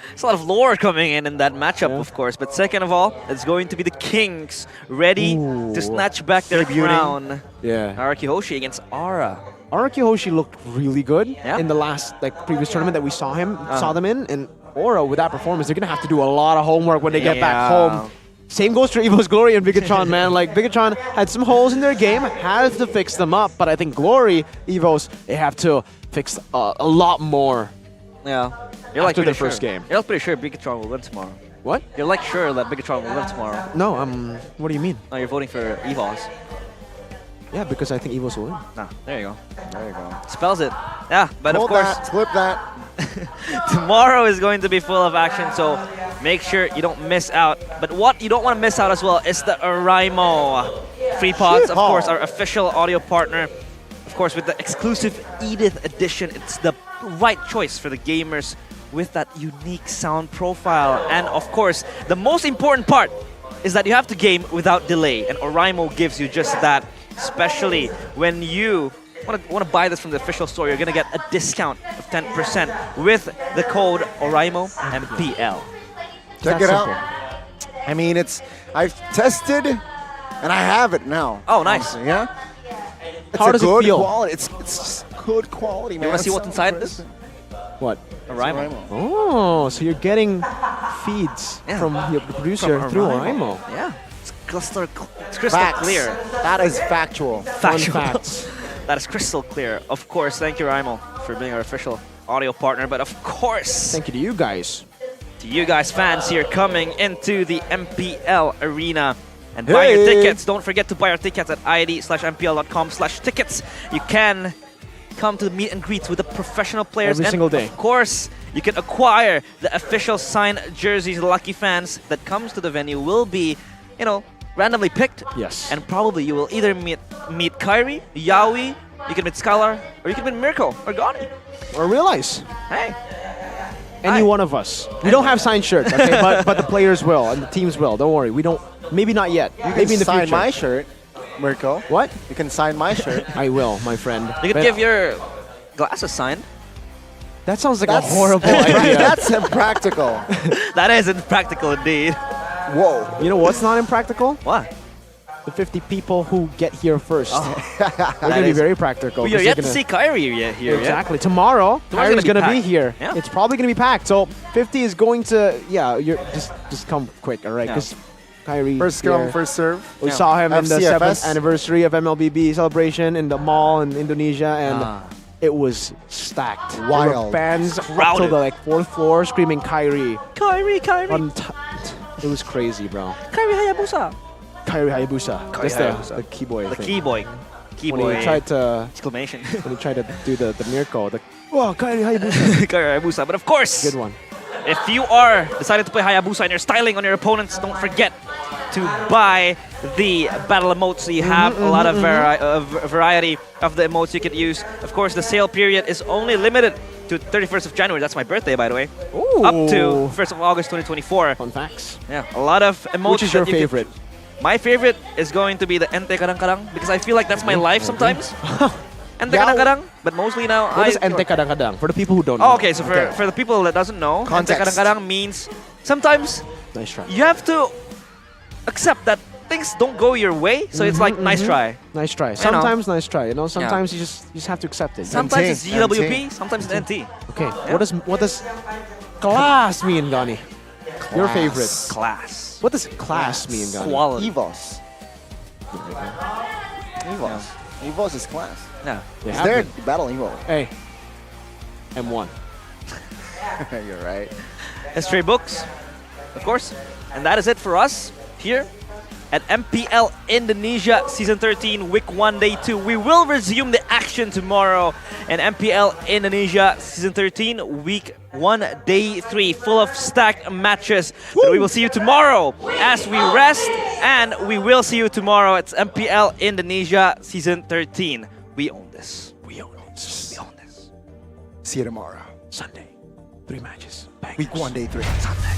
There's a lot of lore coming in that matchup, of course. But second of all, it's going to be the Kings ready to snatch back their crown. Yeah. Araki Hoshi against Aura. Araki Hoshi looked really good in the last previous tournament that we saw them in. And Aura, with that performance, they're going to have to do a lot of homework when they get back home. Same goes for EVO's Glory and Bigetron, man. Like, Bigetron had some holes in their game, has to fix them up. But I think Glory, EVO's, they have to fix a lot more. Yeah. You're after their first game. You're pretty sure Bigetron will win tomorrow. What? You're like sure that Bigetron will win tomorrow. No, what do you mean? Oh, you're voting for EVOS. Yeah, because I think EVOS will win. Ah, there you go. There you go. Spells it. Yeah, but Hold of course... that, flip that. Tomorrow is going to be full of action, so make sure you don't miss out. But what you don't want to miss out as well is the Oraimo Free Pods, of course, our official audio partner. Of course, with the exclusive Edith edition, it's the right choice for the gamers with that unique sound profile. And of course, the most important part is that you have to game without delay, and Oraimo gives you just that, especially when you want to buy this from the official store. You're going to get a discount of 10% with the code Oraimo MPL. Check it out. I mean, I've tested and I have it now. Oh, nice. Honestly, yeah. It's How does it feel? Quality. It's just good quality, man. You want to see what's inside this? What? Oraimo. Oh, so you're getting feeds from your producer through Oraimo. Yeah. It's crystal clear. That is factual. Factual. Fun facts. That is crystal clear. Of course, thank you, Raimo, for being our official audio partner. But of course, thank you to you guys. To you guys, fans here coming into the MPL arena. And buy your tickets. Don't forget to buy your tickets at id/mpl.com/tickets. You can come to the meet and greets with the professional players. Every single day. Of course, you can acquire the official signed jerseys. The lucky fans that comes to the venue will be, you know, randomly picked. Yes. And probably you will either meet Kyrie, Yaoi, you can meet Skylar, or you can meet Miracle or Gani. Or Realize. Hey. Any one of us. We don't have signed shirts, okay? but the players will and the teams will. Don't worry. We don't. Maybe not yet. You Maybe can in the sign future. my shirt, Mirko. What? You can sign my shirt. I will, my friend. You could give your glasses signed. That sounds like a horrible idea. That's impractical. That is impractical indeed. Whoa. You know what's not impractical? What? The 50 people who get here first. Oh. We're going to be very practical. Well, you're yet to see Kyrie here. Exactly. Tomorrow, Kyrie's going to be here. Yeah. It's probably going to be packed. So 50 is going to, you're just come quick, all right? Because Kyrie. First come, first serve. We saw him in the FCFS. 7th anniversary of MLBB celebration in the mall in Indonesia, and it was stacked. There were Wild. fans up Crowded. to the 4th floor screaming Kyrie. Kyrie. It was crazy, bro. Kyrie Hayabusa. Kyrie Hayabusa. That's Hayabusa. the key boy. The thing. key boy. When he tried to exclamation. when he tried to do the miracle, Kyrie Hayabusa. Kyrie Hayabusa. But of course, Good one. if you are decided to play Hayabusa and you're styling on your opponents, don't forget to buy the battle emotes. So you have a lot of variety of the emotes you can use. Of course, the sale period is only limited to 31st of January. That's my birthday, by the way. Ooh. Up to 1st of August 2024. Fun facts. Yeah, a lot of emotes. Which is your that you can- favorite? My favorite is going to be the Ente Kadang-Kadang because I feel like that's my life sometimes. Ente Kadang-Kadang, but mostly now What is Ente Kadang-Kadang? For the people who don't know. Oh, okay, so for the people that doesn't know, Ente Context. Kadang-Kadang means sometimes Nice try. you have to accept that things don't go your way, so it's like nice try. Nice try. know. Sometimes nice try. You know, sometimes you just have to accept it. Sometimes NT. it's GWP, sometimes it's NT. Okay. What does class mean, Gani? Your favorite. Class. What does class mean, Gani? Quality. Evos. Evos. Evos is class. Yeah. They Is have there been. a battle Evo? Hey. M1. You're right. History books, of course. And that is it for us here at MPL Indonesia Season 13, Week 1, Day 2. We will resume the action tomorrow in MPL Indonesia Season 13, Week 1, Day 3, full of stacked matches. But we will see you tomorrow as we rest, and we will see you tomorrow. It's MPL Indonesia Season 13. We own this. We own it. We own this. See you tomorrow. Sunday. 3 matches. Week 1, day 3. Sunday.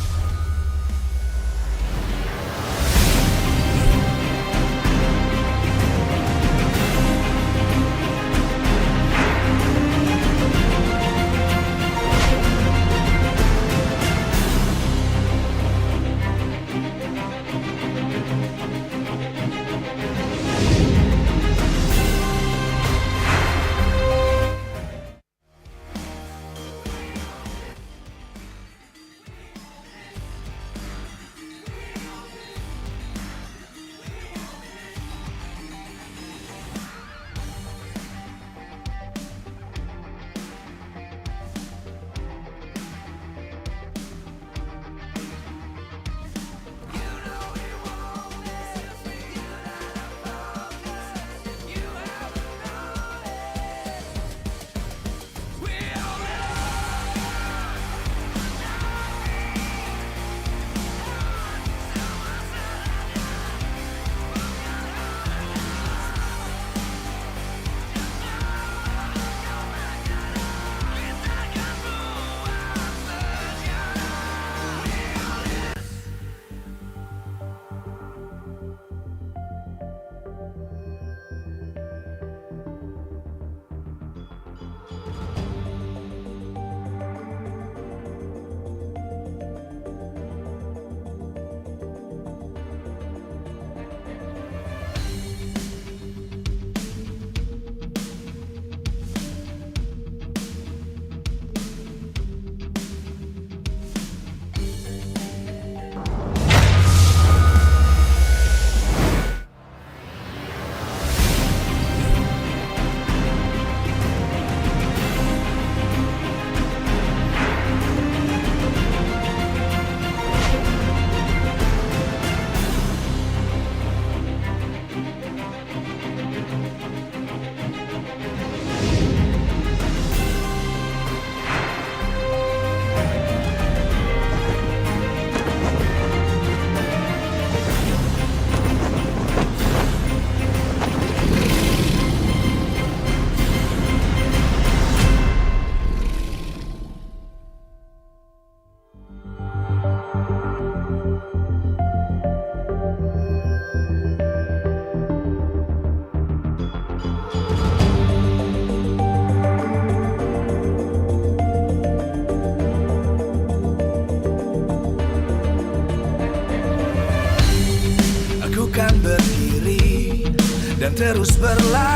terus berlalu.